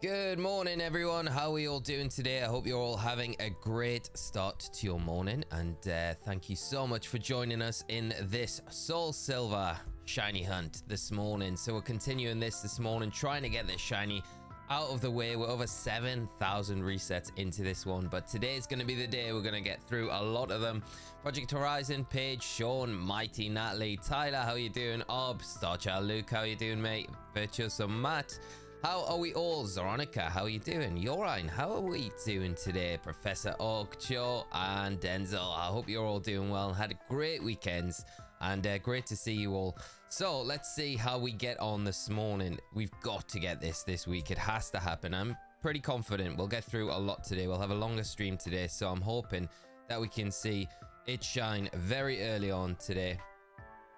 Good morning, everyone. How are we all doing today? I hope you're all having a great start to your morning, and thank you so much for joining us in this Soul Silver shiny hunt this morning. So we're continuing this morning, trying to get this shiny out of the way. We're over 7,000 resets into this one, but today is going to be the day we're going to get through a lot of them. Project Horizon, Paige, Sean, Mighty, Natalie, Tyler, how you doing? Ob, Starchild Luke, how you doing, mate? Virtuoso Matt, how are we all? Zoronica, how are you doing? Yorine, how are we doing today? Professor Oak, Joe, and Denzel, I hope you're all doing well and had a great weekends, and great to see you all. So let's see how we get on this morning. We've got to get this week. It has to happen. I'm pretty confident we'll get through a lot today. We'll have a longer stream today, so I'm hoping that we can see it shine very early on today,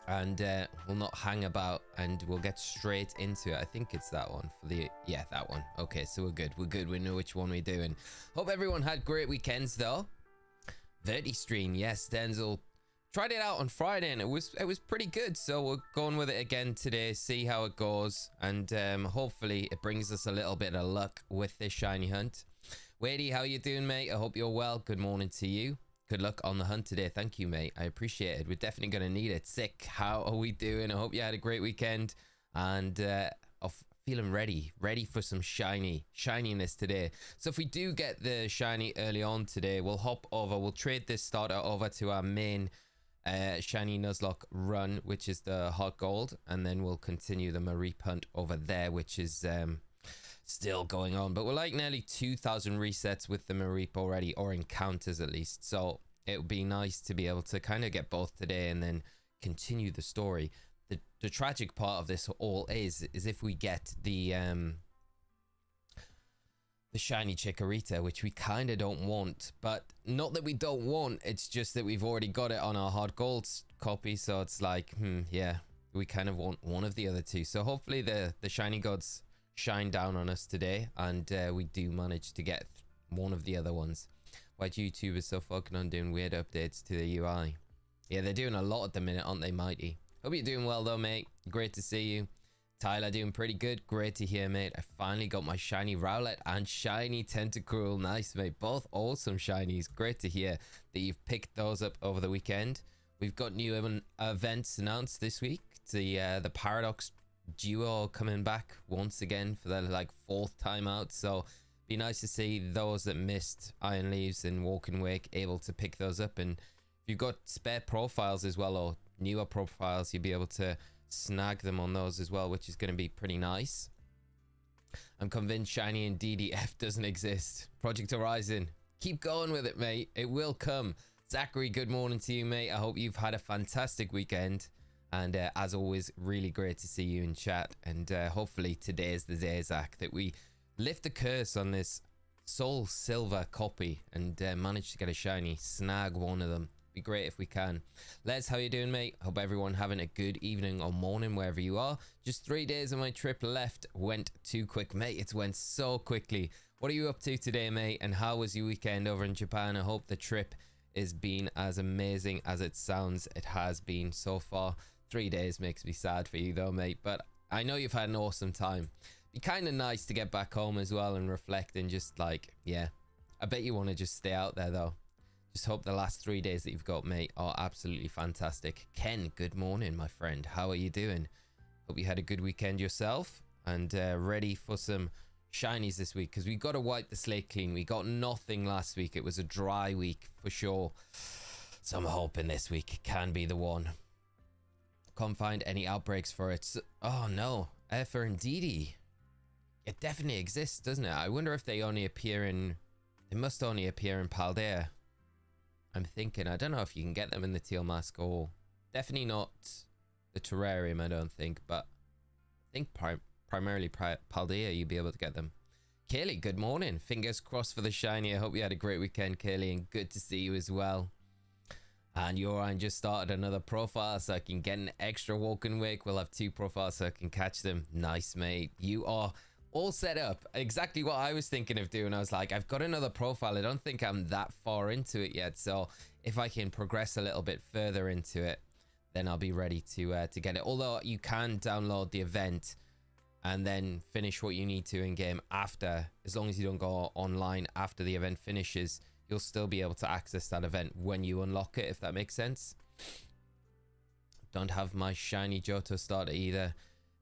and we'll not hang about, and we'll get straight into it. I think it's that one for the, yeah, that one. Okay, so we're good. We know which one we're doing. Hope everyone had great weekends though. Verti stream, yes, Denzel tried it out on Friday and it was pretty good, so we're going with it again today, see how it goes, and hopefully it brings us a little bit of luck with this shiny hunt. Wadey, how you doing, mate? I hope you're well. Good morning to you. Good luck on the hunt today. Thank you, mate. I appreciate it. We're definitely going to need it. Sick, how are we doing? I hope you had a great weekend, and feeling ready for some shininess today. So if we do get the shiny early on today, we'll hop over, we'll trade this starter over to our main shiny Nuzlocke run, which is the hot gold, and then we'll continue the Mareep hunt over there, which is still going on, but we're like nearly 2,000 resets with the Mareep already, or encounters at least, so it would be nice to be able to kind of get both today and then continue the story. The tragic part of this all is if we get the shiny Chikorita, which we kind of don't want, but not that we don't want, it's just that we've already got it on our hard gold copy, so it's like, yeah, we kind of want one of the other two. So hopefully the shiny gods shine down on us today, and we do manage to get one of the other ones. Why YouTube is so fucking on doing weird updates to the UI. Yeah, they're doing a lot at the minute, aren't they, Mighty? Hope you're doing well though, mate. Great to see you. Tyler doing pretty good. Great to hear, mate. I finally got my shiny Rowlet and shiny Tentacruel. Nice, mate. Both awesome shinies. Great to hear that you've picked those up over the weekend. We've got new events announced this week. The Paradox duo coming back once again for the like 4th time out, so be nice to see those that missed Iron Leaves and Walking Wake able to pick those up. And if you've got spare profiles as well, or newer profiles, you'll be able to snag them on those as well, which is going to be pretty nice. I'm convinced shiny and DDF doesn't exist. Project Horizon, keep going with it, mate. It will come. Zachary, good morning to you, mate. I hope you've had a fantastic weekend, and as always, really great to see you in chat. And hopefully today is the day, Zach, that we lift the curse on this Soul Silver copy and manage to get a shiny, snag one of them. Be great if we can. Les, how you doing, mate? Hope everyone having a good evening or morning wherever you are. Just 3 days of my trip left. Went too quick, mate. It went so quickly. What are you up to today, mate? And how was your weekend over in Japan? I hope the trip is been as amazing as it sounds it has been so far. 3 days makes me sad for you though, mate, but I know you've had an awesome time. Be kind of nice to get back home as well and reflect, and just like, yeah, I bet you want to just stay out there though. Just hope the last 3 days that you've got, mate, are absolutely fantastic. Ken, good morning, my friend. How are you doing? Hope you had a good weekend yourself, and ready for some shinies this week, because we've got to wipe the slate clean. We got nothing last week. It was a dry week for sure, so I'm hoping this week can be the one. Can't find any outbreaks for it. So, oh no, for Indeedee. It definitely exists, doesn't it? I wonder if they only appear in... They must only appear in Paldea. I'm thinking, I don't know if you can get them in the Teal Mask, or... Definitely not the Terrarium, I don't think, but... I think primarily Paldea you'll be able to get them. Kaylee, good morning. Fingers crossed for the shiny. I hope you had a great weekend, Kaylee, and good to see you as well. And Yoran just started another profile so I can get an extra Walking Wake. We'll have 2 profiles so I can catch them. Nice, mate. You are all set up. Exactly what I was thinking of doing. I was like, I've got another profile. I don't think I'm that far into it yet. So if I can progress a little bit further into it, then I'll be ready to get it. Although you can download the event and then finish what you need to in game after. As long as you don't go online after the event finishes, you'll still be able to access that event when you unlock it, if that makes sense. Don't have my shiny Johto starter either.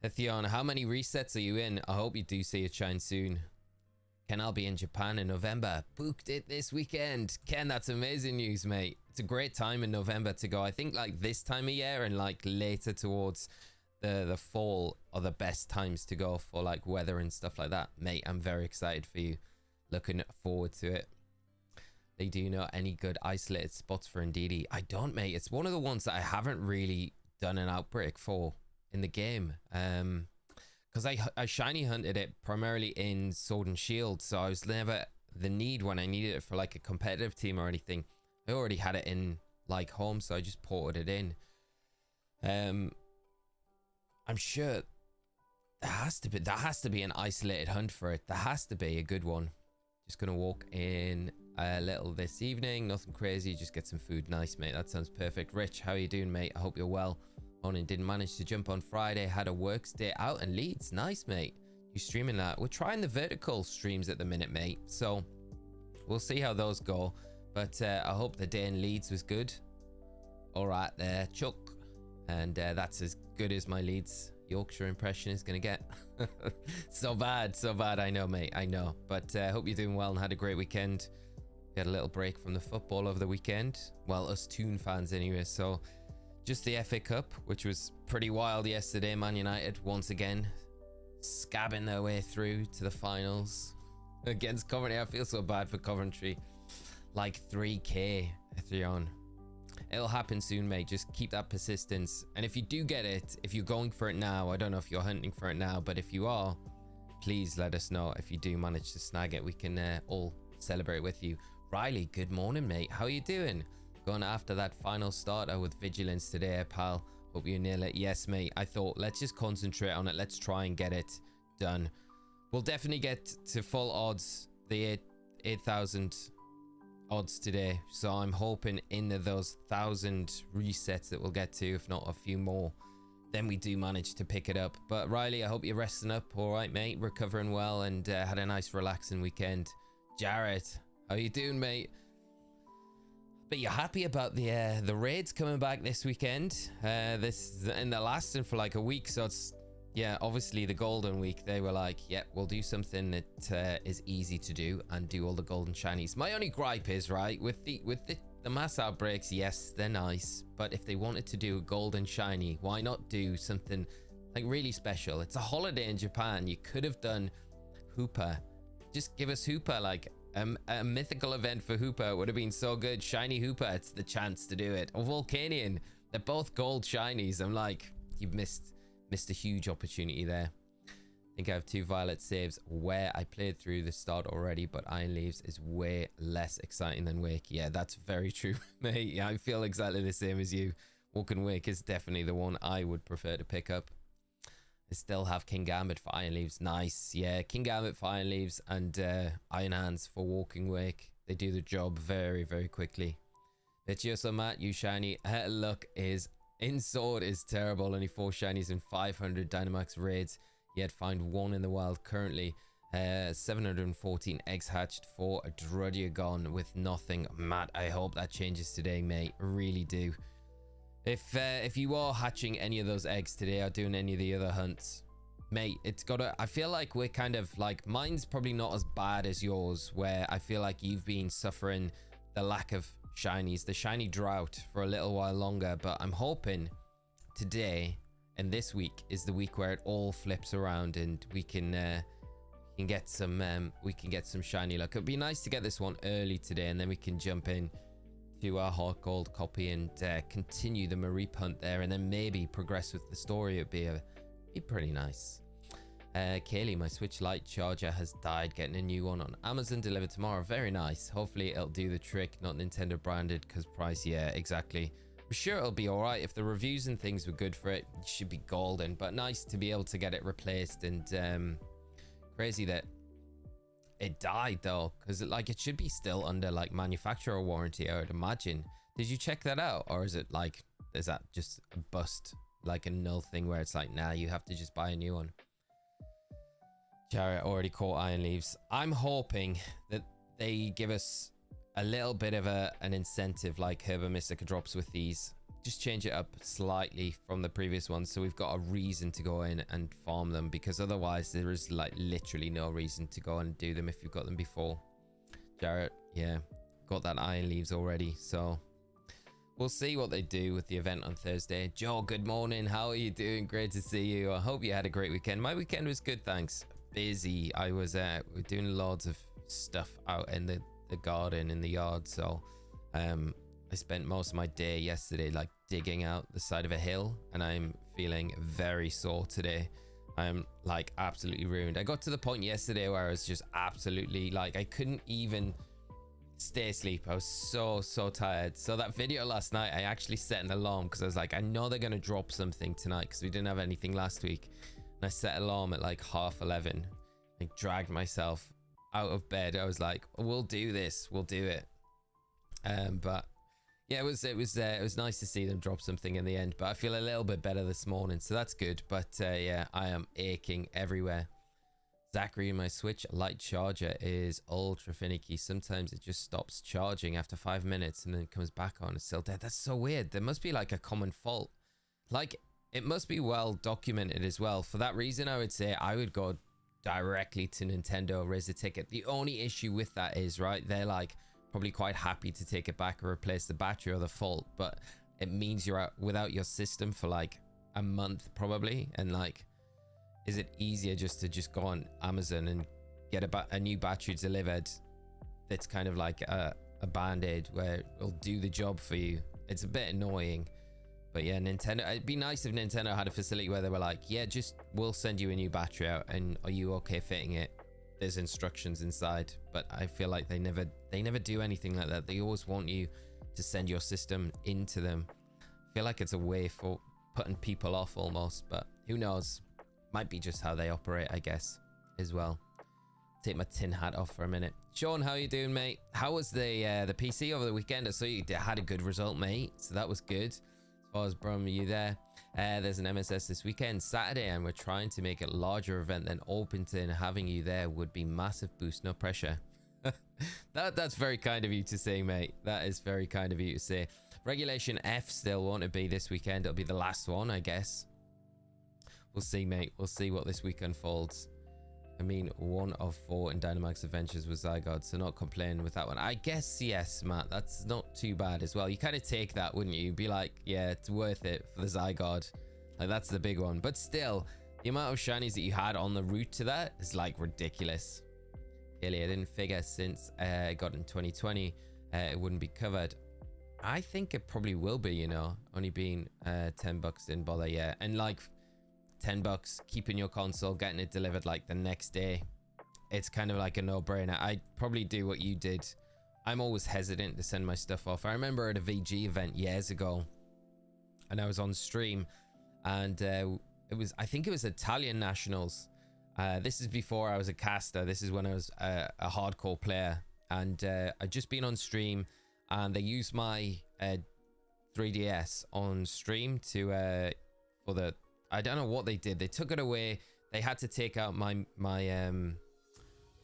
Theon, how many resets are you in? I hope you do see it shine soon. Ken, I'll be in Japan in November. Booked it this weekend. Ken, that's amazing news, mate. It's a great time in November to go. I think like this time of year and like later towards the fall are the best times to go for like weather and stuff like that. Mate, I'm very excited for you. Looking forward to it. They do know any good isolated spots for Indeedee? I don't, mate. It's one of the ones that I haven't really done an outbreak for in the game. Because I shiny hunted it primarily in Sword and Shield, so I was never the need when I needed it for like a competitive team or anything. I already had it in like home, so I just ported it in. I'm sure there has to be an isolated hunt for it. There has to be a good one. Just gonna walk in a little this evening. Nothing crazy, just get some food. Nice, mate. That sounds perfect. Rich, how are you doing, mate? I hope you're well. Morning, didn't manage to jump on Friday. Had a work stay out in Leeds. Nice, mate. You streaming that? We're trying the vertical streams at the minute, mate. So we'll see how those go. But I hope the day in Leeds was good. All right there, Chuck. And that's as good as my Leeds Yorkshire impression is going to get. So bad, I know, mate. I know. But I hope you're doing well and had a great weekend. We had a little break from the football over the weekend. Well, us Toon fans anyway. So just the FA Cup, which was pretty wild yesterday. Man United, once again, scabbing their way through to the finals against Coventry. I feel so bad for Coventry. Like 3K, Theon. It'll happen soon, mate. Just keep that persistence. And if you do get it, if you're going for it now, I don't know if you're hunting for it now, but if you are, please let us know. If you do manage to snag it, we can all celebrate with you. Riley, good morning, mate. How are you doing? Going after that final starter with Vigilance today, pal. Hope you nail it. Yes, mate. I thought, let's just concentrate on it. Let's try and get it done. We'll definitely get to full odds, the 8,000 odds today. So I'm hoping in those 1,000 resets that we'll get to, if not a few more, then we do manage to pick it up. But Riley, I hope you're resting up all right, mate. Recovering well and had a nice relaxing weekend. Jarrett, how you doing, mate? But you're happy about the raids coming back this weekend. And they're lasting for like a week, so it's, yeah, obviously the golden week, they were like, yeah, we'll do something that is easy to do and do all the golden shinies. My only gripe is, right, with the mass outbreaks, yes, they're nice, but if they wanted to do a golden shiny, why not do something like really special? It's a holiday in Japan. You could have done Hooper. Just give us Hooper, like a mythical event for Hooper would have been so good. Shiny Hooper, it's the chance to do it. Or Volcanion, they're both gold shinies. I'm like, you've missed a huge opportunity there. I think I have 2 Violet saves where I played through the start already, but Iron Leaves is way less exciting than Wake. Yeah, that's very true, mate. Yeah, I feel exactly the same as you. Walk and Wake is definitely the one I would prefer to pick up. I still have King Gambit for Iron Leaves. Nice. Yeah, King Gambit for Iron Leaves and Iron Hands for Walking Wake. They do the job very, very quickly. Vitioso Matt, you shiny. Luck is in Sword is terrible. Only 4 shinies and 500 Dynamax raids. Yet find 1 in the wild currently. 714 eggs hatched for a Druddigon with nothing. Matt, I hope that changes today, mate. Really do. If you are hatching any of those eggs today or doing any of the other hunts, mate, it's gotta, I feel like we're kind of like, mine's probably not as bad as yours, where I feel like you've been suffering the lack of shinies, the shiny drought for a little while longer. But I'm hoping today and this week is the week where it all flips around and we can get some shiny luck. It'd be nice to get this one early today, and then we can jump in to our hot gold copy and continue the Mareep hunt there, and then maybe progress with the story. It'd be pretty nice. Kaylee, my Switch Lite charger has died. Getting a new one on Amazon, delivered tomorrow. Very nice. Hopefully it'll do the trick. Not Nintendo branded because price. Yeah, exactly. I'm sure it'll be all right. If the reviews and things were good for it, it should be golden. But nice to be able to get it replaced. And crazy that it died though, because it should be still under like manufacturer warranty, I would imagine. Did you check that out, or is it like, is that just a bust, like a null thing where it's like, nah, you have to just buy a new one? Jarrett already caught iron leaves. I'm hoping that they give us a little bit of an incentive like Herba Mystica drops with these. Just change it up slightly from the previous ones so we've got a reason to go in and farm them, because otherwise there is like literally no reason to go and do them if you've got them before. Jarrett, yeah, got that iron leaves already, so we'll see what they do with the event on Thursday. Joe, good morning. How are you doing? Great to see you. I hope you had a great weekend. My weekend was good, thanks. Busy. I was we're doing loads of stuff out in the garden, in the yard, so I spent most of my day yesterday like digging out the side of a hill, and I'm feeling very sore today. I'm like absolutely ruined. I got to the point yesterday where I was just absolutely like I couldn't even stay asleep. I was so tired. So that video last night, I actually set an alarm because I was like, I know they're gonna drop something tonight because we didn't have anything last week, and I set an alarm at like 11:30. I dragged myself out of bed. I was like, we'll do this, we'll do it. But yeah, it was nice to see them drop something in the end, but I feel a little bit better this morning, so that's good. But yeah, I am aching everywhere. Zachary, my Switch Lite charger is ultra finicky. Sometimes it just stops charging after 5 minutes and then comes back on. It's still dead. That's so weird. There must be like a common fault. Like, it must be well documented as well. For that reason, I would say I would go directly to Nintendo, raise a ticket. The only issue with that is, right, they're like probably quite happy to take it back or replace the battery or the fault, but it means you're out without your system for like a month probably. And like, is it easier just to go on Amazon and get a new battery delivered that's kind of like a band-aid where it'll do the job for you? It's a bit annoying. But yeah, Nintendo, it'd be nice if Nintendo had a facility where they were like, yeah, just we'll send you a new battery out, and are you okay fitting it? There's instructions inside. But I feel like they never do anything like that. They always want you to send your system into them. I feel like it's a way for putting people off almost, but who knows? Might be just how they operate, I guess, as well. Take my tin hat off for a minute. Sean, how you doing, mate? How was the PC over the weekend? I saw you had a good result, mate, so that was good. As far as Brum, are you there? There's an MSS this weekend, Saturday, and we're trying to make it a larger event than Orpington. Having you there would be massive boost, no pressure. That's very kind of you to say, mate. That is very kind of you to say. Regulation F still won't it be this weekend? It'll be the last one, I guess. We'll see, mate. We'll see what this week unfolds. I mean, 1 of 4 in Dynamax Adventures was Zygarde, so not complaining with that one. I guess, yes, Matt, that's not too bad as well. You kind of take that, wouldn't you? Be like, yeah, it's worth it for the Zygarde. Like, that's the big one. But still, the amount of shinies that you had on the route to that is, like, ridiculous. Really, I didn't figure since I got in 2020, it wouldn't be covered. I think it probably will be, you know, only being $10 didn't bother yet. And, like, $10, keeping your console, getting it delivered like the next day, it's kind of like a no-brainer. I'd probably do what you did. I'm always hesitant to send my stuff off. I remember at a VG event years ago, and I was on stream, and I think it was Italian Nationals. This is before I was a caster. This is when I was a hardcore player, and I'd just been on stream, and they used my 3DS on stream to for the, I don't know what they did. They took it away. They had to take out my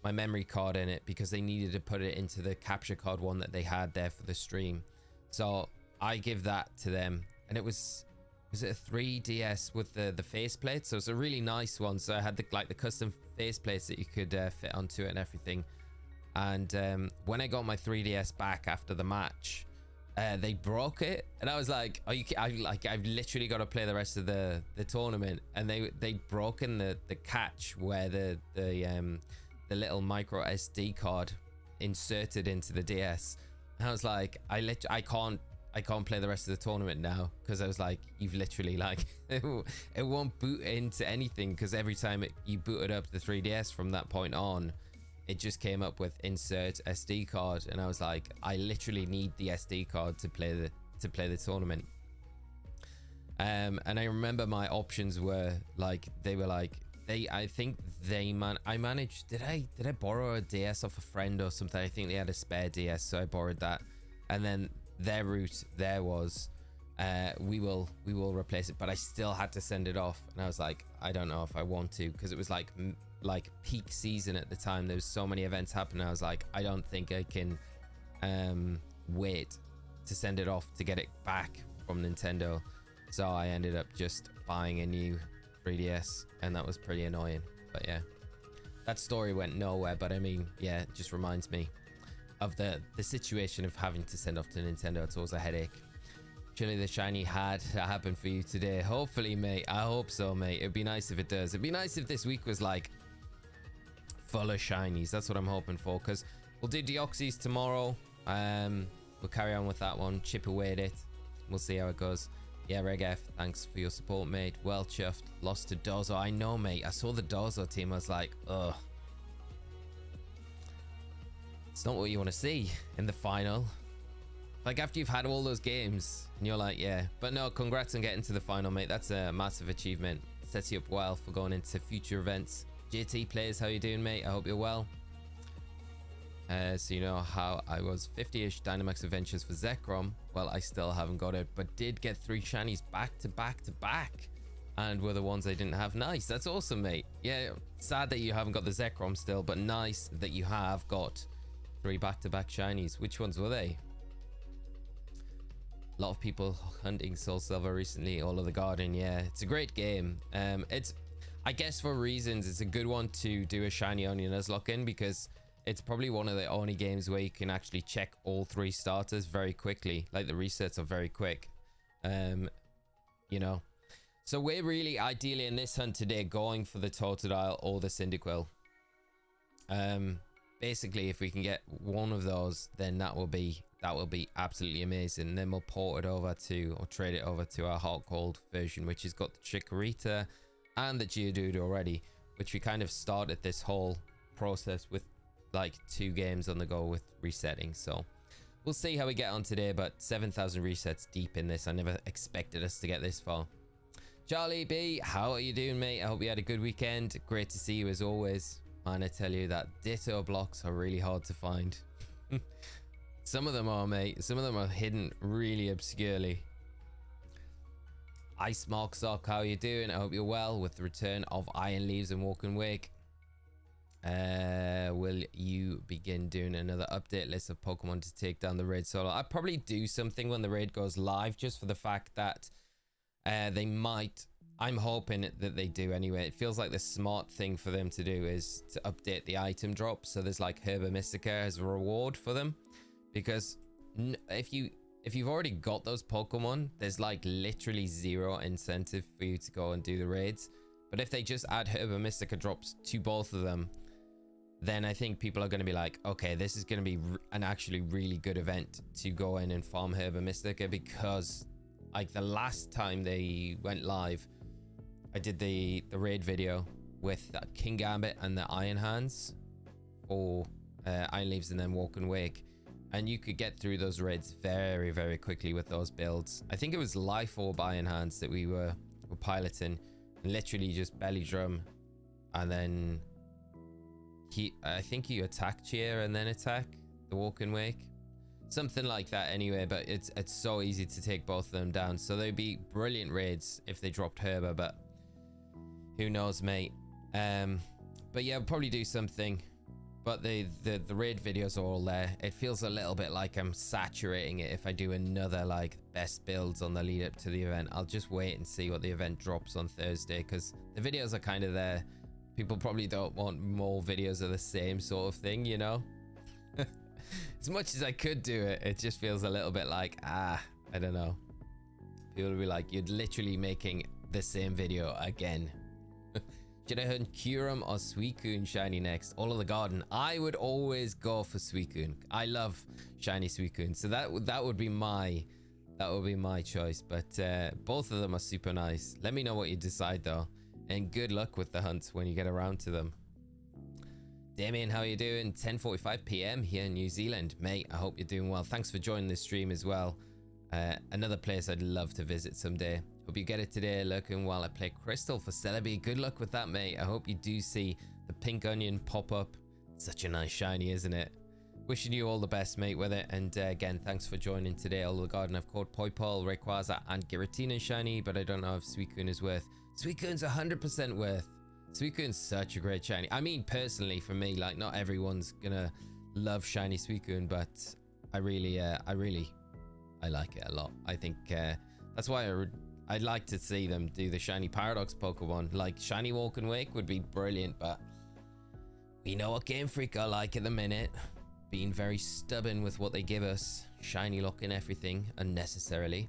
memory card in it because they needed to put it into the capture card one that they had there for the stream. So I give that to them, and it was it a 3DS with the faceplate? So it's a really nice one. So I had the custom faceplates that you could fit onto it and everything. And when I got my 3DS back after the match, they broke it, and I was like, I've literally got to play the rest of the tournament, and they broken the catch where the little micro SD card inserted into the DS, and I was like, I can't play the rest of the tournament now, because I was like, you've literally like it won't boot into anything, because every time you booted up the 3DS from that point on, it just came up with insert SD card, and I was like, I literally need the SD card to play the tournament. And I remember my options were like, I think I managed, did I borrow a DS off a friend or something? I think they had a spare DS, so I borrowed that. And then their route there was, we will replace it, but I still had to send it off, and I was like, I don't know if I want to, because it was like like peak season at the time. There was so many events happening. I was like, I don't think I can wait to send it off to get it back from Nintendo. So I ended up just buying a new 3DS, and that was pretty annoying. But yeah, that story went nowhere. But I mean, yeah, it just reminds me of the situation of having to send off to Nintendo. It's always a headache. Surely the shiny had happen for you today. Hopefully, mate. I hope so, mate. It'd be nice if it does. It'd be nice if this week was like full of shinies. That's what I'm hoping for, because we'll do Deoxys tomorrow. We'll carry on with that one, chip away at it. We'll see how it goes. Yeah, Reg F, thanks for your support, mate. Well chuffed. Lost to Dozo. I know, mate. I saw the Dozo team. I was like, ugh. It's not what you want to see in the final. Like, after you've had all those games, and you're like, yeah. But no, congrats on getting to the final, mate. That's a massive achievement. Sets you up well for going into future events. JT players, how you doing, mate? I hope you're well. So you know how I was 50-ish Dynamax Adventures for Zekrom. Well, I still haven't got it, but did get 3 shinies back to back to back, and were the ones I didn't have. Nice, that's awesome, mate. Yeah, sad that you haven't got the Zekrom still, but nice that you have got 3 back-to-back shinies. Which ones were they? A lot of people hunting Soul Silver recently. All of the Garden. Yeah, it's a great game. It's, I guess for reasons, it's a good one to do a shiny on your Nuzlocke in, because it's probably one of the only games where you can actually check all 3 starters very quickly. Like, the resets are very quick. You know, so we're really ideally in this hunt today going for the Totodile or the Cyndaquil. Basically, if we can get one of those, then that will be absolutely amazing. And then we'll port it over to, or trade it over to our Hot Gold version, which has got the Chikorita and the Geodude already, which we kind of started this whole process with like 2 games on the go with resetting. So we'll see how we get on today, but 7,000 resets deep in this. I never expected us to get this far. Charlie B, how are you doing, mate? I hope you had a good weekend. Great to see you as always. And I tell you that Ditto blocks are really hard to find. Some of them are, mate. Some of them are hidden really obscurely. Ice Mark Sock, how are you doing? I hope you're well with the return of Iron Leaves and Walking Wake. Will you begin doing another update list of Pokemon to take down the raid solo? I'll probably do something when the raid goes live, just for the fact that they might. I'm hoping that they do anyway. It feels like the smart thing for them to do is to update the item drop, so there's like Herba Mystica as a reward for them, because if you've already got those Pokemon, there's like literally 0 incentive for you to go and do the raids. But if they just add Herba Mystica drops to both of them, then I think people are going to be like, okay, this is going to be an actually really good event to go in and farm Herba Mystica, because like the last time they went live, I did the raid video with King Gambit and the Iron Hands for Iron Leaves and then Walking Wake, and you could get through those raids very, very quickly with those builds. I think it was Life Orb Iron Hands that we were piloting, literally just belly drum, and then I think you attack Cheer and then attack the Walking Wake, something like that anyway. But it's so easy to take both of them down, so they'd be brilliant raids if they dropped Herba, but who knows, mate. But yeah, I'll probably do something. But the raid videos are all there. It feels a little bit like I'm saturating it if I do another like best builds on the lead up to the event. I'll just wait and see what the event drops on Thursday, because the videos are kind of there. People probably don't want more videos of the same sort of thing, you know. As much as I could do it, it just feels a little bit like, I don't know. People will be like, you're literally making the same video again. Should I hunt Kyurem or Suicune shiny next? All of the Garden. I would always go for Suicune. I love shiny Suicune, so that would be my choice. But both of them are super nice. Let me know what you decide though, and good luck with the hunts when you get around to them. Damien, how are you doing? 10:45 p.m. here in New Zealand, mate. I hope you're doing well. Thanks for joining the stream as well. Another place I'd love to visit someday. Hope you get it today, lurking while I play Crystal for Celebi. Good luck with that, mate. I hope you do see the pink onion pop up. Such a nice shiny, isn't it? Wishing you all the best, mate, with it. And again, thanks for joining today. All of the Garden, I've caught Poipole, Rayquaza, and Giratina shiny, but I don't know if Suicune is worth. Suicune's 100% worth. Suicune's such a great shiny. I mean, personally, for me, like, not everyone's gonna love shiny Suicune, but I like it a lot. I think that's why I'd like to see them do the shiny Paradox Pokemon. Like, shiny Walk and Wake would be brilliant, but we know what Game Freak are like at the minute. Being very stubborn with what they give us. Shiny lock and everything unnecessarily.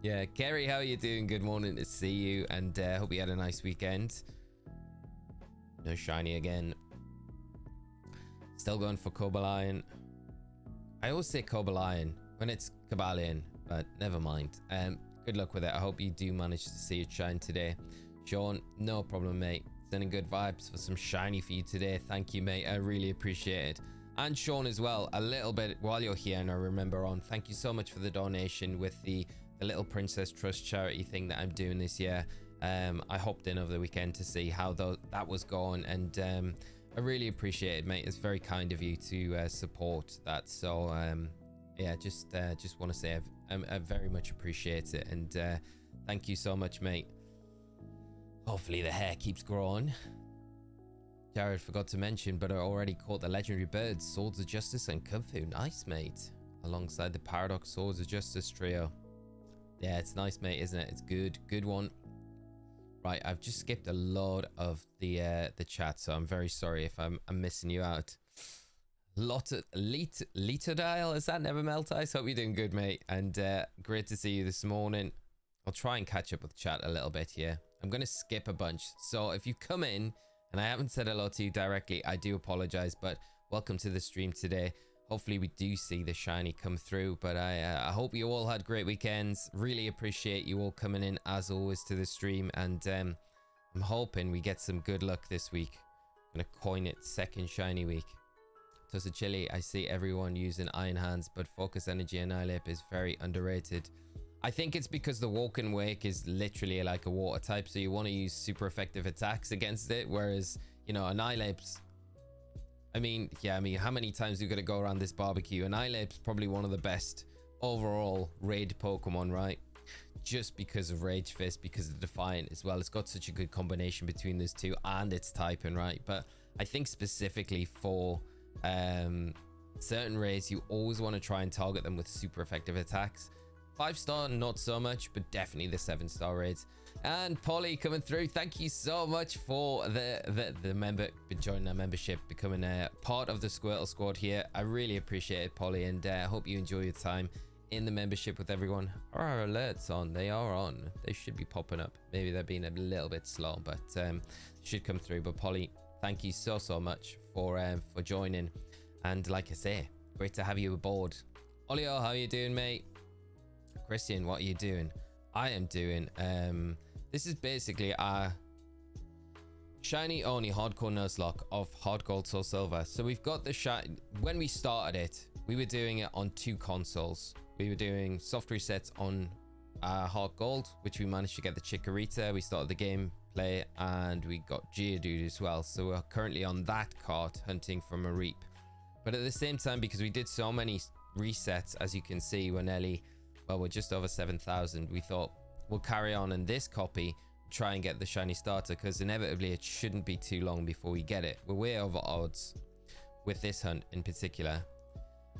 Yeah, Kerry, how are you doing? Good morning to see you, and hope you had a nice weekend. No shiny again. Still going for Cobalion. I always say Cobalion when it's Cobalion, but never mind. Good luck with it. I hope you do manage to see it shine today. Sean, no problem, mate. Sending good vibes for some shiny for you today. Thank you, mate. I really appreciate it. And Sean as well, a little bit while you're here and I remember on. Thank you so much for the donation with the Little Princess Trust charity thing that I'm doing this year. I hopped in over the weekend to see how that was going, and I really appreciate it, mate. It's very kind of you to support that. So yeah, just want to say I very much appreciate it, and thank you so much, mate. Hopefully the hair keeps growing. Jared forgot to mention, but I already caught the legendary birds, Swords of Justice and Kung Fu. Nice, mate. Alongside the Paradox Swords of Justice trio. Yeah, it's nice, mate, isn't it? It's good. Good one. Right, I've just skipped a lot of the chat, so I'm very sorry if I'm missing you out. Litodile, is that Never Melt Ice? Hope you're doing good, mate. And great to see you this morning. I'll try and catch up with chat a little bit here. I'm going to skip a bunch. So if you come in and I haven't said hello to you directly, I do apologize, but welcome to the stream today. Hopefully we do see the shiny come through, but I hope you all had great weekends. Really appreciate you all coming in as always to the stream, and I'm hoping we get some good luck this week. I'm gonna coin it second shiny week. Tosa Chili, I see everyone using Iron Hands, but Focus Energy and Annihilape is very underrated. I think it's because the Walk and Wake is literally like a water type, so you want to use super effective attacks against it, whereas, you know, Annihilape's, I mean, yeah, I mean, how many times are you going to go around this barbecue? Annihilape's probably one of the best overall raid Pokemon, right? Just because of Rage Fist, because of Defiant as well. It's got such a good combination between those two and its typing, right? But I think specifically for certain raids, you always want to try and target them with super effective attacks. 5-star, not so much, but definitely the 7-star raids. And Polly coming through, thank you so much for the member, joining our membership, becoming a part of the Squirtle Squad here. I really appreciate it, Polly, and I hope you enjoy your time in the membership with everyone. Are our alerts on? They are on. They should be popping up. Maybe they're being a little bit slow, but should come through. But Polly, thank you so much for joining, and like I say, great to have you aboard. Olio, how are you doing, mate? Christian, what are you doing? I am doing this is basically our shiny only Hardcore Nuzlocke of Hard Gold Soul Silver. So we've got the shiny. When we started it, we were doing it on 2 consoles. We were doing soft resets on Hard Gold, which we managed to get the Chikorita. We started the gameplay and we got Geodude as well. So we're currently on that cart hunting from a Reap. But at the same time, because we did so many resets, as you can see, we're nearly, well, we're just over 7,000. We thought we'll carry on in this copy, try and get the shiny starter, because inevitably it shouldn't be too long before we get it. We're way over odds with this hunt in particular.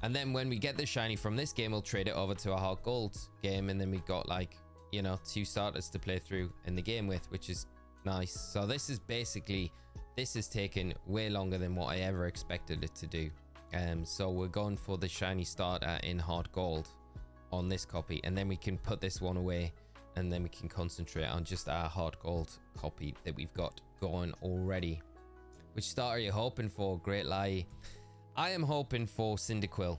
And then when we get the shiny from this game, we'll trade it over to a Hard Gold game, and then we got, like, you know, 2 starters to play through in the game with, which is nice. So this is basically, this has taken way longer than what I ever expected it to do. So we're going for the shiny starter in Hard Gold on this copy, and then we can put this one away, and then we can concentrate on just our Hard Gold copy that we've got going already. Which starter are you hoping for? Great Lie. I am hoping for Cyndaquil,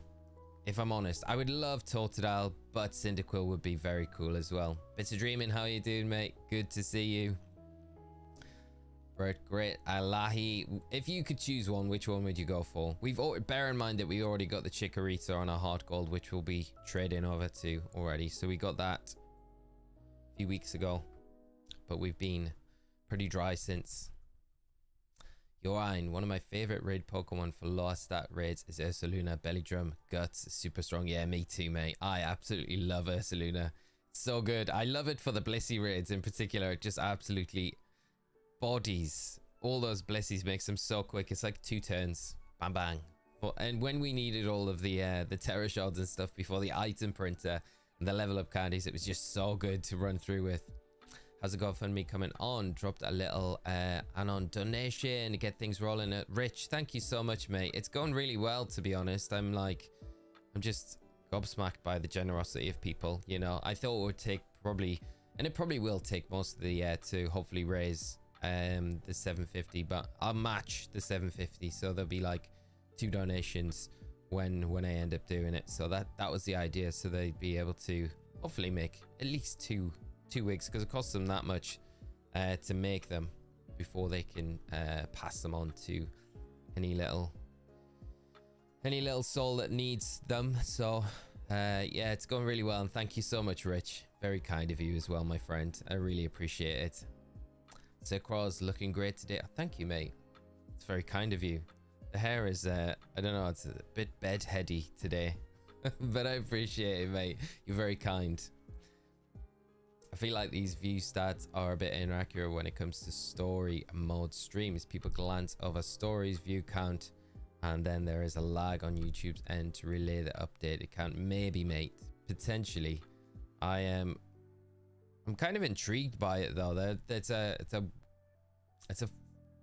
if I'm honest. I would love Totodile, but Cyndaquil would be very cool as well. Bits of Dreaming, how you doing, mate? Good to see you. Great Alahi. If you could choose one, which one would you go for? Bear in mind that we already got the Chikorita on our Hard Gold, which we'll be trading over to already. So we got that a few weeks ago, but we've been pretty dry since. Yorain, one of my favorite raid Pokemon for lower stat raids is Ursaluna. Bellydrum, Guts, super strong. Yeah, me too, mate. I absolutely love Ursaluna. So good. I love it for the Blissey raids in particular. It just absolutely bodies, all those Blissies makes them so quick. It's like 2 turns. Bang, bang. And when we needed all of the Terra Shards and stuff before the item printer and the level up candies, it was just so good to run through with. How's the GoFundMe coming on? Dropped a little anon donation to get things rolling at Rich. Thank you so much, mate. It's going really well, to be honest. I'm just gobsmacked by the generosity of people. You know, I thought it would take probably, and it probably will take most of the year to hopefully raise the 750, but I'll match the 750, so there'll be like 2 donations when I end up doing it. So that was the idea, so they'd be able to hopefully make at least two wigs, because it costs them that much to make them before they can pass them on to any little soul that needs them. So yeah, it's going really well, and thank you so much, Rich. Very kind of you as well, my friend. I really appreciate it. Sekraw's looking great today. Oh, thank you, mate. It's very kind of you. The hair is I don't know, it's a bit bedheady today. But I appreciate it, mate. You're very kind. I feel like these view stats are a bit inaccurate when it comes to story mode streams. People glance over stories, view count, and then there is a lag on YouTube's end to relay the updated count. Maybe, mate. Potentially. I'm kind of intrigued by it though. It's a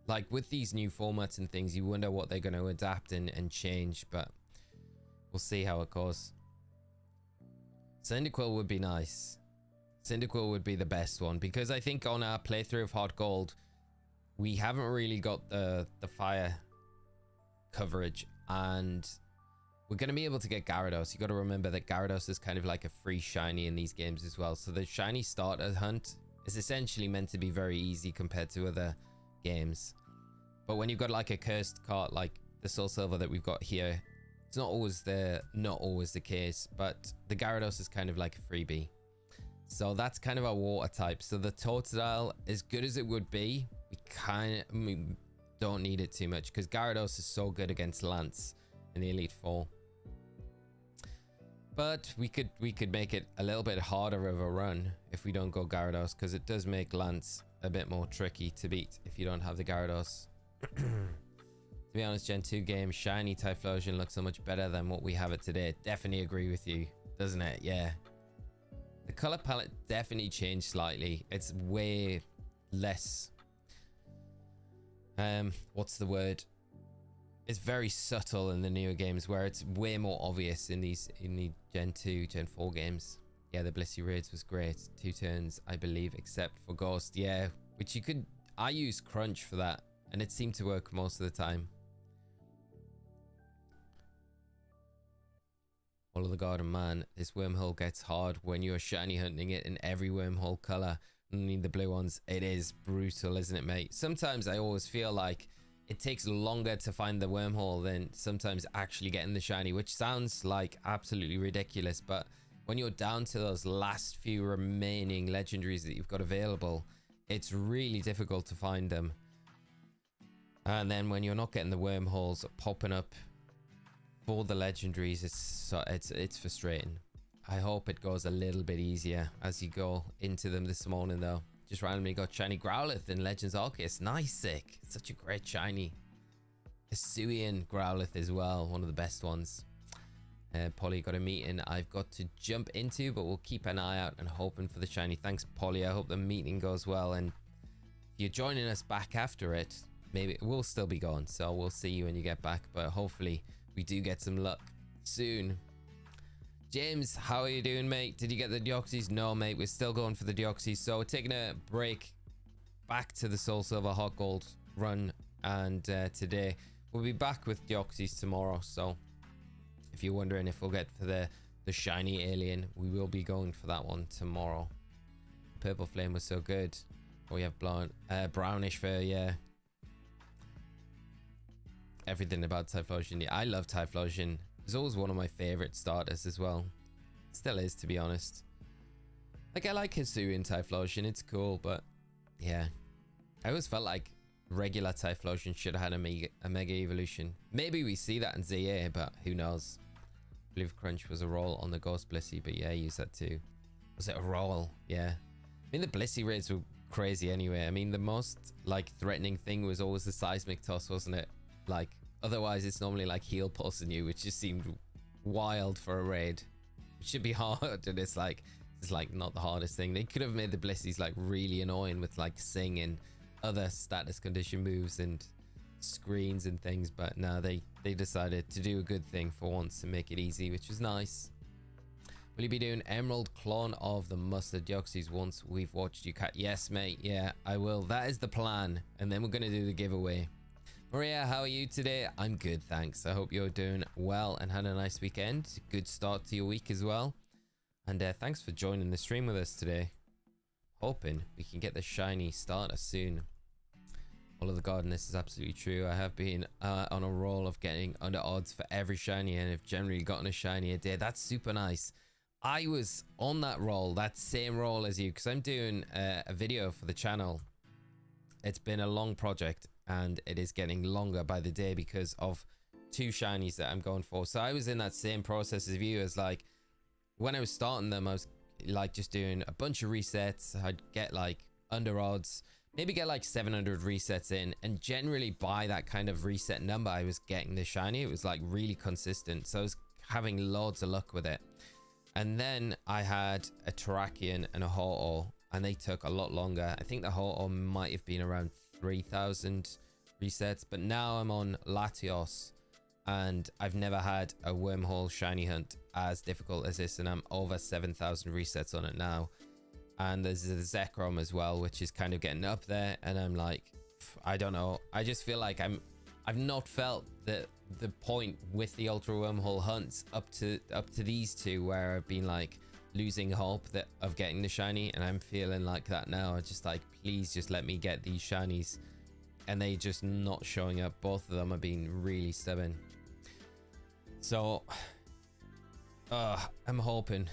like with these new formats and things, you wonder what they're going to adapt and change, but we'll see how it goes. Cyndaquil would be nice. Cyndaquil would be the best one, because I think on our playthrough of Hard Gold, we haven't really got the fire coverage, and we're going to be able to get Gyarados. You got to remember that Gyarados is kind of like a free shiny in these games as well. So the shiny starter hunt is essentially meant to be very easy compared to other games. But when you've got like a cursed card like the Soul Silver that we've got here, it's not always the case, but the Gyarados is kind of like a freebie. So that's kind of our water type. So the Totodile, as good as it would be, we don't need it too much, because Gyarados is so good against Lance in the Elite Four. But we could make it a little bit harder of a run if we don't go Gyarados, because it does make Lance a bit more tricky to beat if you don't have the Gyarados. To be honest, Gen 2 game, shiny Typhlosion looks so much better than what we have it today. Definitely agree with you, doesn't it? Yeah. The color palette definitely changed slightly. It's way less... what's the word? It's very subtle in the newer games, where it's way more obvious in the Gen 2, Gen 4 games. Yeah, the Blissey Raids was great. 2 turns, I believe, except for Ghost. Yeah, which you could... I used Crunch for that, and it seemed to work most of the time. All of the Garden Man. This wormhole gets hard when you're shiny hunting it in every wormhole color. Only the blue ones. It is brutal, isn't it, mate? Sometimes I always feel like it takes longer to find the wormhole than sometimes actually getting the shiny, which sounds like absolutely ridiculous, but when you're down to those last few remaining legendaries that you've got available, it's really difficult to find them. And then when you're not getting the wormholes popping up for the legendaries, it's frustrating. I hope it goes a little bit easier as you go into them this morning, though. Just randomly got shiny Growlithe in Legends Arceus. Nice, sick. Such a great shiny. Hisuian Growlithe as well, one of the best ones. Polly, got a meeting I've got to jump into, but we'll keep an eye out and hoping for the shiny. Thanks, Polly. I hope the meeting goes well, and if you're joining us back after it, maybe we'll still be going, so we'll see you when you get back, but hopefully we do get some luck soon. James, how are you doing, mate? Did you get the Deoxys? No, mate, we're still going for the Deoxys, so we're taking a break back to the Soul Silver Hot Gold run, and today we'll be back with Deoxys tomorrow. So if you're wondering if we'll get for the shiny alien, we will be going for that one tomorrow. Purple Flame was so good. Oh, we have brownish fur, yeah. Everything about Typhlosion. Yeah, I love Typhlosion. It's always one of my favorite starters as well. Still is, to be honest. Like, I like Hisuian Typhlosion. It's cool, but yeah. I always felt like regular Typhlosion should have had a mega evolution. Maybe we see that in ZA, but who knows. I believe Crunch was a roll on the Ghost Blissey, but yeah, I used that too. Was it a roll? Yeah. I mean, the Blissey raids were crazy anyway. I mean, the most like threatening thing was always the seismic toss, wasn't it? Like, otherwise it's normally like heal pulsing you, which just seemed wild for a raid. It should be hard, and it's like not the hardest thing. They could have made the Blissies like really annoying with like Sing and other status condition moves and screens and things, but no, they decided to do a good thing for once and make it easy, which is nice. Will you be doing Emerald Clone of the Mustard Deoxys once we've watched you cat? Yes, mate. Yeah, I will. That is the plan. And then we're going to do the giveaway. Maria, how are you today? I'm good, thanks. I hope you're doing well and had a nice weekend. Good start to your week as well. And thanks for joining the stream with us today. Hoping we can get the shiny starter soon. All of the garden, this is absolutely true. I have been on a roll of getting under odds for every shiny and have generally gotten a shiny a day. That's super nice. I was on that roll, that same roll as you, because I'm doing a video for the channel. It's been a long project and it is getting longer by the day because of 2 shinies that I'm going for. So I was in that same process as you, as like when I was starting them, I was like just doing a bunch of resets. I'd get like under odds, maybe get like 700 resets in, and generally by that kind of reset number I was getting the shiny. It was like really consistent, so I was having loads of luck with it. And then I had a Terrakion and a Ho-Oh, and they took a lot longer. I think the Ho-Oh might have been around 3,000 resets, but now I'm on Latios and I've never had a wormhole shiny hunt as difficult as this, and I'm over 7,000 resets on it now. And there's the Zekrom as well, which is kind of getting up there, and I'm like, I don't know, I just feel like I've not felt the point with the ultra wormhole hunts up to these 2 where I've been like losing hope of getting the shiny, and I'm feeling like that now. I'm just like, please just let me get these shinies, and they just not showing up. Both of them are being really stubborn. So I'm hoping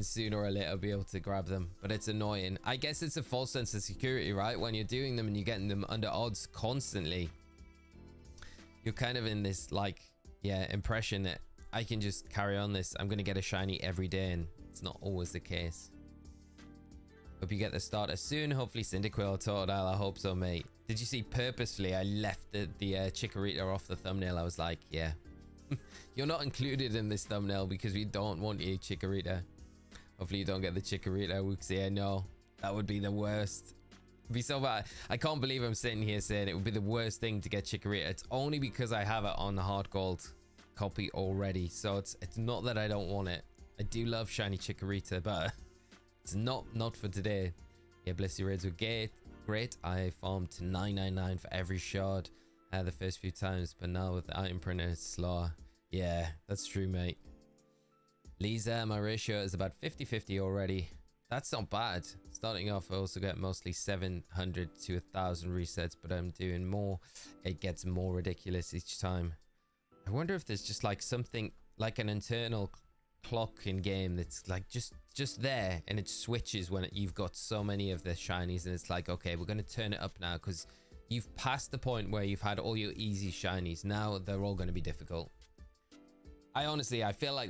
sooner or later I'll be able to grab them, but it's annoying. I guess it's a false sense of security, right? When you're doing them and you're getting them under odds constantly, you're kind of in this like, yeah, impression that I can just carry on this. I'm going to get a shiny every day, and it's not always the case. Hope you get the starter soon. Hopefully Cyndaquil or Totodile. I hope so, mate. Did you see purposefully I left the Chikorita off the thumbnail? I was like, yeah, you're not included in this thumbnail because we don't want you, Chikorita. Hopefully you don't get the Chikorita, Wuxia. No, that would be the worst. It'd be so bad. I can't believe I'm sitting here saying it would be the worst thing to get Chikorita. It's only because I have it on the hard gold copy already, so it's not that I don't want it. I do love shiny Chikorita, but it's not for today. Yeah, Blissey raids were great. I farmed to 999 for every shard the first few times, but now with the item printer it's slower. Yeah, that's true, mate. Lisa, my ratio is about 50-50 already. That's not bad. Starting off, I also get mostly 700 to 1,000 resets, but I'm doing more. It gets more ridiculous each time. I wonder if there's just like something like an internal clock in game that's like just there, and it switches when you've got so many of the shinies, and it's like, okay, we're going to turn it up now because you've passed the point where you've had all your easy shinies. Now they're all going to be difficult. I feel like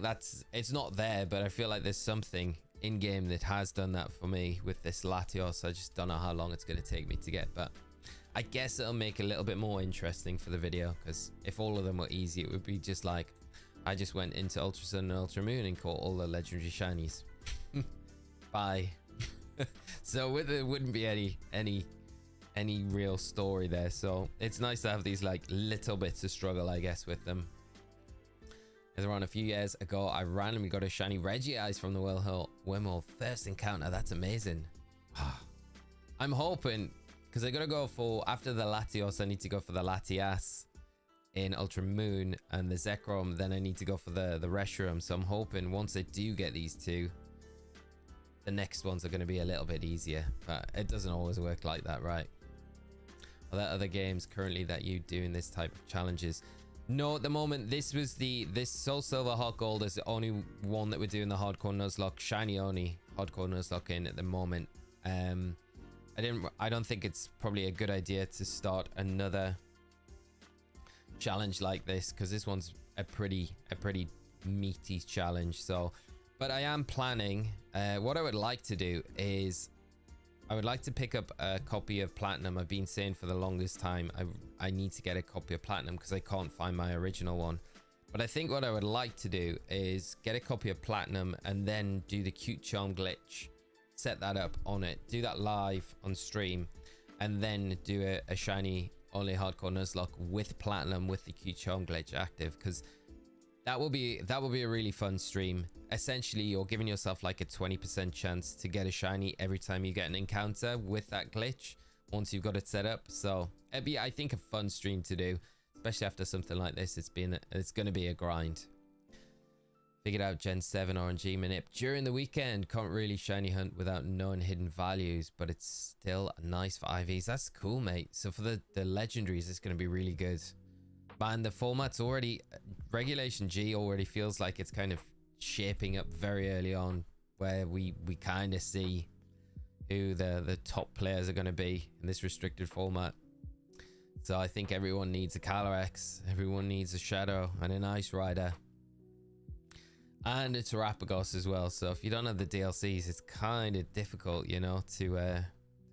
it's not there, but I feel like there's something in game that has done that for me with this Latios. I just don't know how long it's going to take me to get, but I guess it'll make it a little bit more interesting for the video, because if all of them were easy, it would be just like I just went into Ultra Sun and Ultra Moon and caught all the legendary shinies. Bye. So there wouldn't be any real story there. So it's nice to have these like little bits of struggle, I guess, with them. As around a few years ago, I randomly got a shiny Regice from the wormhole first encounter. That's amazing. I'm hoping, because I gotta go for, after the Latios, I need to go for the Latias in Ultra Moon, and the Zekrom, then I need to go for the Reshiram. So I'm hoping once I do get these 2, the next ones are going to be a little bit easier, but it doesn't always work like that, right? Are there other games currently that you do in this type of challenges? No, at the moment, this Soul Silver Hot Gold is the only one that we're doing the Hardcore Nuzlocke shiny only Hardcore Nuzlocke in at the moment. I don't think it's probably a good idea to start another challenge like this, because this one's a pretty meaty challenge. So, but I am planning, what I would like to do is I would like to pick up a copy of Platinum. I've been saying for the longest time I need to get a copy of Platinum because I can't find my original one. But I think what I would like to do is get a copy of Platinum and then do the cute charm glitch, set that up on it, do that live on stream, and then do a shiny only hardcore Nuzlocke with Platinum with the cute charm glitch active, because that will be a really fun stream. Essentially, you're giving yourself like a 20% chance to get a shiny every time you get an encounter with that glitch once you've got it set up. So it'd be, I think, a fun stream to do, especially after something like this. It's going to be a grind. Figured out Gen 7 RNG manip during the weekend. Can't really shiny hunt without knowing hidden values, but it's still nice for IVs. That's cool, mate. So for the legendaries, it's going to be really good. Man, the format's already, Regulation G already feels like it's kind of shaping up very early on, where we kind of see who the top players are going to be in this restricted format. So I think everyone needs a Calyrex, everyone needs a Shadow and an Ice Rider. And it's Terrapagos as well. So if you don't have the DLCs, it's kind of difficult, you know, to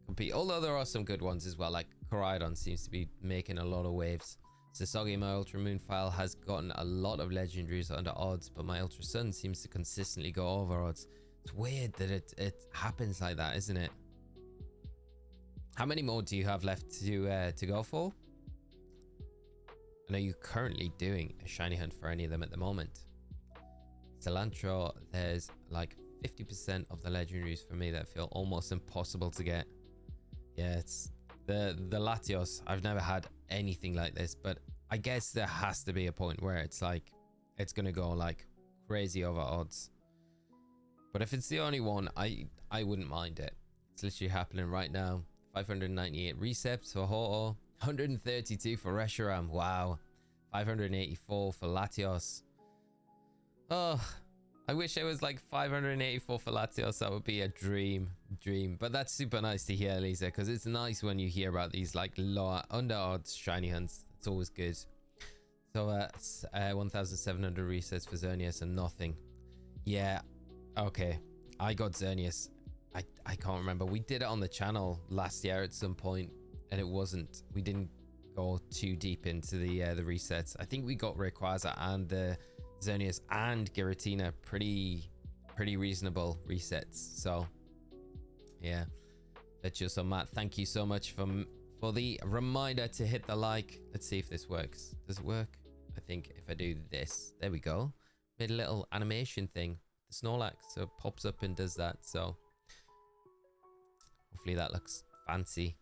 compete. Although there are some good ones as well, like Coridon seems to be making a lot of waves. Sasagi, my Ultra Moon file, has gotten a lot of legendaries under odds, but my Ultra Sun seems to consistently go over odds. It's weird that it happens like that, isn't it? How many more do you have left to go for? And are you currently doing a shiny hunt for any of them at the moment? Cilantro, there's like 50% of the legendaries for me that feel almost impossible to get. Yeah, it's the Latios. I've never had anything like this, but I guess there has to be a point where it's like it's gonna go like crazy over odds. But if it's the only one, I wouldn't mind it. It's literally happening right now. 598 resets for Ho-Oh, 132 for Reshiram. Wow. 584 for Latios. Oh, I wish it was like 584 for Latios. That would be a dream. But that's super nice to hear, Lisa, because it's nice when you hear about these like lower under odds shiny hunts. It's always good. So 1,700 resets for Xerneas and nothing. Yeah, okay. I got Xerneas. I can't remember. We did it on the channel last year at some point, and we didn't go too deep into the resets. I think we got Rayquaza and Xerneas and Giratina pretty reasonable resets. So yeah, that's just on Matt. Thank you so much for the reminder to hit the like. Let's see if this works. Does it work? I think if I do this, there we go. Made a little animation thing, the Snorlax, so it pops up and does that. So hopefully that looks fancy.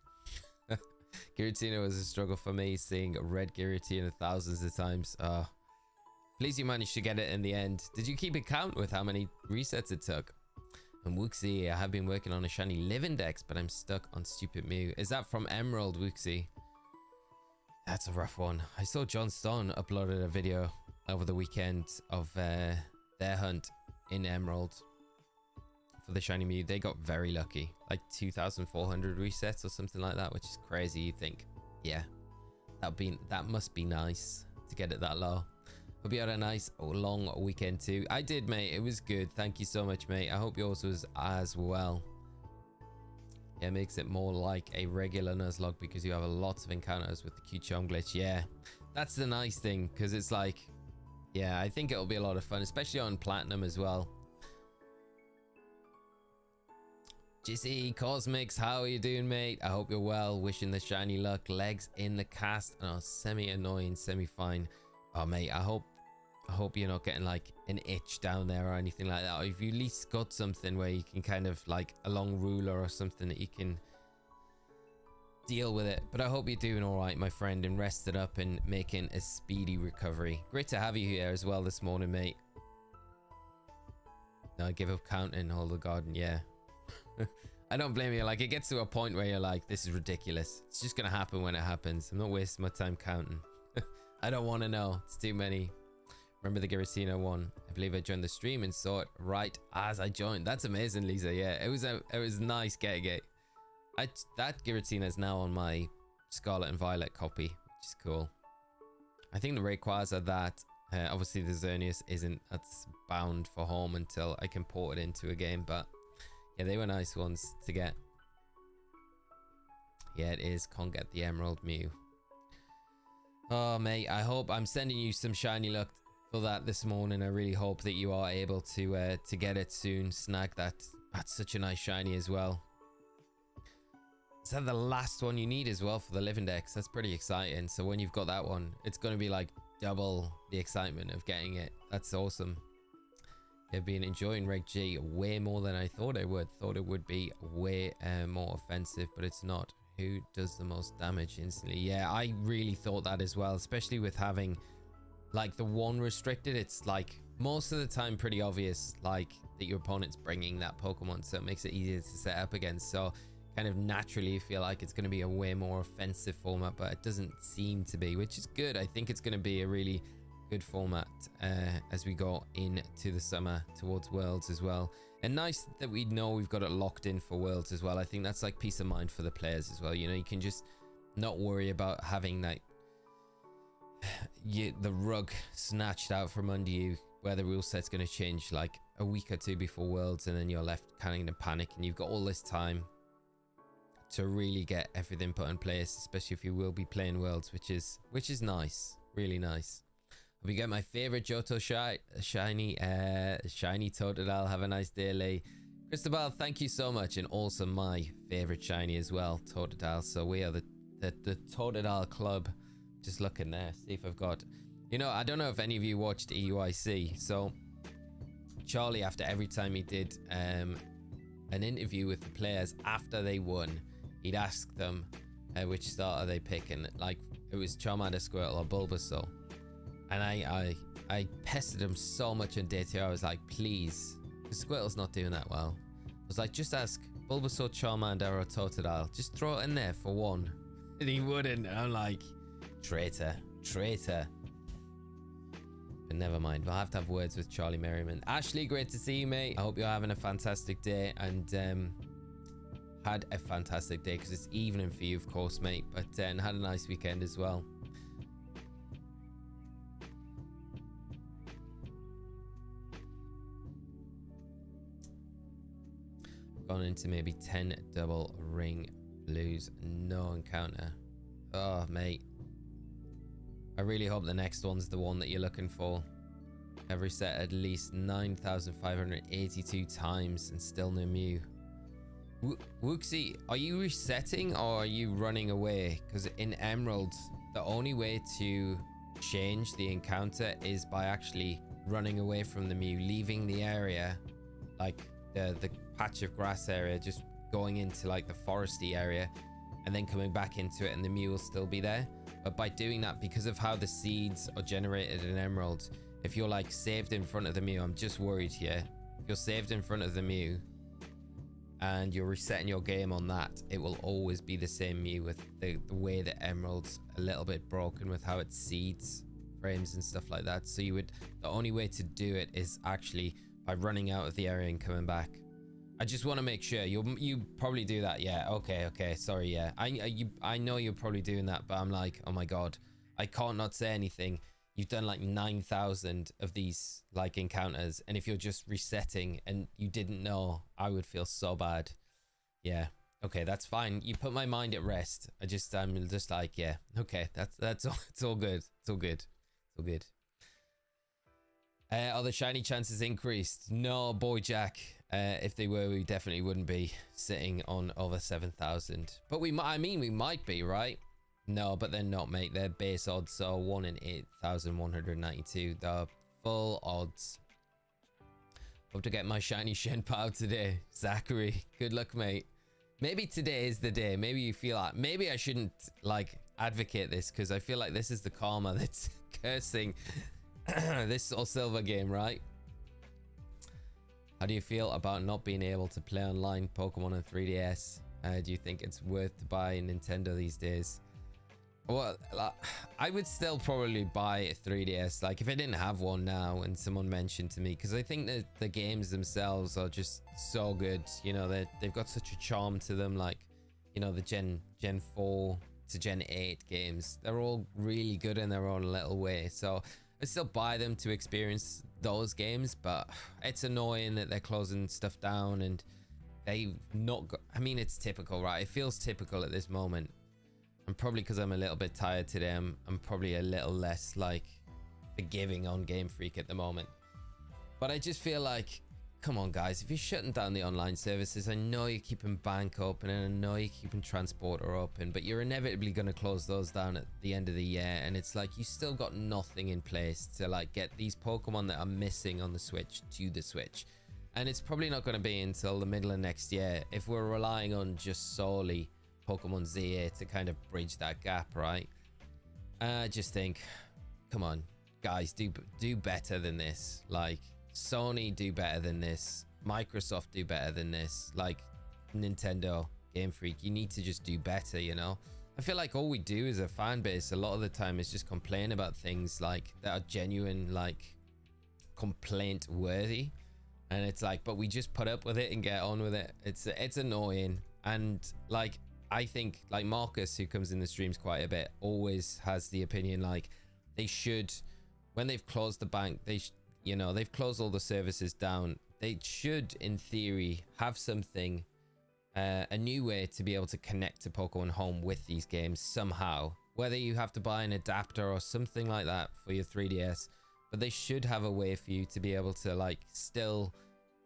Giratina was a struggle for me, seeing red Giratina thousands of times. Please, you managed to get it in the end. Did you keep a count with how many resets it took? And Wooxie, I have been working on a shiny live index, but I'm stuck on stupid Mew. Is that from Emerald, Wooxie? That's a rough one. I saw John Stone uploaded a video over the weekend of their hunt in Emerald for the shiny Mew. They got very lucky, like 2,400 resets or something like that, which is crazy. You think, yeah, that must be nice to get it that low. Hope you had a nice long weekend too. I did, mate. It was good. Thank you so much, mate. I hope yours was as well. Yeah, it makes it more like a regular Nuzlocke because you have a lot of encounters with the cute charm glitch. Yeah, that's the nice thing, because it's like, yeah, I think it'll be a lot of fun, especially on Platinum as well. GC Cosmics, how are you doing, mate? I hope you're well. Wishing the shiny luck. Legs in the cast. Oh, semi-annoying, semi-fine. Oh, mate, I hope you're not getting like an itch down there or anything like that. Or if you at least got something where you can kind of like a long ruler or something that you can deal with it. But I hope you're doing all right, my friend, and rested up and making a speedy recovery. Great to have you here as well this morning, mate. No, I give up counting all the garden. Yeah. I don't blame you. Like, it gets to a point where you're like, this is ridiculous. It's just gonna happen when it happens. I'm not wasting my time counting. I don't want to know. It's too many. Remember the Giratina one? I believe I joined the stream and saw it right as I joined. That's amazing, Lisa. Yeah, it was nice getting it. That Giratina is now on my Scarlet and Violet copy, which is cool. I think the Rayquaza that obviously the Xerneas isn't. That's bound for home until I can port it into a game. But yeah, they were nice ones to get. Yeah, it is. Can't get the Emerald Mew. Oh, mate, I hope I'm sending you some shiny luck for that this morning. I really hope that you are able to get it soon. Snag that. That's such a nice shiny as well. Is that the last one you need as well for the Living Dex? That's pretty exciting. So when you've got that one, it's going to be like double the excitement of getting it. That's awesome. I've been enjoying Reg G way more than I thought I would. Thought it would be way more offensive, but it's not. Who does the most damage instantly? Yeah, I really thought that as well, especially with having like the one restricted. It's like most of the time pretty obvious like that your opponent's bringing that Pokemon, so it makes it easier to set up against. So kind of naturally feel like it's going to be a way more offensive format, but it doesn't seem to be, which is good. I think it's going to be a really good format as we go into the summer towards Worlds as well. And nice that we know we've got it locked in for Worlds as well. I think that's like peace of mind for the players as well. You know, you can just not worry about having like the rug snatched out from under you, where the rule set's going to change like a week or two before Worlds, and then you're left kind of panic, and you've got all this time to really get everything put in place, especially if you will be playing Worlds, which is nice, really nice. We get my favorite Johto shiny Totodile. Have a nice day, Lee. Cristobal, thank you so much, and also my favorite shiny as well, Totodile. So we are the Totodile club. Just looking there, see if I've got, you know, I don't know if any of you watched EUIC. So Charlie, after every time he did an interview with the players after they won, he'd ask them which starter they pick, and like it was Charmander, Squirtle, or Bulbasaur. And I pestered him so much on day 2. I was like, please, because Squirtle's not doing that well. I was like, just ask Bulbasaur, Charmander, or Totodile. Just throw it in there for one. And he wouldn't. I'm like, traitor. But never mind. We'll have to have words with Charlie Merriman. Ashley, great to see you, mate. I hope you're having a fantastic day, and had a fantastic day, because it's evening for you, of course, mate. But and had a nice weekend as well. Gone into maybe 10 double ring blues, no encounter. Oh, mate, I really hope the next one's the one that you're looking for. I've reset at least 9,582 times and still no Mew. Wooksy, are you resetting or are you running away? Because in Emerald, the only way to change the encounter is by actually running away from the Mew, leaving the area, like the patch of grass area, just going into like the foresty area, and then coming back into it, and the Mew will still be there. But by doing that, because of how the seeds are generated in Emerald, if you're like saved in front of the Mew, I'm just worried here, if you're saved in front of the Mew and you're resetting your game on that, it will always be the same Mew, with the way that Emerald's a little bit broken with how it seeds frames and stuff like that. So you would, the only way to do it is actually by running out of the area and coming back. I just want to make sure you probably do that. Yeah, okay, sorry. Yeah, I know you're probably doing that, but I'm like, oh my god, I can't not say anything. You've done like 9,000 of these like encounters, and if you're just resetting and you didn't know, I would feel so bad. Yeah, okay, that's fine. You put my mind at rest. I'm just like, yeah, okay, that's all. It's all good. It's all good. It's all good. Are the shiny chances increased? No, boy Jack. If they were, we definitely wouldn't be sitting on over 7,000. But we might be, right? No, but they're not, mate. Their base odds are 1 in 8,192. The full odds. Hope to get my shiny Shenpao today. Zachary, good luck, mate. Maybe today is the day. Maybe you feel like, maybe I shouldn't like advocate this, because I feel like this is the karma that's cursing this Soul Silver game, right? How do you feel about not being able to play online Pokemon on 3DS? Do you think it's worth to buy a Nintendo these days? Well, I would still probably buy a 3DS, like if I didn't have one now and someone mentioned to me, because I think that the games themselves are just so good. You know, they've got such a charm to them, like, you know, the Gen 4 to Gen 8 games. They're all really good in their own little way. So I still buy them to experience those games, but it's annoying that they're closing stuff down and they've not got, I mean, it's typical, right? It feels typical at this moment. And probably because I'm a little bit tired today, I'm probably a little less like forgiving on Game Freak at the moment. But I just feel like, come on guys, if you're shutting down the online services, I know you're keeping bank open and I know you're keeping transporter open, but you're inevitably going to close those down at the end of the year. And it's like you still got nothing in place to like get these Pokemon that are missing on the Switch to the Switch. And it's probably not going to be until the middle of next year if we're relying on just solely Pokemon ZA to kind of bridge that gap, right? I just think, come on guys, do better than this. Like, Sony, do better than this. Microsoft, do better than this. Like, Nintendo, Game Freak, you need to just do better, you know? I feel like all we do as a fan base a lot of the time is just complain about things like that are genuine, like complaint worthy, and it's like, but we just put up with it and get on with it. It's annoying. And like, I think like Marcus, who comes in the streams quite a bit, always has the opinion like they should, when they've closed the bank, you know, they've closed all the services down, they should in theory have something, a new way to be able to connect to Pokemon Home with these games somehow, whether you have to buy an adapter or something like that for your 3DS, but they should have a way for you to be able to like still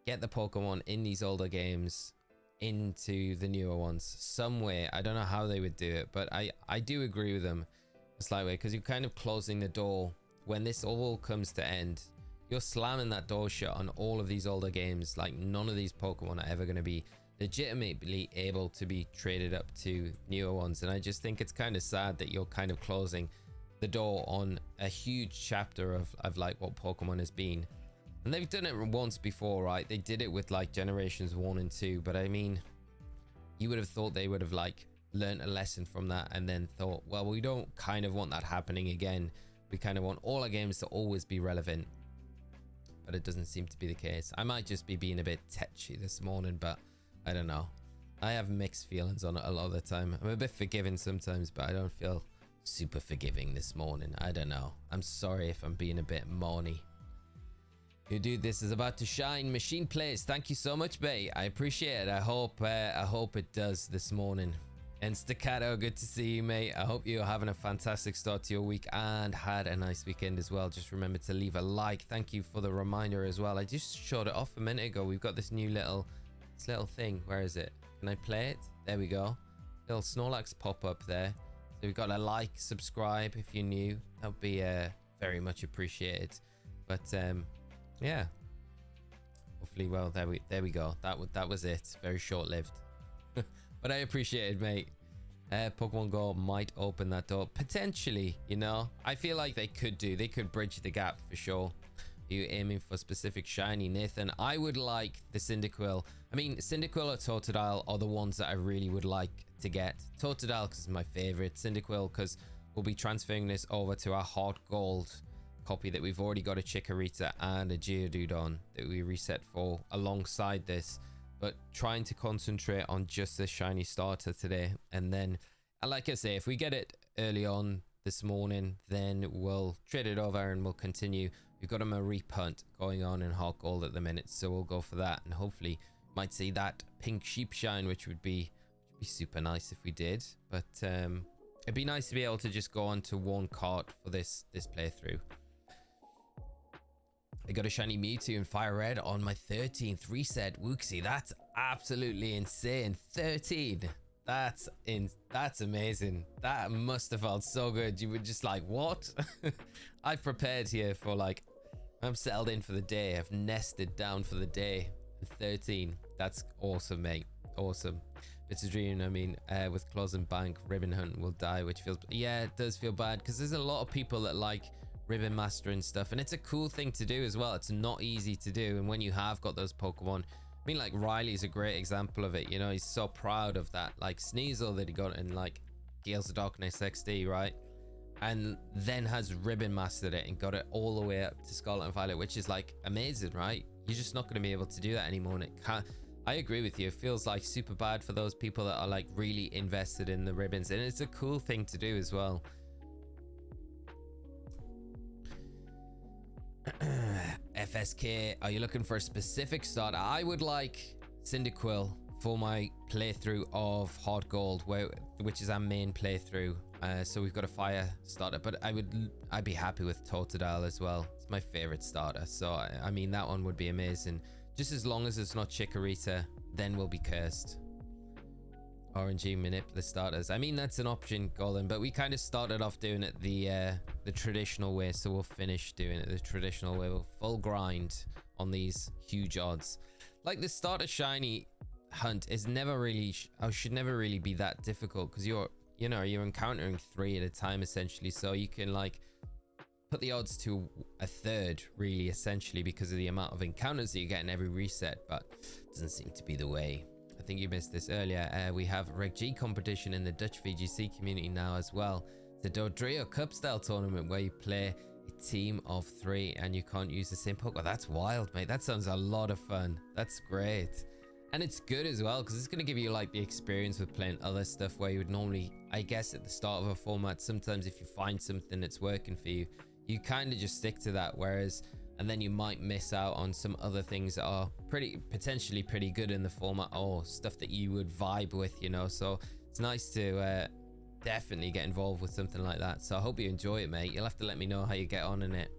get the Pokemon in these older games into the newer ones some way. I don't know how they would do it, but I do agree with them a slight way, because you're kind of closing the door. When this all comes to end, you're slamming that door shut on all of these older games. Like, none of these Pokemon are ever going to be legitimately able to be traded up to newer ones. And I just think it's kind of sad that you're kind of closing the door on a huge chapter of like what Pokemon has been. And they've done it once before, right? They did it with like generations 1 and 2, but I mean, you would have thought they would have like learned a lesson from that and then thought, well, we don't kind of want that happening again. We kind of want all our games to always be relevant, but it doesn't seem to be the case. I might just be being a bit tetchy this morning, but I don't know. I have mixed feelings on it a lot of the time. I'm a bit forgiving sometimes, but I don't feel super forgiving this morning. I don't know. I'm sorry if I'm being a bit moany. You dude, this is about to shine. Machine Plays, thank you so much, mate. I appreciate it. I hope it does this morning. And Staccato, good to see you, mate. I hope you're having a fantastic start to your week and had a nice weekend as well. Just remember to leave a like. Thank you for the reminder as well. I just showed it off a minute ago. We've got this new little thing. Where is it? Can I play it? There we go. Little Snorlax pop up there. So we've got a like, subscribe if you're new. That would be very much appreciated. But yeah. Hopefully, well, there we go. That was it. Very short-lived. But I appreciate it, mate. Pokemon Go might open that door. Potentially, you know. I feel like they could bridge the gap for sure. Are you aiming for specific shiny, Nathan? I would like the Cyndaquil. I mean, Cyndaquil or Totodile are the ones that I really would like to get. Totodile because it's my favorite. Cyndaquil because we'll be transferring this over to our Heart Gold copy that we've already got a Chikorita and a Geodude on that we reset for alongside this. But trying to concentrate on just the shiny starter today. And then, like I say, if we get it early on this morning, then we'll trade it over and we'll continue. We've got a Marie Punt going on in Heart Gold at the minute, so we'll go for that. And hopefully might see that pink sheep shine, which would be super nice if we did. But it'd be nice to be able to just go on to one cart for this playthrough. I got a shiny Mewtwo in Fire Red on my 13th reset. Wooxie, that's absolutely insane. 13. That's amazing. That must have felt so good. You were just like, what? I've prepared here for like, I'm settled in for the day. I've nested down for the day. 13. That's awesome, mate. Awesome. It's a dream. I mean, with Claws and Bank, Ribbon Hunt will die, which feels, yeah, it does feel bad because there's a lot of people that like Ribbon Master and stuff, and it's a cool thing to do as well. It's not easy to do, and when you have got those Pokemon, I mean, like Riley's a great example of it. You know, he's so proud of that like Sneasel that he got in like Gales of Darkness XD, right? And then has Ribbon Mastered it and got it all the way up to Scarlet and Violet, which is like amazing, right? You're just not going to be able to do that anymore, and it can't. I agree with you. It feels like super bad for those people that are like really invested in the ribbons, and it's a cool thing to do as well. FSK, are you looking for a specific starter? I would like Cyndaquil for my playthrough of Hard Gold, which is our main playthrough. So we've got a fire starter, but I'd be happy with Totodile as well. It's my favorite starter, so I mean that one would be amazing. Just as long as it's not Chikorita, then we'll be cursed. RNG manipulative starters. I mean, that's an option, Golden, but we kind of started off doing it the traditional way, so we'll finish doing it the traditional way. We'll full grind on these huge odds. Like the starter shiny hunt is never really, should never really be that difficult, because you're encountering 3 at a time essentially, so you can like put the odds to a third really, essentially, because of the amount of encounters that you get in every reset. But it doesn't seem to be the way. I think you missed this earlier. We have Reg G competition in the Dutch VGC community now as well. The Dodrio Cup style tournament where you play a team of 3 and you can't use the same Pokemon. That's wild, mate. That sounds a lot of fun. That's great. And it's good as well, because it's going to give you like the experience with playing other stuff where you would normally, I guess at the start of a format, sometimes if you find something that's working for you, you kind of just stick to that, whereas and then you might miss out on some other things that are potentially pretty good in the format, or stuff that you would vibe with, you know. So it's nice to definitely get involved with something like that. So I hope you enjoy it, mate. You'll have to let me know how you get on in it.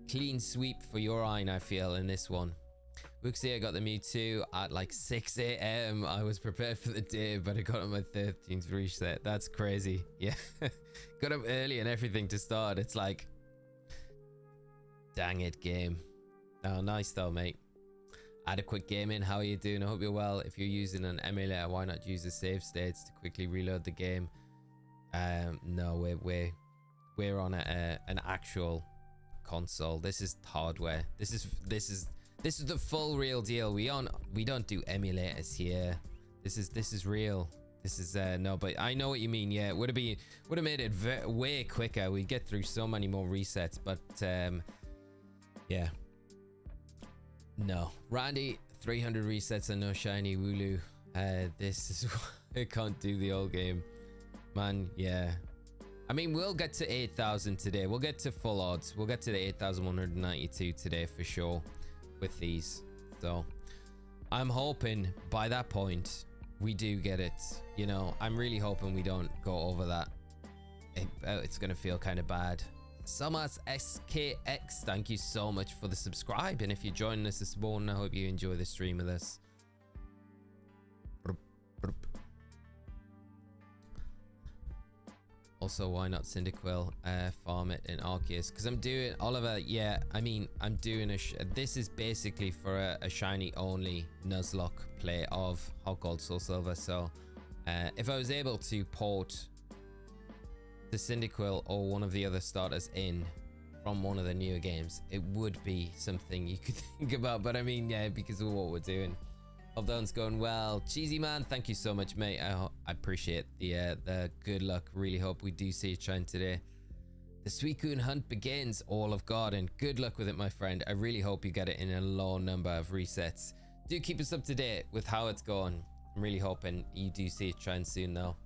Clean sweep for your eye, I feel, in this one. Wooxie, I got the Mewtwo at like 6 a.m. I was prepared for the day, but I got on my 13th reset. That's crazy. Yeah. Got up early and everything to start. It's like, dang it, game. Oh, nice though, mate. Adequate gaming, how are you doing? I hope you're well. If you're using an emulator, why not use the save states to quickly reload the game? No, we're on an actual console. This is hardware. This is the full real deal. We don't do emulators here. This is real. This is no, but I know what you mean. Yeah, it would have made it way quicker. We'd get through so many more resets, but yeah. No. Randy, 300 resets and no shiny Wooloo. This is why I can't do the old game. Man, yeah. I mean, we'll get to 8,000 today. We'll get to full odds. We'll get to the 8,192 today for sure with these. So I'm hoping by that point we do get it. You know, I'm really hoping we don't go over that. It's going to feel kind of bad. Summers SKX, thank you so much for the subscribe, and if you're joining us this morning, I hope you enjoy the stream with us. Also, why not Cyndaquil farm it in Arceus? Because I'm doing Oliver. Yeah, I mean, I'm doing this is basically for a shiny only Nuzlocke play of Hot Gold, Soul Silver. So if I was able to port the Cyndaquil or one of the other starters in from one of the newer games, it would be something you could think about. But I mean, yeah, because of what we're doing. Hope that one's going well. Cheesy man, thank you so much, mate. I appreciate the good luck. Really hope we do see a shine today. The Suicune hunt begins. All of Garden. Good luck with it, my friend. I really hope you get it in a low number of resets. Do keep us up to date with how it's going. I'm really hoping you do see it shine soon, though.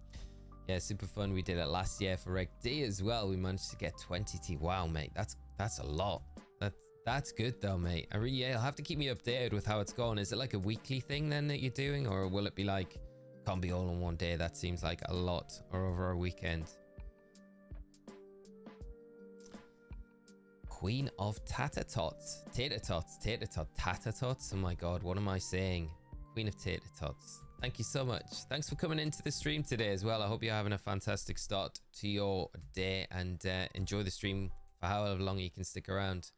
Yeah, super fun. We did it last year for Reg D as well. We managed to get 20T. Wow, mate. That's a lot. That's good though, mate. Yeah, you'll have to keep me updated with how it's going. Is it like a weekly thing then that you're doing, or will it be like, can't be all in one day? That seems like a lot, or over a weekend. Queen of Tater Tots. Oh my god, what am I saying? Queen of Tater Tots. Thank you so much. Thanks for coming into the stream today as well. I hope you're having a fantastic start to your day, and enjoy the stream for however long you can stick around.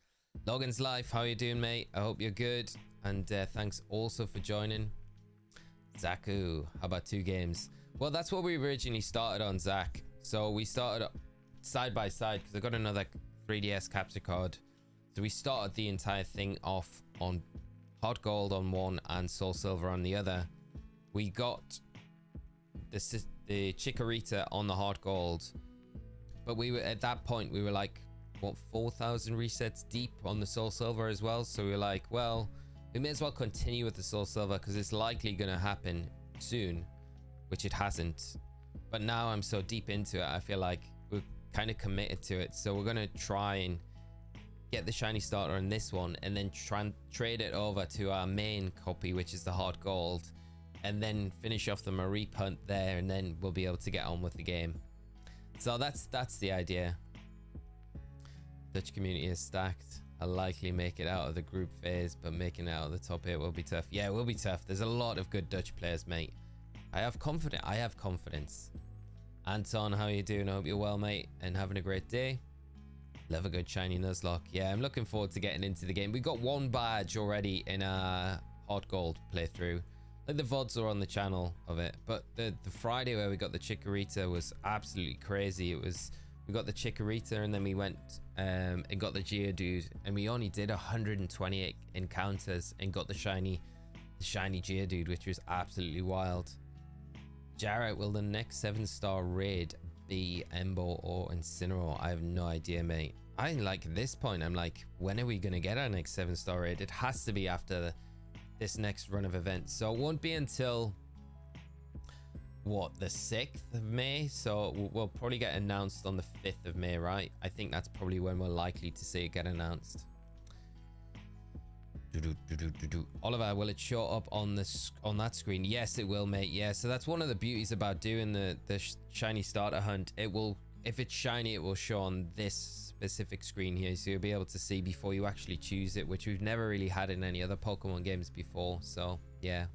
Logan's Life, how are you doing, mate? I hope you're good, and thanks also for joining. Zaku, how about 2 games? Well, that's what we originally started on, Zach. So we started side by side because I got another 3DS capture card. So we started the entire thing off on Hot Gold on one and Soul Silver on the other. We got the Chikorita on the Hot Gold, but we were at that point, we were like, what, 4,000 resets deep on the Soul Silver as well. So we were like, well, we may as well continue with the Soul Silver because it's likely going to happen soon, which it hasn't. But now I'm so deep into it, I feel like we're kind of committed to it. So we're going to try and get the shiny starter on this one, and then try and trade it over to our main copy, which is the Hard Gold. and then finish off the Mareep hunt there, and then we'll be able to get on with the game. So that's the idea. Dutch community is stacked. I'll likely make it out of the group phase, but making it out of the top 8 will be tough. Yeah, it will be tough. There's a lot of good Dutch players, mate. I have confidence. Anton, how you doing? I hope you're well, mate, and having a great day. Love a good shiny Nuzlocke. Yeah, I'm looking forward to getting into the game. We got 1 badge already in our Hard Gold playthrough. Like the VODs are on the channel of it, but the Friday where we got the Chikorita was absolutely crazy. It was, we got the Chikorita and then we went and got the Geodude, and we only did 128 encounters and got the shiny Geodude, which was absolutely wild. Jarrett, will the next 7-star raid be Embo or Incineroar? I have no idea, mate. I like at this point, I'm like, when are we gonna get our next 7-star raid? It has to be after this next run of events, so it won't be until what, the 6th of May. So we'll probably get announced on the 5th of May, right? I think that's probably when we're likely to see it get announced. Oliver, will it show up on that screen? Yes, it will, mate. Yeah, so that's one of the beauties about doing the shiny starter hunt. It will, if it's shiny, it will show on this specific screen here, so you'll be able to see before you actually choose it, which we've never really had in any other Pokemon games before. So yeah,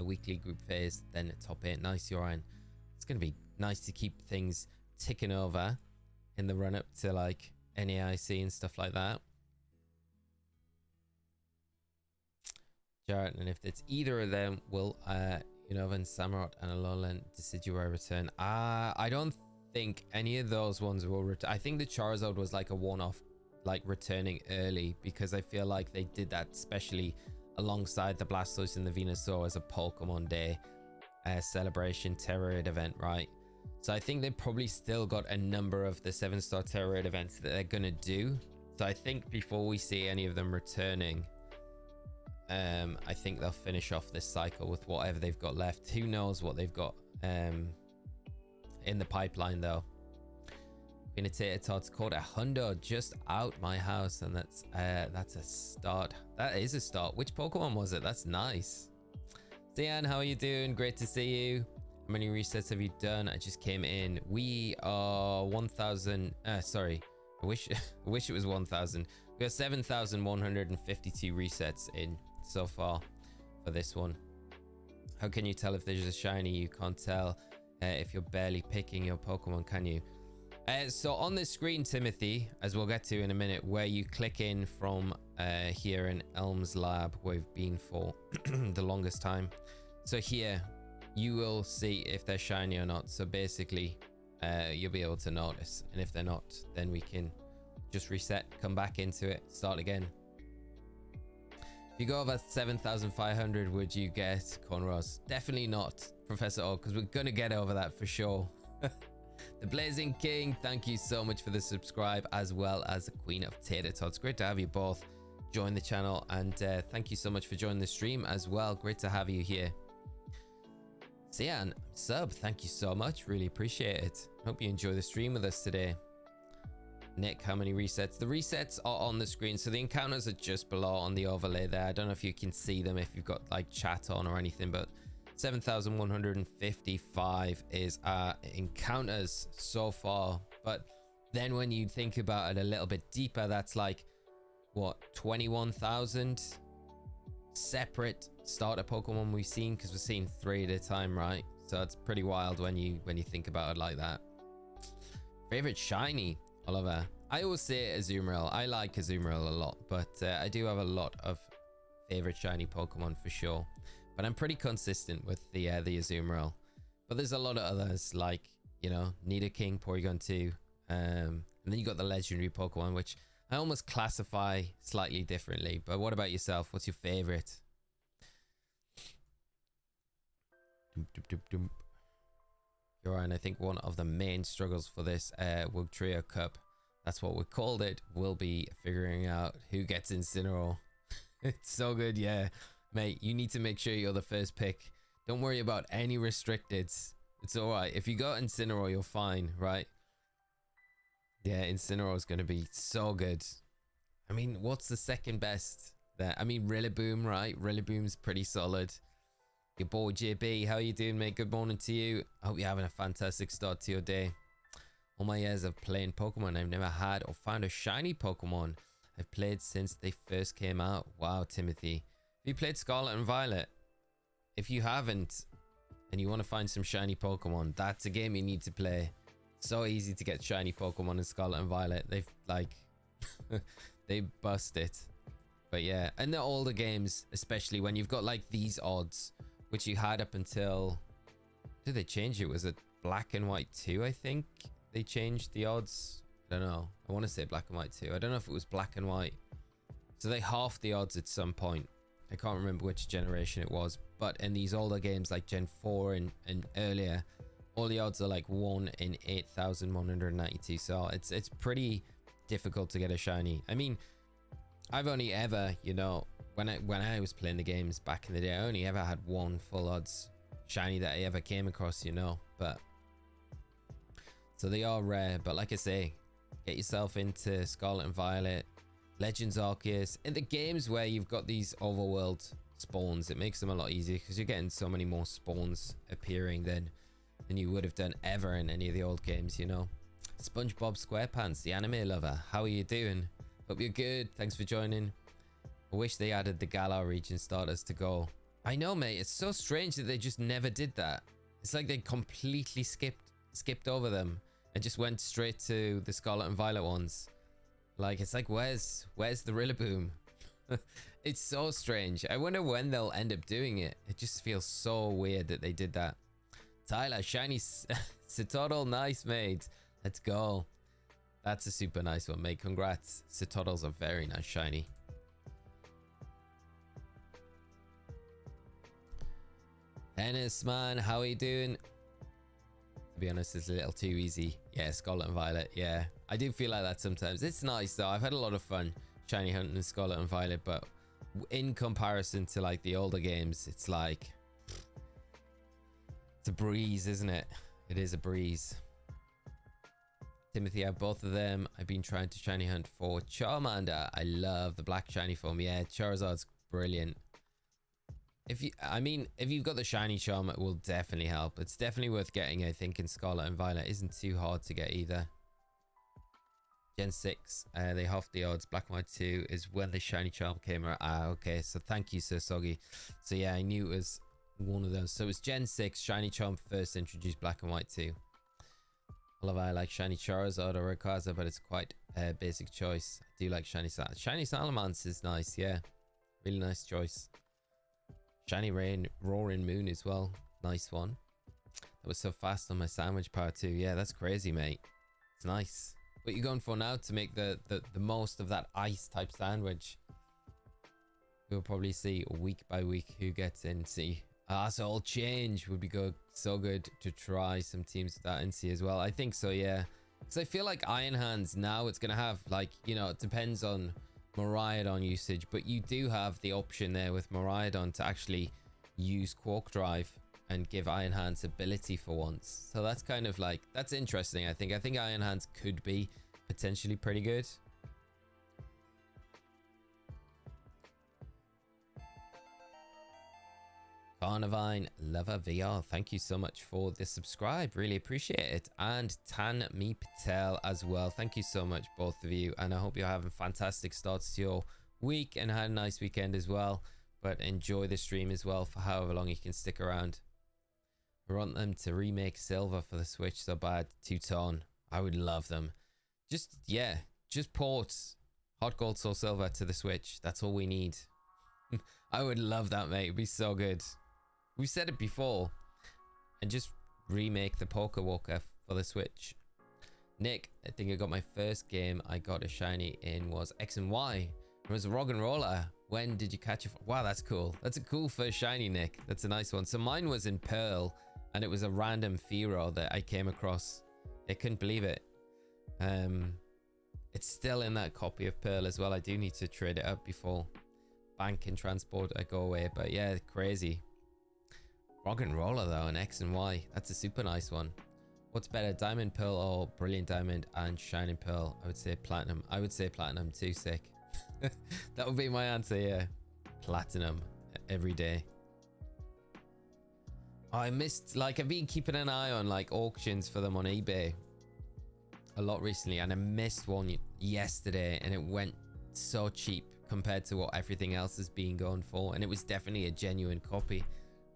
weekly group phase, then top 8. Nice, Orion. It's gonna be nice to keep things ticking over in the run up to like NAIC and stuff like that. Jarrett, and if it's either of them, will Unova, Samurott, and Alolan Decidueye return? I don't think any of those ones will return. I think the Charizard was like a one-off, like returning early, because I feel like they did that especially alongside the Blastoise and the Venusaur as a Pokemon Day celebration Terror Raid event, right? So I think they probably still got a number of the 7-star Terror Raid events that they're gonna do. So I think before we see any of them returning, I think they'll finish off this cycle with whatever they've got left. Who knows what they've got in the pipeline though. Gonna take a Todd's called a hundo just out my house, and that's a start. That is a start. Which Pokemon was it? That's nice. Diane, how are you doing? Great to see you. How many resets have you done? I just came in. We are 1,000. Sorry, I wish it was 1,000. We got 7,152 resets in so far for this one. How can you tell if there's a shiny? You can't tell if you're barely picking your Pokemon, can you? So on this screen, Timothy, as we'll get to in a minute, where you click in from here in Elm's lab, where we've been for the longest time. So here you will see if they're shiny or not. So basically you'll be able to notice, and if they're not, then we can just reset, come back into it, start again. If you go over 7,500, would you get cornrows? Definitely not, Professor O, because we're gonna get over that for sure. The Blazing King, thank you so much for the subscribe, as well as the Queen of Tater Tots. Great to have you both join the channel, and thank you so much for joining the stream as well. Great to have you here. Sian, sub, thank you so much. Really appreciate it. Hope you enjoy the stream with us today. Nick, how many resets? The resets are on the screen, so the encounters are just below on the overlay there. I don't know if you can see them if you've got like chat on or anything, but 7,155 is our encounters so far. But then when you think about it a little bit deeper, that's like what, 21,000 separate starter Pokemon we've seen, because we're seeing 3 at a time, right? So it's pretty wild when you think about it like that. Favorite shiny, Oliver? I always say Azumarill. I like Azumarill a lot, but I do have a lot of favorite shiny Pokemon for sure. But I'm pretty consistent with the Azumarill. But there's a lot of others, like, you know, Nidoking, Porygon 2, and then you got the legendary Pokemon, which I almost classify slightly differently. But what about yourself? What's your favorite? You're right. I think one of the main struggles for this World Trio Cup, that's what we called it, will be figuring out who gets Incineroar. It's so good, yeah. Mate, you need to make sure you're the first pick. Don't worry about any restricteds. It's alright. If you got Incineroar, you're fine, right? Yeah, Incineroar is going to be so good. I mean, what's the second best there? I mean, Rillaboom, right? Rillaboom's pretty solid. Your boy JB, how you doing, mate? Good morning to you. I hope you're having a fantastic start to your day. All my years of playing Pokemon, I've never had or found a shiny Pokemon. I've played since they first came out. Wow, Timothy. Have you played Scarlet and Violet? If you haven't, and you want to find some shiny Pokemon, that's a game you need to play. So easy to get shiny Pokemon in Scarlet and Violet. They've like they bust it. But yeah, and the older games, especially when you've got like these odds, which you had up until, did they change it? Was it Black and White 2? I think they changed the odds. I don't know. I want to say Black and White 2. I don't know if it was Black and White. So they halved the odds at some point. I can't remember which generation it was, but in these older games like Gen 4 and earlier, all the odds are like 1 in 8,192. So it's pretty difficult to get a shiny. I mean, I've only ever, you know, when I was playing the games back in the day, I only ever had one full odds shiny that I ever came across, you know. But so they are rare. But like I say, get yourself into Scarlet and Violet, Legends Arceus, in the games where you've got these overworld spawns. It makes them a lot easier because you're getting so many more spawns appearing than you would have done ever in any of the old games, you know. SpongeBob SquarePants, the anime lover, how are you doing? Hope you're good. Thanks for joining. I wish they added the Galar region starters to go. I know, mate. It's so strange that they just never did that. It's like they completely skipped over them and just went straight to the Scarlet and Violet ones. Like, it's like, where's the Rillaboom? It's so strange. I wonder when they'll end up doing it. It just feels so weird that they did that. Tyler, shiny Citodel, nice, mate. Let's go. That's a super nice one, mate. Congrats. Citodel's a very nice shiny. Dennis, man, how are you doing? To be honest, it's a little too easy. Yeah, Scarlet and Violet. Yeah, I do feel like that sometimes. It's nice though. I've had a lot of fun shiny hunting in Scarlet and Violet, but in comparison to like the older games, it's like, it's a breeze, isn't it? It is a breeze. Timothy, I have both of them. I've been trying to shiny hunt for Charmander. I love the black shiny form. Yeah, Charizard's brilliant. If you've got the shiny charm, it will definitely help. It's definitely worth getting, I think, in Scarlet and Violet. It isn't too hard to get either. Gen 6, they halved the odds. Black and White 2 is when the shiny charm came out. Ah, okay. So thank you, Sir Soggy. So yeah, I knew it was one of those. So it was Gen 6, shiny charm first introduced Black and White 2. I like shiny Charizard or Rayquaza, but it's quite a basic choice. I do like shiny Shiny Salamence is nice, yeah. Really nice choice. Shiny Roaring Moon as well. Nice one. That was so fast on my sandwich part too. Yeah, that's crazy, mate. It's nice. What you going for now to make the most of that ice type sandwich? We'll probably see week by week who gets in. See, so all change would be good. So good to try some teams with that and see as well. I think so, yeah. Because I feel like Iron Hands now it's gonna have like, you know, it depends on Miraidon usage, but you do have the option there with Miraidon to actually use Quark Drive and give Iron Hands ability for once. So that's kind of like, that's interesting. I think Iron Hands could be potentially pretty good. Carnivine Lover VR, thank you so much for the subscribe, really appreciate it. And Tan Me Patel as well, thank you so much both of you, and I hope you're having fantastic starts to your week and had a nice weekend as well. But enjoy the stream as well for however long you can stick around. I want them to remake Silver for the Switch so bad. Two-tone, I would love them. Just port Hot Gold Soul Silver to the Switch, that's all we need. I would love that, mate. It'd be so good. We've said it before. And just remake the Poké Walker for the Switch. Nick, I think I got my first game I got a shiny in was X and Y. It was a Rock and Roller. When did you catch it? Wow, that's cool. That's a cool first shiny, Nick. That's a nice one. So mine was in Pearl, and it was a random Fearow that I came across. I couldn't believe it. It's still in that copy of Pearl as well. I do need to trade it up before bank and transport I go away, but yeah, crazy. Rock and Roller though, and X and Y, that's a super nice one. What's better, Diamond Pearl or Brilliant Diamond and Shining Pearl? I would say Platinum. I would say Platinum too, sick. That would be my answer, yeah. Platinum every day. I missed, like, I've been keeping an eye on like auctions for them on eBay a lot recently, and I missed one yesterday, and it went so cheap compared to what everything else has been going for, and it was definitely a genuine copy.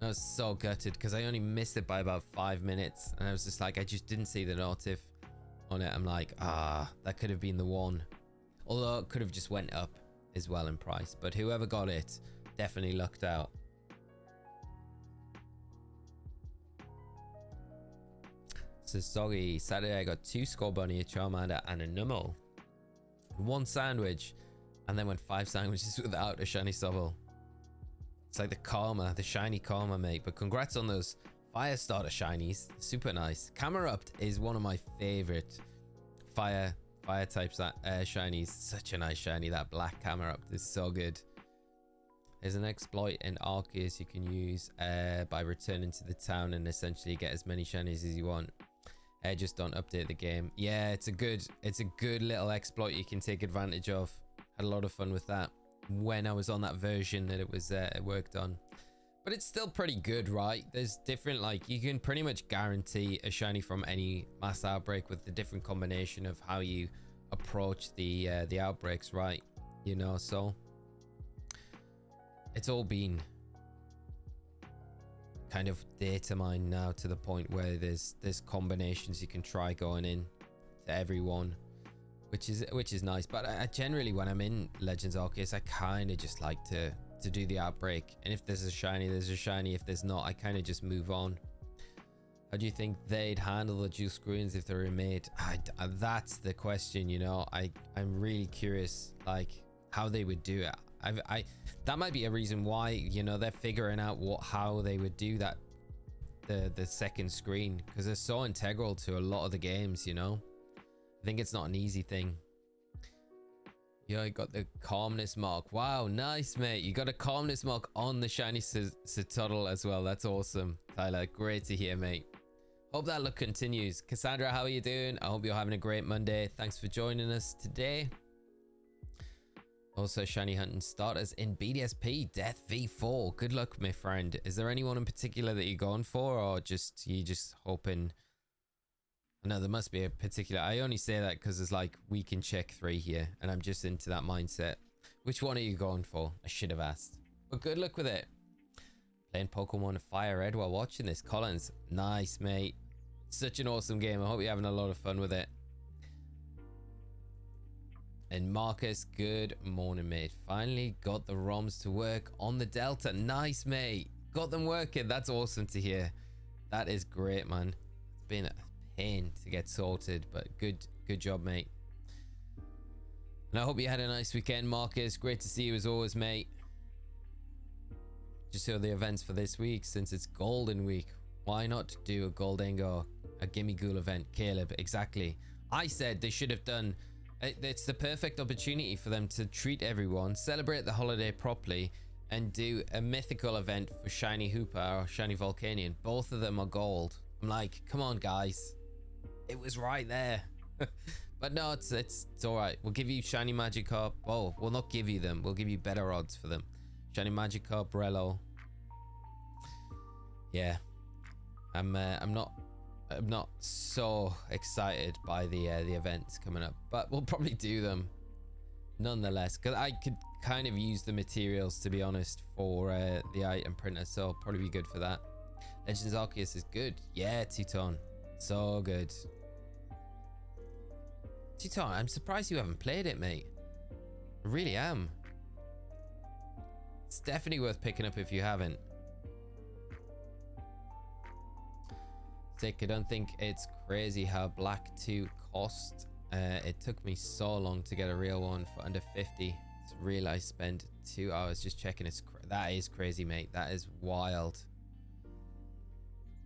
I was so gutted because I only missed it by about 5 minutes, and I was just like, I just didn't see the notif on it. I'm like, that could have been the one, although it could have just went up as well in price. But whoever got it definitely lucked out. So sorry, Saturday I got 2 Scorbunny, a Charmander, and a Numel, 1 sandwich, and then went 5 sandwiches without a shiny Sobble. It's like the karma, the shiny karma, mate. But congrats on those fire starter shinies, super nice. Camerupt is one of my favorite fire types shinies. Such a nice shiny. That black Camerupt is so good. There's an exploit in Arceus you can use by returning to the town and essentially get as many shinies as you want. Just don't update the game. Yeah, it's a good little exploit you can take advantage of. Had a lot of fun with that when I was on that version that it was worked on. But it's still pretty good, right? There's different, like, you can pretty much guarantee a shiny from any mass outbreak with the different combination of how you approach the outbreaks, right? You know, so it's all been kind of data mined now to the point where there's combinations you can try going in to everyone, which is nice. But I generally, when I'm in Legends Arceus, I kind of just like to do the outbreak, and if there's a shiny, there's a shiny. If there's not, I kind of just move on. How do you think they'd handle the dual screens if they were made? That's the question, you know. I'm really curious, like, how they would do it. That might be a reason why, you know, they're figuring out how they would do that, the second screen, because they're so integral to a lot of the games, you know. I think it's not an easy thing. Yeah, I got the calmness mark. Wow, nice, mate. You got a calmness mark on the shiny Citadel as well. That's awesome, Tyler. Great to hear, mate. Hope that luck continues. Cassandra, how are you doing? I hope you're having a great Monday. Thanks for joining us today. Also, shiny hunting starters in BDSP Death V4. Good luck, my friend. Is there anyone in particular that you're going for, or you just hoping? No, there must be a particular. I only say that because it's like we can check 3 here, and I'm just into that mindset. Which one are you going for? I should have asked. But good luck with it. Playing Pokemon Fire Red while watching this. Collins, nice, mate. Such an awesome game. I hope you're having a lot of fun with it. And Marcus, good morning, mate. Finally got the ROMs to work on the Delta. Nice, mate. Got them working. That's awesome to hear. That is great, man. It's been a pain to get sorted, but good job, mate. And I hope you had a nice weekend, Marcus. Great to see you as always, mate. Just saw the events for this week. Since it's Golden Week, why not do a Goldengo, a Gimme Ghoul event? Caleb, exactly. I said they should have done. It's the perfect opportunity for them to treat everyone, celebrate the holiday properly, and do a mythical event for Shiny Hooper or Shiny Volcanion. Both of them are gold. I'm like, come on, guys. It was right there. But no, it's all right. We'll give you Shiny Magikarp. Oh, we'll not give you them. We'll give you better odds for them. Shiny Magikarp, Brello. Yeah. I'm not so excited by the events coming up, but we'll probably do them nonetheless, because I could kind of use the materials, to be honest, for the item printer, so it'll probably be good for that. Legends Arceus is good. Yeah, Teuton, so good. Teuton, I'm surprised you haven't played it, mate. I really am. It's definitely worth picking up if you haven't. I don't think it's crazy how Black 2 cost. It took me so long to get a real one for under 50. It's real. I spent 2 hours just checking. That is crazy, mate. That is wild.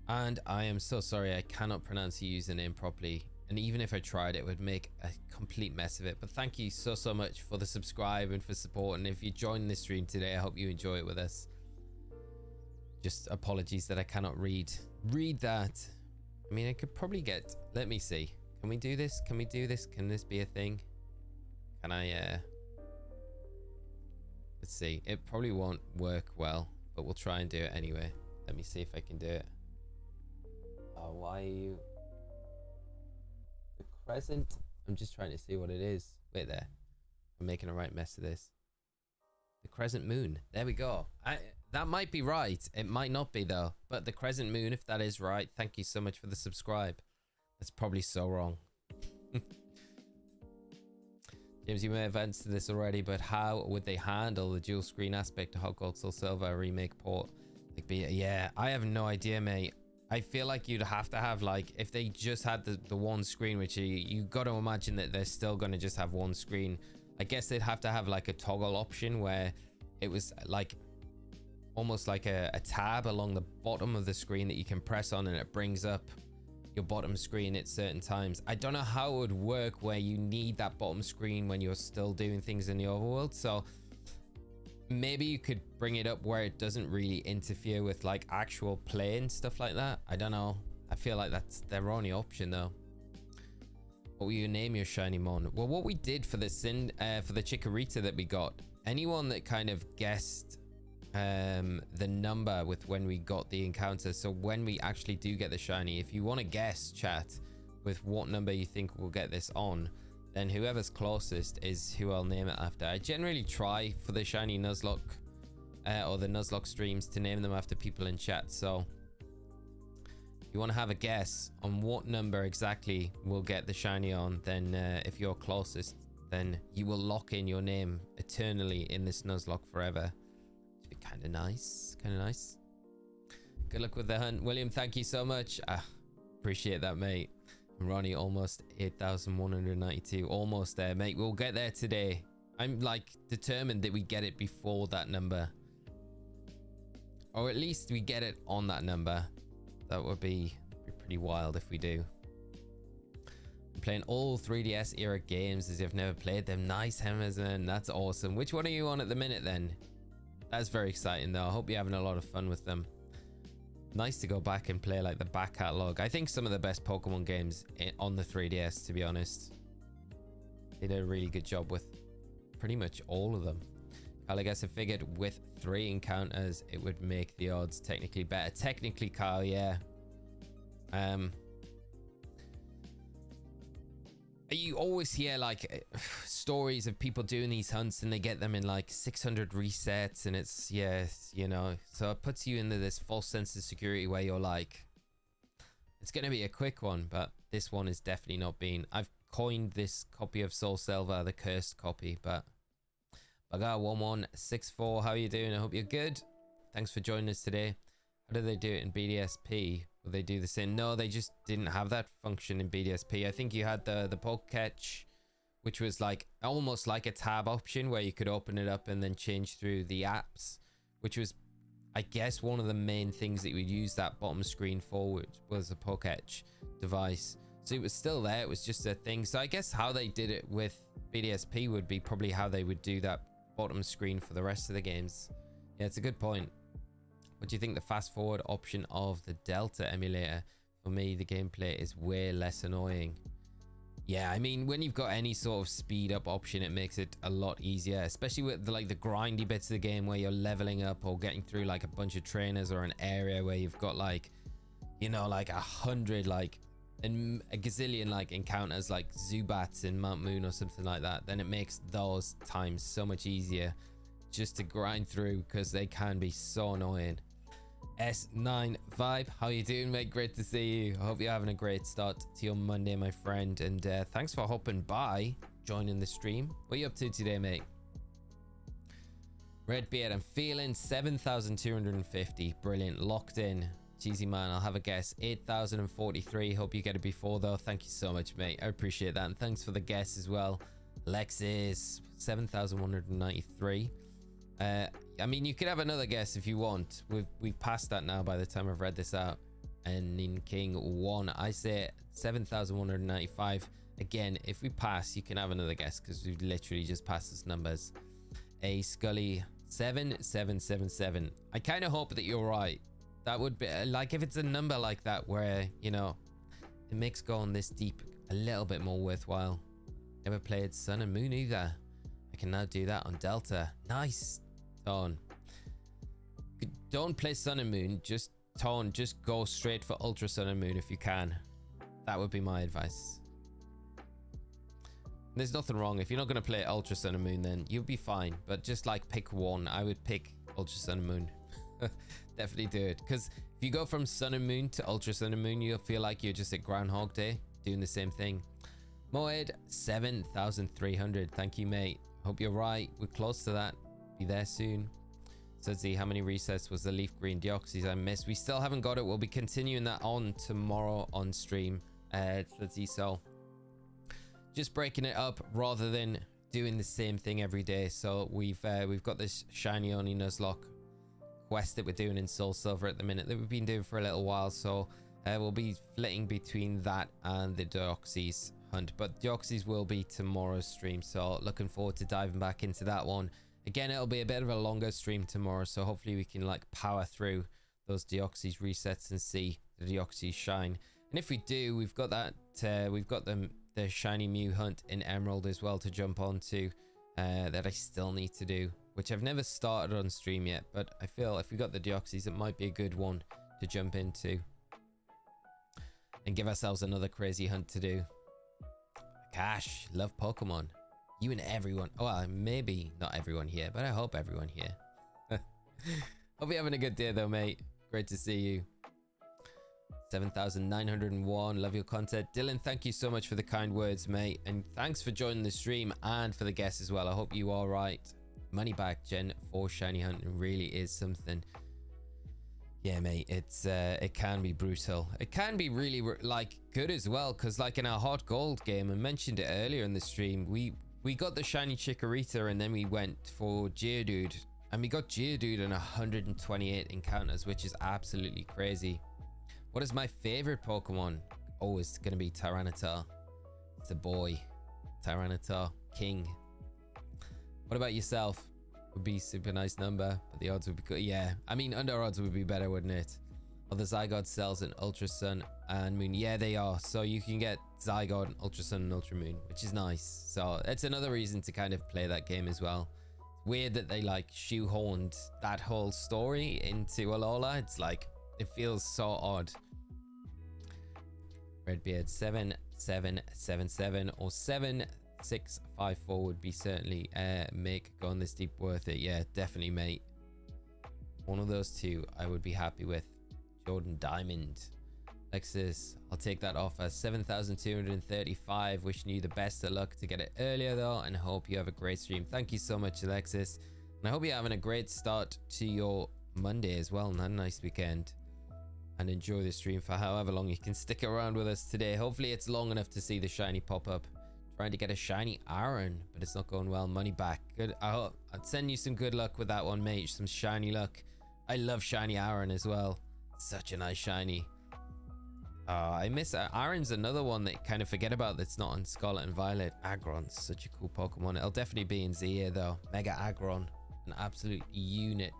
And I am so sorry, I cannot pronounce your username properly, and even if I tried, it would make a complete mess of it. But thank you so much for the subscribe and for support, and if you joined this stream today, I hope you enjoy it with us. Just apologies that I cannot read that. I mean, I could probably get, let me see. Can we do this? Can we do this? Can this be a thing? Can I, let's see. It probably won't work well, but we'll try and do it anyway. Let me see if I can do it. Oh, why are you... The crescent? I'm just trying to see what it is. Wait there. I'm making a right mess of this. The crescent moon. There we go. That might be right. It might not be though. But the crescent moon, if that is right, thank you so much for the subscribe. That's probably so wrong. James, you may have answered this already, but how would they handle the dual screen aspect of Hot Gold Soul Silver remake port? Like, yeah, I have no idea, mate. I feel like you'd have to have, like, if they just had the one screen, which you got to imagine that they're still going to just have one screen. I guess they'd have to have like a toggle option where it was like almost like a tab along the bottom of the screen that you can press on and it brings up your bottom screen at certain times. I don't know how it would work where you need that bottom screen when you're still doing things in the overworld. So maybe you could bring it up where it doesn't really interfere with like actual play and stuff like that. I don't know. I feel like that's their only option though. What will you name your shiny mon? Well, what we did for the Chikorita that we got, anyone that kind of guessed the number with when we got the encounter, so when we actually do get the shiny, if you want to guess, chat, with what number you think we'll get this on, then whoever's closest is who I'll name it after. I generally try for the shiny Nuzlocke or the Nuzlocke streams to name them after people in chat. So if you want to have a guess on what number exactly we'll get the shiny on, then if you're closest, then you will lock in your name eternally in this Nuzlocke forever. It'd be kind of nice, Good luck with the hunt, William. Thank you so much. Appreciate that, mate. Ronnie, almost 8,192, almost there, mate. We'll get there today. I'm like determined that we get it before that number, or at least we get it on that number. That would be pretty wild if we do. I'm playing all 3DS era games as if I've never played them. Nice, Hemmersman. That's awesome. Which one are you on at the minute then? That's very exciting though. I hope you're having a lot of fun with them. Nice to go back and play like the back catalog. I think some of the best Pokemon games on the 3DS, to be honest. They did a really good job with pretty much all of them. Kyle, I guess I figured with 3 encounters, it would make the odds technically better. Technically, Kyle, yeah. You always hear like stories of people doing these hunts and they get them in like 600 resets, and it's, yeah, you know, so it puts you into this false sense of security where you're like, it's going to be a quick one, but this one is definitely not being. I've coined this copy of Soul Silver the cursed copy, but Bagar1164, how are you doing? I hope you're good. Thanks for joining us today. How do they do it in BDSP? Will they do the same? No, they just didn't have that function in BDSP. I think you had the poke catch, which was like almost like a tab option where you could open it up and then change through the apps, which was, I guess, one of the main things that you would use that bottom screen for, was the poke catch device. So it was still there. It was just a thing. So I guess how they did it with BDSP would be probably how they would do that bottom screen for the rest of the games. Yeah, it's a good point. What do you think the fast forward option of the Delta emulator? For me, the gameplay is way less annoying. Yeah, I mean, when you've got any sort of speed up option, it makes it a lot easier, especially with the grindy bits of the game where you're leveling up or getting through like a bunch of trainers, or an area where you've got like, you know, like 100 like and a gazillion like encounters like Zubats in Mount Moon or something like that. Then it makes those times so much easier just to grind through, because they can be so annoying. S9 Vibe, how you doing, mate? Great to see you. I hope you're having a great start to your Monday, my friend, and thanks for hopping by, joining the stream. What are you up to today, mate? Redbeard, I'm feeling 7,250. Brilliant, locked in. Cheesy man, I'll have a guess, 8,043. Hope you get it before though. Thank you so much, mate. I appreciate that, and thanks for the guess as well. Lexis, 7,193. I mean, you could have another guess if you want. We've passed that now by the time I've read this out. And in King 1, I say 7,195. Again, if we pass, you can have another guess, because we've literally just passed these numbers. A Scully 7777. I kind of hope that you're right. That would be like, if it's a number like that where, you know, it makes going this deep a little bit more worthwhile. Never played Sun and Moon either. I can now do that on Delta. Nice. Don't play Sun and Moon. Just Tone, just go straight for Ultra Sun and Moon if you can. That would be my advice. There's nothing wrong. If you're not going to play Ultra Sun and Moon, then you'll be fine. But just like pick one. I would pick Ultra Sun and Moon. Definitely do it. Because if you go from Sun and Moon to Ultra Sun and Moon, you'll feel like you're just at Groundhog Day doing the same thing. Moed, 7,300. Thank you, mate. Hope you're right. We're close to that. Be there soon. So let's see how many resets was the leaf green deoxys I missed. We still haven't got it. We'll be continuing that on tomorrow on stream. Let's see. So just breaking it up rather than doing the same thing every day. So we've got this shiny only Nuzlocke quest that we're doing in Soul Silver at the minute that we've been doing for a little while. So we'll be flitting between that and the deoxys hunt, but deoxys will be tomorrow's stream. So looking forward to diving back into that one. Again, it'll be a bit of a longer stream tomorrow, so hopefully we can like power through those deoxys resets and see the deoxys shine. And if we do, we've got that we've got the shiny Mew hunt in Emerald as well to jump onto, that I still need to do, which I've never started on stream yet, but I feel if we got the deoxys, it might be a good one to jump into and give ourselves another crazy hunt to do. Gosh, love Pokemon. You and everyone. Oh, well, maybe not everyone here, but I hope everyone here. Hope you're having a good day though, mate. Great to see you. 7,901. Love your content. Dylan, thank you so much for the kind words, mate. And thanks for joining the stream and for the guests as well. I hope you are right. Money back Gen 4 shiny hunting really is something. Yeah, mate, it's it can be brutal. It can be really like good as well, because like in our hot gold game, I mentioned it earlier in the stream, we got the shiny Chikorita and then we went for Geodude, and we got Geodude in 128 encounters, which is absolutely crazy. What is my favorite Pokemon? Oh, it's gonna be Tyranitar. It's a boy. Tyranitar King. What about yourself? Would be super nice number, but the odds would be good. Yeah, I mean under odds would be better, wouldn't it? Are the Zygarde cells in Ultra Sun and Moon? Yeah, they are. So you can get Zygarde, Ultra Sun, and Ultra Moon, which is nice. So it's another reason to kind of play that game as well. It's weird that they like shoehorned that whole story into Alola. It's like, it feels so odd. Redbeard 7777 or 7654 would be certainly make going this deep worth it. Yeah, definitely, mate. One of those two I would be happy with. Jordan Diamond. Lexus, I'll take that offer. 7,235. Wishing you the best of luck to get it earlier though, and hope you have a great stream. Thank you so much, Alexis, and I hope you're having a great start to your Monday as well, and a nice weekend, and enjoy the stream for however long you can stick around with us today. Hopefully it's long enough to see the shiny pop up. Trying to get a shiny Aaron, but it's not going well. Money back. Good. I'd send you some good luck with that one, mate. Some shiny luck. I love shiny Aaron as well. Such a nice shiny. I miss Aaron's another one that you kind of forget about that's not on Scarlet and Violet. Aggron's such a cool Pokemon. It'll definitely be in Zia though. Mega Aggron, an absolute unit.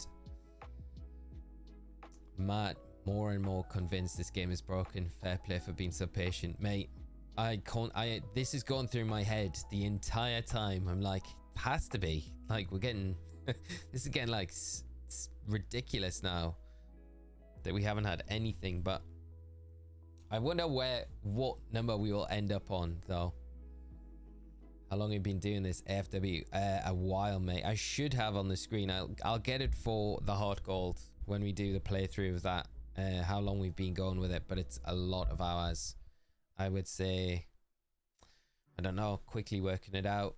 Matt, more and more convinced this game is broken. Fair play for being so patient, mate. This is going through my head the entire time. I'm like, it has to be. Like, we're getting this is getting like ridiculous now that we haven't had anything. But I wonder what number we will end up on though. How long have you been doing this AFW? A while, mate. I should have on the screen. I'll get it for the hard gold when we do the playthrough of that. How long we've been going with it, but it's a lot of hours. I would say, I don't know, quickly working it out.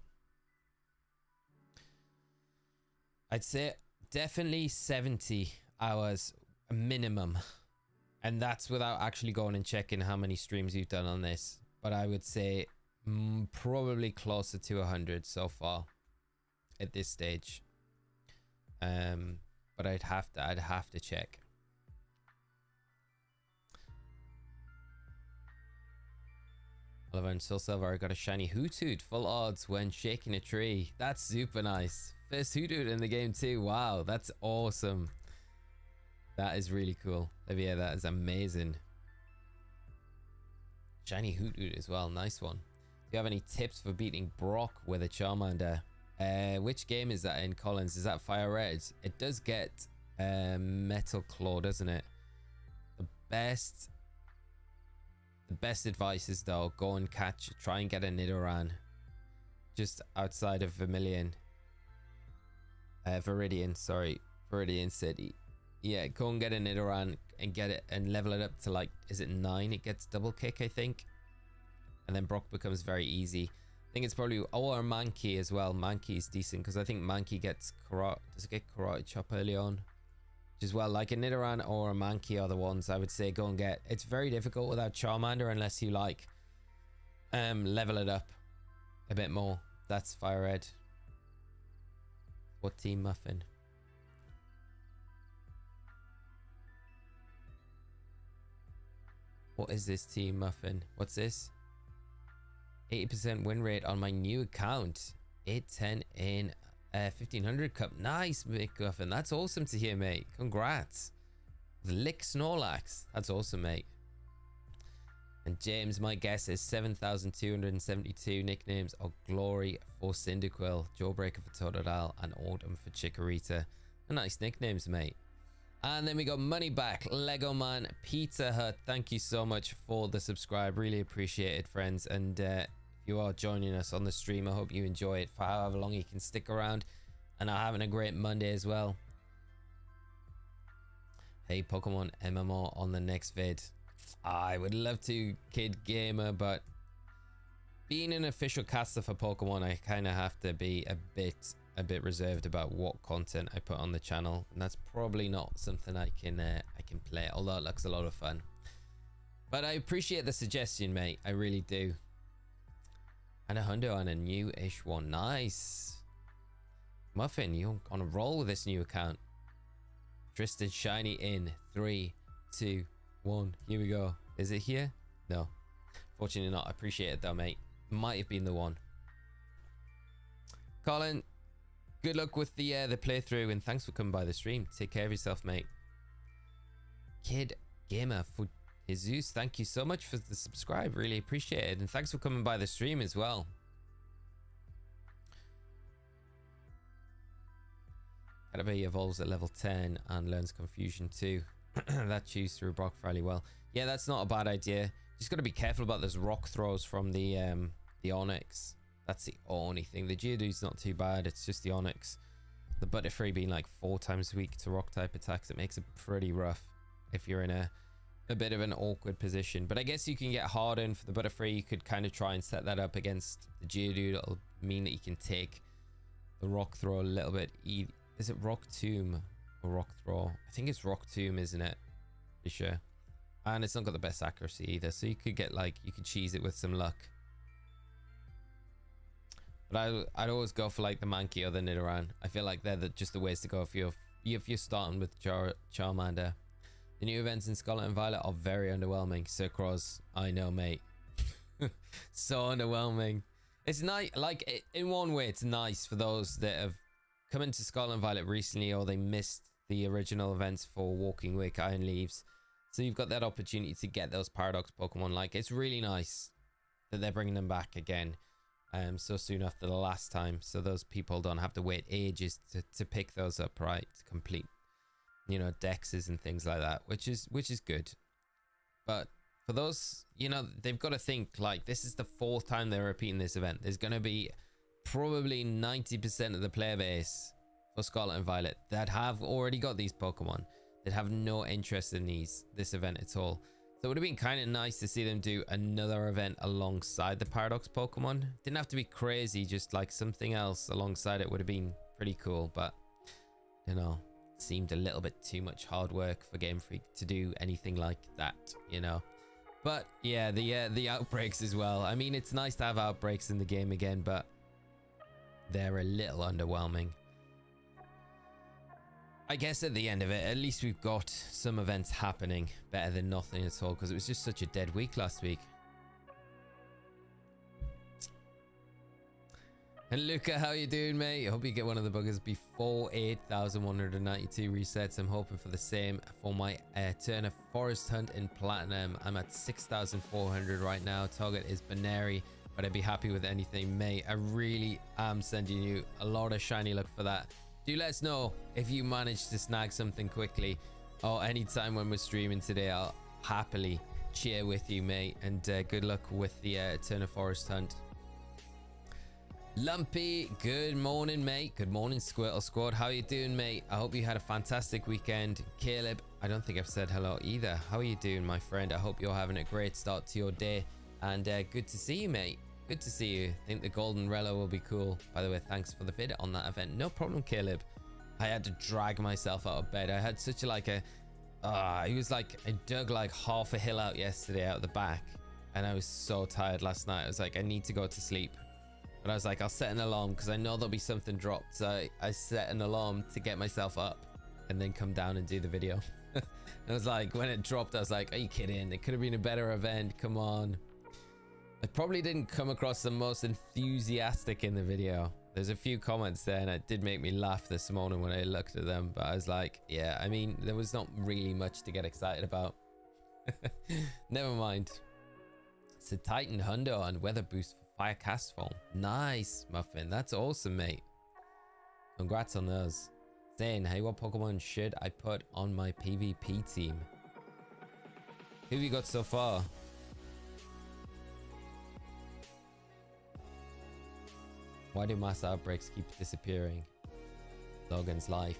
I'd say definitely 70 hours minimum. And that's without actually going and checking how many streams you've done on this. But I would say probably closer to 100 so far at this stage. But I'd have to check. Oliver and Soul Silver, I got a shiny Hoothoot, full odds when shaking a tree. That's super nice. First Hoothoot in the game too. Wow, that's awesome. That is really cool. Yeah, that is amazing. Shiny Hoothoot as well. Nice one. Do you have any tips for beating Brock with a Charmander? Which game is that in, Collins? Is that Fire Red? It does get Metal Claw, doesn't it? best advice is though, go and try and get a Nidoran just outside of Viridian City. Yeah, go and get a Nidoran and get it and level it up to like, is it 9? It gets double kick, I think, and then Brock becomes very easy. I think it's probably, or Mankey as well. Mankey is decent because I think Mankey gets does it get Karate Chop early on? Which is well, like a Nidoran or a Mankey are the ones I would say go and get. It's very difficult without Charmander unless you like level it up a bit more. That's Fire Red. What Team Muffin? What is this Team Muffin? What's this? 80% win rate on my new account. 810 in 1500 cup. Nice, McGuffin. That's awesome to hear, mate. Congrats. The Lick Snorlax. That's awesome, mate. And James, my guess is 7,272 nicknames of glory for Cyndaquil, Jawbreaker for Totodile, and Autumn for Chikorita. Nice nicknames, mate. And then we got Money Back, Lego Man, Pizza Hut. Thank you so much for the subscribe. Really appreciate it, friends. And if you are joining us on the stream, I hope you enjoy it for however long you can stick around and are having a great Monday as well. Hey, Pokemon MMO on the next vid. I would love to, Kid Gamer, but being an official caster for Pokemon, I kind of have to be a bit reserved about what content I put on the channel, and that's probably not something I can play, although it looks a lot of fun. But I appreciate the suggestion, mate. I really do. And a hundo on a new-ish one. Nice. Muffin, you're on a roll with this new account. Tristan Shiny in 3, 2, 1. Here we go. Is it here? No. Fortunately not. I appreciate it though, mate. Might have been the one. Colin, good luck with the playthrough, and thanks for coming by the stream. Take care of yourself, mate. Kid Gamer for Jesus, thank you so much for the subscribe. Really appreciate it, and thanks for coming by the stream as well. Caterpie evolves at level 10 and learns Confusion too. That chews through Brock fairly well. Yeah, that's not a bad idea. Just got to be careful about those rock throws from the Onyx. That's the only thing. The Geodude's not too bad. It's just the Onyx. The Butterfree being like 4 times weak to rock type attacks, it makes it pretty rough if you're in a bit of an awkward position. But I guess you can get Harden for the Butterfree. You could kind of try and set that up against the Geodude. It'll mean that you can take the rock throw a little bit. Is it Rock Tomb or Rock Throw? I think it's Rock Tomb, isn't it? Pretty sure. And it's not got the best accuracy either. So you could get like, you could cheese it with some luck. But I'd always go for like the Mankey or the Nidoran. I feel like they're just the ways to go if you're starting with Charmander. The new events in Scarlet and Violet are very underwhelming. Sucrose, I know, mate. So underwhelming. It's nice, like in one way, it's nice for those that have come into Scarlet and Violet recently, or they missed the original events for Walking Wick, Iron Leaves. So you've got that opportunity to get those Paradox Pokemon. Like, it's really nice that they're bringing them back again. So soon after the last time, so those people don't have to wait ages to pick those up, right, to complete, you know, dexes and things like that, which is good. But for those, you know, they've got to think, like, this is the 4th time they're repeating this event. There's going to be probably 90% of the player base for Scarlet and Violet that have already got these Pokemon, that have no interest in this event at all. So it would have been kind of nice to see them do another event alongside the Paradox Pokemon. Didn't have to be crazy, just like something else alongside it would have been pretty cool. But, you know, it seemed a little bit too much hard work for Game Freak to do anything like that, you know. But yeah, the outbreaks as well. I mean, it's nice to have outbreaks in the game again, but they're a little underwhelming. I guess at the end of it, at least we've got some events happening, better than nothing at all, because it was just such a dead week last week. And Luca, how you doing, mate? I hope you get one of the buggers before 8,192 resets. I'm hoping for the same for my turn of Forest Hunt in Platinum. I'm at 6,400 right now. Target is Baneri, but I'd be happy with anything, mate. I really am sending you a lot of shiny luck for that. Do let us know if you manage to snag something quickly, or anytime when we're streaming today. I'll happily cheer with you, mate. And good luck with the Eternal Forest hunt. Lumpy, good morning, mate. Good morning, Squirtle Squad. How you doing, mate? I hope you had a fantastic weekend. Caleb, I don't think I've said hello either. How are you doing, my friend? I hope you're having a great start to your day. And good to see you, mate. Good to see you. I think the golden relo will be cool. By the way, thanks for the vid on that event. No problem, Caleb. I had to drag myself out of bed. I had such it was like I dug like half a hill out yesterday out the back, and I was so tired last night. I was like, I need to go to sleep. But I was like, I'll set an alarm because I know there'll be something dropped. So I set an alarm to get myself up and then come down and do the video. And I was like, when it dropped, I was like, are you kidding? It could have been a better event. Come on. I probably didn't come across the most enthusiastic in the video. There's a few comments there and it did make me laugh this morning when I looked at them. But I was like, yeah, I mean, there was not really much to get excited about. Never mind. It's a Titan Hundo and weather boost for fire cast form. Nice, Muffin. That's awesome, mate. Congrats on those. Zane, hey, what Pokemon should I put on my PvP team? Who have you got so far? Why do mass outbreaks keep disappearing? Logan's life.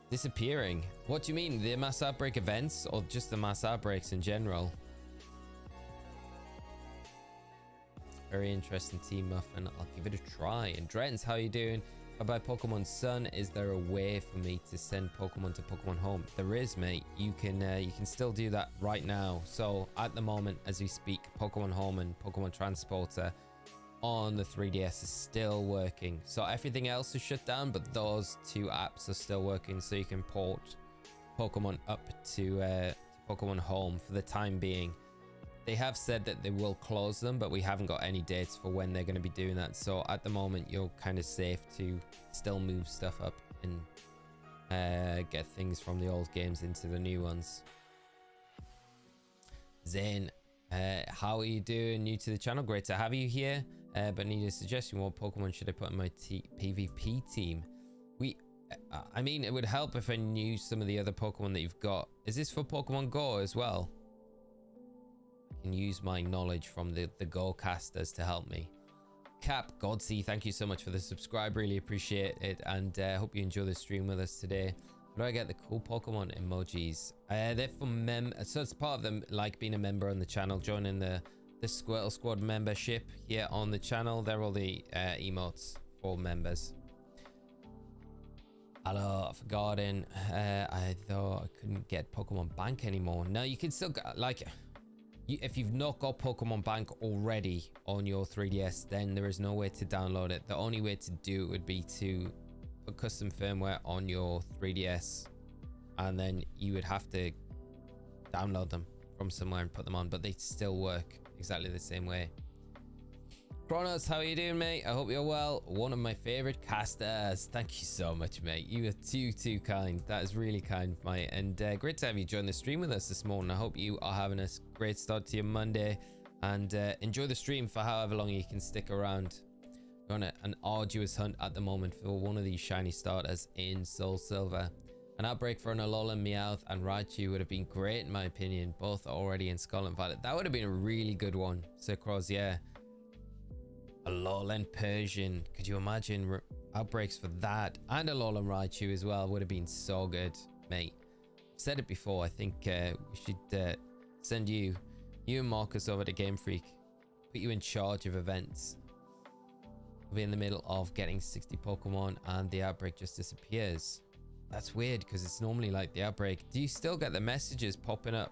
Disappearing? What do you mean? The mass outbreak events or just the mass outbreaks in general? Very interesting team, Muffin. I'll give it a try. And Drens, how you doing? How about Pokemon Sun? Is there a way for me to send Pokemon to Pokemon Home? There is, mate. You can still do that right now. So at the moment, as we speak, Pokemon Home and Pokemon Transporter on the 3DS is still working. So everything else is shut down, but those two apps are still working. So you can port Pokemon up to Pokemon Home for the time being. They have said that they will close them, but we haven't got any dates for when they're going to be doing that. So at the moment, you're kind of safe to still move stuff up and get things from the old games into the new ones. Zane, how are you doing? New to the channel? Great to have you here. But need a suggestion. What Pokemon should I put in my PvP team? I mean, it would help if I knew some of the other Pokemon that you've got. Is this for Pokemon Go as well? I can use my knowledge from the Go casters to help me. Cap, Godsey, thank you so much for the subscribe. Really appreciate it. And hope you enjoy the stream with us today. Where do I get the cool Pokemon emojis? They're for so it's part of them, like being a member on the channel, joining the Squirtle Squad membership here on the channel. They're all the emotes for members. Hello, I've forgotten. I thought I couldn't get Pokemon Bank anymore. No, you can still like if you've not got Pokemon Bank already on your 3DS, then there is no way to download it. The only way to do it would be to put custom firmware on your 3DS, and then you would have to download them from somewhere and put them on, but they still work exactly the same way. Kronos, how are you doing, mate? I hope you're well. One of my favorite casters. Thank you so much, mate. You are too kind. That is really kind, mate. And great to have you join the stream with us this morning. I hope you are having a great start to your Monday, and enjoy the stream for however long you can stick around. We're on an arduous hunt at the moment for one of these shiny starters in Soul Silver. An outbreak for an Alolan, Meowth, and Raichu would have been great in my opinion. Both are already in Scarlet Violet. That would have been a really good one. Sir Cross, yeah. Alolan Persian. Could you imagine outbreaks for that? And Alolan Raichu as well would have been so good, mate. I've said it before. I think we should send you and Marcus over to Game Freak. Put you in charge of events. We'll be in the middle of getting 60 Pokemon and the outbreak just disappears. That's weird because it's normally like the outbreak. Do you still get the messages popping up?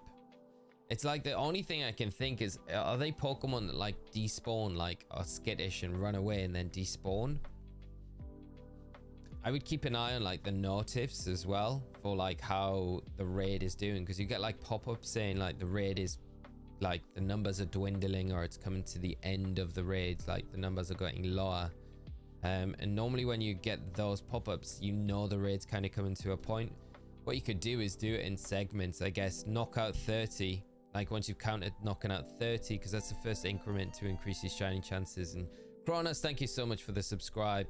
It's like the only thing I can think is, are they Pokemon that like despawn, like are skittish and run away and then despawn? I would keep an eye on like the notifs as well for like how the raid is doing, because you get like pop-ups saying like the raid is like the numbers are dwindling or it's coming to the end of the raid, like the numbers are getting lower. And normally when you get those pop-ups, you know the raid's kind of coming to a point. What you could do is do it in segments, I guess. Knock out 30, like once you've counted knocking out 30, because that's the first increment to increase your shining chances. And Kronos, thank you so much for the subscribe.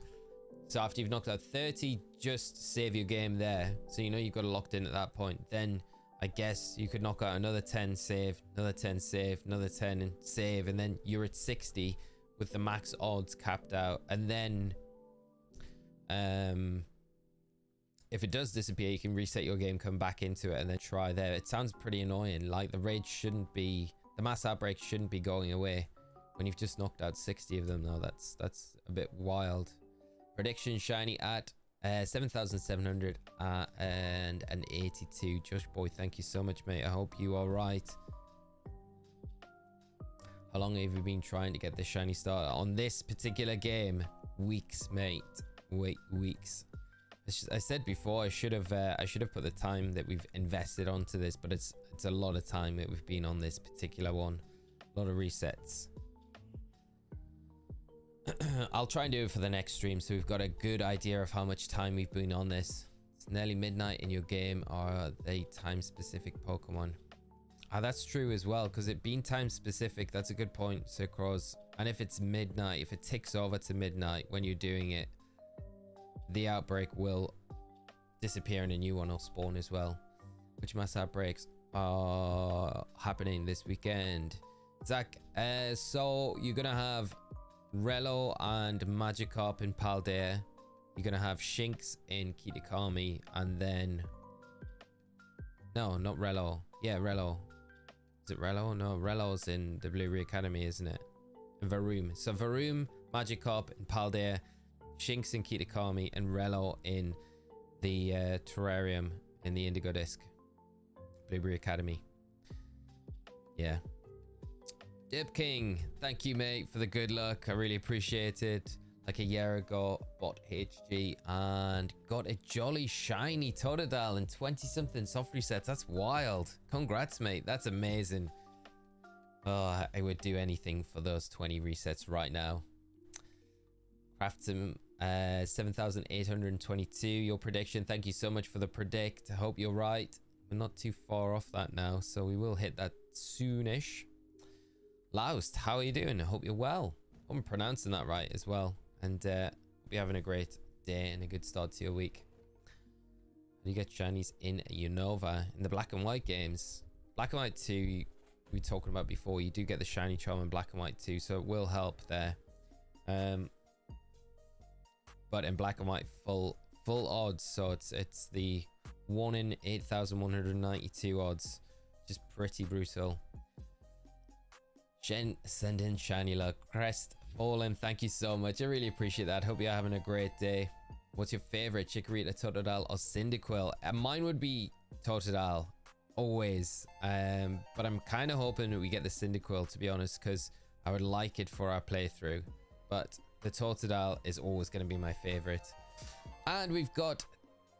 So after you've knocked out 30, just save your game there, so you know you've got it locked in at that point. Then I guess you could knock out another 10, save, another 10, save, another 10 and save, and then you're at 60 with the max odds capped out. And then if it does disappear, you can reset your game, come back into it, and then try there. It sounds pretty annoying. Like, the raid shouldn't be, the mass outbreak shouldn't be going away when you've just knocked out 60 of them. Now that's a bit wild. Prediction shiny at 7,700 and an 82. Josh boy, thank you so much, mate. I hope you are right. How long have you been trying to get this shiny starter on this particular game? Weeks, mate. Wait, weeks. I said before I should have put the time that we've invested onto this, but it's a lot of time that we've been on this particular one. A lot of resets. I'll try and do it for the next stream so we've got a good idea of how much time we've been on this. It's nearly midnight in your game, or are they time specific Pokemon? That's true as well, because it being time specific, that's a good point, Sir Cross. And if it's midnight, if it ticks over to midnight when you're doing it, the outbreak will disappear and a new one will spawn as well. Which mass outbreaks are happening this weekend? Zach, so you're gonna have Relo and Magikarp in Paldea. You're gonna have Shinx in Kitakami, and then no, not Relo. Yeah, Relo. Is it Relo? No, Relo's in the Blueberry Academy, isn't it? And Varoom. So Varoom, Magikarp in Paldea, Shinx in Kitakami, and Relo in the Terrarium in the Indigo Disc. Blueberry Academy. Yeah. Dip King, thank you, mate, for the good luck. I really appreciate it. Like a year ago, bought HG and got a jolly shiny Totodile and 20-something soft resets. That's wild. Congrats, mate. That's amazing. Oh, I would do anything for those 20 resets right now. Craftsman, 7,822. Your prediction. Thank you so much for the predict. I hope you're right. We're not too far off that now, so we will hit that soonish. Laust, how are you doing? I hope you're well. Hope I'm pronouncing that right as well. And hope you're having a great day and a good start to your week. You get shinies in Unova in the black and white games. Black and white 2, we were talking about before. You do get the shiny charm in black and white 2, so it will help there. But in black and white, full odds, so it's the 1 in 8,192 odds, which is pretty brutal. Shen, send in shiny luck. Crest Fallen, thank you so much. I really appreciate that. Hope you're having a great day. What's your favorite, Chikorita, Totodile, or Cyndaquil? Mine would be Totodile, always. But I'm kind of hoping that we get the Cyndaquil, to be honest, because I would like it for our playthrough. But the Totodile is always going to be my favorite. And we've got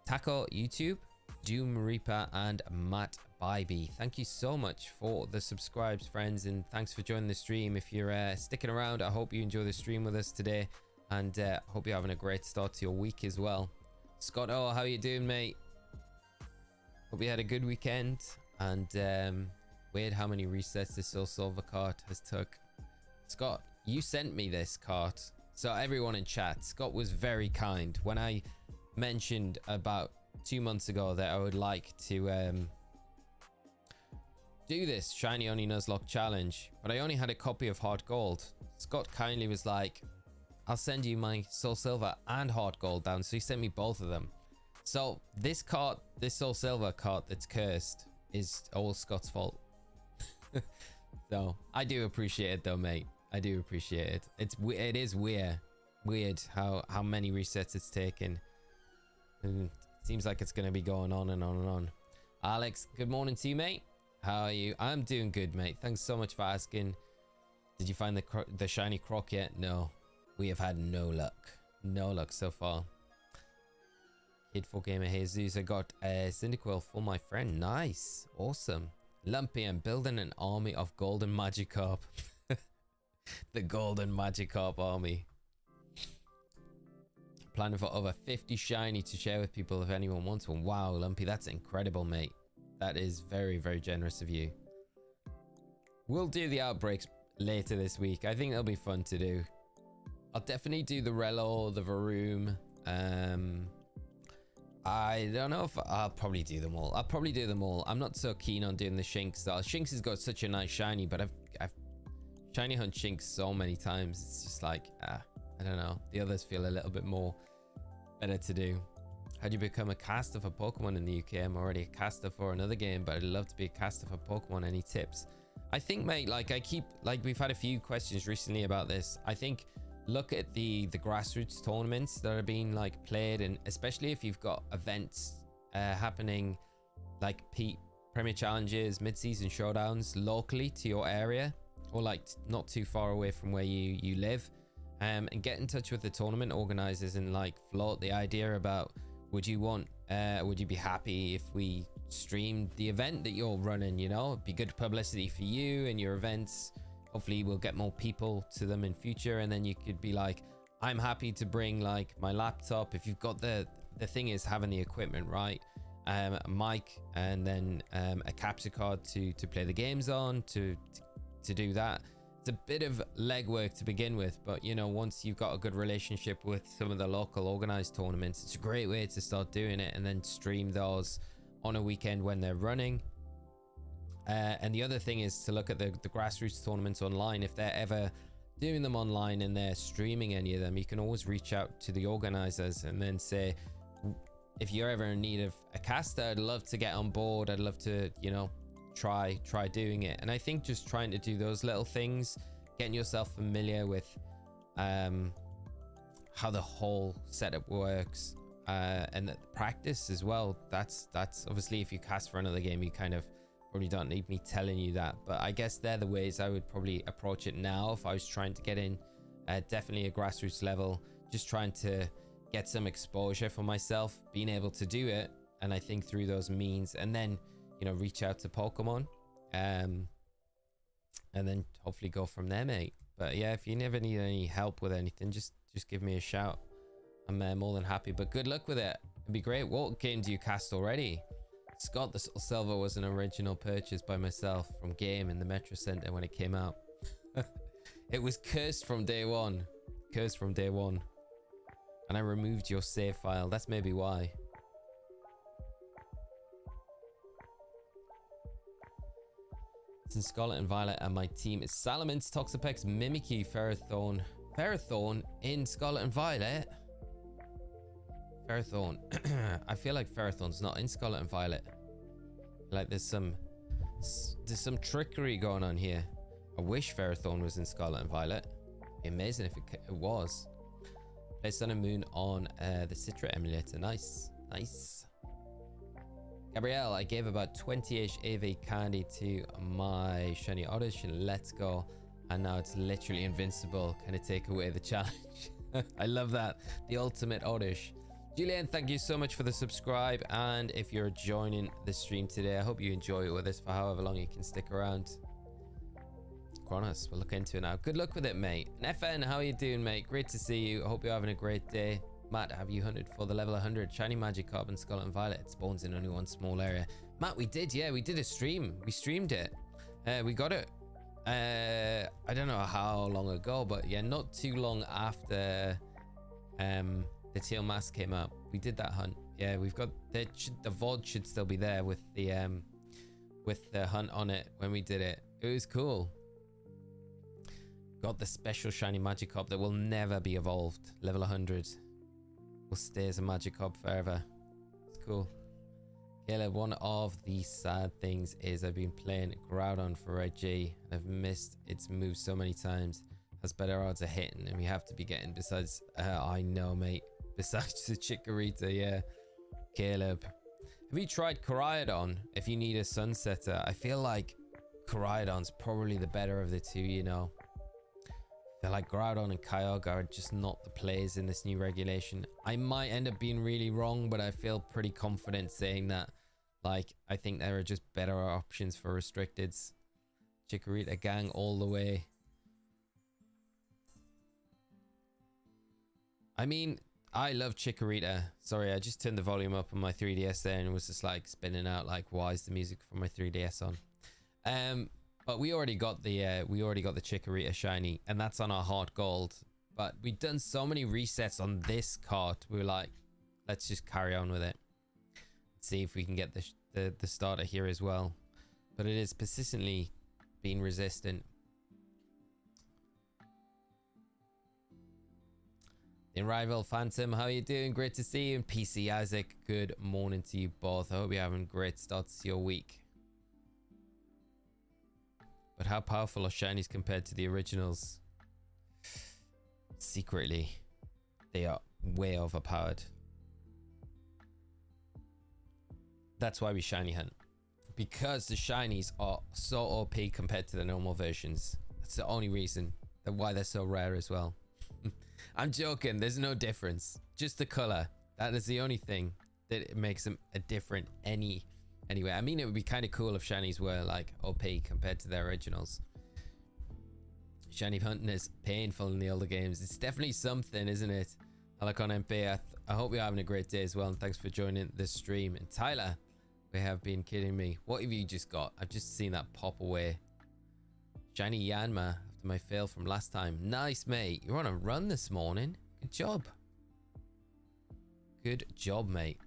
Taco YouTube, Doom Reaper, and Matt Bybee. Thank you so much for the subscribes, friends, and thanks for joining the stream. If you're sticking around, I hope you enjoy the stream with us today, and hope you're having a great start to your week as well. Scott, oh, how you doing, mate? Hope you had a good weekend. And weird how many resets this Soul Silver cart has took. Scott, you sent me this cart, so everyone in chat, Scott was very kind when I mentioned about 2 months ago that I would like to do this shiny only Nuzlocke challenge, but I only had a copy of Heart Gold. Scott kindly was like, I'll send you my Soul Silver and Heart Gold down, so he sent me both of them. So this cart, this Soul Silver cart that's cursed, is all Scott's fault. So I do appreciate it though, mate. I do appreciate it. It is weird how many resets it's taken. And it seems like it's going to be going on and on and on. Alex, good morning to you, mate. How are you? I'm doing good, mate. Thanks so much for asking. Did you find the shiny croc yet? No. We have had no luck. No luck so far. Kid 4Gamer Jesus, I got a Cyndaquil for my friend. Nice. Awesome. Lumpy, I'm building an army of golden Magikarp. The golden Magikarp army. Planning for over 50 shiny to share with people if anyone wants one. Wow, Lumpy, that's incredible, mate. That is very, very generous of you. We'll do the outbreaks later this week. I think they'll be fun to do. I'll definitely do the Relo, the Varoom, I don't know if I'll probably do them all. I'll probably do them all. I'm not so keen on doing the Shinx though. Shinx has got such a nice shiny, but I've shiny hunt Shinx so many times. It's just like, I don't know. The others feel a little bit more better to do. How do you become a caster for Pokemon in the UK? I'm already a caster for another game, but I'd love to be a caster for Pokemon. Any tips? I think, mate, like we've had a few questions recently about this. I think look at the grassroots tournaments that are being like played, and especially if you've got events happening like Premier Challenges, mid-season showdowns locally to your area, or like not too far away from where you live, and get in touch with the tournament organizers and like float the idea about, would you be happy if we streamed the event that you're running? You know, it'd be good publicity for you and your events. Hopefully we'll get more people to them in future, and then you could be like, I'm happy to bring like my laptop if you've got the thing is having the equipment, right? A mic, and then a capture card to play the games on, to do that. It's a bit of legwork to begin with, but you know, once you've got a good relationship with some of the local organized tournaments, it's a great way to start doing it, and then stream those on a weekend when they're running. And the other thing is to look at the grassroots tournaments online. If they're ever doing them online and they're streaming any of them, you can always reach out to the organizers and then say, if you're ever in need of a caster, I'd love to get on board. I'd love to, you know, try doing it. And I think just trying to do those little things, getting yourself familiar with how the whole setup works, and the practice as well. That's obviously, if you cast for another game, you kind of probably don't need me telling you that, but I guess they're the ways I would probably approach it now if I was trying to get in. Definitely a grassroots level, just trying to get some exposure for myself, being able to do it, and I think through those means, and then, you know, reach out to Pokemon, and then hopefully go from there, mate. But yeah, if you never need any help with anything, just give me a shout. I'm more than happy, but good luck with it. It'd be great. What game do you cast already? Scott, the Soul Silver was an original purchase by myself from Game in the Metro Center when it came out. It was cursed from day one. Cursed from day one. And I removed your save file. That's maybe why. It's in Scarlet and Violet, and my team is Salamence, Toxapex, Mimikyu, Ferrothorn. Ferrothorn in Scarlet and Violet? Ferrothorn. I feel like Ferrothorn's not in Scarlet and Violet. Like there's some trickery going on here. I wish Ferrothorn was in Scarlet and Violet. It'd be amazing if it was. Play Sun and Moon on the Citra emulator. Nice. Nice. Gabrielle, I gave about 20-ish AV candy to my shiny Oddish and Let's Go, and now it's literally invincible. Can it take away the challenge? I love that. The ultimate Oddish. Julian, thank you so much for the subscribe, and if you're joining the stream today, I hope you enjoy it with us for however long you can stick around. Kronos, we'll look into it now. Good luck with it, mate. And FN, how are you doing, mate? Great to see you. I hope you're having a great day. Matt, have you hunted for the level 100 shiny Magikarp and Scarlet and Violet? It spawns in only one small area. Matt, we did, yeah, we did a stream. We streamed it. We got it. I don't know how long ago, but yeah, not too long after the Teal Mask came out. We did that hunt. Yeah, we've got the VOD should still be there with the hunt on it when we did it. It was cool. Got the special shiny Magikarp that will never be evolved. Level 100. Will stay as a Magikarp forever. It's cool. Caleb, one of the sad things is I've been playing Groudon for Red G and I've missed its moves so many times. Has better odds of hitting, and we have to be getting besides I know, mate. Besides the Chikorita, yeah. Caleb, have you tried Koraidon if you need a Sunsetter? I feel like Koraidon's probably the better of the two, you know. I feel like Groudon and Kyogre are just not the plays in this new regulation. I might end up being really wrong, but I feel pretty confident saying that. Like, I think there are just better options for restricteds. Chikorita gang all the way. I mean, I love Chikorita. Sorry, I just turned the volume up on my 3DS there and it was just like spinning out like, why is the music from my 3DS on? But we already got the Chikorita shiny, and that's on our Heart Gold. But we've done so many resets on this cart, we were like, let's just carry on with it. See if we can get the starter here as well. But it is persistently being resistant. The Rival Phantom, how are you doing? Great to see you. And PC Isaac, good morning to you both. I hope you're having great starts to your week. But how powerful are shinies compared to the originals? Secretly, they are way overpowered. That's why we shiny hunt. Because the shinies are so OP compared to the normal versions. That's the only reason why they're so rare as well. I'm joking, there's no difference. Just the color. That is the only thing that makes them a different anyway. I mean, it would be kind of cool if shinies were like OP compared to their originals. Shiny hunting is painful in the older games. It's definitely something, isn't it? Alakon MP, I hope you're having a great day as well, and thanks for joining this stream. And Tyler, we have been kidding me. What have you just got? I've just seen that pop away. Shiny Yanma after my fail from last time. Nice, mate. You're on a run this morning. Good job. Good job, mate.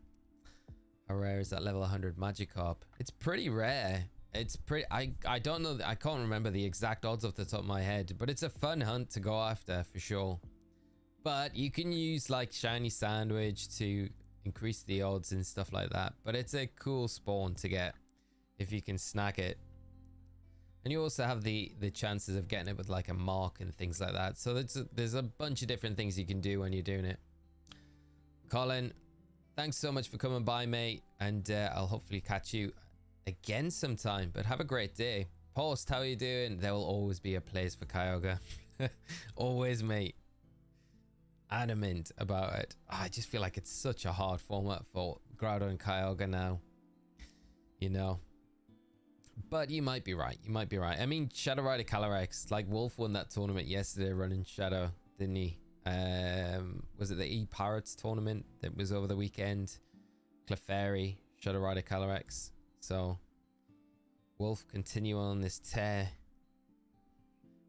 How rare is that level 100 Magikarp? It's pretty rare. It's pretty... I don't know. I can't remember the exact odds off the top of my head, but it's a fun hunt to go after for sure. But you can use like Shiny Sandwich to increase the odds and stuff like that. But it's a cool spawn to get if you can snag it. And you also have the chances of getting it with like a mark and things like that. So there's a bunch of different things you can do when you're doing it. Colin, thanks so much for coming by, mate. And I'll hopefully catch you again sometime. But have a great day. Post, how are you doing? There will always be a place for Kyogre. Always, mate. Adamant about it. Oh, I just feel like it's such a hard format for Groudon and Kyogre now. You know. But you might be right. You might be right. I mean, Shadow Rider Calyrex, like Wolf won that tournament yesterday running Shadow, didn't he? Was it the E-Pirates tournament that was over the weekend? Clefairy, Shadow Rider Calyrex. So, Wolf continue on this tear.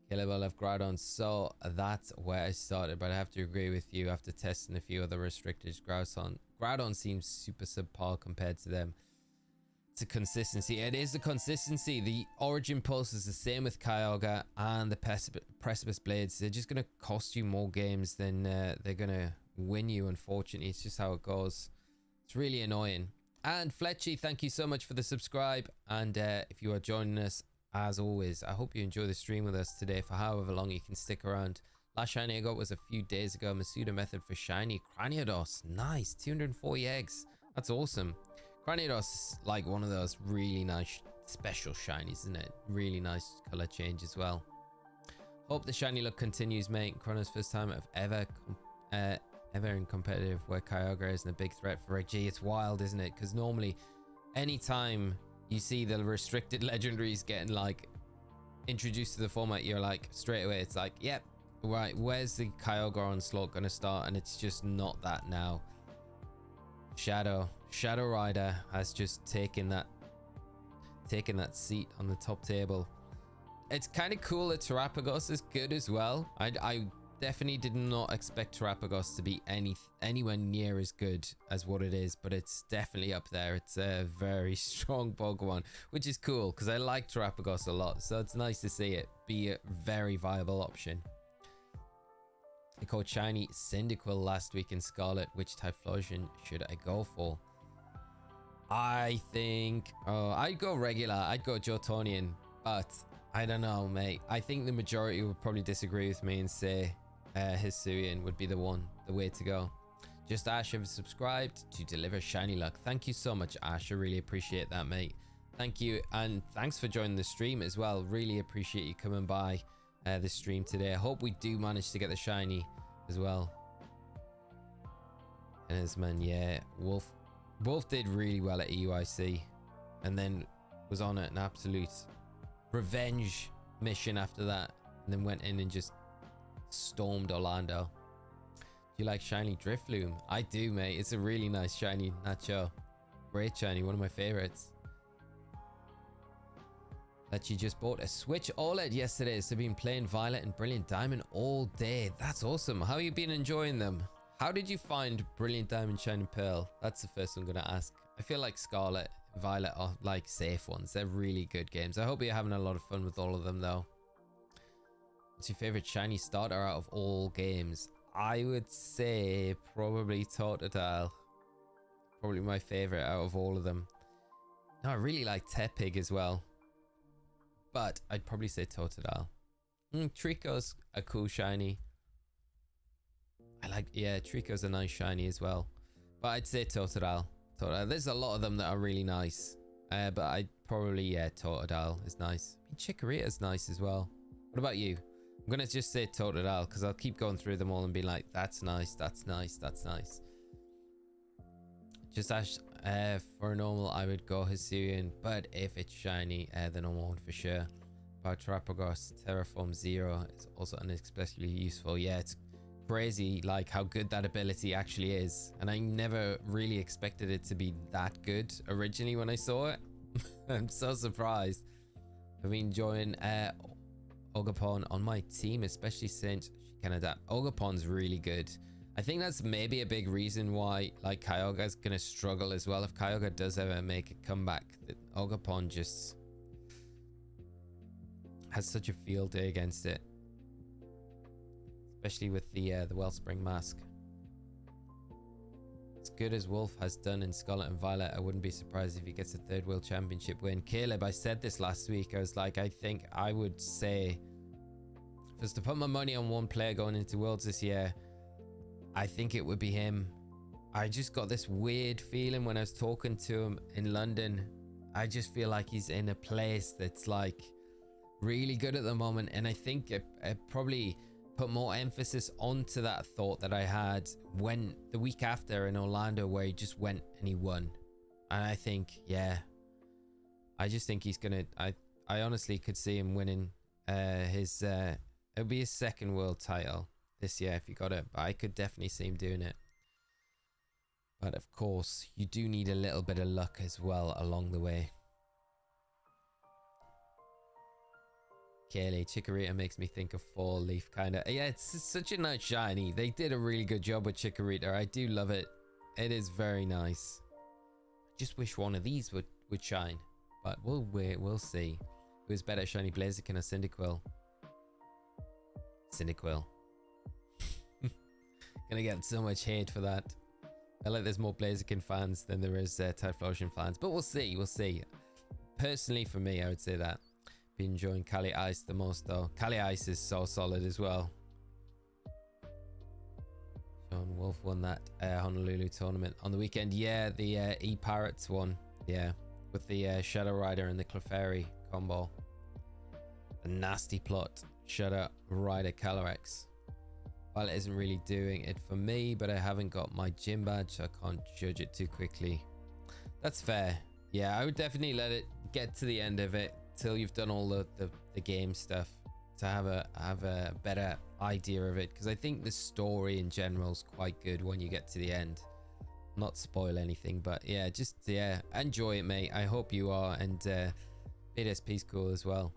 Caleb, I love Groudon, so that's where I started. But I have to agree with you after testing a few other restricted Groudon seems super subpar compared to them. It's a consistency. It is a consistency. The Origin Pulse is the same with Kyogre and the Precipice Blades. They're just going to cost you more games than they're going to win you, unfortunately. It's just how it goes. It's really annoying. And Fletchy, thank you so much for the subscribe. And if you are joining us, as always, I hope you enjoy the stream with us today for however long you can stick around. Last shiny I got was a few days ago. Masuda Method for shiny Cranidos. Nice. 240 eggs. That's awesome. Cranidos is like one of those really nice special shinies, isn't it? Really nice color change as well. Hope the shiny look continues, mate. Chrono's first time I've ever in competitive where Kyogre isn't a big threat for Reggie. It's wild, isn't it? Because normally, anytime you see the restricted legendaries getting like introduced to the format, you're like straight away, it's like, yep, right, where's the Kyogre onslaught gonna start? And it's just not that now. Shadow Rider has just taken that seat on the top table. It's kind of cool that Terapagos is good as well. I definitely did not expect Terapagos to be anywhere near as good as what it is, but it's definitely up there. It's a very strong Pokemon, which is cool because I like Terapagos a lot, so it's nice to see it be a very viable option. I caught shiny Cyndaquil last week in Scarlet. Which Typhlosion should I go for? I think I'd go regular. I'd go Jotonian, but I don't know, mate. I think the majority would probably disagree with me and say Hisuian would be the way to go. Just Ash have subscribed to deliver shiny luck. Thank you so much, Ash. I really appreciate that, mate. Thank you, and thanks for joining the stream as well. Really appreciate you coming by the stream today. I hope we do manage to get the shiny as well. And as man, yeah, Wolf did really well at EUIC and then was on an absolute revenge mission after that, and then went in and just stormed Orlando. Do you like shiny Drifloon? I do, mate. It's a really nice shiny Nacho. Great shiny, one of my favorites. That you just bought a Switch OLED yesterday, so been playing Violet and Brilliant Diamond all day. That's awesome. How you been enjoying them? How did you find Brilliant Diamond, Shining Pearl? That's the first I'm going to ask. I feel like Scarlet, Violet are like safe ones. They're really good games. I hope you're having a lot of fun with all of them though. What's your favorite shiny starter out of all games? I would say probably Totodile. Probably my favorite out of all of them. No, I really like Tepig as well. But I'd probably say Totodile. Trico's a cool shiny. I like, yeah, Trico's a nice shiny as well. But I'd say Totodile. There's a lot of them that are really nice. But I'd probably, yeah, Totodile is nice. I mean, Chikorita's nice as well. What about you? I'm going to just say Totodile because I'll keep going through them all and be like, that's nice, that's nice, that's nice. Just as for a normal, I would go Hisuian, but if it's shiny, the normal one for sure. Terrapagos Terraform Zero is also unexpectedly useful. Yeah, it's crazy like how good that ability actually is, and I never really expected it to be that good originally when I saw it. I'm so surprised. I've been enjoying Ogapon on my team, especially since she can adapt. Ogapon's really good. I think that's maybe a big reason why like Kyogre's gonna struggle as well. If Kyogre does ever make a comeback, Ogapon just has such a field day against it, especially with the Wellspring Mask. As good as Wolf has done in Scarlet and Violet, I wouldn't be surprised if he gets a third World Championship win. Caleb, I said this last week. I was like, I think I would say, if I was to put my money on one player going into Worlds this year, I think it would be him. I just got this weird feeling when I was talking to him in London. I just feel like he's in a place that's like really good at the moment, and I think it probably put more emphasis onto that thought that I had when the week after in Orlando, where he just went and he won. And I think, yeah, I just think he's gonna, I honestly could see him winning his it'll be his second world title this year if he got it, but I could definitely see him doing it. But of course, you do need a little bit of luck as well along the way. Kaylee, Chikorita makes me think of Fall Leaf, kind of. Yeah, it's such a nice shiny. They did a really good job with Chikorita. I do love it. It is very nice. Just wish one of these would shine, but we'll see. Who's better, shiny Blaziken or Cyndaquil? Cyndaquil. Gonna get so much hate for that. I like there's more Blaziken fans than there is Typhlosion fans, but we'll see. We'll see. Personally, for me, I would say that. Been enjoying Cali Ice the most though. Cali Ice is so solid as well. Sean Wolf won that Honolulu tournament on the weekend. Yeah, the E-Pirates one. Yeah, with the Shadow Rider and the Clefairy combo. A nasty plot. Shadow Rider Calyrex. Well, it isn't really doing it for me, but I haven't got my gym badge, so I can't judge it too quickly. That's fair. Yeah, I would definitely let it get to the end of it till you've done all the game stuff to have a better idea of it, because I think the story in general is quite good when you get to the end. Not spoil anything, but yeah, just yeah, enjoy it, mate. I hope you are, and BDSP's cool as well.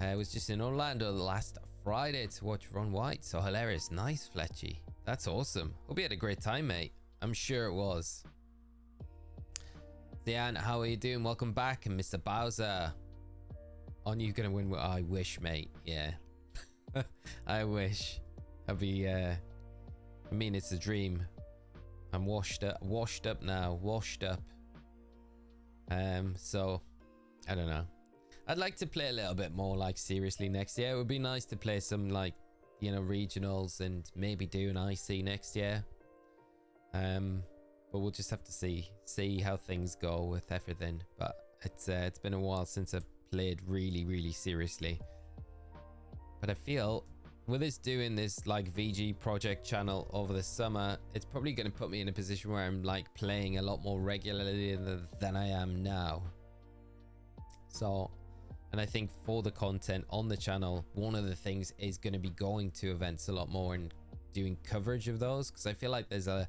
I was just in Orlando last Friday to watch Ron White, so hilarious. Nice, Fletchy. That's awesome. Hope you had a great time, mate. I'm sure it was. Diane, how are you doing? Welcome back. And Mr. Bowser, on you gonna win? I wish, mate. Yeah. I wish. I'd be I mean, it's a dream. I'm washed up now. So I don't know. I'd like to play a little bit more like seriously next year. It would be nice to play some like, you know, regionals and maybe do an IC next year. But we'll just have to see how things go with everything. But it's been a while since I've played really seriously. But I feel with us doing this like VG project channel over the summer, it's probably going to put me in a position where I'm like playing a lot more regularly than I am now. So, and I think for the content on the channel, one of the things is going to be going to events a lot more and doing coverage of those, because I feel like there's a,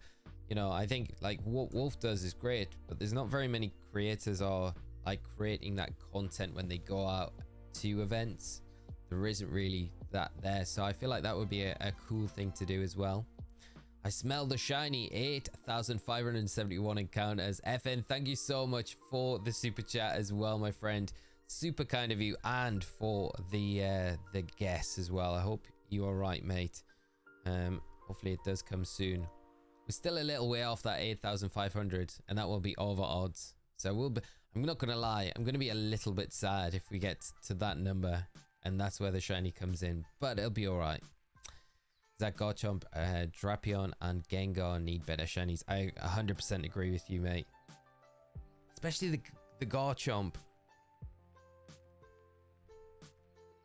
you know, I think like what Wolf does is great, but there's not very many creators are like creating that content when they go out to events. There isn't really that there, so I feel like that would be a cool thing to do as well. I smell the shiny. 8,571 encounters. FN, thank you so much for the super chat as well, my friend. Super kind of you, and for the guess as well. I hope you are right, mate. Hopefully it does come soon. We're still a little way off that 8,500, and that will be over odds. So we'll be, I'm not gonna lie, I'm gonna be a little bit sad if we get to that number, and that's where the shiny comes in, but it'll be all right. That Garchomp, Drapion, and Gengar need better shinies. I 100% agree with you, mate. Especially the Garchomp.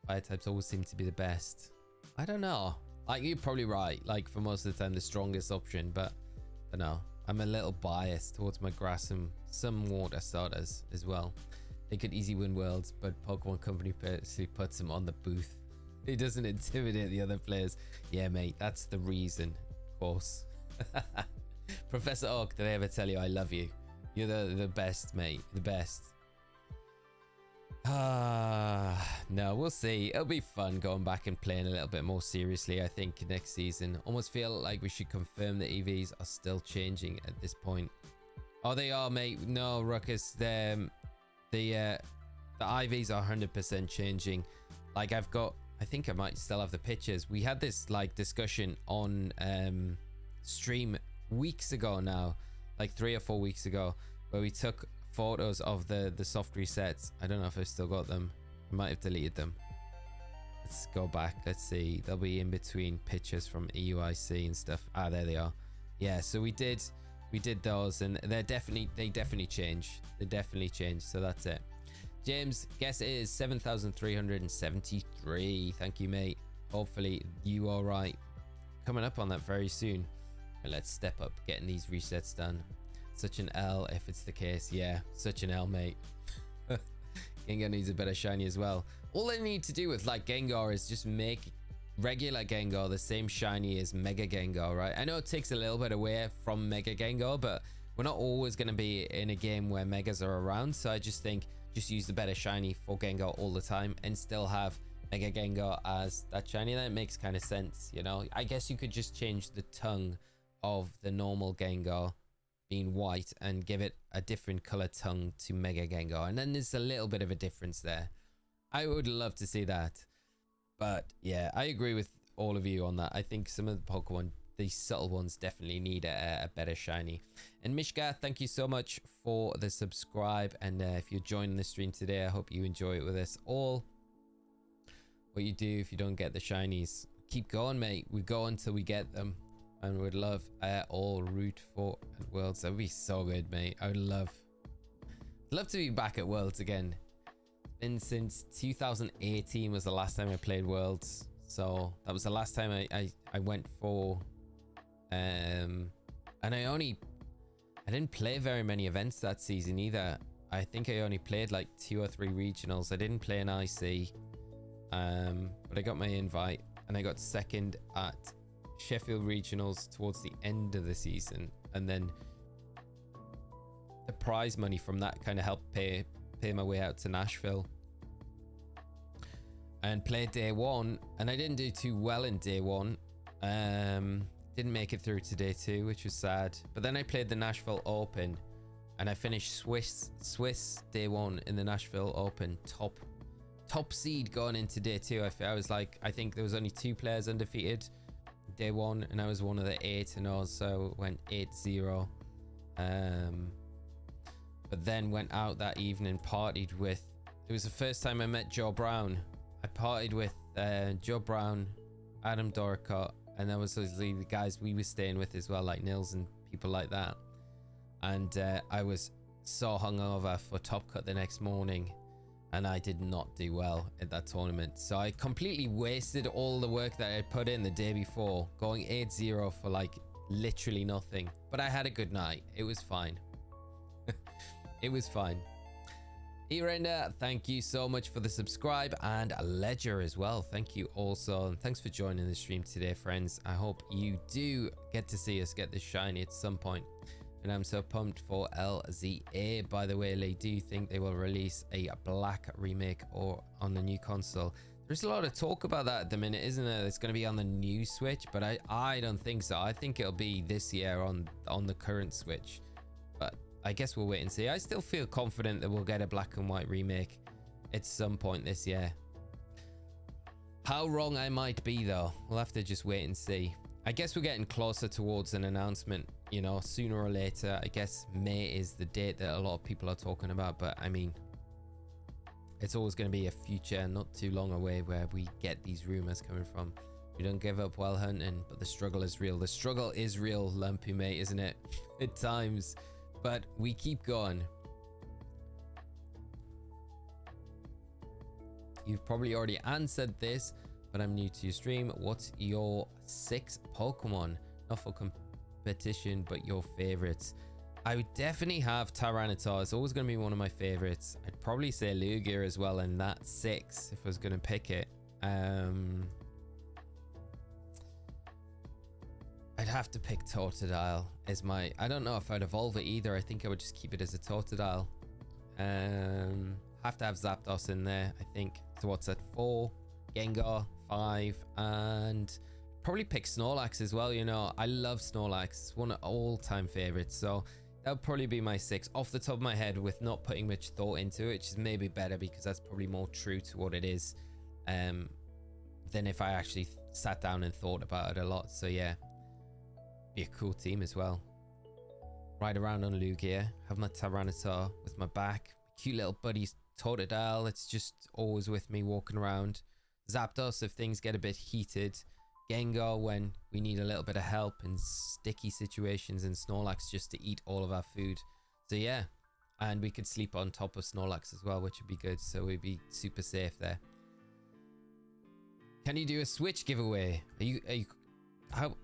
Fire types always seem to be the best. I don't know. Like, you're probably right. Like, for most of the time, the strongest option, but I don't know. I'm a little biased towards my grass and some water starters as well. They could easy win worlds, but Pokemon Company purposely puts them on the booth. It doesn't intimidate the other players. Yeah, mate, that's the reason, of course. Professor Oak, did I ever tell you I love you? You're the best, mate. The best. No, we'll see. It'll be fun going back and playing a little bit more seriously, I think, next season. Almost feel like we should confirm that EVs are still changing at this point. Oh, they are, mate. No, Ruckus. The IVs are 100% changing. Like, I think I might still have the pictures. We had this, like, discussion on stream weeks ago now. Like 3 or 4 weeks ago, where we took photos of the soft resets. I don't know if I've still got them. I might have deleted them. Let's go back. Let's see. They'll be in between pictures from EUIC and stuff. Ah, there they are. Yeah, so we did those, and they definitely changed. They definitely changed. So that's it. James, guess it is 7,373. Thank you, mate. Hopefully you are right. Coming up on that very soon. But let's step up getting these resets done. Such an L if it's the case. Yeah, such an L, mate. Gengar needs a better shiny as well. All they need to do with, like, Gengar is just make regular Gengar the same shiny as Mega Gengar, right? I know it takes a little bit away from Mega Gengar, but we're not always going to be in a game where Megas are around. So I just think just use the better shiny for Gengar all the time and still have Mega Gengar as that shiny. That makes kind of sense, you know? I guess you could just change the tongue of the normal Gengar being white and give it a different color tongue to Mega Gengar, and then there's a little bit of a difference there. I would love to see that, but yeah, I agree with all of you on that. I think some of the Pokemon, these subtle ones, definitely need a better shiny. And Mishka, thank you so much for the subscribe, and if you're joining the stream today, I hope you enjoy it with us all. What you do if you don't get the shinies, keep going, mate. We go until we get them. And would love all root for at Worlds. That would be so good, mate. I would love to be back at Worlds again. Been since 2018 was the last time I played Worlds. So that was the last time I went for and I didn't play very many events that season either. I think I only played like 2 or 3 regionals. I didn't play an IC. But I got my invite and I got second at Sheffield regionals towards the end of the season, and then the prize money from that kind of helped pay my way out to Nashville and played day 1, and I didn't do too well in day 1. Didn't make it through to day 2, which was sad, but then I played the Nashville Open and I finished Swiss day 1 in the Nashville Open, top seed going into day 2. I was like, I think there was only 2 players undefeated day 1, and I was one of the 8, and also went 8-0. But then went out that evening, partied with, it was the first time I met Joe Brown. I partied with Joe Brown, Adam Doricott, and that was the guys we were staying with as well, like Nils and people like that. And I was so hungover for Top Cut the next morning, and I did not do well at that tournament. So I completely wasted all the work that I put in the day before, going 8-0 for like literally nothing. But I had a good night. It was fine. It was fine. Irenda, thank you so much for the subscribe, and Ledger as well. Thank you also. And thanks for joining the stream today, friends. I hope you do get to see us get this shiny at some point. And I'm so pumped for LZA. By the way, they do think they will release a black remake or on the new console. There's a lot of talk about that at the minute, isn't there? It's going to be on the new Switch, but I don't think so. I think it'll be this year on the current Switch. But I guess we'll wait and see. I still feel confident that we'll get a black and white remake at some point this year. How wrong I might be, though, we'll have to just wait and see. I guess we're getting closer towards an announcement, you know, sooner or later. I guess May is the date that a lot of people are talking about, but I mean, it's always going to be a future not too long away where we get these rumors coming from. We don't give up while hunting, but the struggle is real. The struggle is real, Lumpy mate, isn't it? At times, but we keep going. You've probably already answered this, but I'm new to your stream. What's your 6 Pokemon? Not for competition, but your favorites. I would definitely have Tyranitar. It's always going to be one of my favorites. I'd probably say Lugia as well, and that's 6 if I was going to pick it. I'd have to pick Totodile as my... I don't know if I'd evolve it either. I think I would just keep it as a Totodile. Have to have Zapdos in there, I think. So what's that? 4, Gengar, 5, and probably pick Snorlax as well. You know, I love Snorlax. It's one of all-time favorites. So that would probably be my 6 off the top of my head with not putting much thought into it, which is maybe better because that's probably more true to what it is than if I actually sat down and thought about it a lot. So yeah, be a cool team as well. Ride around on Lugia, have my Tyranitar with my back, cute little buddy Totodile. It's just always with me walking around. Zapdos if things get a bit heated. Gengar when we need a little bit of help in sticky situations, and Snorlax just to eat all of our food. So yeah, and we could sleep on top of Snorlax as well, which would be good, so we'd be super safe there. Can you do a Switch giveaway? Are you how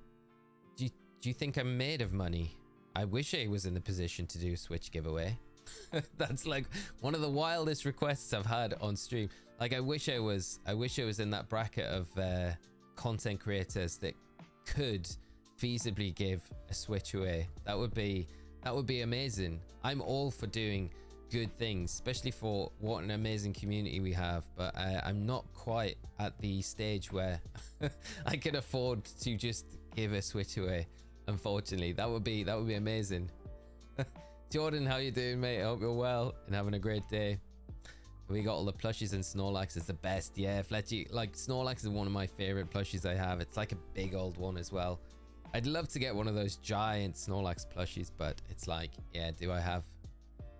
do you think I'm made of money? I wish I was in the position to do a Switch giveaway. That's like one of the wildest requests I've had on stream. Like I wish I was in that bracket of content creators that could feasibly give a Switch away. That would be amazing. I'm all for doing good things, especially for what an amazing community we have, but I'm not quite at the stage where I can afford to just give a Switch away, unfortunately. That would be amazing. Jordan, how you doing, mate? I hope you're well and having a great day. We got all the plushies, and Snorlax is the best. Yeah, Fletchy, like Snorlax is one of my favorite plushies I have. It's like a big old one as well. I'd love to get one of those giant Snorlax plushies, but it's like, yeah, do I have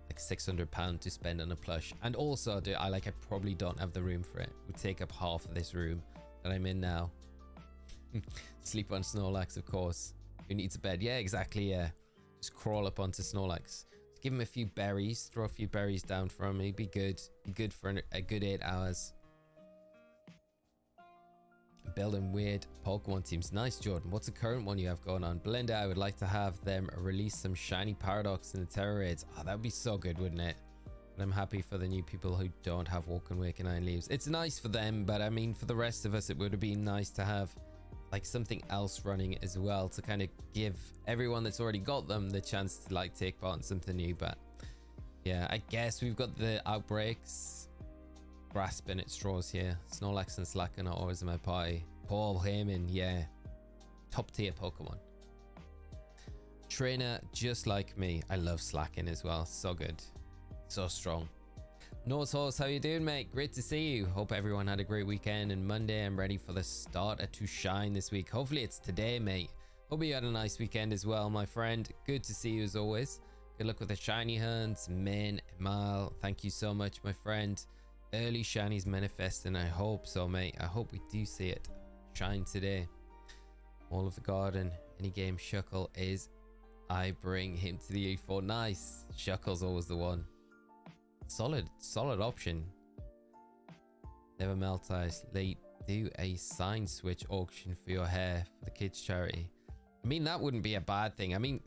like £600 to spend on a plush? And also, I probably don't have the room for it. It would take up half of this room that I'm in now. Sleep on Snorlax, of course. Who needs a bed? Yeah, exactly. Yeah, just crawl up onto Snorlax. Give him a few berries, throw a few berries down for him. He'd be good. Be good for a good 8 hours. Building weird Pokemon teams. Nice, Jordan. What's the current one you have going on? Belinda, I would like to have them release some shiny Paradox in the Terror Raids. Oh, that would be so good, wouldn't it? But I'm happy for the new people who don't have Walk and Wake and Iron Leaves. It's nice for them, but I mean, for the rest of us, it would have been nice to have like something else running as well to kind of give everyone that's already got them the chance to like take part in something new. But yeah, I guess we've got the outbreaks, grasping at straws here. Snorlax and Slacken are always in my party. Paul Heyman, yeah, top tier Pokemon. Trainer just like me. I love Slacken as well. So good, so strong. North Horse, how you doing, mate? Great to see you. Hope everyone had a great weekend, and Monday I'm ready for the starter to shine this week. Hopefully it's today, mate. Hope you had a nice weekend as well, my friend. Good to see you as always. Good luck with the shiny hunts. Min, Mal, thank you so much, my friend. Early shinies manifesting. I hope so, mate. I hope we do see it shine today. All of the garden. Any game Shuckle is. I bring him to the E4. Nice. Shuckle's always the one. Solid option. Never melt ice. Late. Do a sign switch auction for your hair for the kids charity. I mean, that wouldn't be a bad thing. I mean,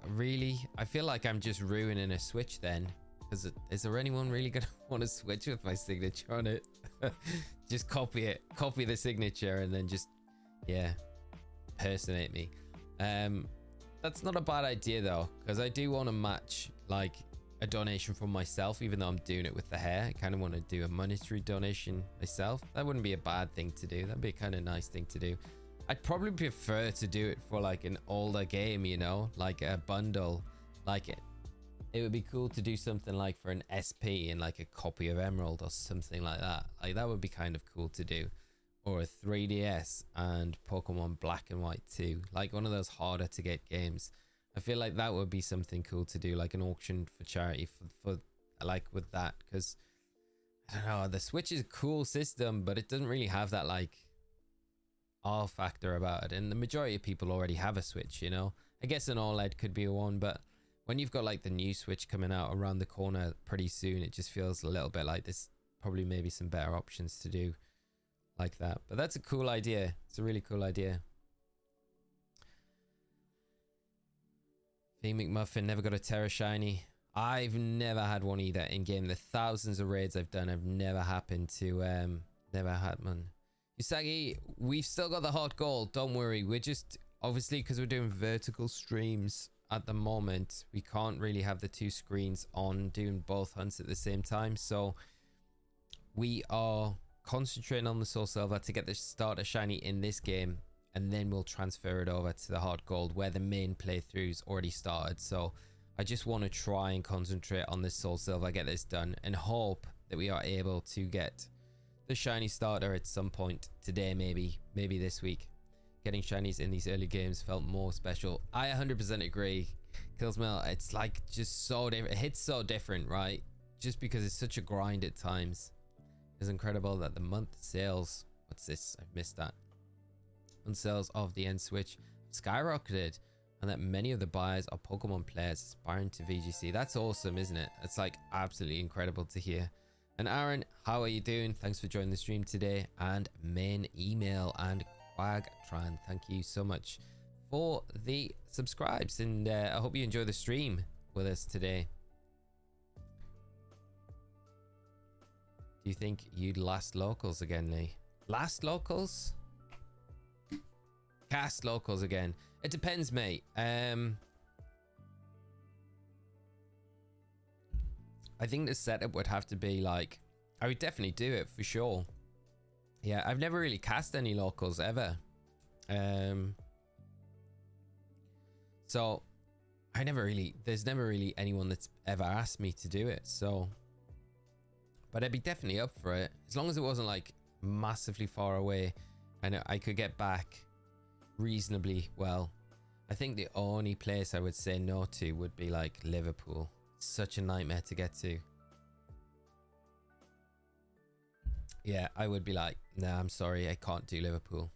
really, I feel like I'm just ruining a switch then, because is there anyone really gonna want to switch with my signature on it? Just copy it, copy the signature, and then just, yeah, impersonate me. That's not a bad idea though, because I do want to match like a donation from myself, even though I'm doing it with the hair. I kind of want to do a monetary donation myself. That wouldn't be a bad thing to do. That'd be a kind of nice thing to do. I'd probably prefer to do it for like an older game, you know, like a bundle. Like it would be cool to do something like for an SP and like a copy of Emerald or something like that. Like that would be kind of cool to do. Or a 3DS and Pokemon Black and White 2. Like one of those harder to get games. I feel like that would be something cool to do, like an auction for charity for like with that, because I don't know, the Switch is a cool system, but it doesn't really have that like R factor about it, and the majority of people already have a Switch, you know. I guess an OLED could be a one, but when you've got like the new Switch coming out around the corner pretty soon, it just feels a little bit like there's probably maybe some better options to do like that. But that's a cool idea. It's a really cool idea. V McMuffin never got a Terra Shiny. I've never had one either in game. The thousands of raids I've done, I've never happened to never had one. Usagi, we've still got the hot gold, don't worry. We're just obviously, because we're doing vertical streams at the moment, we can't really have the two screens on doing both hunts at the same time, so we are concentrating on the soul silver to get the starter shiny in this game, and then we'll transfer it over to the hard gold where the main playthrough's already started. So I just want to try and concentrate on this soul silver, get this done, and hope that we are able to get the shiny starter at some point today, maybe this week. Getting shinies in these early games felt more special. I 100% agree. Killsmill, it's like just so different. It hits so different, right? Just because it's such a grind at times. It's incredible that the month sales, what's this? I've missed that. On sales of the N Switch skyrocketed, and that many of the buyers are Pokemon players aspiring to VGC. That's awesome, isn't it? It's like absolutely incredible to hear. And Aaron, how are you doing? Thanks for joining the stream today. And main email and Quagtran, thank you so much for the subscribes, and I hope you enjoy the stream with us today. Do you think you'd last locals again, Lee? Last locals? Cast locals again. It depends, mate. I think the setup would have to be like, I would definitely do it for sure. Yeah, I've never really cast any locals ever. So there's never really anyone that's ever asked me to do it. So, but I'd be definitely up for it. As long as it wasn't like massively far away and I could get back reasonably well. I think the only place I would say no to would be like Liverpool. It's such a nightmare to get to. Yeah, I would be like, nah, I'm sorry, I can't do Liverpool.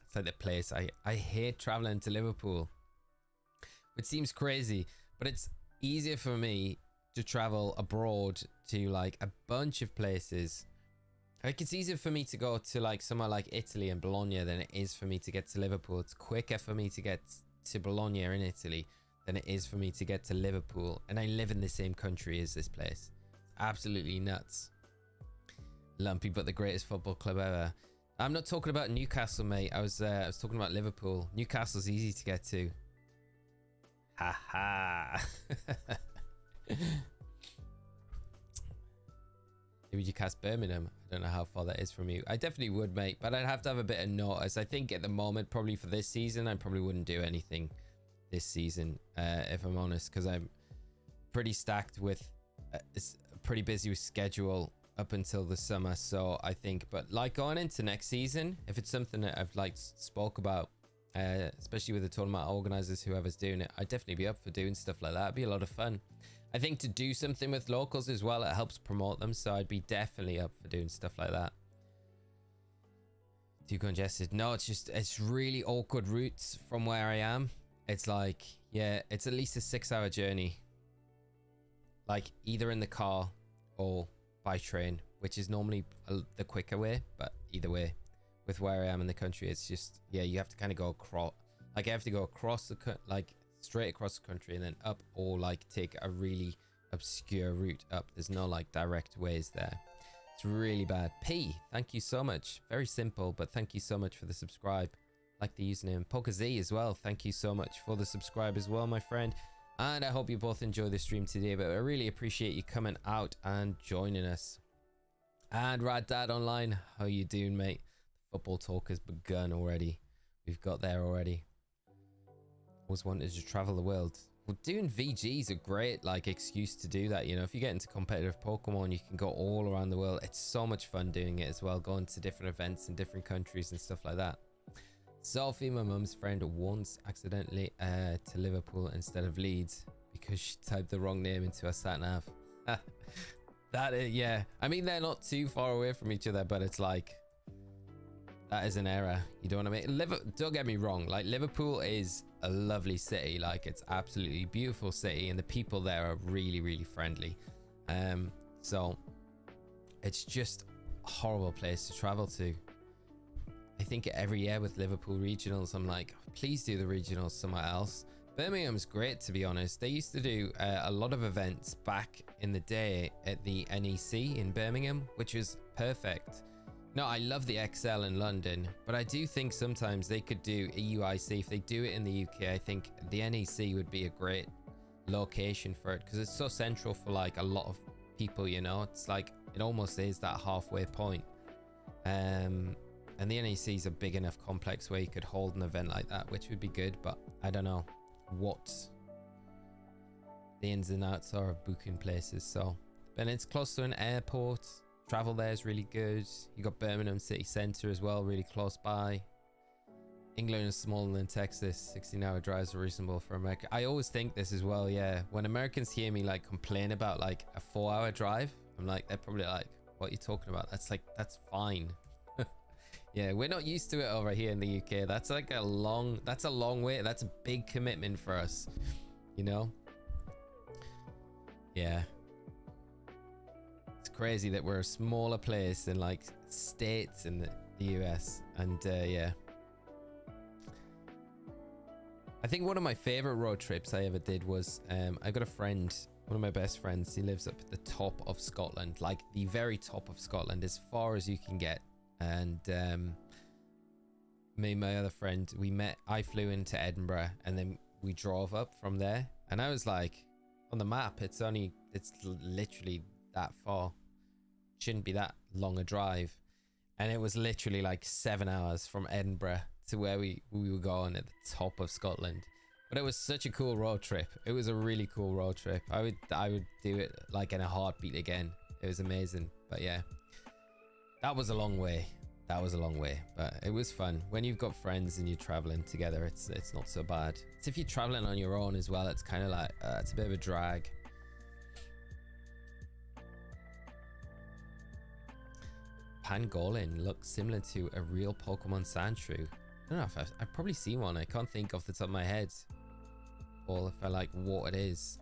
It's like the place I hate traveling to Liverpool. It seems crazy, but it's easier for me to travel abroad to like a bunch of places. Like it's easier for me to go to like somewhere like Italy and Bologna than it is for me to get to Liverpool. It's quicker for me to get to Bologna in Italy than it is for me to get to Liverpool, and I live in the same country as this place. It's absolutely nuts. Lumpy, but the greatest football club ever. I'm not talking about Newcastle, mate. I was talking about Liverpool. Newcastle's easy to get to. Ha ha. Would you cast Birmingham? I don't know how far that is from you. I definitely would, mate, but I'd have to have a bit of notice. I think at the moment, probably for this season, I probably wouldn't do anything this season, if I'm honest, because I'm pretty stacked with, pretty busy with schedule up until the summer. So I think, but like going into next season, if it's something that I've like spoke about, especially with the tournament organizers, whoever's doing it, I'd definitely be up for doing stuff like that. It'd be a lot of fun. I think to do something with locals as well, it helps promote them, so I'd be definitely up for doing stuff like that. Too congested? No, it's really awkward routes from where I am. It's like, yeah, it's at least a 6-hour journey, like either in the car or by train, which is normally the quicker way, but either way, with where I am in the country, it's just, yeah, you have to kind of go across, like I have to go across the like straight across the country and then up, or like take a really obscure route up. There's no like direct ways there. It's really bad. P, thank you so much. Very simple, but thank you so much for the subscribe. Like the username. PokerZ as well, thank you so much for the subscribe as well, my friend. And I hope you both enjoy the stream today, but I really appreciate you coming out and joining us. And Rad Dad Online, how you doing, mate? Football talk has begun already. We've got there already. Always wanted to travel the world. Well, doing VG's a great like excuse to do that. You know, if you get into competitive Pokemon, you can go all around the world. It's so much fun doing it as well, going to different events in different countries and stuff like that. Sophie, my mum's friend, once accidentally to Liverpool instead of Leeds because she typed the wrong name into her sat nav. That is, yeah. I mean, they're not too far away from each other, but it's like that is an error. You don't want to make don't get me wrong. Like, Liverpool is a lovely city. Like, it's absolutely beautiful city, and the people there are really, really friendly. So it's just a horrible place to travel to. I think every year with Liverpool regionals, I'm like, please do the regionals somewhere else. Birmingham's great, to be honest. They used to do a lot of events back in the day at the NEC in Birmingham, which was perfect. No, I love the XL in London, but I do think sometimes they could do a UIC. If they do it in the UK, I think the NEC would be a great location for it because it's so central for like a lot of people, you know. It's like, it almost is that halfway point. And the NEC is a big enough complex where you could hold an event like that, which would be good, but I don't know what the ins and outs are of booking places. So, and it's close to an airport. Travel there is really good. You got Birmingham city centre as well, really close by. England is smaller than Texas. 16-hour drives are reasonable for America. I always think this as well, yeah. When Americans hear me like complain about like a 4-hour drive, I'm like, they're probably like, what are you talking about? That's like, that's fine. Yeah, we're not used to it over here in the UK. That's like that's a long way. That's a big commitment for us, you know? Yeah. It's crazy that we're a smaller place than like states in the US. And yeah. I think one of my favorite road trips I ever did was, I got a friend, one of my best friends. He lives up at the top of Scotland, like the very top of Scotland, as far as you can get. And me and my other friend, I flew into Edinburgh and then we drove up from there, and I was like, on the map it's literally that far, shouldn't be that long a drive, and it was literally like 7 hours from Edinburgh to where we were going at the top of Scotland. But it was such a cool road trip. It was a really cool road trip. I would do it like in a heartbeat again. It was amazing. But yeah, that was a long way. That was a long way, but it was fun. When you've got friends and you're traveling together, it's not so bad. It's if you're traveling on your own as well, it's kind of like, it's a bit of a drag. Pangolin looks similar to a real Pokemon Sandshrew. I don't know if I've probably seen one. I can't think off the top of my head. Or if I like what it is.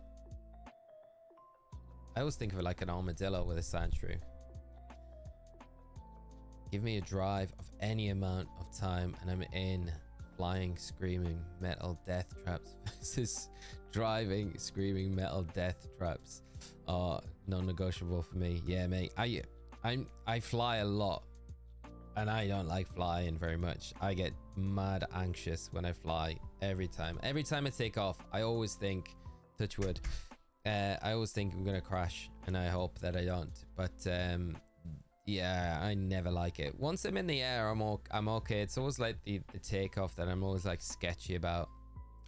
I always think of it like an armadillo with a Sandshrew. Give me a drive of any amount of time and I'm in. Flying, screaming, metal death traps versus driving, screaming, metal death traps are non-negotiable for me. Yeah, mate. I fly a lot and I don't like flying very much. I get mad anxious when I fly every time. Every time I take off, I always think, touch wood, I always think I'm gonna crash, and I hope that I don't. But yeah, I never like it. Once I'm in the air, I'm okay. It's always like the takeoff that I'm always like sketchy about.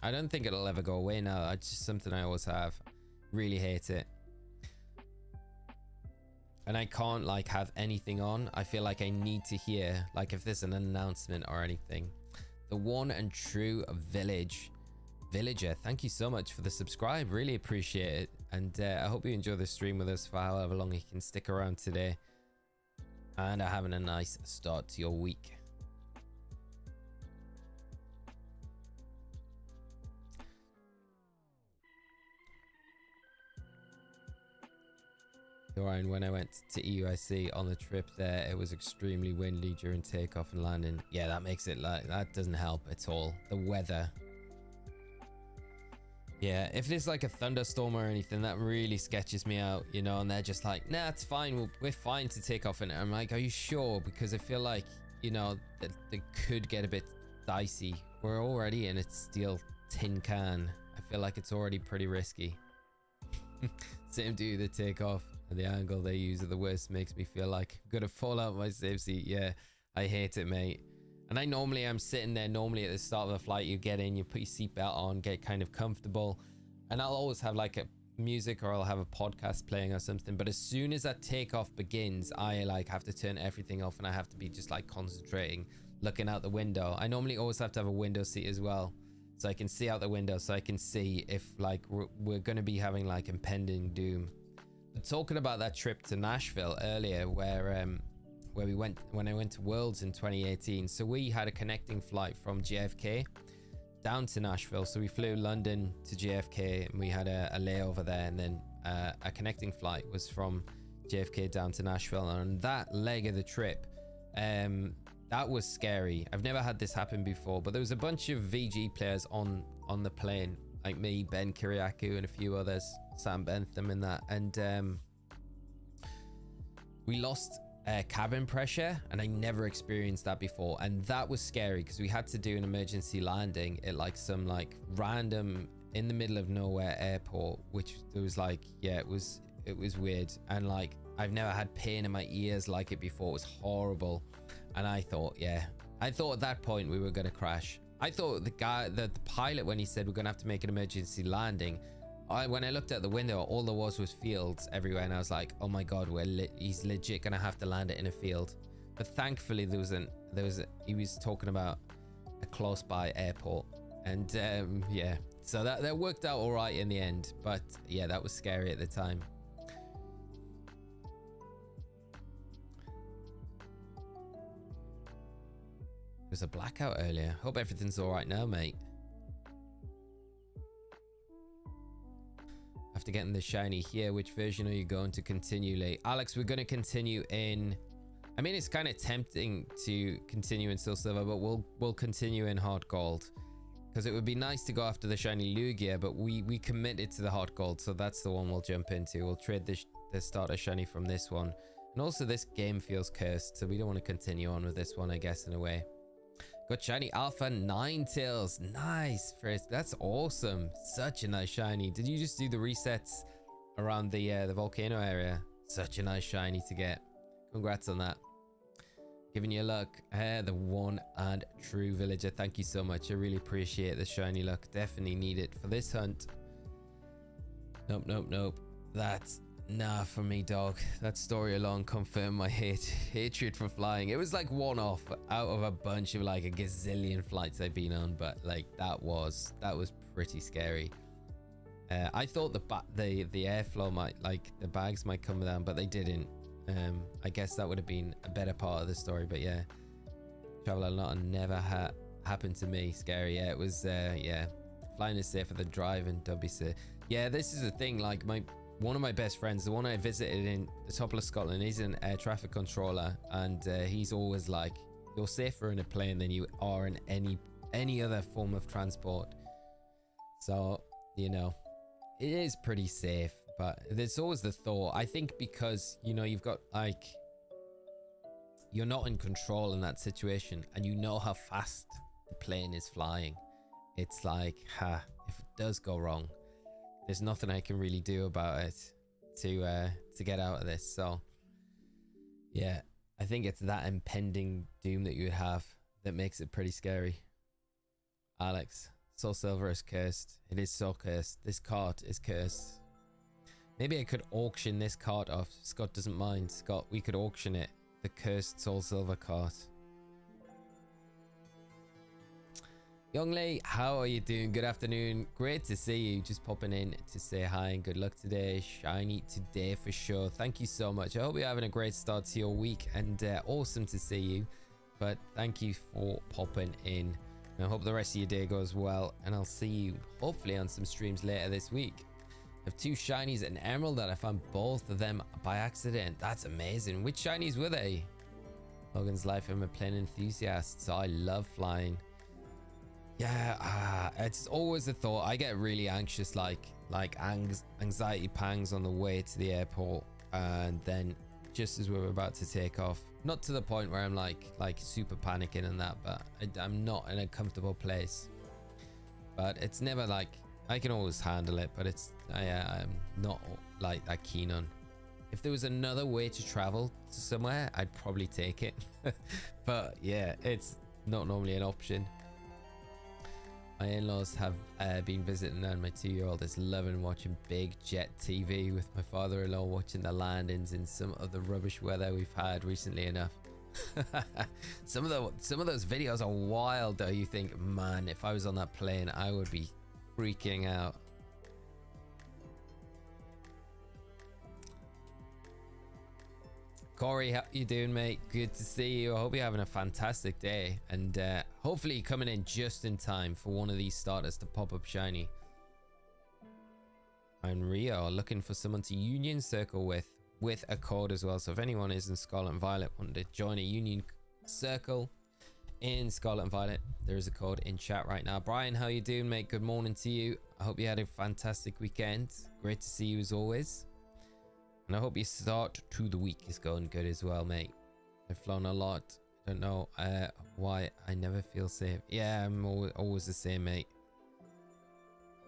I don't think it'll ever go away now. It's just something I always have. Really hate it. And I can't like have anything on. I feel like I need to hear, like if there's an announcement or anything. The one and true Villager, thank you so much for the subscribe. Really appreciate it. And I hope you enjoy the stream with us for however long you can stick around today. And are having a nice start to your week. Ryan, when I went to EUIC on the trip there, it was extremely windy during takeoff and landing. Yeah, that makes it like, that doesn't help at all. The weather. Yeah, if there's like a thunderstorm or anything, that really sketches me out, you know, and they're just like, nah, it's fine. We're fine to take off. And I'm like, are you sure? Because I feel like, you know, that they could get a bit dicey. We're already in a steel tin can. I feel like it's already pretty risky. Same do the takeoff and the angle they use are the worst. Makes me feel like I'm gonna fall out my safe seat. Yeah, I hate it, mate. And I normally am sitting there. Normally at the start of the flight, you get in, you put your seatbelt on, get kind of comfortable, and I'll always have like a music or I'll have a podcast playing or something. But as soon as that takeoff begins, I like have to turn everything off and I have to be just like concentrating, looking out the window. I normally always have to have a window seat as well, so I can see out the window, so I can see if like we're going to be having like impending doom. But talking about that trip to Nashville earlier, where we went when I went to Worlds in 2018. So we had a connecting flight from JFK down to Nashville. So we flew London to JFK and we had a layover there, and then a connecting flight was from JFK down to Nashville. And on that leg of the trip, that was scary. I've never had this happen before, but there was a bunch of VG players on the plane, like me, Ben Kiriakou, and a few others, Sam Bentham and that. And we lost cabin pressure, and I never experienced that before, and that was scary because we had to do an emergency landing at like some like random in the middle of nowhere airport, which there was like, yeah, it was weird, and like I've never had pain in my ears like it before. It was horrible. And I thought at that point we were going to crash. I thought the pilot, when he said we're going to have to make an emergency landing, when I looked out the window, all there was fields everywhere, and I was like, oh my god, he's legit going to have to land it in a field. But thankfully he was talking about a close by airport, and yeah, so that worked out all right in the end. But yeah, that was scary at the time. There was a blackout earlier. Hope everything's all right now, mate. After getting the shiny here, which version are you going to continue, Lee? Alex, we're going to continue in, I mean, it's kind of tempting to continue in Soul Silver, but we'll continue in Hard Gold, because it would be nice to go after the shiny Lugia, but we committed to the Hard Gold, so that's the one we'll jump into. We'll trade the starter shiny from this one. And also this game feels cursed, so we don't want to continue on with this one, I guess, in a way. Got shiny Alpha Ninetales. Nice, Frisk. That's awesome. Such a nice shiny. Did you just do the resets around the volcano area? Such a nice shiny to get. Congrats on that. Giving you luck. The one and true villager. Thank you so much. I really appreciate the shiny luck. Definitely need it for this hunt. Nope. That's nah for me, dog. That story alone confirmed my hatred for flying. It was like one off out of a bunch of like a gazillion flights I've been on, but like that was pretty scary. I thought the airflow might, like the bags might come down, but they didn't. I guess that would have been a better part of the story, but yeah, travel a lot and never happened to me. Scary. Yeah, it was yeah, flying is safer than driving. Don't be safe. Yeah, this is the thing, like one of my best friends, the one I visited in the top of Scotland, he's an air traffic controller, and he's always like, you're safer in a plane than you are in any other form of transport. So, you know, it is pretty safe, but there's always the thought, I think, because, you know, you've got like, you're not in control in that situation, and you know how fast the plane is flying. It's like, if it does go wrong, there's nothing I can really do about it to get out of this. So yeah, I think it's that impending doom that you would have that makes it pretty scary. Alex, Soul Silver is cursed. It is so cursed. This cart is cursed. Maybe I could auction this cart off. Scott doesn't mind. Scott, we could auction it. The cursed Soul Silver cart. Young Lee, how are you doing? Good afternoon. Great to see you. Just popping in to say hi and good luck today. Shiny today for sure. Thank you so much. I hope you're having a great start to your week, and awesome to see you. But thank you for popping in. And I hope the rest of your day goes well, and I'll see you hopefully on some streams later this week. I have 2 shinies and emerald that I found both of them by accident. That's amazing. Which shinies were they? Logan's life. I'm a plane enthusiast, so I love flying. Yeah, it's always a thought. I get really anxious, like anxiety pangs on the way to the airport, and then just as we're about to take off, not to the point where I'm like super panicking and that, but I'm not in a comfortable place. But it's never like I can always handle it, but I'm not like that keen on. If there was another way to travel to somewhere, I'd probably take it. But yeah, it's not normally an option. My in-laws have been visiting, and my 2-year-old is loving watching big jet TV with my father-in-law watching the landings in some of the rubbish weather we've had recently enough. some of those videos are wild though. You think, man, if I was on that plane, I would be freaking out. Corey, how you doing, mate? Good to see you. I hope you're having a fantastic day, and hopefully coming in just in time for one of these starters to pop up shiny. And Rio looking for someone to union circle with a code as well. So if anyone is in Scarlet and Violet wanting to join a union circle in Scarlet and Violet, there is a code in chat right now. Brian, how you doing, mate? Good morning to you. I hope you had a fantastic weekend. Great to see you as always. And I hope your start to the week is going good as well, mate. I've flown a lot. Don't know why I never feel safe. Yeah, I'm always the same, mate.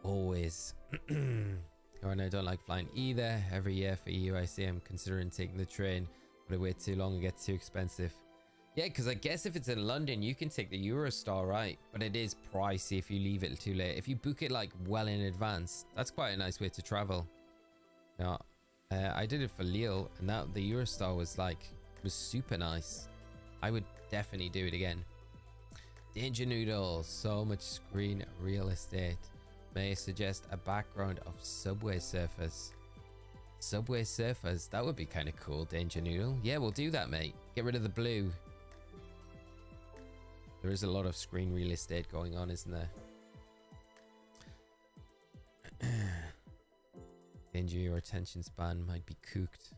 Always. And I don't like flying either. Every year for EUIC, I'm considering taking the train, but I wait too long and get too expensive. Yeah, because I guess if it's in London, you can take the Eurostar, right? But it is pricey if you leave it too late. If you book it like well in advance, that's quite a nice way to travel. Now, I did it for Lille, and the Eurostar was super nice. I would definitely do it again. Danger Noodle, so much screen real estate. May I suggest a background of Subway Surfers? Subway Surfers, that would be kind of cool, Danger Noodle. Yeah, we'll do that, mate. Get rid of the blue. There is a lot of screen real estate going on, isn't there? Danger, your attention span might be cooked.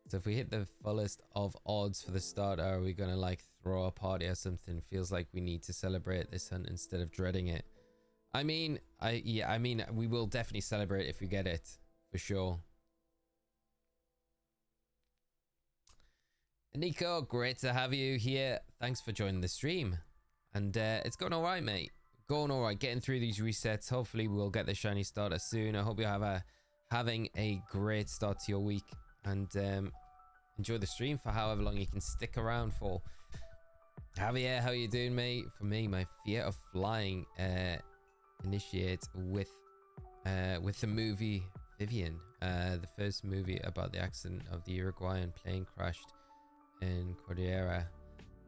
So if we hit the fullest of odds for the start, are we gonna like throw a party or something? Feels like we need to celebrate this hunt instead of dreading it. I mean, we will definitely celebrate if we get it, for sure. Nico, great to have you here. Thanks for joining the stream. And it's going all right, mate. Going all right, getting through these resets. Hopefully we'll get the shiny starter soon. I hope you have having a great start to your week, and enjoy the stream for however long you can stick around for. Javier, how you doing, mate? For me, my fear of flying initiates with the movie Vivian, the first movie about the accident of the Uruguayan plane crashed in Cordillera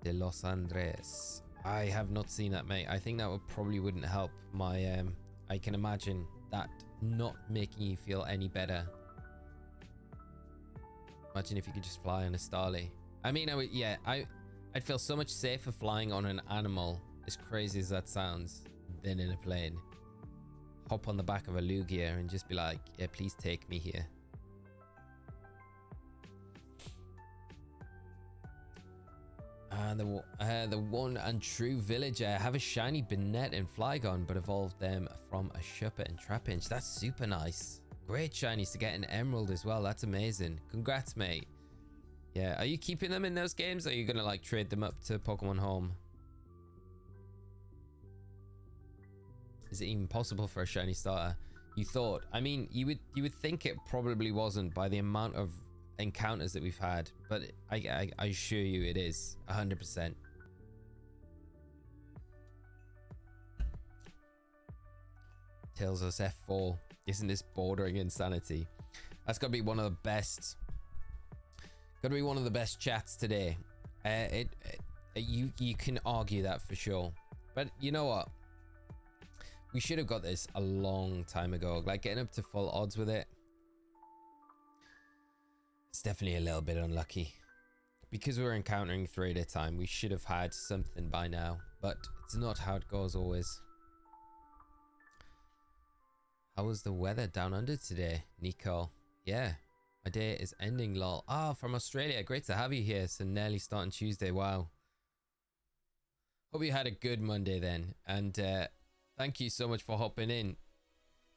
de Los Andes. I have not seen that, mate. I think that probably wouldn't help my I can imagine that not making you feel any better. Imagine if you could just fly on a Starly. I mean, I'd feel so much safer flying on an animal, as crazy as that sounds, than in a plane. Hop on the back of a Lugia and just be like, yeah, please take me here. The one and true villager. I have a shiny Banette and Flygon, but evolved them from a Shuppet and Trapinch. That's super nice. Great shinies to get an Emerald as well. That's amazing. Congrats, mate. Yeah, are you keeping them in those games? Or are you gonna like trade them up to Pokemon Home? Is it even possible for a shiny starter? You thought? I mean, you would think it probably wasn't by the amount of encounters that we've had, but I assure you it is 100%. Tells us F4. Isn't this bordering insanity? That's gotta be one of the best. Gotta be one of the best chats today. You can argue that for sure, but you know what? We should have got this a long time ago. Like getting up to full odds with it. It's definitely a little bit unlucky. Because we're encountering 3 at a time, we should have had something by now. But it's not how it goes always. How was the weather down under today, Nico? Yeah, my day is ending, lol. Ah, from Australia. Great to have you here. So nearly starting Tuesday. Wow. Hope you had a good Monday then. And thank you so much for hopping in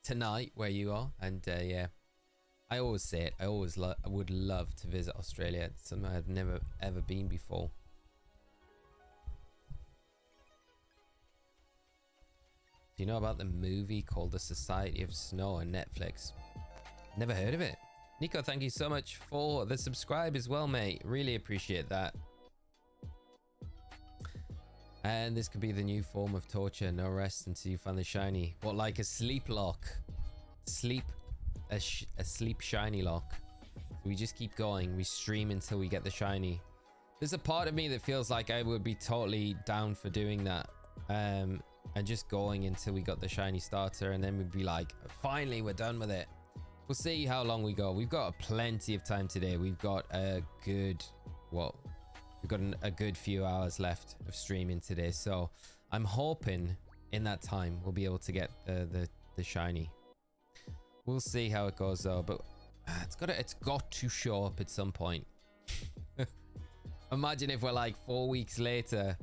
tonight where you are. And yeah. I always say it. I would love to visit Australia. It's somewhere I've never ever been before. Do you know about the movie called The Society of Snow on Netflix? Never heard of it. Nico, thank you so much for the subscribe as well, mate. Really appreciate that. And this could be the new form of torture. No rest until you find the shiny. What, like a sleep lock? A sleep shiny lock. We just keep going. We stream until we get the shiny. There's a part of me that feels like I would be totally down for doing that. And just going until we got the shiny starter, and then we'd be like, finally, we're done with it. We'll see how long we go. We've got plenty of time today. We've got a good, a good few hours left of streaming today. So I'm hoping in that time we'll be able to get the shiny. We'll see how it goes though, but it's got to show up at some point. Imagine if we're like 4 weeks later,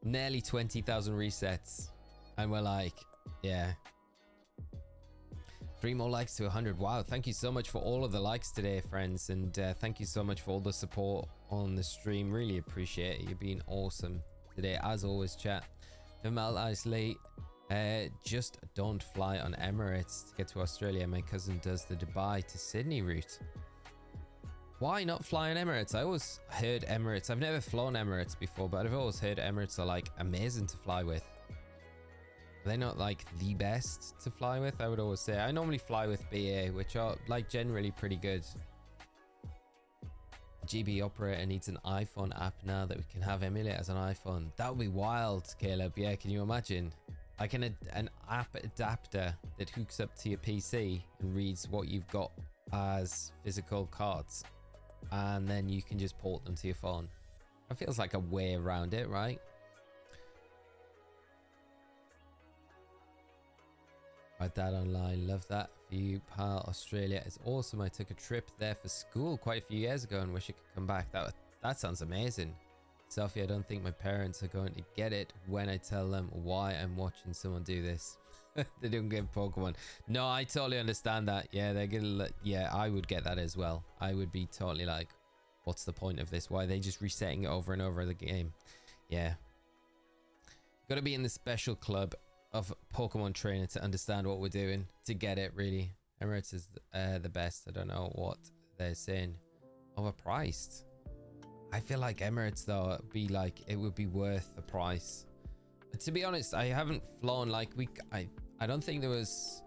nearly 20,000 resets, and we're like, yeah. 3 more likes to 100. Wow, thank you so much for all of the likes today, friends, and thank you so much for all the support on the stream. Really appreciate it. You've been awesome today, as always, chat. Vimal Isley, just don't fly on Emirates to get to Australia. My cousin does the Dubai to Sydney route. Why not fly on Emirates? I always heard Emirates. I've never flown Emirates before, but I've always heard Emirates are like amazing to fly with. Are they not like the best to fly with? I would always say. I normally fly with BA, which are like generally pretty good. The GB operator needs an iPhone app now that we can have emulate as an iPhone. That would be wild, Caleb. Yeah, can you imagine? Like an app adapter that hooks up to your PC and reads what you've got as physical cards, and then you can just port them to your phone. That feels like a way around it, right? My dad online, love that for you, pal. Australia is awesome. I took a trip there for school quite a few years ago and wish I could come back. That sounds amazing. Sophie, I don't think my parents are going to get it when I tell them why I'm watching someone do this. They don't get Pokemon. No, I totally understand that. Yeah, they're gonna. Yeah, I would get that as well. I would be totally like, what's the point of this? Why are they just resetting it over and over the game? Yeah. Got to be in the special club of Pokemon trainer to understand what we're doing, to get it, really. Emirates is the best. I don't know what they're saying. Overpriced. I feel like Emirates though it would be worth the price. But to be honest, I haven't flown like I don't think there was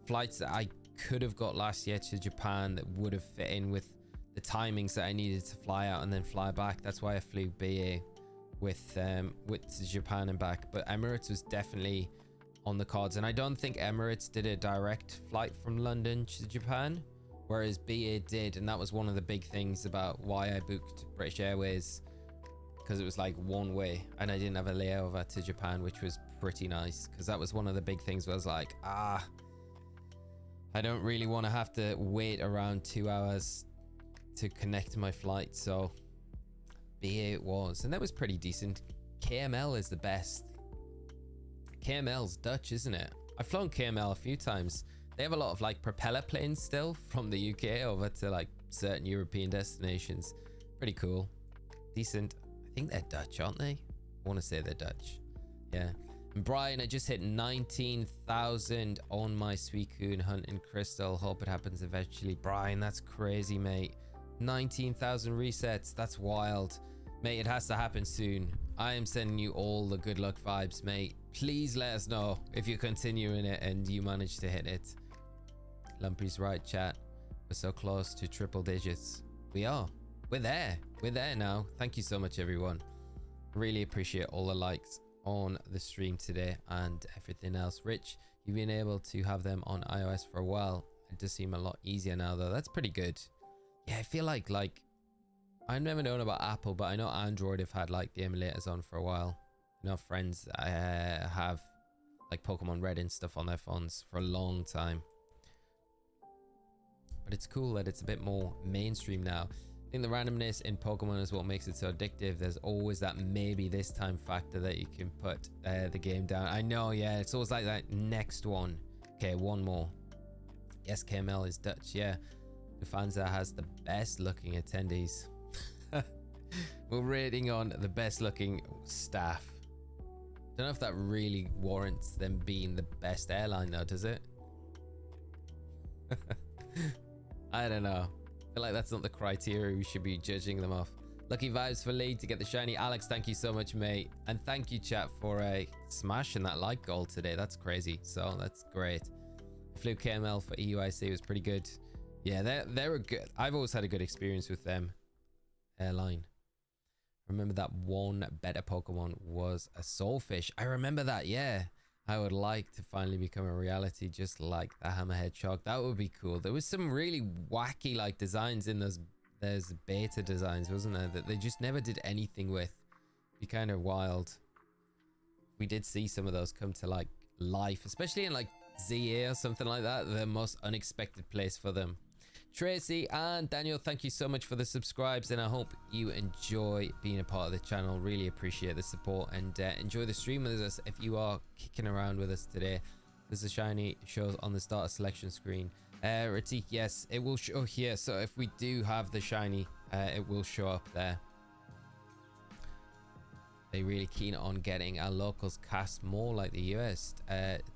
flights that I could have got last year to Japan that would have fit in with the timings that I needed to fly out and then fly back. That's why I flew BA with to Japan and back. But Emirates was definitely on the cards, and I don't think Emirates did a direct flight from London to Japan, whereas BA did, and that was one of the big things about why I booked British Airways, because it was like one way and I didn't have a layover to Japan, which was pretty nice, because that was one of the big things where I was like, I don't really want to have to wait around 2 hours to connect my flight. So BA it was, and that was pretty decent. KML is the best. KML's Dutch, isn't it? I've flown KML a few times. They have a lot of like propeller planes still from the UK over to like certain European destinations. Pretty cool. Decent. I think they're Dutch, aren't they? I want to say they're Dutch. Yeah. And Brian, I just hit 19,000 on my Suicune hunt in Crystal. Hope it happens eventually. Brian, that's crazy, mate. 19,000 resets. That's wild. Mate, it has to happen soon. I am sending you all the good luck vibes, mate. Please let us know if you're continuing it and you manage to hit it. Lumpy's right, chat. We're so close to triple digits. We are. We're there. We're there now. Thank you so much, everyone. Really appreciate all the likes on the stream today and everything else. Rich, you've been able to have them on iOS for a while. It does seem a lot easier now, though. That's pretty good. Yeah, I feel like I've never known about Apple, but I know Android have had like the emulators on for a while. You know, friends have like Pokemon Red and stuff on their phones for a long time. But it's cool that it's a bit more mainstream now. I think the randomness in Pokemon is what makes it so addictive. There's always that maybe this time factor that you can put the game down. I know, yeah, it's always like that next one. Okay, one more. Yes, KML is Dutch, yeah. Lufanza has the best looking attendees. We're rating on the best looking staff. Don't know if that really warrants them being the best airline though, does it? I don't know. I feel like that's not the criteria we should be judging them off. Lucky vibes for Lee to get the shiny. Alex, thank you so much, mate. And thank you, chat, for smashing that like goal today. That's crazy. So that's great. Flew KML for EUIC was pretty good. Yeah, they're a good. I've always had a good experience with them. Airline. Remember that one better Pokemon was a Soulfish. I remember that, yeah. I would like to finally become a reality just like the Hammerhead Shark. That would be cool. There was some really wacky like designs in those. There's beta designs, wasn't there? That they just never did anything with. Be kind of wild. We did see some of those come to like life, especially in like ZA or something like that. The most unexpected place for them. Tracy and Daniel, thank you so much for the subscribes, and I hope you enjoy being a part of the channel. Really appreciate the support, and enjoy the stream with us if you are kicking around with us today. There's a shiny shows on the starter selection screen. Ratik, yes, it will show here. So if we do have the shiny, it will show up there. They're really keen on getting our locals cast more like the US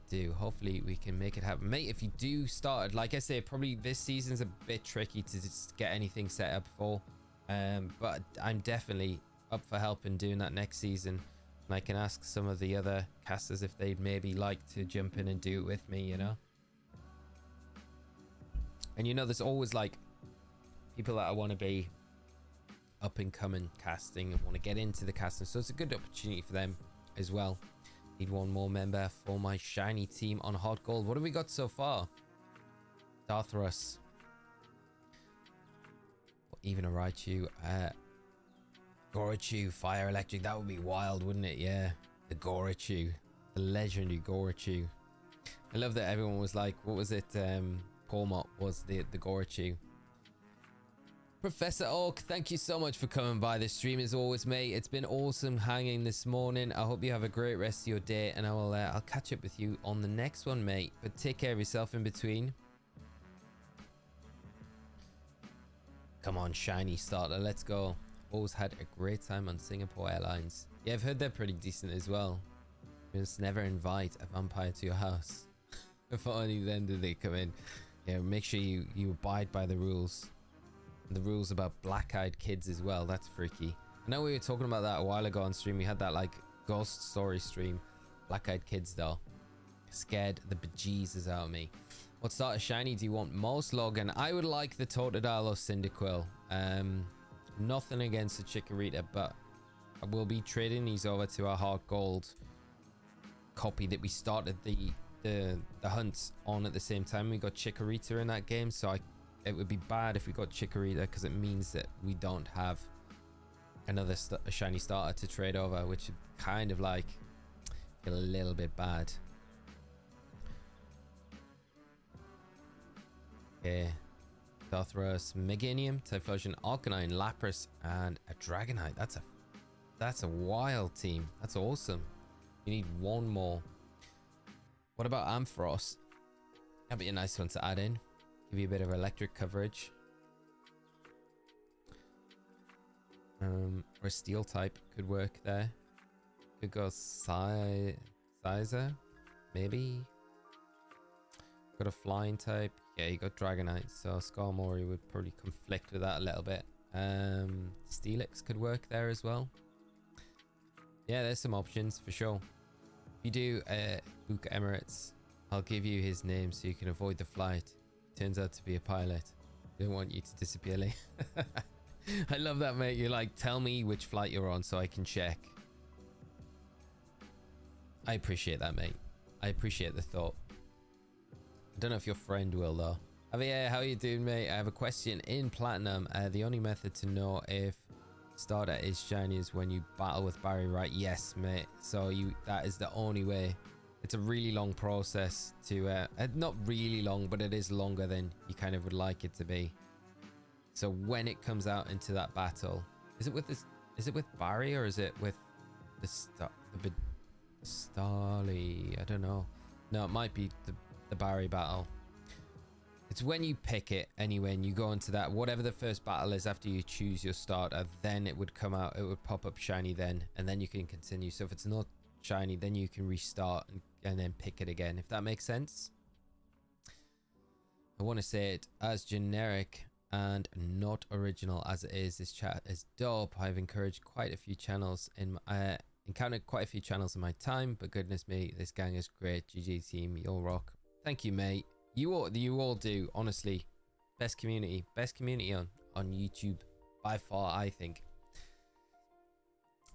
do. Hopefully we can make it happen, mate. If you do start, like I say, probably this season's a bit tricky to just get anything set up for, but I'm definitely up for helping doing that next season. And I can ask some of the other casters if they'd maybe like to jump in and do it with me, you know. And you know, there's always like people that I want to be up and coming casting and want to get into the casting, so it's a good opportunity for them as well. Need one more member for my shiny team on Hot Gold. What have we got so far? Darthrus, even a Raichu, Gorachu, Fire Electric. That would be wild, wouldn't it? Yeah, the Gorachu, the legendary Gorachu. I love that everyone was like, what was it? Polmot was the Gorachu. Professor Oak, thank you so much for coming by the stream as always, mate. It's been awesome hanging this morning. I hope you have a great rest of your day, and I'll catch up with you on the next one, mate. But take care of yourself in between. Come on, shiny starter, let's go. Always had a great time on Singapore Airlines. Yeah, I've heard they're pretty decent as well. Just never invite a vampire to your house. If only then do they come in. Yeah, make sure you abide by the rules. The rules about black-eyed kids as well. That's freaky. I know we were talking about that a while ago on stream. We had that like ghost story stream. Black-eyed kids though. Scared the bejesus out of me. What starter shiny do you want most, Logan? I would like the Totodile or Cyndaquil. Nothing against the Chikorita, but I will be trading these over to our Hard Gold copy that we started the hunts on at the same time. We got Chikorita in that game, so it would be bad if we got Chikorita, because it means that we don't have another shiny starter to trade over, which would kind of like feel a little bit bad. Okay, Darthrus, Meganium, Typhlosion, Arcanine, Lapras, and a Dragonite. That's a wild team. That's awesome. You need one more. What about Ampharos? That'd be a nice one to add in. Give you a bit of electric coverage. Or a steel type could work there. Could go Sizer, maybe. Got a flying type. Yeah, you got Dragonite, so Skarmory would probably conflict with that a little bit. Steelix could work there as well. Yeah, there's some options for sure. If you do book Emirates, I'll give you his name so you can avoid the flight. Turns out to be a pilot. Don't want you to disappear, Lee. I love that, mate. You're like, tell me which flight you're on so I can check. I appreciate that, mate. I appreciate the thought. I don't know if your friend will though. Javier, how are you doing, mate? I have a question. In Platinum, the only method to know if starter is shiny is when you battle with Barry, right? Yes, mate. So that is the only way. It's a really long process to not really long, but it is longer than you kind of would like it to be. So when it comes out into that battle, is it with Barry, or is it with the Starly? I don't know. No, it might be the Barry battle. It's when you pick it anyway, and you go into that, whatever the first battle is after you choose your starter, then it would come out, it would pop up shiny then, and then you can continue. So if it's not shiny, then you can restart and then pick it again, if that makes sense. I want to say it as generic and not original as it is. This chat is dope. I've encouraged quite a few channels in my, encountered quite a few channels in my time, but goodness me, this gang is great. GG team, you'll rock. Thank you, mate. You all do, honestly. Best community on YouTube by far, I think.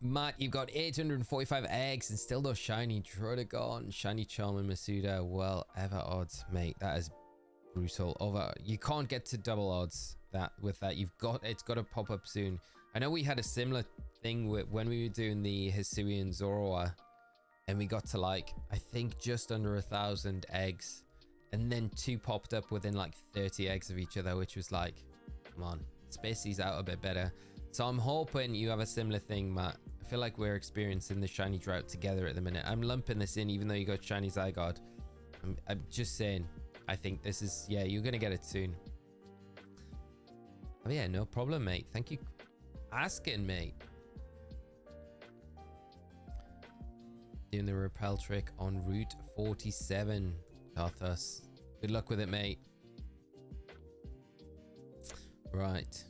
Matt, you've got 845 eggs and still no shiny Drodagon, shiny Charmin Masuda. Well, ever odds, mate. That is brutal. Over, you can't get to double odds with that. It's got to pop up soon. I know we had a similar thing when we were doing the Hisuian Zoroark, and we got to like, I think just under 1,000 eggs, and then 2 popped up within like 30 eggs of each other, which was like, come on, space these out a bit better. So I'm hoping you have a similar thing, Matt. I feel like we're experiencing the shiny drought together at the minute. I'm lumping this in, even though you got shiny Zygarde. I'm just saying, I think this is, yeah, you're gonna get it soon. Oh yeah, no problem, mate. Thank you asking, mate. Doing the repel trick on Route 47, Arthas. Good luck with it, mate. Right.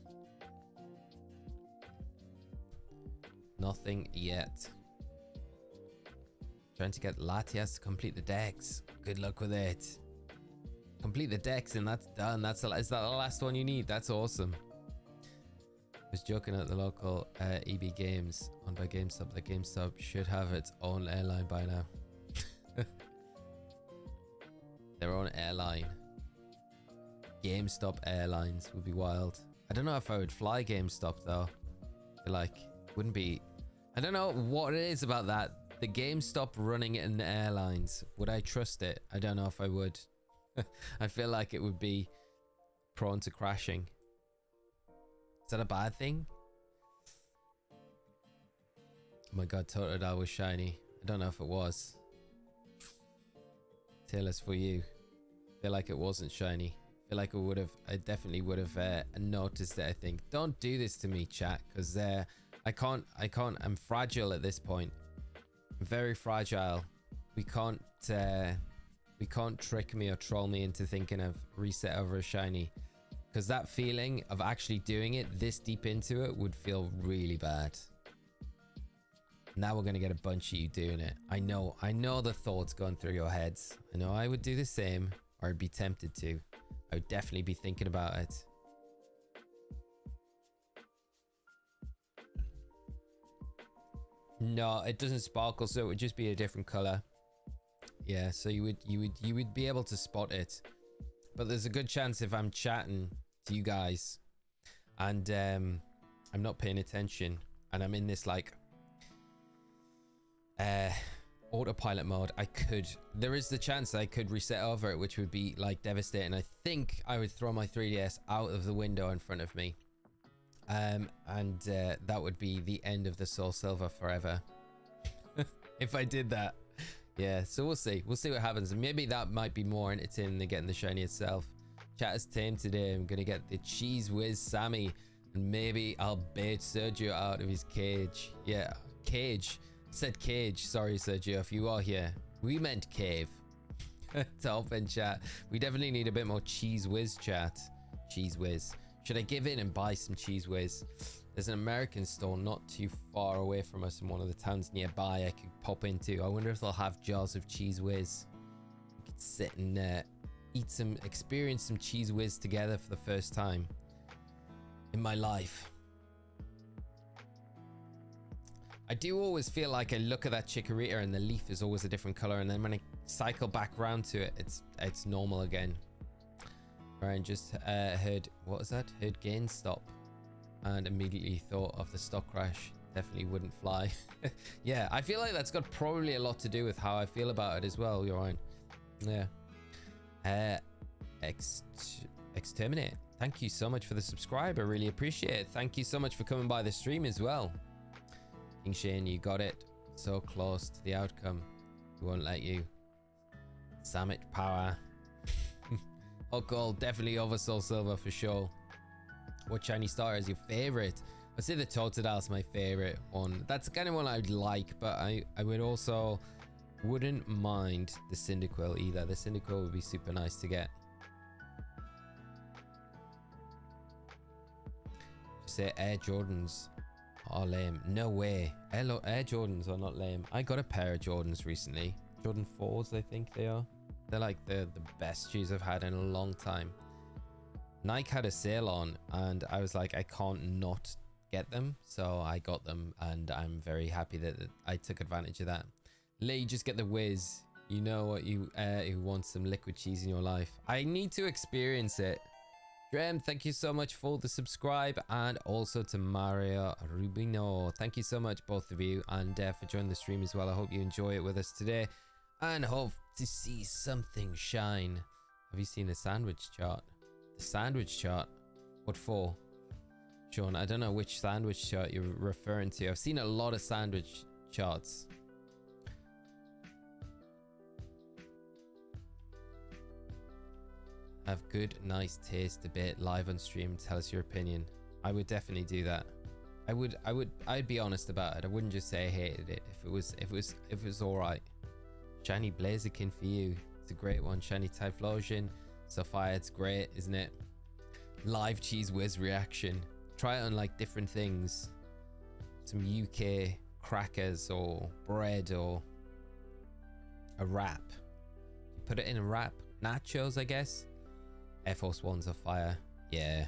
Nothing yet. Trying to get Latias to complete the decks. Good luck with it. Complete the decks and that's done. Is that the last one you need? That's awesome. I was joking at the local EB Games owned by GameStop. The GameStop should have its own airline by now. Their own airline. GameStop Airlines would be wild. I don't know if I would fly GameStop though. I feel like wouldn't be. I don't know what it is about that. The GameStop running it in the airlines. Would I trust it? I don't know if I would. I feel like it would be prone to crashing. Is that a bad thing? Oh my god, Totodile was shiny. I don't know if it was. Taylor's for you. I feel like it wasn't shiny. I feel like I definitely would have noticed it, I think. Don't do this to me, chat, because I can't, I'm fragile at this point. I'm very fragile. We can't trick me or troll me into thinking of reset over a shiny, because that feeling of actually doing it this deep into it would feel really bad. Now we're going to get a bunch of you doing it. I know the thoughts going through your heads. I know I would do the same, or I'd be tempted to. I would definitely be thinking about it. No, it doesn't sparkle, so it would just be a different color. Yeah, so you would be able to spot it. But there's a good chance if I'm chatting to you guys and I'm not paying attention and I'm in this like autopilot mode, there is the chance I could reset over it, which would be like devastating. I think I would throw my 3DS out of the window in front of me. That would be the end of the Soul Silver forever. If I did that. Yeah, so we'll see what happens, and maybe that might be more entertaining than getting the shiny itself. Chat is tame today. I'm gonna get the Cheese Whiz Sammy, and maybe I'll bait Sergio out of his cage. Yeah, cage. Said cage. Sorry, Sergio, if you are here. We meant cave. Top in chat. We definitely need a bit more Cheese Whiz, chat. Cheese Whiz. Should I give in and buy some Cheese Whiz? There's an American store not too far away from us in one of the towns nearby I could pop into. I wonder if they'll have jars of Cheese Whiz. We could sit and experience some Cheese Whiz together for the first time in my life. I do always feel like I look at that Chikorita and the leaf is always a different color, and then when I cycle back around to it, it's normal again. Ryan just heard, what was that? Heard gain stop. And immediately thought of the stock crash. Definitely wouldn't fly. Yeah, I feel like that's got probably a lot to do with how I feel about it as well. You're right. Yeah. Exterminate. Thank you so much for the subscribe. I really appreciate it. Thank you so much for coming by the stream as well. King Shane, you got it. So close to the outcome. We won't let you. Summit power. Hot Gold, definitely over Soul Silver for sure. What shiny star is your favorite? I'd say the Totodile my favorite one. That's the kind of one I'd like, but I would also wouldn't mind the Cyndaquil either. The Cyndaquil would be super nice to get. Just say Air Jordans are lame. No way. Air Jordans are not lame. I got a pair of Jordans recently. Jordan 4s, I think they are. They're like the best shoes I've had in a long time. Nike had a sale on and I was like, I can't not get them. So I got them and I'm very happy that I took advantage of that. Lee, just get the whiz. You know what you who wants some liquid cheese in your life. I need to experience it. Drem, thank you so much for the subscribe, and also to Mario Rubino. Thank you so much, both of you, and for joining the stream as well. I hope you enjoy it with us today and hope to see something shine. Have you seen the sandwich chart? The sandwich chart? What for? Sean, I don't know which sandwich chart you're referring to. I've seen a lot of sandwich charts. Have good, nice taste debate live on stream. Tell us your opinion. I would definitely do that. I'd be honest about it. I wouldn't just say I hated it if it was all right. Shiny Blaziken for you. It's a great one. Shiny Typhlosion. Sapphire, it's great, isn't it? Live Cheese Whiz reaction. Try it on like different things. Some UK crackers or bread or a wrap. You put it in a wrap. Nachos, I guess. Air Force Ones are fire. Yeah.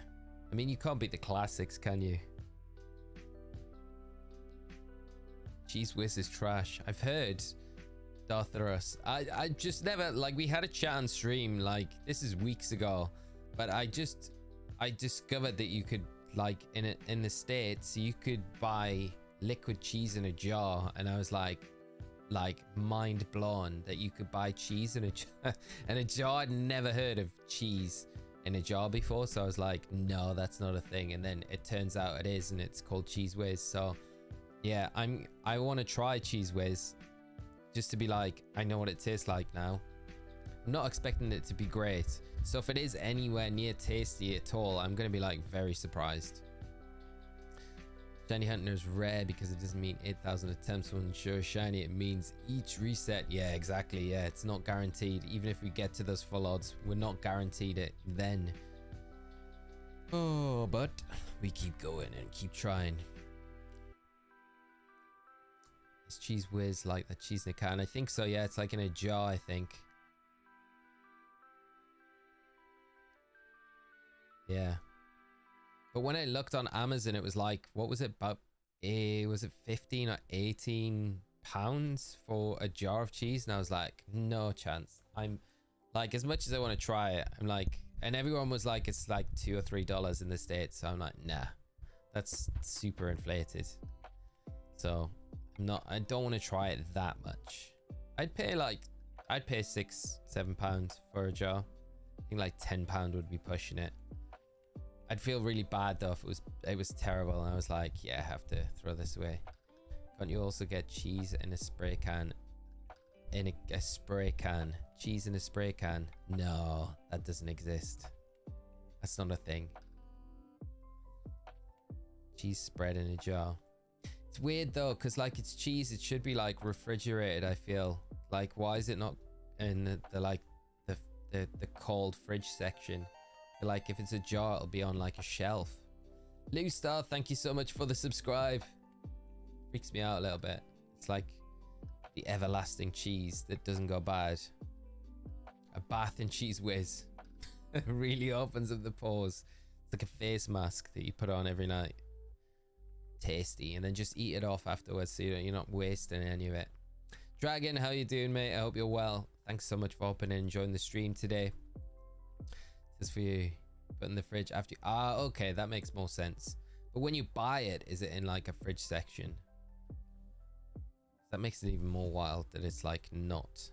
I mean, you can't beat the classics, can you? Cheese Whiz is trash. I've heard. Dartharus. I just never, like, we had a chat on stream, like, this is weeks ago, but I discovered that you could, like, in the States, you could buy liquid cheese in a jar, and I was like mind blown that you could buy cheese in a jar. I'd never heard of cheese in a jar before, so I was like, no, that's not a thing. And then it turns out it is, and it's called Cheese Whiz. So yeah, I want to try Cheese Whiz just to be like, I know what it tastes like now. I'm not expecting it to be great, so if it is anywhere near tasty at all, I'm gonna be like very surprised. Shiny Hunter is rare because it doesn't mean 8,000 attempts will ensure shiny. It means each reset. Yeah, exactly. Yeah, it's not guaranteed. Even if we get to those full odds, we're not guaranteed it then. Oh, but we keep going and keep trying. Is Cheese Whiz like that cheese in a can? I think so. Yeah, it's like in a jar, I think. Yeah. But when I looked on Amazon, it was like, what was it, about, was it 15 or 18 pounds for a jar of cheese? And I was like, no chance. I'm like, as much as I want to try it, I'm like, and everyone was like, it's like $2 or $3 in the States. So I'm like, nah, that's super inflated. So I don't want to try it that much. I'd pay £6-7 for a jar. I think like £10 would be pushing it. I'd feel really bad though if it was terrible, and I was like, yeah, I have to throw this away. Can't you also get cheese in a spray can? In a spray can? Cheese in a spray can? No, that doesn't exist. That's not a thing. Cheese spread in a jar. It's weird though, because like it's cheese, it should be like refrigerated, I feel. Like, why is it not in the cold fridge section? Like, if it's a jar, it'll be on like a shelf. Lou Star, thank you so much for the subscribe. Freaks me out a little bit. It's like the everlasting cheese that doesn't go bad. A bath in Cheese Whiz. It really opens up the pores. It's like a face mask that you put on every night. Tasty. And then just eat it off afterwards, so you're not wasting any of it. Dragon, how you doing, mate? I hope you're well. Thanks so much for hopping in and joining the stream today. This is for you. Put in the fridge after you... Ah, okay, that makes more sense. But when you buy it, is it in like a fridge section? That makes it even more wild that it's like not.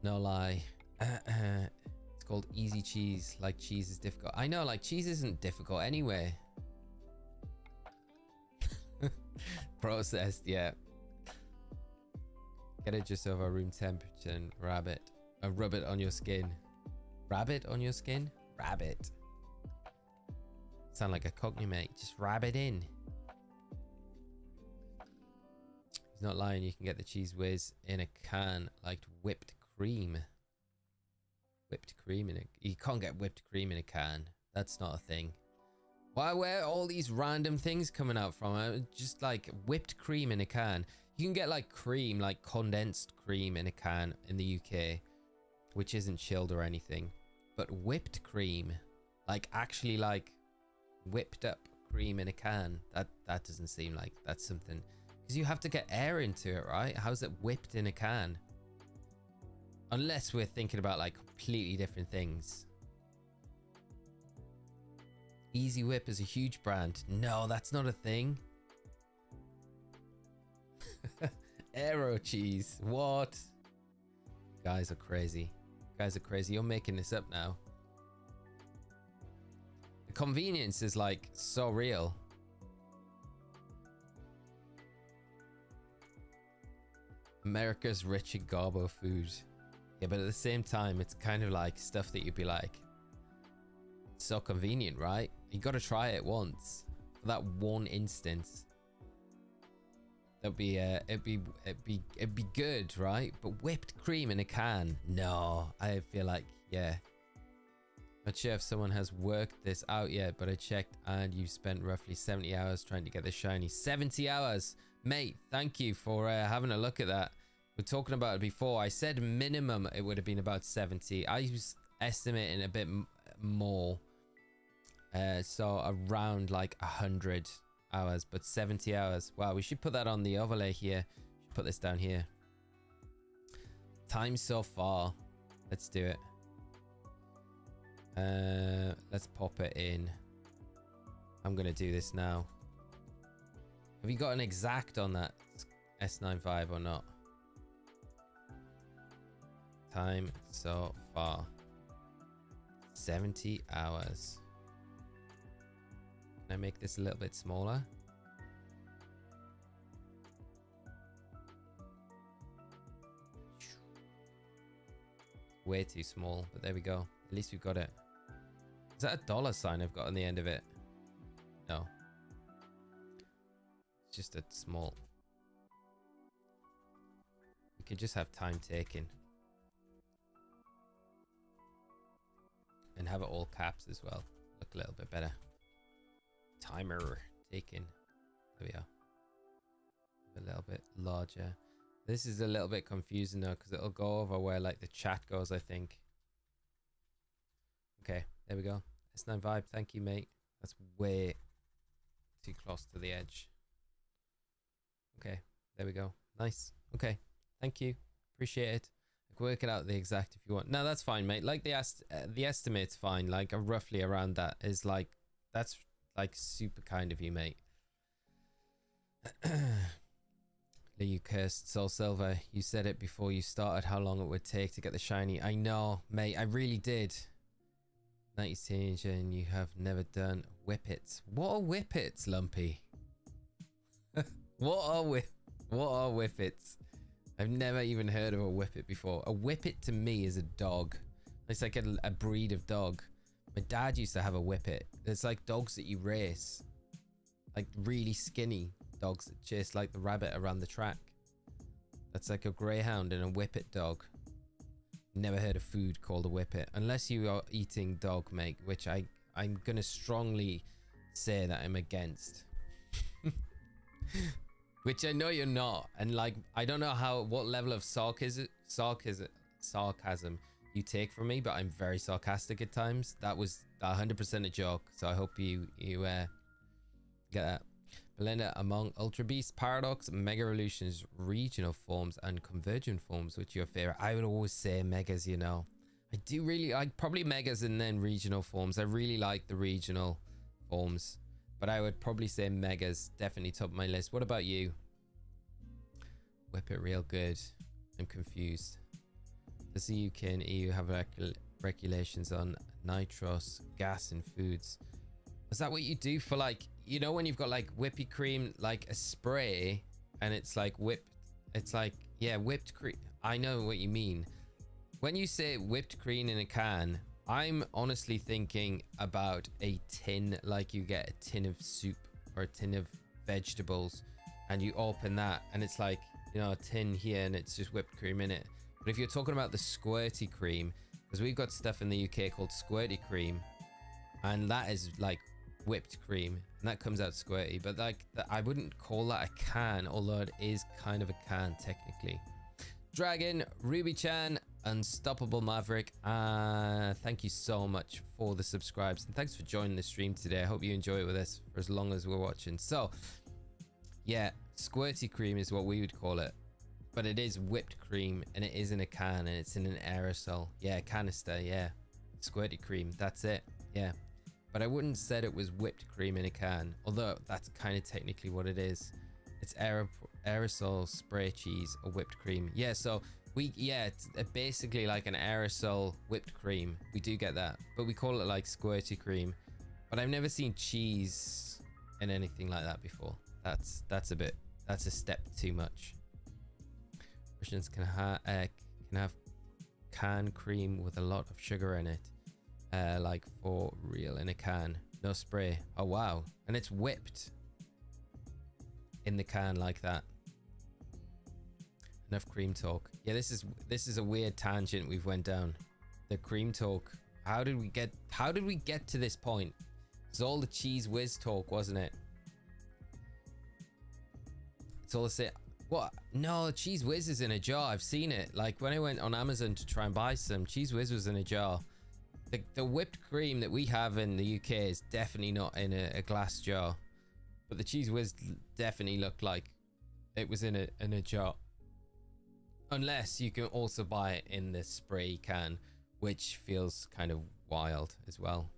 No lie. It's called easy cheese. Like cheese is difficult. I know, like cheese isn't difficult anyway. Processed, yeah. Get it just over room temperature and rub it on your skin. Rabbit on your skin? Rabbit. Sound like a cockney, mate. Just rab it in. He's not lying. You can get the cheese whiz in a can, like whipped cream. Whipped cream in a... You can't get whipped cream in a can. That's not a thing. Why, where are all these random things coming out from? Just like whipped cream in a can. You can get like cream, like condensed cream in a can in the UK, which isn't chilled or anything. But whipped cream, like actually like whipped up cream in a can, that doesn't seem like that's something. Because you have to get air into it, right? How's it whipped in a can? Unless we're thinking about like completely different things. Easy Whip is a huge brand. No, that's not a thing. Aero cheese. What? You guys are crazy. You guys are crazy. You're making this up now. The convenience is like so real. America's rich in garbo food. Yeah, but at the same time, it's kind of like stuff that you'd be like, it's so convenient, right? You got to try it once for that one instance. That'd be it'd be good, right? But whipped cream in a can, no. I feel like, yeah. Not sure if someone has worked this out yet, but I checked and you spent roughly 70 hours trying to get the shiny. 70 hours, mate. Thank you for having a look at that. We're talking about it before. I said minimum it would have been about 70. I was estimating a bit more. So around like 100 hours, but 70 hours. Wow, we should put that on the overlay here. Should put this down here. Time so far. Let's do it. Let's pop it in. I'm gonna do this now. Have you got an exact on that S95 or not? Time so far. 70 hours. Can I make this a little bit smaller? Way too small, but there we go. At least we've got it. Is that a dollar sign I've got on the end of it? No. It's just a small. We could just have time taken. And have it all caps as well. Look a little bit better. Timer taken. There we are. A little bit larger. This is a little bit confusing though, because it'll go over where like the chat goes, I think. Okay, there we go. S9 vibe, thank you, mate. That's way too close to the edge. Okay, there we go. Nice. Okay, thank you. Appreciate it. I can work it out the exact if you want. No, that's fine, mate. Like the estimate's fine. Like roughly around that is like, that's like super kind of you, mate. You cursed Soul Silver. You said it before you started how long it would take to get the shiny. I know, mate. I really did. 90s teenager and you have never done whippets. What are whippets, Lumpy? What are whippets? I've never even heard of a whippet before. A whippet to me is a dog. It's like a breed of dog. My dad used to have a whippet. It's like dogs that you race. Like really skinny dogs that chase like the rabbit around the track. That's like a greyhound and a whippet dog. Never heard of food called a whippet. Unless you are eating dog, mate, which I'm gonna strongly say that I'm against. Which I know you're not. And like, I don't know what level of sarcasm you take from me, but I'm very sarcastic at times. That was 100% a joke. So I hope you get that. Belinda, among Ultra Beast, Paradox, Mega Evolutions, regional forms, and convergent forms, which are your favorite? I would always say Megas, you know. I do really like probably Megas and then regional forms. I really like the regional forms, but I would probably say Megas, definitely top of my list. What about you? Whip it real good. I'm confused. Does the UK and EU have regulations on nitrous gas in foods? Is that what you do for like, you know, when you've got like whippy cream, like a spray and it's like whipped, it's like, yeah, whipped cream. I know what you mean. When you say whipped cream in a can, I'm honestly thinking about a tin, like you get a tin of soup or a tin of vegetables, and you open that and it's like, you know, a tin here and it's just whipped cream in it. But if you're talking about the squirty cream, because we've got stuff in the UK called squirty cream, and that is like whipped cream, and that comes out squirty, but like I wouldn't call that a can, although it is kind of a can technically. Dragon, Ruby-chan, Unstoppable Maverick, thank you so much for the subscribes, and thanks for joining the stream today. I hope you enjoy it with us for as long as we're watching. So yeah, squirty cream is what we would call it, but it is whipped cream, and it is in a can, and it's in an aerosol. Yeah, canister. Yeah, squirty cream, that's it. Yeah, but I wouldn't said it was whipped cream in a can, although that's kind of technically what it is. It's aerosol spray cheese or whipped cream. Yeah, so it's basically like an aerosol whipped cream. We do get that, but we call it like squirty cream. But I've never seen cheese in anything like that before. That's a step too much. Russians can have canned cream with a lot of sugar in it, like for real, in a can, no spray. Oh wow, and it's whipped in the can like that. Enough cream talk. Yeah, this is a weird tangent we've went down. The cream talk. How did we get to this point? It's all the cheese whiz talk, wasn't it? It's all the same. What? No, cheese whiz is in a jar. I've seen it. Like when I went on Amazon to try and buy some, cheese whiz was in a jar. The whipped cream that we have in the UK is definitely not in a glass jar. But the cheese whiz definitely looked like it was in a jar. Unless you can also buy it in the spray can, which feels kind of wild as well.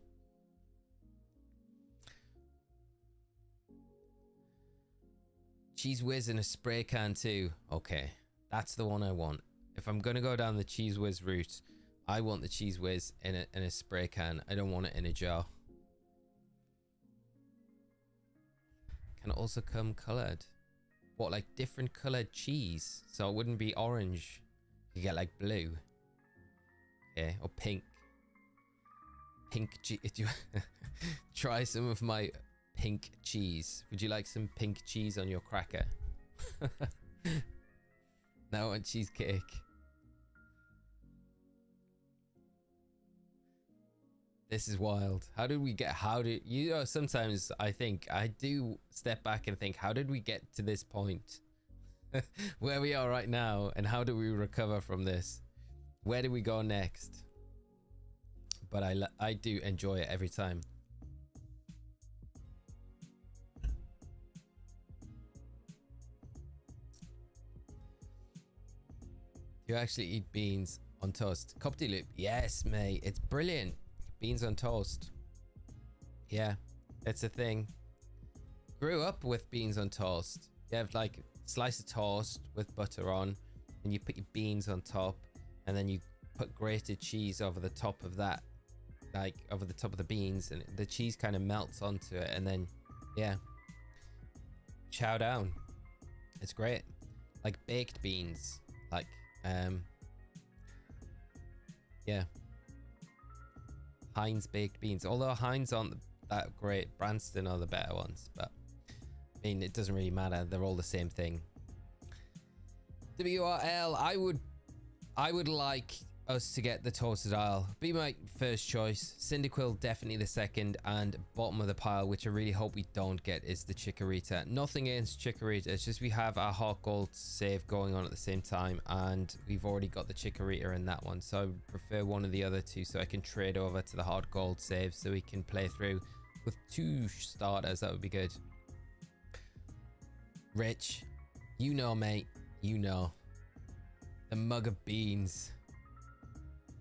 Cheese whiz in a spray can too. Okay, that's the one I want. If I'm gonna go down the cheese whiz route, I want the cheese whiz in a spray can. I don't want it in a jar. Can also come colored. What, like different colored cheese? So it wouldn't be orange. You get like blue. Okay, or pink. Pink cheese. Try some of my pink cheese. Would you like some pink cheese on your cracker? Now I want cheesecake. This is wild. You know, sometimes I think I do step back and think, how did we get to this point where we are right now, and how do we recover from this? Where do we go next? But I do enjoy it every time. You actually eat beans on toast? Copty Loop, yes mate, it's brilliant. Beans on toast. Yeah, it's a thing. Grew up with beans on toast. You have like slice of toast with butter on, and you put your beans on top, and then you put grated cheese over the top of that, like over the top of the beans, and the cheese kind of melts onto it, and then yeah, chow down. It's great. Like baked beans, like yeah, Heinz baked beans. Although Heinz aren't that great, Branston are the better ones, but I mean, it doesn't really matter. They're all the same thing. WRL, I would like us to get the Toasted Isle. Be my first choice. Cyndaquil definitely the second, and bottom of the pile, which I really hope we don't get, is the Chikorita. Nothing against Chikorita, it's just we have our Heart Gold save going on at the same time, and we've already got the Chikorita in that one, so I would prefer one of the other two so I can trade over to the Heart Gold save so we can play through with 2 starters. That would be good. Rich, you know mate, you know. The mug of beans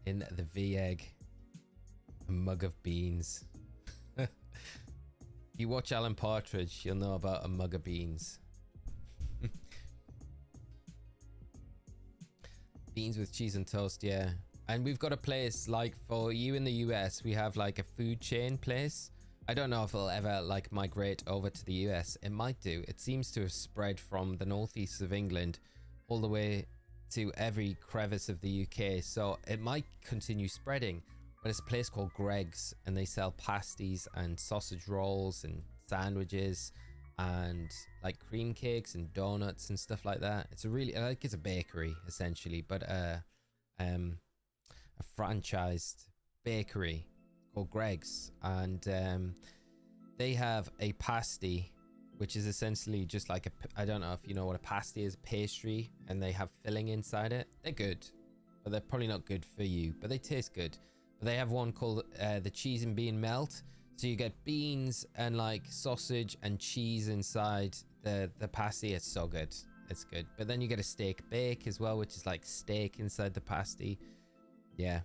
in the V-egg. A mug of beans. You watch Alan Partridge, you'll know about a mug of beans. Beans with cheese and toast, yeah. And we've got a place, like for you in the US, we have like a food chain place. I don't know if it'll ever like migrate over to the US. It might do. It seems to have spread from the northeast of England all the way to every crevice of the UK, so it might continue spreading. but it's a place called Greg's, and they sell pasties and sausage rolls and sandwiches and like cream cakes and donuts and stuff like that. It's a really, like, it's a bakery essentially, but a franchised bakery called Greg's, and they have a pasty, which is essentially just like a, I don't know if you know what a pasty is, a pastry, and they have filling inside it. They're good, but they're probably not good for you, but they taste good. But they have one called the cheese and bean melt. So you get beans and like sausage and cheese inside the pasty. It's so good. It's good. But then you get a steak bake as well, which is like steak inside the pasty. Yeah.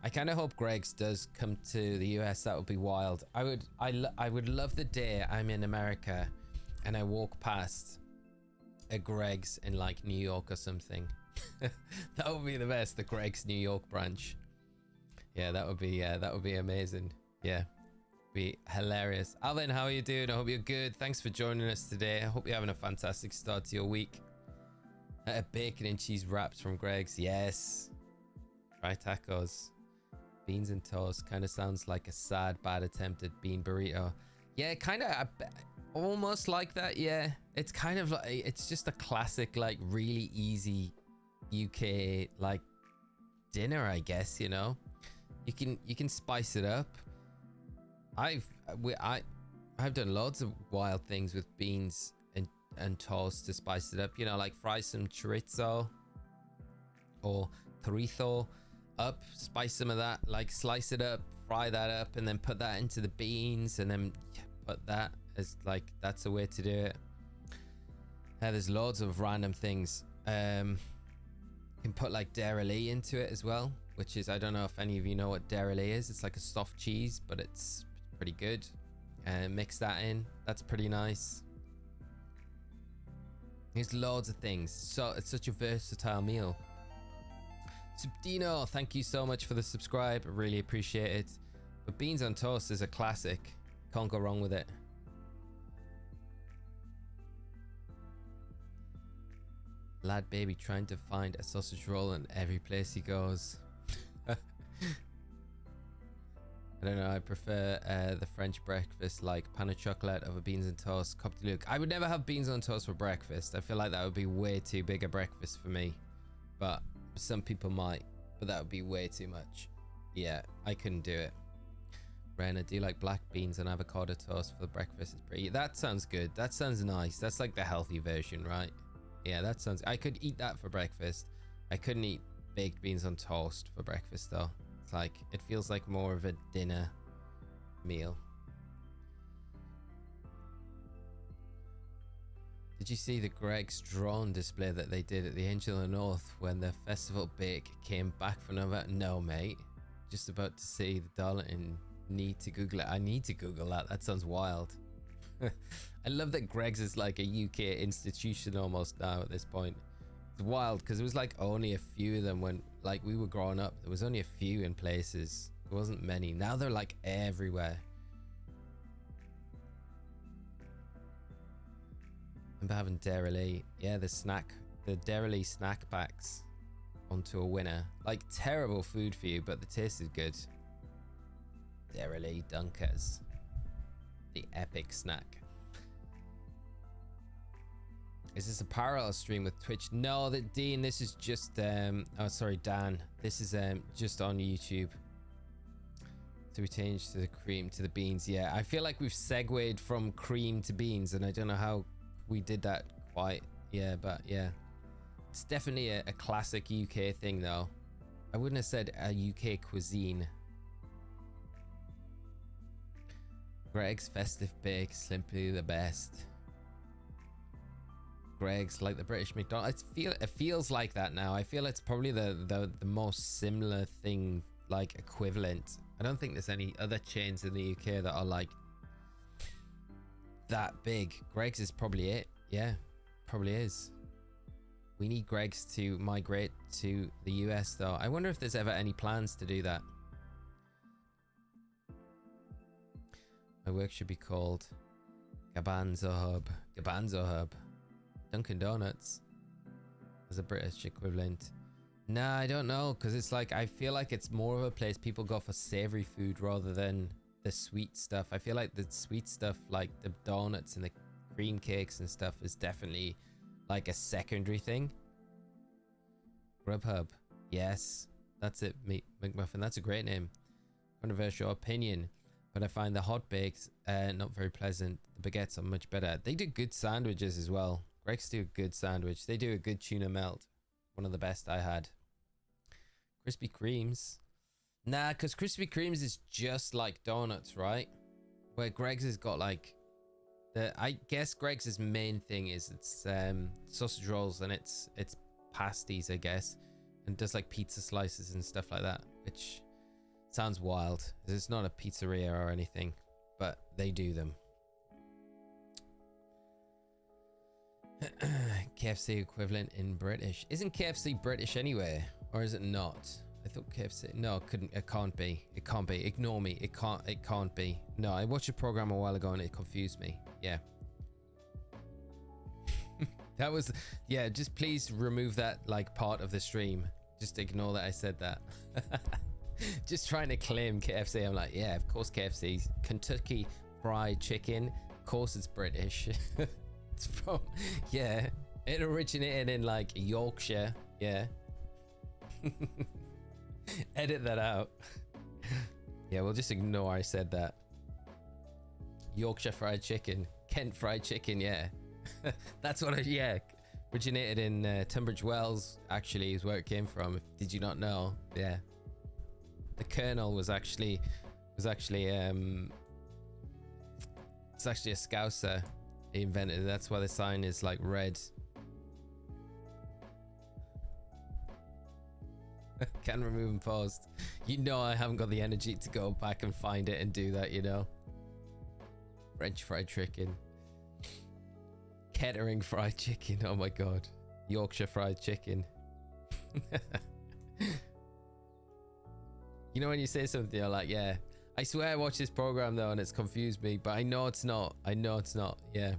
I kind of hope Greg's does come to the US. That would be wild. I would love the day I'm in America and I walk past a Greg's in like New York or something. That would be the best. The Greg's New York branch. Yeah, that would be amazing. Yeah. Be hilarious. Alvin, how are you doing? I hope you're good. Thanks for joining us today. I hope you're having a fantastic start to your week. Bacon and cheese wraps from Greg's. Yes. Try tacos. Beans and toast. Kind of sounds like a sad, bad attempt at bean burrito. Yeah, kind of almost like that. Yeah. It's kind of like, it's just a classic, like really easy UK like dinner, I guess, you know. You can spice it up. I've done loads of wild things with beans and toast to spice it up, you know, like fry some chorizo or chorizo up, spice some of that, like slice it up, fry that up, and then put that into the beans, and then put that as like, that's a way to do it. There's loads of random things. You can put like dairy into it as well, which is, I don't know if any of you know what dairy is. It's like a soft cheese, but it's pretty good. And mix that in. That's pretty nice. There's loads of things. So it's such a versatile meal. Subdino, thank you so much for the subscribe. I really appreciate it. But beans on toast is a classic. Can't go wrong with it. Lad baby trying to find a sausage roll in every place he goes. I don't know, I prefer the French breakfast like pain au chocolat over beans and toast. Cop de Luke. I would never have beans on toast for breakfast. I feel like that would be way too big a breakfast for me. But some people might. But that would be way too much. Yeah, I couldn't do it. Ren, I do like black beans and avocado toast for the breakfast. It's pretty. That sounds good. That sounds nice. That's like the healthy version, right? Yeah, that sounds... I could eat that for breakfast. I couldn't eat baked beans on toast for breakfast though. It's like, it feels like more of a dinner meal. Did you see the Greg's drone display that they did at the Angel of the North when the festival bake came back from November? No, mate. Just about to see the dollar and need to Google it. I need to Google that. That sounds wild. I love that Greg's is like a UK institution almost now at this point. It's wild because it was like only a few of them when like we were growing up. There was only a few in places. There wasn't many. Now they're like everywhere. I'm having Dairy. Yeah, the Dairy snack packs onto a winner. Like terrible food for you, but the taste is good. Dairy Dunkers. The epic snack. Is this a parallel stream with Twitch? No, Dean, this is just oh sorry, Dan. This is just on YouTube. So we changed to the cream to the beans. Yeah, I feel like we've segued from cream to beans, and I don't know how we did that quite. Yeah, but yeah. It's definitely a classic UK thing though. I wouldn't have said a UK cuisine. Greg's festive bake, simply the best. Greg's like the British McDonald's. It feels like that now. I feel it's probably the most similar thing, like equivalent. I don't think there's any other chains in the UK that are like that big. Greg's is probably it. Yeah, probably is. We need Greg's to migrate to the US though. I wonder if there's ever any plans to do that. My work should be called Gabanzo Hub. Gabanzo Hub. Dunkin' Donuts as a British equivalent. Nah, I don't know, because it's like, I feel like it's more of a place people go for savory food rather than the sweet stuff. I feel like the sweet stuff, like the donuts and the cream cakes and stuff, is definitely like a secondary thing. Grubhub. Yes, that's it, Meat McMuffin. That's a great name. Controversial opinion, but I find the hot bakes not very pleasant. The baguettes are much better. They do good sandwiches as well. Greg's do a good sandwich. They do a good tuna melt. One of the best I had. Krispy Kremes. Nah, because Krispy Kremes is just like donuts, right? Where Greg's has got like I guess Greg's main thing is it's sausage rolls and it's pasties, I guess, and does like pizza slices and stuff like that, which sounds wild. It's not a pizzeria or anything, but they do them. KFC equivalent in British. Isn't KFC British anyway, or is it not? I thought KFC. No, it can't be. It can't be. Ignore me. It can't be. No, I watched a program a while ago and it confused me. Yeah. That was, yeah, just please remove that like part of the stream. Just ignore that I said that. Just trying to claim KFC. I'm like, yeah, of course KFC's Kentucky Fried Chicken. Of course it's British. It's from, yeah, it originated in like Yorkshire. Yeah. Edit that out. Yeah, we'll just ignore I said that. Yorkshire Fried Chicken. Kent Fried Chicken, yeah. That's what yeah, originated in Tunbridge Wells, actually, is where it came from. Did you not know? Yeah. The Colonel was actually it's actually a Scouser. He invented it. That's why the sign is like red. Can remove and post. You know I haven't got the energy to go back and find it and do that, you know. French fried chicken. Kettering fried chicken. Oh my god. Yorkshire fried chicken. You know when you say something, you're like, yeah. I swear I watched this program though and it's confused me, but I know it's not. I know it's not. Yeah.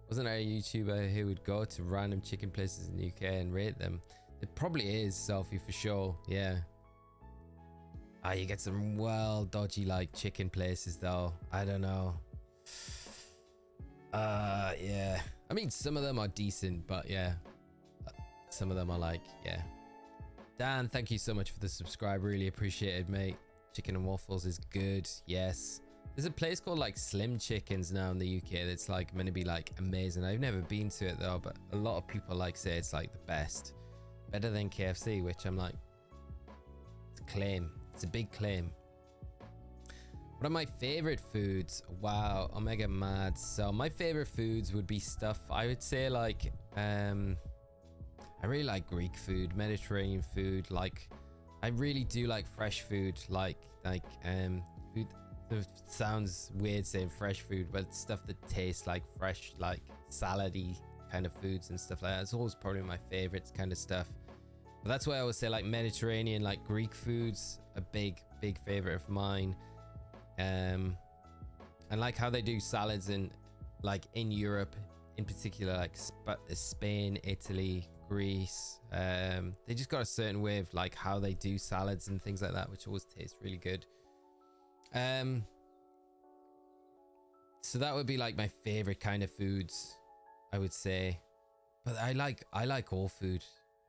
Wasn't there a YouTuber who would go to random chicken places in the UK and rate them? It probably is, Selfie, for sure. Yeah. Ah, you get some well dodgy like chicken places though. I don't know. Yeah. I mean, some of them are decent, but yeah. Some of them are like, yeah. Dan, thank you so much for the subscribe. Really appreciate it, mate. Chicken and waffles is good. Yes. There's a place called like Slim Chickens now in the UK that's like meant to be like amazing. I've never been to it though, but a lot of people like say it's like the best. Better than KFC, which I'm like, it's a claim. It's a big claim. What are my favorite foods? Wow, Omega mad. So my favorite foods would be stuff, I would say like, I really like Greek food, Mediterranean food. Like, I really do like fresh food, like food. It sounds weird saying fresh food, but it's stuff that tastes like fresh, like salady kind of foods and stuff like that. It's always probably my favorites kind of stuff. But that's why I would say like Mediterranean, like Greek foods, a big favorite of mine. And like how they do salads in like in Europe in particular, like Spain, Italy, Greece. They just got a certain way of like how they do salads and things like that, which always tastes really good. So that would be like my favorite kind of foods, I would say. But I like all food,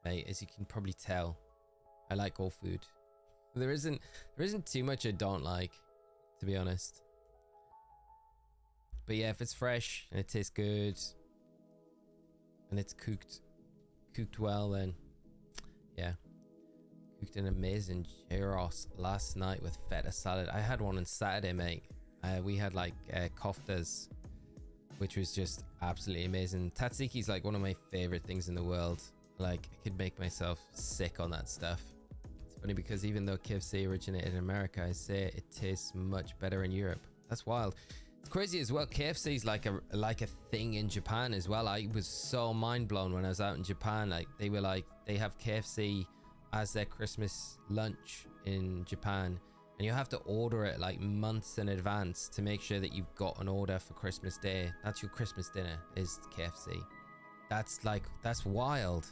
mate, as you can probably tell. I like all food. There isn't too much I don't like, to be honest. But yeah, if it's fresh and it tastes good and it's cooked well, then yeah. Cooked an amazing gyros last night with feta salad. I had one on Saturday, mate. We had like koftas, which was just absolutely amazing. Tzatziki is like one of my favorite things in the world. Like, I could make myself sick on that stuff. It's funny because even though KFC originated in America, I say it tastes much better in Europe. That's wild. It's crazy as well. KFC is like a thing in Japan as well. I was so mind blown when I was out in Japan. Like, they were like, they have KFC as their Christmas lunch in Japan, and you have to order it like months in advance to make sure that you've got an order for Christmas Day. That's your Christmas dinner, is KFC. That's wild.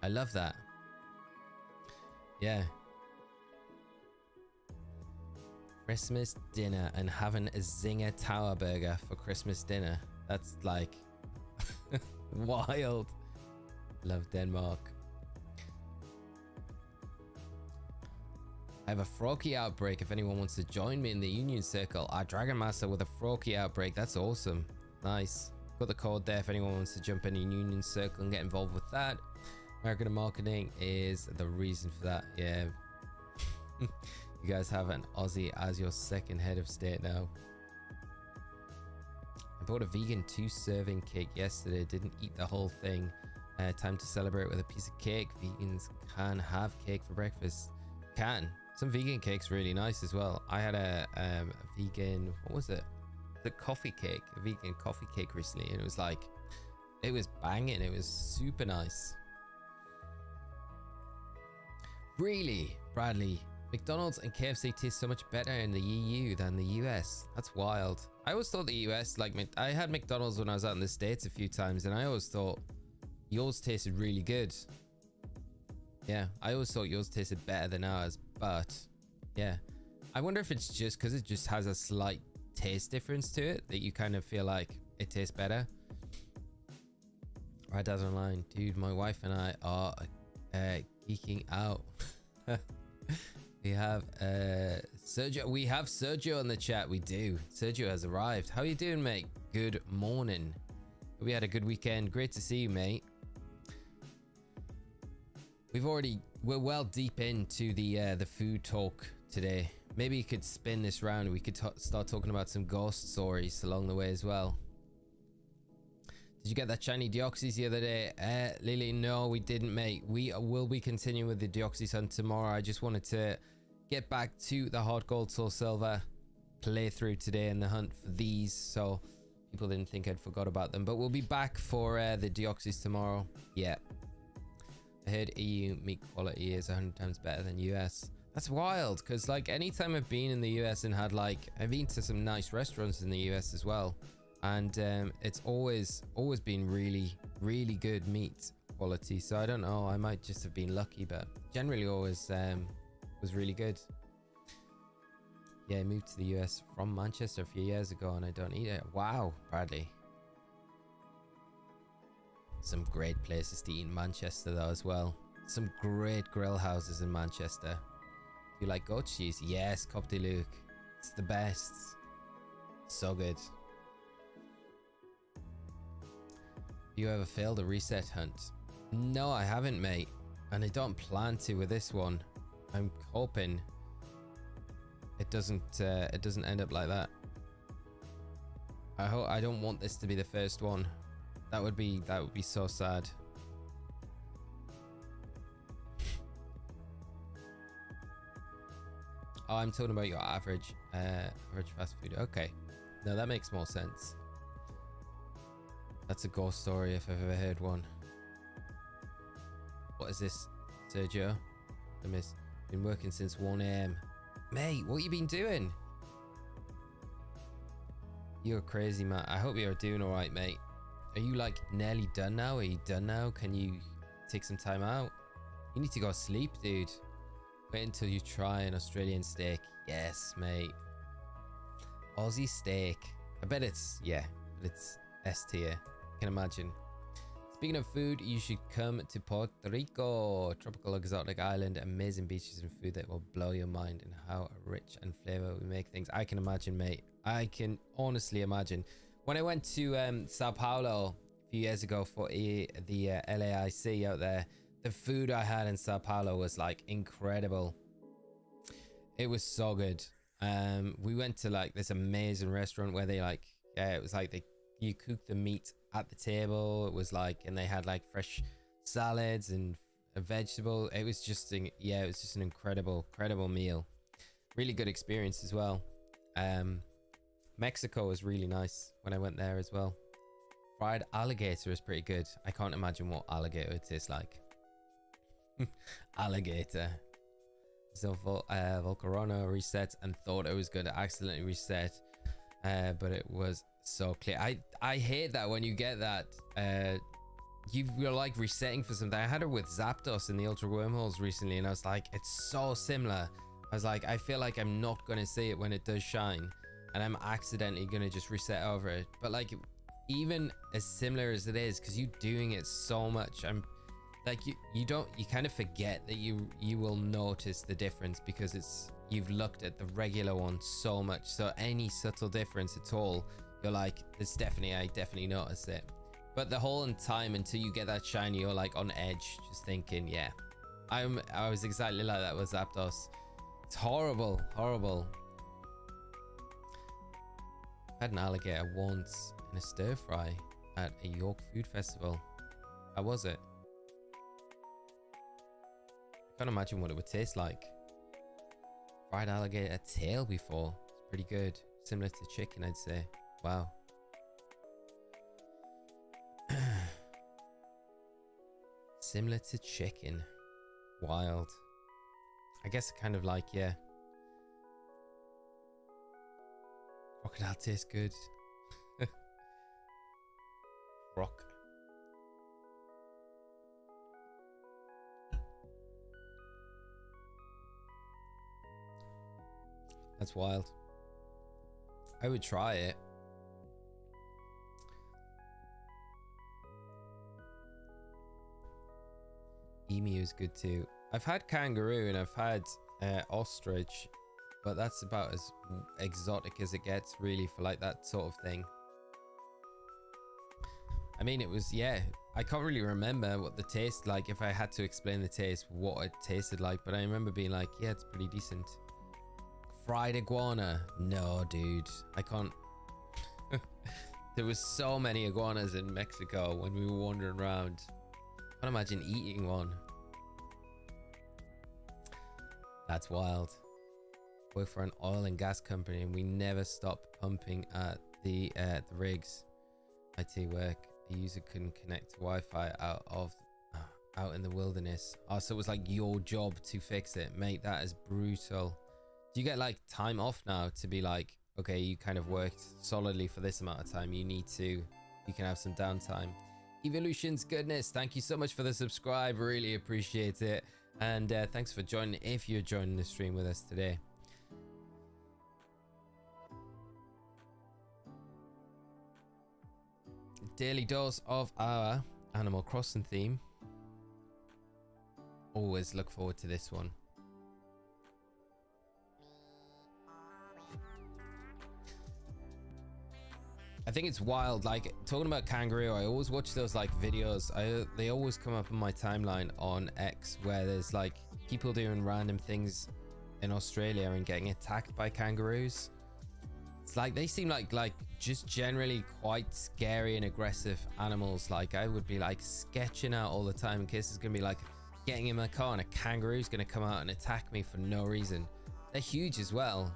I love that. Yeah. Christmas dinner and having a Zinger Tower Burger for Christmas dinner. That's like wild. Love Denmark. I have a Froakie outbreak if anyone wants to join me in the Union Circle. Our Dragon Master with a Froakie outbreak. That's awesome. Nice. Got the code there if anyone wants to jump in Union Circle and get involved with that. Marketing Marketing is the reason for that. Yeah. You guys have an Aussie as your second head of state now. I bought a vegan 2-serving cake yesterday. Didn't eat the whole thing. Time to celebrate with a piece of cake. Vegans can have cake for breakfast. Can. Some vegan cake's really nice as well. I had a vegan, what was it? The coffee cake, a vegan coffee cake recently, and it was like, it was banging. It was super nice. Really, Bradley, McDonald's and KFC taste so much better in the EU than the US. That's wild. I always thought the US, like, I had McDonald's when I was out in the States a few times, and I always thought yours tasted really good. Yeah, I always thought yours tasted better than ours, but yeah. I wonder if it's just because it just has a slight taste difference to it that you kind of feel like it tastes better. Right, Dad Online. Dude, my wife and I are geeking out. We have Sergio. We have Sergio in the chat. We do. Sergio has arrived. How you doing, mate? Good morning. We had a good weekend. Great to see you, mate. We're well deep into the food talk today. Maybe you could spin this round. We could start talking about some ghost stories along the way as well. Did you get that shiny Deoxys the other day? Lily, no, we didn't, mate. We will be continuing with the Deoxys hunt tomorrow. I just wanted to get back to the Hard Gold Soul Silver playthrough today in the hunt for these, so people didn't think I'd forgot about them. But we'll be back for the Deoxys tomorrow. Yeah. I heard EU meat quality is 100 times better than US. That's wild, because like anytime I've been in the US and had like, I've been to some nice restaurants in the US as well, and it's always been really good meat quality. So I don't know, I might just have been lucky, but generally always was really good. Yeah, I moved to the US from Manchester a few years ago and I don't eat it. Wow, Bradley. Some great places to eat in Manchester though as well. Some great grill houses in Manchester. You like goat cheese? Yes, Cop de Luc. It's the best. So good. You ever failed a reset hunt? No, I haven't, mate. And I don't plan to with this one. I'm hoping it doesn't end up like that. I don't want this to be the first one. That would be so sad. Oh, I'm talking about your average fast food. Okay, no, that makes more sense. That's a ghost story if I've ever heard one. What is this, Sergio? I miss. Been working since 1 AM. Mate, what you been doing? You're crazy, man. I hope you're doing all right, mate. Are you like nearly done now? Are you done now? Can you take some time out? You need to go sleep, dude. Wait until you try an Australian steak. Yes, mate. Aussie steak. I bet it's, yeah, but it's S tier. I can imagine. Speaking of food, you should come to Puerto Rico. Tropical exotic island, amazing beaches and food that will blow your mind, and how rich and flavor we make things. I can imagine, mate. I can honestly imagine. When I went to Sao Paulo a few years ago for the LAIC out there, the food I had in Sao Paulo was like incredible. It was so good. We went to like this amazing restaurant where they like, yeah, it was like you cook the meat at the table. It was like, and they had like fresh salads and a vegetable. It was just, yeah, it was just an incredible meal. Really good experience as well. Mexico was really nice when I went there as well. Fried alligator is pretty good. I can't imagine what alligator it tastes like. Alligator. So Volcarona resets and thought I was going to accidentally reset, but it was so clear. I hate that when you get that you're like resetting for something. I had it with Zapdos in the Ultra Wormholes recently, and I was like, it's so similar. I was like, I feel like I'm not going to see it when it does shine, and I'm accidentally going to just reset over it. But like, even as similar as it is, because you're doing it so much, I'm like, you kind of forget that you will notice the difference, because you've looked at the regular one so much. So any subtle difference at all, you're like, I definitely noticed it. But the whole time until you get that shiny, you're like on edge, just thinking, yeah. I was exactly like that with Zapdos. It's horrible, horrible. I had an alligator once in a stir fry at a York food festival. How was it? I can't imagine what it would taste like. Fried alligator tail before. It's pretty good. Similar to chicken, I'd say. Wow. Similar to chicken. Wild. I guess kind of like, yeah. Crocodile tastes good. Rock. That's wild. I would try it. Emu is good too. I've had kangaroo and I've had ostrich, but that's about as exotic as it gets really for like that sort of thing. I mean, it was, yeah, I can't really remember what the taste like, if I had to explain the taste, what it tasted like, but I remember being like, yeah, it's pretty decent. Fried iguana. No, dude, I can't. There was so many iguanas in Mexico when we were wandering around. I can't imagine eating one. That's wild. Work for an oil and gas company and we never stopped pumping at the rigs. IT work. A user couldn't connect to Wi-Fi out in the wilderness. Oh, so it was like your job to fix it, mate. That is brutal. Do you get like time off now to be like, okay, you kind of worked solidly for this amount of time, you can have some downtime? Evolution's goodness, thank you so much for the subscribe, really appreciate it. And thanks for joining, if you're joining the stream with us today. Daily dose of our Animal Crossing theme. Always look forward to this one. I think it's wild, like talking about kangaroo, I always watch those like videos, they always come up on my timeline on X where there's like people doing random things in Australia and getting attacked by kangaroos. It's like they seem like just generally quite scary and aggressive animals. Like I would be like sketching out all the time in case it's gonna be like getting in my car and a kangaroo's gonna come out and attack me for no reason. They're huge as well.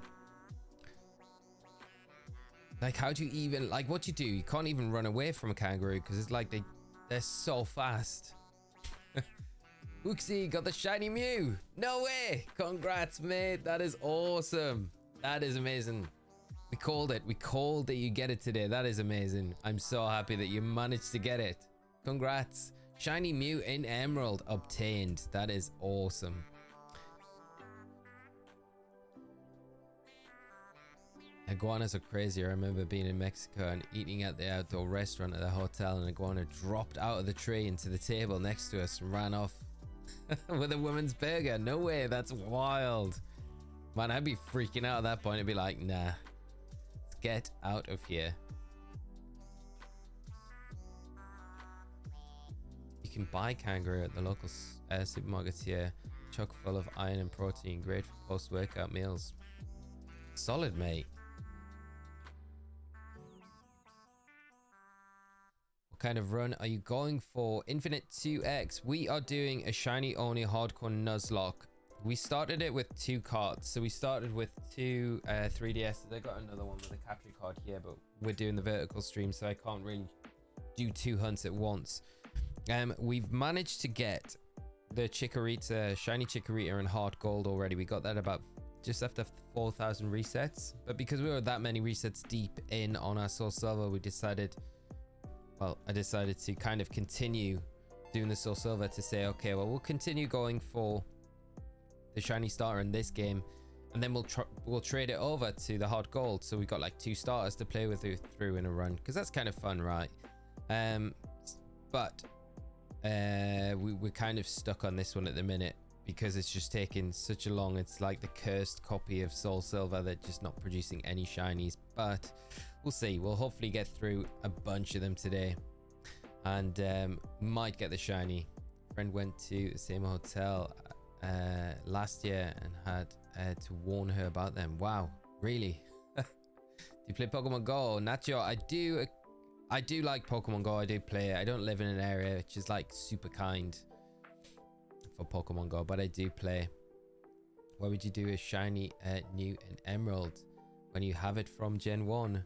Like, how do you even, like, what you do? You can't even run away from a kangaroo because it's like they're so fast. Uxie got the shiny Mew. No way. Congrats, mate. That is awesome. That is amazing. We called it. We called that you get it today. That is amazing. I'm so happy that you managed to get it. Congrats. Shiny Mew in Emerald obtained. That is awesome. Iguanas are crazy. I remember being in Mexico and eating at the outdoor restaurant at the hotel, and an iguana dropped out of the tree into the table next to us and ran off with a woman's burger. No way, that's wild. Man, I'd be freaking out at that point. I'd be like, nah, let's get out of here. You can buy kangaroo at the local supermarkets here. Chock full of iron and protein, great for post-workout meals. Solid, mate. Kind of run are you going for? Infinite 2x. We are doing a shiny only hardcore Nuzlocke. We started it with 2 cards, so we started with 2 3DSs. I got another one with a capture card here, but we're doing the vertical stream, so I can't really do 2 hunts at once. We've managed to get the Chikorita, shiny Chikorita in hard gold already. We got that about just after 4,000 resets, but because we were that many resets deep in on our Soul Silver, we decided well, I decided to kind of continue doing the Soul Silver to say, okay, well, we'll continue going for the shiny starter in this game, and then we'll trade it over to the hard gold, so we got like 2 starters to play with through in a run, because that's kind of fun, right? But we're kind of stuck on this one at the minute because it's just taking such a long, it's like the cursed copy of Soul Silver that just not producing any shinies. But we'll see. We'll hopefully get through a bunch of them today, and might get the shiny. Friend went to the same hotel last year and had to warn her about them. Wow, really? Do you play Pokemon Go? Nacho, I do like Pokemon Go. I do play it. I don't live in an area which is like super kind for Pokemon Go, but I do play. Why would you do a shiny new and Emerald when you have it from Gen 1?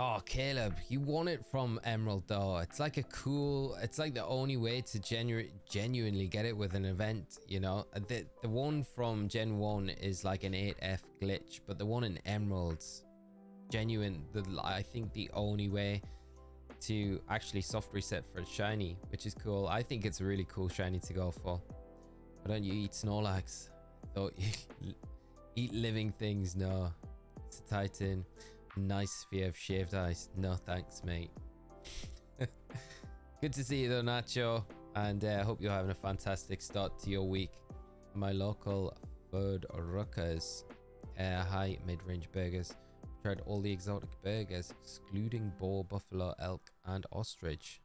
Oh, Caleb, you want it from Emerald though. It's like it's like the only way to genuinely get it with an event, you know. The one from Gen 1 is like an 8F glitch, but the one in Emeralds, I think the only way to actually soft reset for a shiny, which is cool. I think it's a really cool shiny to go for. Why don't you eat Snorlax? Thought you eat living things. No, it's a Titan. Nice sphere of shaved ice. No thanks, mate. Good to see you though, Nacho, and I hope you're having a fantastic start to your week. My local food ruckers, high mid-range burgers. Tried all the exotic burgers excluding boar, buffalo, elk and ostrich.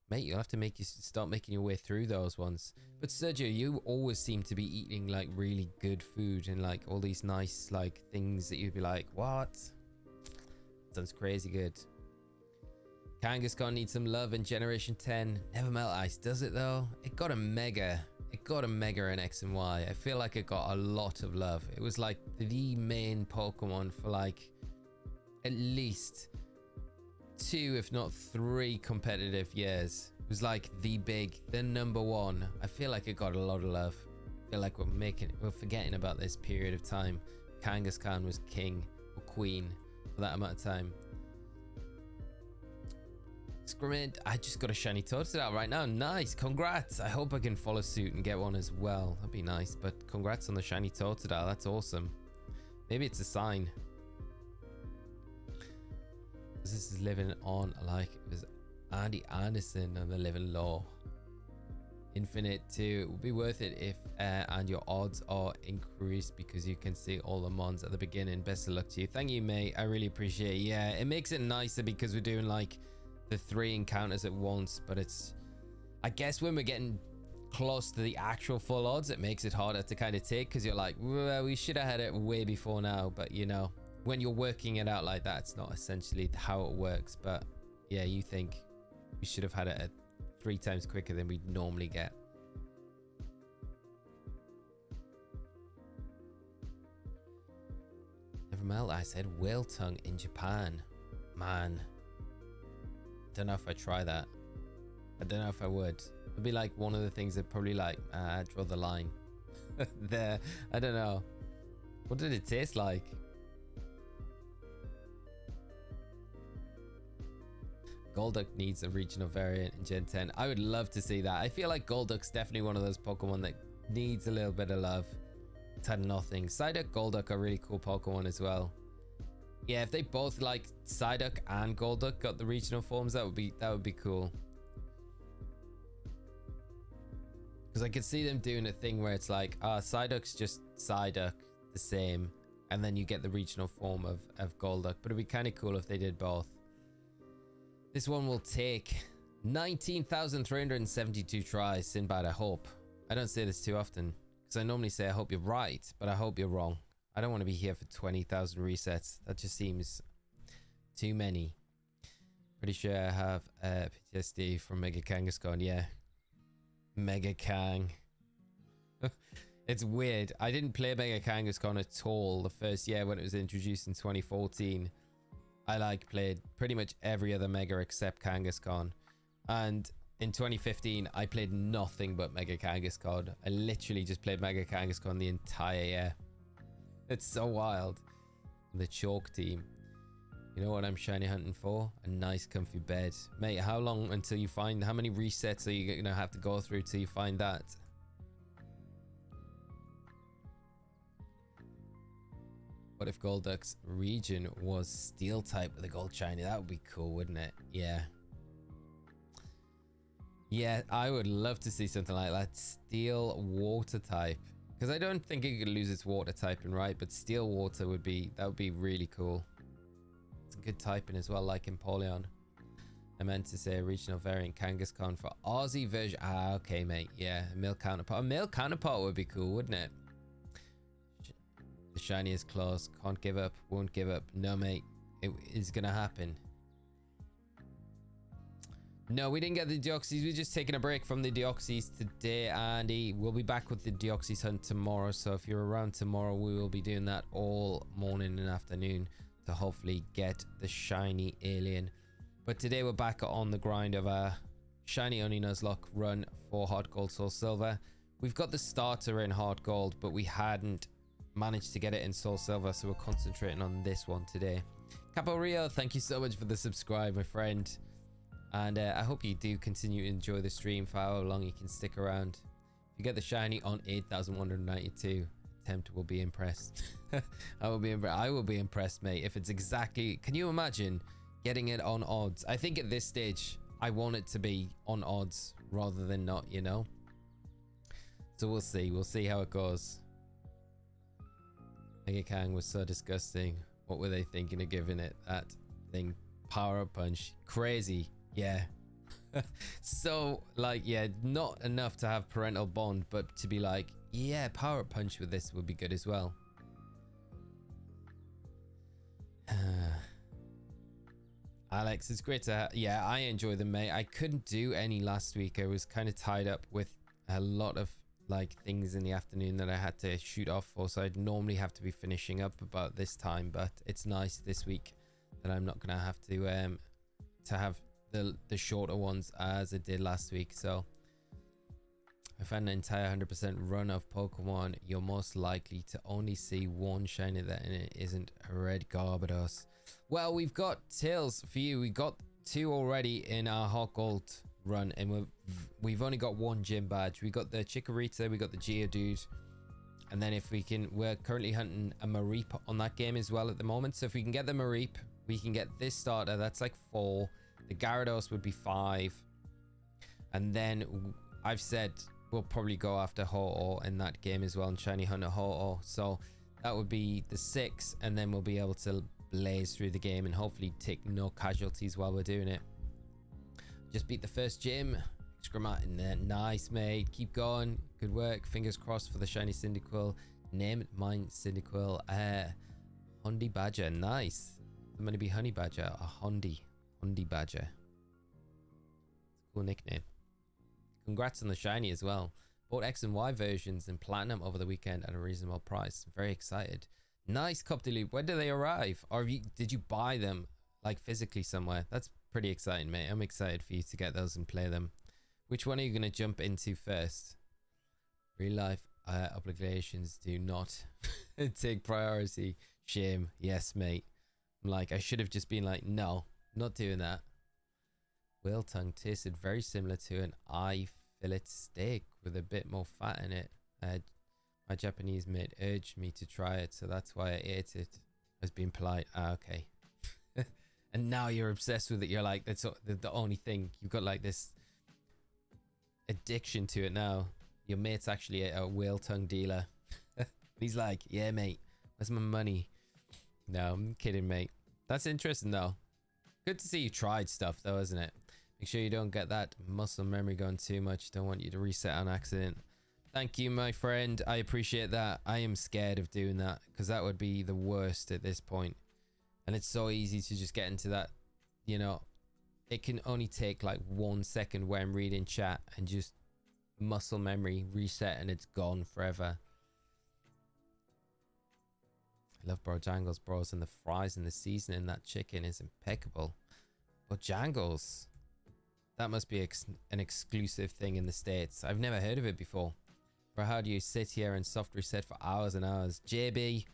Mate, you'll have to start making your way through those ones. But Sergio, you always seem to be eating like really good food and like all these nice like things that you'd be like, what? Sounds crazy good. Kangaskhan needs some love in Generation 10. Never Melt Ice, does it though? It got a mega in X and Y. I feel like it got a lot of love. It was like the main Pokemon for like at least 2 if not 3 competitive years. It was like the number one. I feel like it got a lot of love. I feel like we're forgetting about this period of time. Kangaskhan was king or queen for that amount of time. Scrimid, I just got a shiny Totodile right now. Nice, congrats. I hope I can follow suit and get one as well. That'd be nice, but congrats on the shiny Totodile. That's awesome. Maybe it's a sign. This is living on like it was Andy Anderson on the Living Law. Infinite 2, it would be worth it if and your odds are increased because you can see all the mons at the beginning. Best of luck to you. Thank you, mate. I really appreciate it. Yeah, it makes it nicer because we're doing like the 3 encounters at once, but it's, I guess when we're getting close to the actual full odds, it makes it harder to kind of take because you're like, well, we should have had it way before now. But you know, when you're working it out like that, it's not essentially how it works. But yeah, you think we should have had it at 3 times quicker than we'd normally get. Never mind, I said whale tongue in Japan. Man, don't know if I try that. I don't know if I would. It'd be like one of the things that probably like draw the line there. I don't know. What did it taste like? Golduck needs a regional variant in Gen 10. I would love to see that. I feel like Golduck's definitely one of those Pokemon that needs a little bit of love. It's had nothing. Psyduck, Golduck are really cool Pokemon as well. Yeah, if they both like Psyduck and Golduck got the regional forms, that would be cool. Because I could see them doing a thing where it's like, Psyduck's just Psyduck, the same, and then you get the regional form of Golduck. But it'd be kind of cool if they did both. This one will take 19,372 tries, Sinbad, I hope. I don't say this too often, because I normally say I hope you're right, but I hope you're wrong. I don't want to be here for 20,000 resets. That just seems too many. Pretty sure I have PTSD from Mega Kangaskhan. Yeah. Mega Kang. It's weird. I didn't play Mega Kangaskhan at all the first year when it was introduced in 2014. I like played pretty much every other Mega except Kangaskhan. And in 2015, I played nothing but Mega Kangaskhan. I literally just played Mega Kangaskhan the entire year. It's so wild. The chalk team. You know what I'm shiny hunting for? A nice comfy bed. Mate, how long until you find... How many resets are you going to have to go through till you find that? What if Golduck's region was steel type with a gold shiny? That would be cool, wouldn't it? Yeah. Yeah, I would love to see something like that. Steel water type. Because I don't think it could lose its water typing, right? But steel water would be... That would be really cool. It's a good typing as well, like Empoleon. I meant to say a regional variant Kangaskhan for Aussie version. Ah, okay, mate. Yeah, a male counterpart. A male counterpart would be cool, wouldn't it? The shiny is close. Can't give up. Won't give up. No, mate. It is going to happen. No, we didn't get the Deoxys. We're just taking a break from the Deoxys today, Andy. We'll be back with the Deoxys hunt tomorrow. So if you're around tomorrow, we will be doing that all morning and afternoon to hopefully get the shiny alien. But today we're back on the grind of a shiny only Nuzlocke run for Hard Gold Soul Silver. We've got the starter in Hard Gold, but we hadn't managed to get it in Soul Silver, so we're concentrating on this one today. Capo Rio, thank you so much for the subscribe, my friend. And I hope you do continue to enjoy the stream for however long you can stick around. If you get the shiny on 8,192, Tempt will be impressed. I will be impressed, mate. If it's exactly... Can you imagine getting it on odds? I think at this stage, I want it to be on odds rather than not, you know? So we'll see. We'll see how it goes. Mega Kang was so disgusting. What were they thinking of giving it that thing? Power Up Punch. Crazy. Yeah. So, like, yeah, not enough to have parental bond, but to be like, yeah, Power Up Punch with this would be good as well. Alex, it's great to yeah, I enjoy them, mate. I couldn't do any last week. I was kind of tied up with a lot of like things in the afternoon that I had to shoot off for, so I'd normally have to be finishing up about this time, but it's nice this week that I'm not gonna have to have the shorter ones as I did last week. So I found an entire 100% run of Pokemon. You're most likely to only see one shiny that and it isn't a red Garbados. Well, we've got Tails for you. We got 2 already in our Hot Gold run, and we've only got 1 gym badge. We got the Chikorita, we got the Geodude, and then if we can, we're currently hunting a Mareep on that game as well at the moment. So if we can get the Mareep, we can get this starter. That's like 4. The Gyarados would be 5, and then I've said we'll probably go after Ho-Oh in that game as well and shiny hunt a Ho-Oh. So that would be the 6, and then we'll be able to blaze through the game and hopefully take no casualties while we're doing it. Just beat the first gym. Excrement in there. Nice, mate. Keep going. Good work. Fingers crossed for the shiny Cyndaquil. Name it mine, Cyndaquil. Honey Badger. Nice. I'm going to be Honey Badger or Honey Badger. It's a cool nickname. Congrats on the shiny as well. Bought X and Y versions in Platinum over the weekend at a reasonable price. Very excited. Nice, Cup de Loop. When do they arrive? Or did you buy them like physically somewhere? That's pretty exciting, mate. I'm excited for you to get those and play them. Which one are you going to jump into first? Real life obligations do not take priority. Shame. Yes, mate. I'm like, I should have just been like, no, not doing that. Whale tongue tasted very similar to an eye fillet steak with a bit more fat in it. My Japanese mate urged me to try it, so that's why I ate it. I was being polite. Ah, okay. And now you're obsessed with it. You're like, that's the only thing. You've got like this addiction to it now. Your mate's actually a whale tongue dealer. He's like, yeah, mate, where's my money? No, I'm kidding, mate. That's interesting, though. Good to see you tried stuff, though, isn't it? Make sure you don't get that muscle memory going too much. Don't want you to reset on accident. Thank you, my friend. I appreciate that. I am scared of doing that because that would be the worst at this point. And it's so easy to just get into that, you know, it can only take like 1 second where I'm reading chat and just muscle memory reset and it's gone forever. I love Bojangles, bros, and the fries and the seasoning. That chicken is impeccable. Bojangles. That must be an exclusive thing in the States. I've never heard of it before. Bro, how do you sit here and soft reset for hours and hours? JB,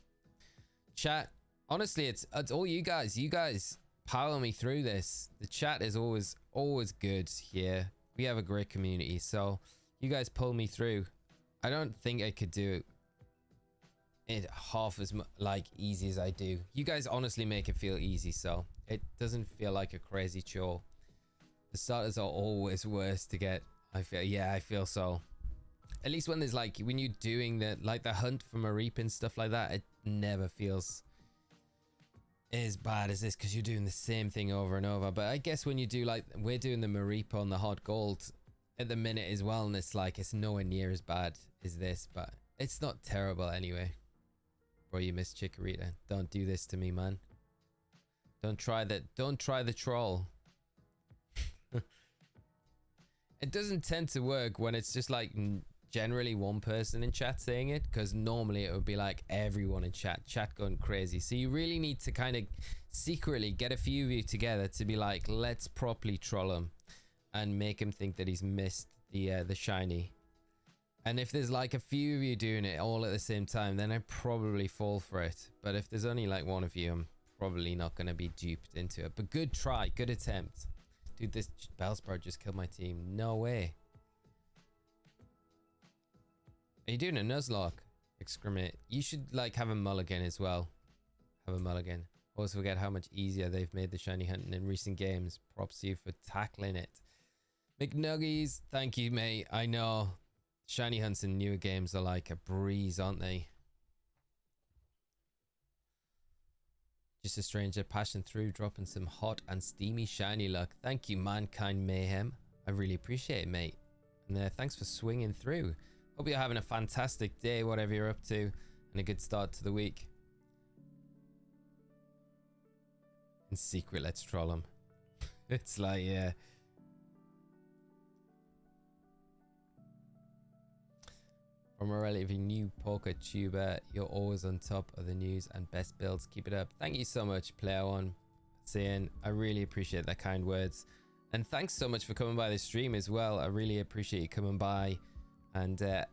chat, honestly, it's all you guys. You guys power me through this. The chat is always good here. We have a great community, so you guys pull me through. I don't think I could do it half as like easy as I do. You guys honestly make it feel easy, so it doesn't feel like a crazy chore. The starters are always worse to get. I feel so. At least when there's like, when you're doing the hunt for Mareep and stuff like that, it never feels as bad as this because you're doing the same thing over and over. But I guess when you do, like, we're doing the Mareep on the hot gold at the minute as well, and it's like, it's nowhere near as bad as this, but it's not terrible anyway. Bro, you missed Chikorita. Don't do this to me, man. Don't try that. Don't try the troll. It doesn't tend to work when it's just like generally one person in chat saying it, because normally it would be like everyone in chat going crazy. So you really need to kind of secretly get a few of you together to be like, let's properly troll him and make him think that he's missed the shiny. And if there's like a few of you doing it all at the same time, then I probably fall for it. But if there's only like one of you, I'm probably not going to be duped into it. But good try, good attempt. Dude, this Bellsprout just killed my team. No way. Are you doing a Nuzlocke? Excremate. You should like have a mulligan as well. Have a mulligan. Also forget how much easier they've made the shiny hunting in recent games. Props to you for tackling it. McNuggies, thank you, mate. I know shiny hunts in newer games are like a breeze, aren't they? Just a stranger passing through, dropping some hot and steamy shiny luck. Thank you, Mankind Mayhem. I really appreciate it, mate. And thanks for swinging through. Hope you're having a fantastic day, whatever you're up to, and a good start to the week. In secret, let's troll them. It's like, yeah. From a relatively new poker tuber, you're always on top of the news and best builds. Keep it up. Thank you so much, Player One. Saying, I really appreciate that kind words. And thanks so much for coming by the stream as well. I really appreciate you coming by. And I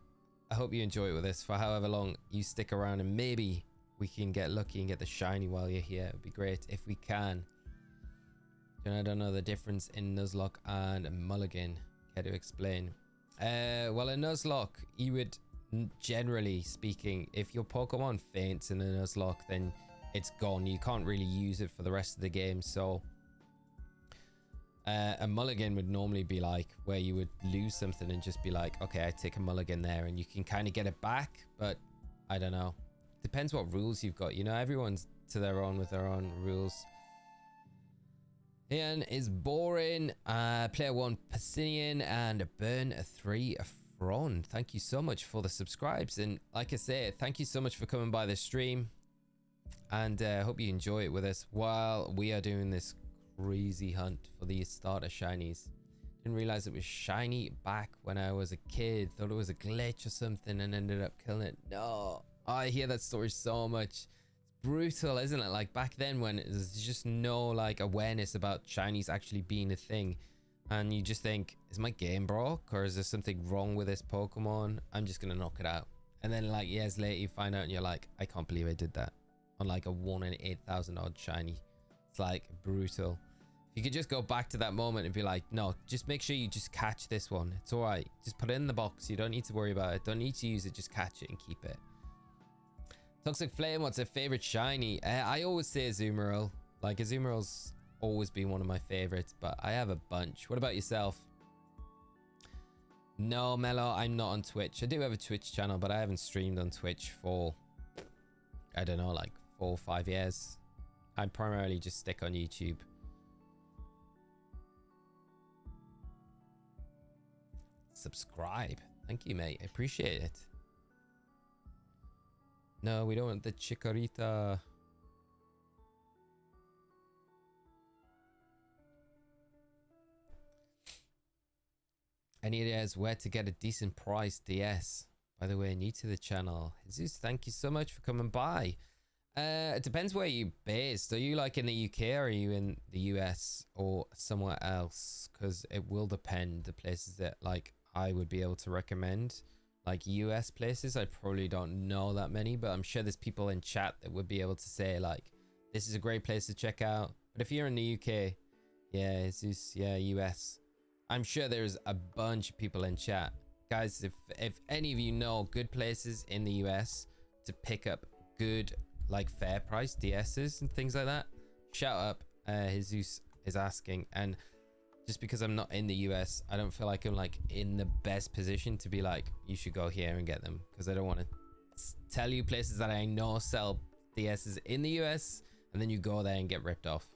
hope you enjoy it with us for however long you stick around, and maybe we can get lucky and get the shiny while you're here. It would be great if we can. And I don't know the difference in Nuzlocke and Mulligan. Care to explain? Well, in Nuzlocke, you would, generally speaking, if your Pokemon faints in a Nuzlocke, then it's gone. You can't really use it for the rest of the game. So a mulligan would normally be like where you would lose something and just be like, okay, I take a mulligan there, and you can kind of get it back. But I don't know, depends what rules you've got, you know. Everyone's to their own with their own rules. Ian is boring. Player One Pacinian and Burn a 3 Fron. Thank you so much for the subscribes, and like I say, thank you so much for coming by the stream, and hope you enjoy it with us while we are doing this crazy hunt for these starter shinies. Didn't realize it was shiny back when I was a kid. Thought it was a glitch or something and ended up killing it. No, I hear that story so much. It's brutal, isn't it? Like back then when there's just no like awareness about shinies actually being a thing, and you just think, is my game broke, or is there something wrong with this Pokemon? I'm just gonna knock it out. And then like years later you find out and you're like, I can't believe I did that on like a 1 in 8,000 odd shiny. It's like brutal. If you could just go back to that moment and be like, no, just make sure you just catch this one. It's all right. Just put it in the box. You don't need to worry about it. Don't need to use it. Just catch it and keep it. Toxic Flame, what's your favorite shiny? I always say Azumarill. Like Azumarill's always been one of my favorites, but I have a bunch. What about yourself? No, Mello, I'm not on Twitch. I do have a Twitch channel, but I haven't streamed on Twitch for, I don't know, like 4 or 5 years. I primarily just stick on YouTube. Subscribe. Thank you, mate. I appreciate it. No, we don't want the Chikorita. Any ideas where to get a decent price DS? By the way, new to the channel. Jesus, thank you so much for coming by. It depends where you're based. Are you like in the UK, or are you in the US or somewhere else? Because it will depend. The places that like I would be able to recommend, like US places, I probably don't know that many, but I'm sure there's people in chat that would be able to say like this is a great place to check out. But if you're in the UK, yeah, Jesus, yeah, US, I'm sure there's a bunch of people in chat. Guys, if any of you know good places in the US to pick up good, like, fair price DSs and things like that, shout up. Jesus is asking, and just because I'm not in the US, I don't feel like I'm like in the best position to be like, you should go here and get them, because I don't want to tell you places that I know sell DSs in the US and then you go there and get ripped off.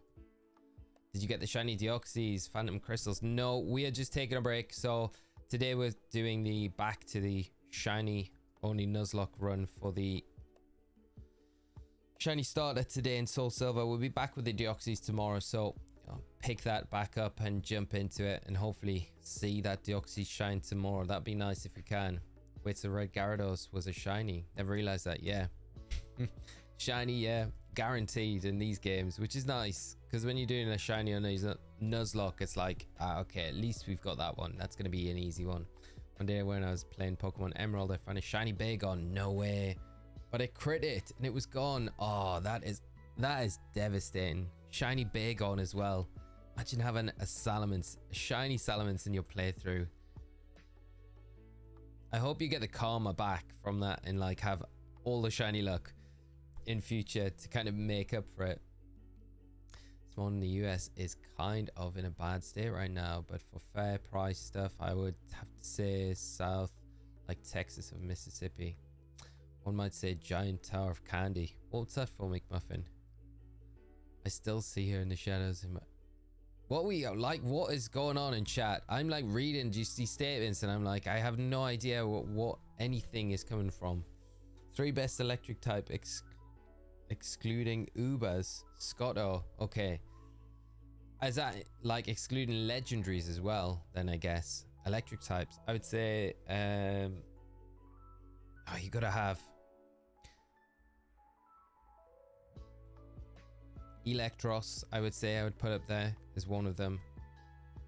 Did you get the shiny deoxys, phantom crystals? No, we are just taking a break. So today we're doing the back to the shiny only Nuzlocke run for the shiny starter today in Soul Silver. We'll be back with the deoxys tomorrow, so pick that back up and jump into it and hopefully see that deoxys shine tomorrow. That'd be nice if we can. Wait, so red Gyarados was a shiny. Never realized that. Yeah. Shiny, yeah, guaranteed in these games, which is nice, because when you're doing a shiny on Nuzlocke, it's like, okay, at least we've got that one. That's going to be an easy one. One day when I was playing Pokemon Emerald, I found a shiny Bagon. No way. But I crit it and it was gone. Oh, that is devastating. Shiny Bagon as well. Imagine having a Salamence, a shiny Salamence in your playthrough. I hope you get the karma back from that and like have all the shiny luck in future to kind of make up for it. This one in the US is kind of in a bad state right now, but for fair price stuff, I would have to say south, like Texas or Mississippi. One might say giant tower of candy. What's that for, McMuffin? I still see her in the shadows. What is going on in chat? I'm like reading just these statements and I'm like, I have no idea what anything is coming from. 3 best electric type excluding Ubers. Scotto. Okay. Is that like excluding legendaries as well? Then I guess electric types. I would say oh, you gotta have Electros. I would say I would put up there as one of them.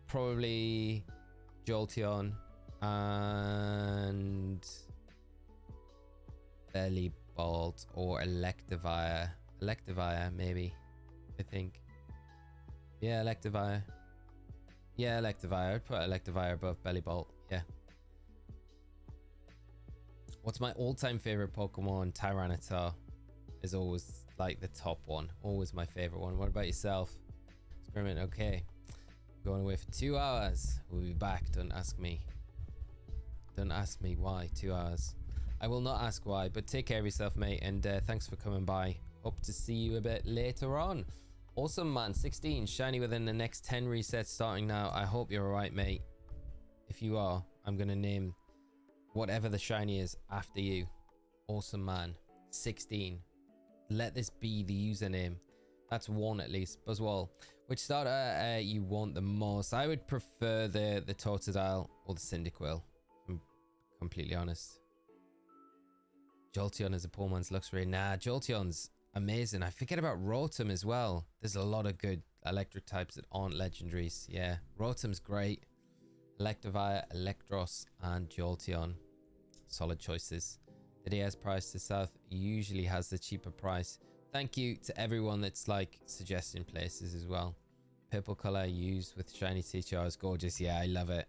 Probably Jolteon and Bellibolt or Electivire. Electivire, maybe. I think. Yeah, Electivire. Yeah, Electivire. I'd put Electivire above Bellibolt. Yeah. What's my all-time favorite Pokemon? Tyranitar is always like the top one. Always my favorite one. What about yourself? Experiment. Okay. Going away for 2 hours. We'll be back. Don't ask me. Don't ask me why. 2 hours. I will not ask why, but take care of yourself, mate, and thanks for coming by. Hope to see you a bit later on. Awesome, man. 16 shiny within the next 10 resets starting now. I hope you're alright, mate. If you are, I'm gonna name whatever the shiny is after you. Awesome, man. 16. Let this be the username. That's one at least. Buzzwall. Which starter you want the most? I would prefer the Totodile or the Cyndaquil, if I'm completely honest. Jolteon is a poor man's luxury. Nah, Jolteon's amazing. I forget about Rotom as well. There's a lot of good electric types that aren't legendaries. Yeah, Rotom's great. Electivire, Electros, and Jolteon. Solid choices. The DS price to South usually has the cheaper price. Thank you to everyone that's like suggesting places as well. Purple color used with shiny TCR is gorgeous. Yeah, I love it.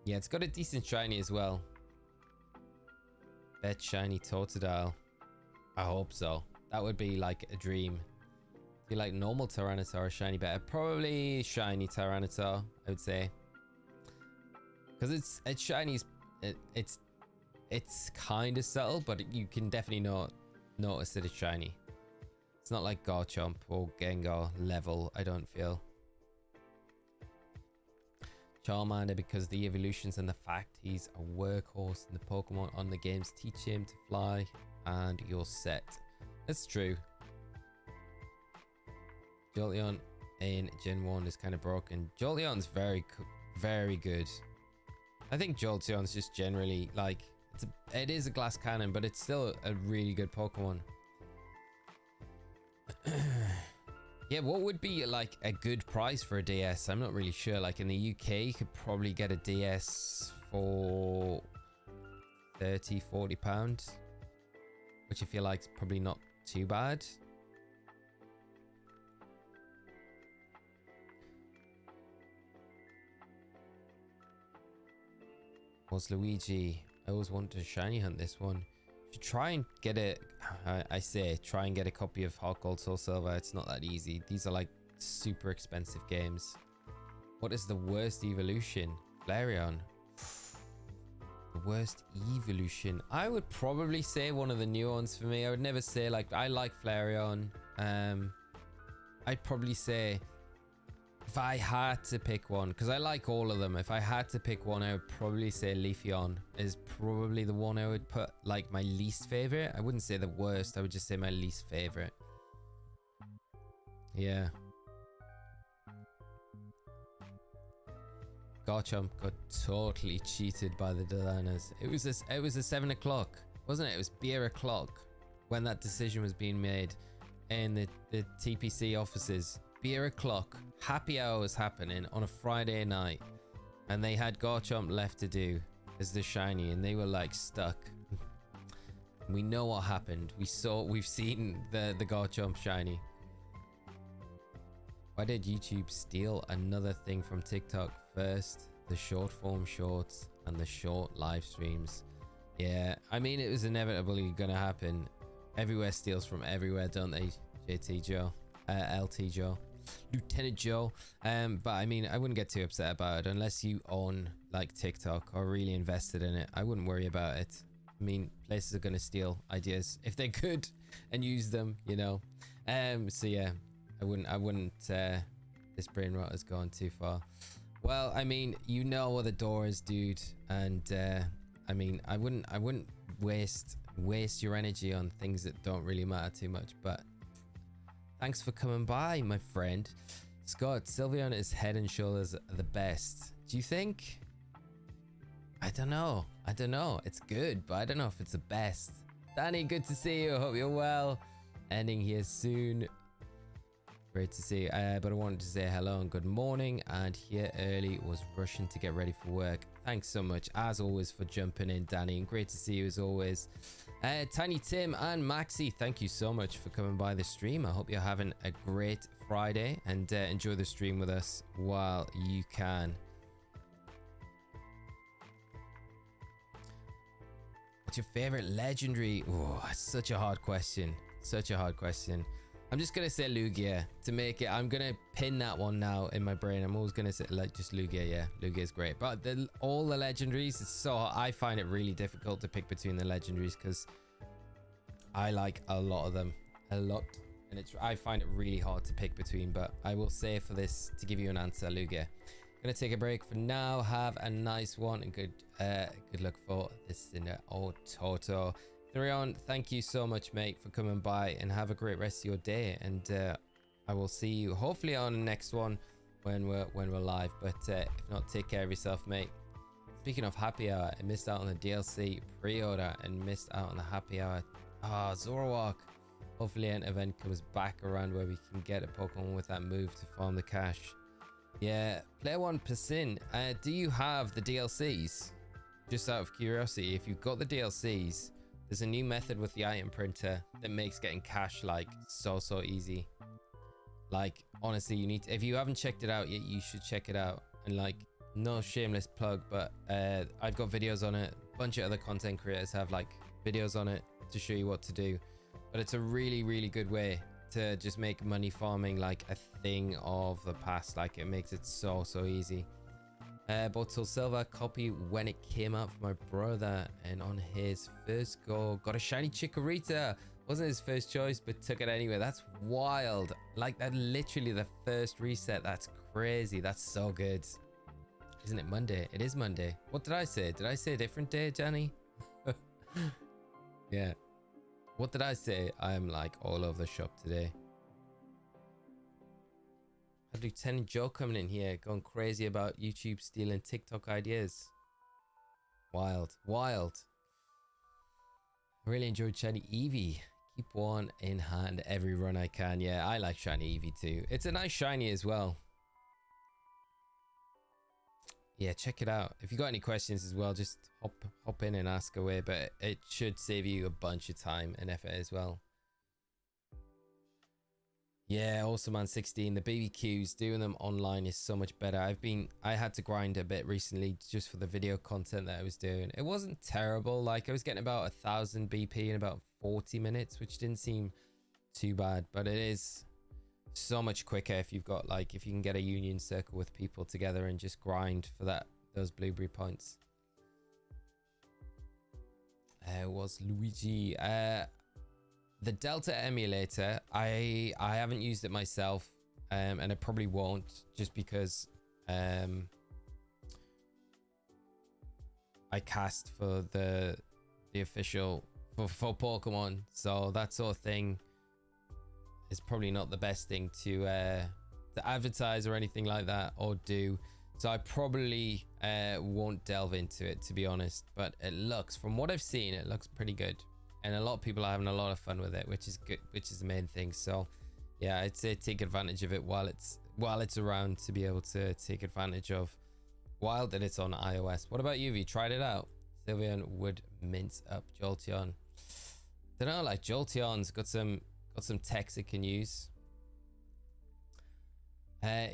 Yeah, it's got a decent shiny as well. Bet shiny Totodile. I hope so. That would be like a dream. Do you like normal Tyranitar or shiny better? Probably shiny Tyranitar, I would say. Because it's shini's it's kind of subtle, but you can definitely notice that it's shiny. It's not like Garchomp or Gengar level, I don't feel. Charmander, because the evolutions and the fact he's a workhorse and the Pokemon on the games teach him to fly, and you're set. That's true. Jolteon in Gen 1 is kind of broken. Jolteon's very good. I think Jolteon's just generally like it is a glass cannon, but it's still a really good Pokemon. Yeah, what would be like a good price for a DS? I'm not really sure. Like in the UK, you could probably get a DS for £30-40, which I feel like is probably not too bad. Was Luigi? I always wanted to shiny hunt this one. Should try and get it. I say try and get a copy of Heart Gold Soul Silver. It's not that easy. These are like super expensive games. What is the worst evolution? Flareon. The worst evolution. I would probably say one of the new ones for me. I would never say like I like Flareon. I'd probably say if I had to pick one, because I like all of them. If I had to pick one, I would probably say Leafeon is probably the one I would put like my least favorite. I wouldn't say the worst. I would just say my least favorite. Yeah. Garchomp got totally cheated by the designers. It was a 7 o'clock, wasn't it? It was beer o'clock when that decision was being made in the TPC offices. Beer o'clock, happy hour was happening on a Friday night, and they had Garchomp left to do as the shiny, and they were like stuck. We know what happened. We've seen the Garchomp shiny. Why did YouTube steal another thing from TikTok? First, the short form shorts and the short live streams. Yeah, I mean, it was inevitably gonna happen. Everywhere steals from everywhere, don't they? JT Joe, LT Joe, Lieutenant Joe. But I mean, I wouldn't get too upset about it unless you own like TikTok or really invested in it. I wouldn't worry about it. I mean, places are gonna steal ideas if they could and use them, you know. So yeah, I wouldn't this brain rot has gone too far. Well, I mean, you know what the door is, dude, and I mean, I wouldn't waste your energy on things that don't really matter too much. But thanks for coming by, my friend. Scott, Sylveon is head and shoulders the best. Do you think? I don't know. It's good, but I don't know if it's the best. Danny, good to see you. Hope you're well. Ending here soon. Great to see you. But I wanted to say hello and good morning, and here early, was rushing to get ready for work. Thanks so much as always for jumping in, Danny, and great to see you as always. Tiny Tim and Maxi, thank you so much for coming by the stream. I hope you're having a great Friday, and enjoy the stream with us while you can. What's your favorite legendary? Oh, such a hard question. I'm just gonna say Lugia to make it. I'm gonna pin that one now in my brain. I'm always gonna say like just Lugia. Yeah, Lugia is great, but all the legendaries, it's so I find it really difficult to pick between the legendaries because I like a lot of them, and I find it really hard to pick between. But I will say for this to give you an answer, Lugia. Gonna take a break for now. Have a nice one and good luck for this in the old Toto. Therion, thank you so much, mate, for coming by, and have a great rest of your day. And I will see you hopefully on the next one when we're live. But if not, take care of yourself, mate. Speaking of happy hour, I missed out on the DLC pre-order and missed out on the happy hour. Zoroark. Hopefully an event comes back around where we can get a Pokemon with that move to farm the cash. Yeah, Player One Persin, do you have the DLCs? Just out of curiosity, if you've got the DLCs, there's a new method with the item printer that makes getting cash like so easy. Like honestly, you need to, if you haven't checked it out yet, you should check it out. And like, no shameless plug, but I've got videos on it. A bunch of other content creators have like videos on it to show you what to do. But it's a really good way to just make money farming like a thing of the past. Like it makes it so easy. Bought Soul Silver copy when it came out for my brother, and on his first go got a shiny Chikorita. Wasn't his first choice, but took it anyway. That's wild. Like that, literally the first reset. That's crazy. That's so good. Isn't it Monday? It is Monday. What did I say? Did I say a different day, Johnny? Yeah. What did I say? I'm like all over the shop today. Lieutenant Joe coming in here going crazy about YouTube stealing TikTok ideas. Wild. I really enjoyed shiny Eevee. Keep one in hand every run I can. Yeah, I like shiny Eevee too. It's a nice shiny as well. Yeah, check it out. If you got any questions as well, just hop in and ask away, but it should save you a bunch of time and effort as well. Yeah, also man 16, the BBQs, doing them online is so much better. I had to grind a bit recently just for the video content that I was doing. It wasn't terrible. Like I was getting about 1,000 BP in about 40 minutes, which didn't seem too bad, but it is so much quicker if you've got like, if you can get a union circle with people together and just grind for those blueberry points. It was Luigi. The Delta emulator, I haven't used it myself, and I probably won't, just because I cast for the official for Pokemon, so that sort of thing is probably not the best thing to advertise or anything like that or do. So I probably won't delve into it, to be honest, but it looks, from what I've seen, it looks pretty good. And a lot of people are having a lot of fun with it, which is good, which is the main thing. So yeah, I'd say take advantage of it while it's around, to be able to take advantage of while that it's on iOS. What about you? Have you tried it out? Sylvian would mince up Jolteon. Don't know, like Jolteon's got some text it can use.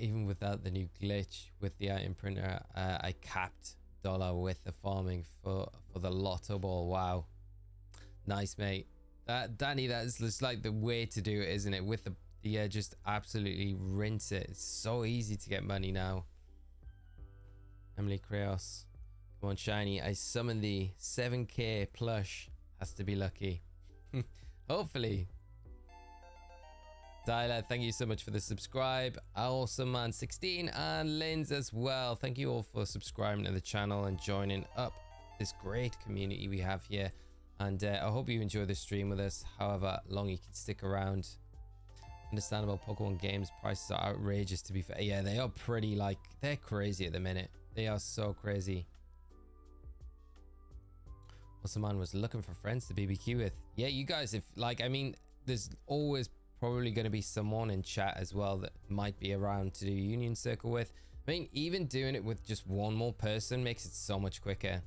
Even without the new glitch with the item printer, I capped dollar with the farming for the lotto ball. Wow. Nice, mate. Danny, that's just like the way to do it, isn't it? With the just absolutely rinse it. It's so easy to get money now. Emily Creos, come on, shiny. I summon the 7k plush. Has to be lucky. Hopefully. Tyler, thank you so much for the subscribe. Awesome man 16 and Linz as well. Thank you all for subscribing to the channel and joining up this great community we have here. And I hope you enjoy the stream with us, however long you can stick around. Understandable, Pokemon games prices are outrageous, to be fair. Yeah, they are pretty, like, they're crazy at the minute. They are so crazy. Also, man was looking for friends to BBQ with. Yeah, you guys, if, like, I mean, there's always probably going to be someone in chat as well that might be around to do Union Circle with. I mean, even doing it with just one more person makes it so much quicker.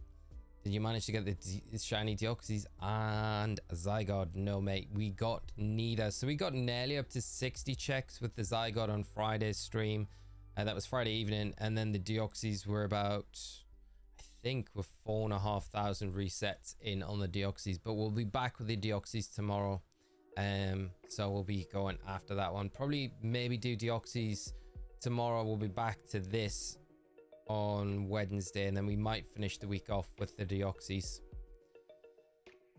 Did you manage to get the shiny Deoxys and Zygarde? No, mate, we got neither. So we got nearly up to 60 checks with the Zygarde on Friday's stream. That was Friday evening. And then the Deoxys were about, I think, with 4,500 resets in on the Deoxys. But we'll be back with the Deoxys tomorrow. So we'll be going after that one. Probably maybe do Deoxys tomorrow. We'll be back to this on Wednesday, and then we might finish the week off with the Deoxys,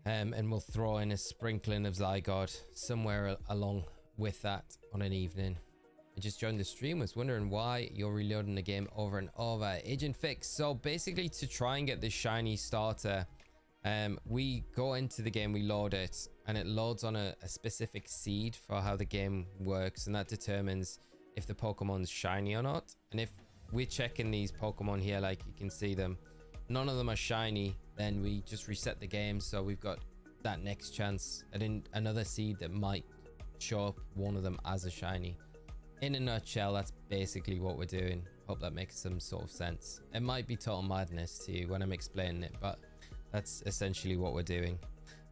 and we'll throw in a sprinkling of Zygarde somewhere along with that on an evening. I just joined the stream, was wondering why you're reloading the game over and over. Agent Fix. So basically, to try and get this shiny starter, we go into the game, we load it, and it loads on a specific seed for how the game works, and that determines if the Pokemon's shiny or not. And if we're checking these Pokemon here, like you can see them, none of them are shiny, then we just reset the game, so we've got that next chance at another seed that might show up one of them as a shiny. In a nutshell, that's basically what we're doing. Hope that makes some sort of sense. It might be total madness to you when I'm explaining it, but that's essentially what we're doing.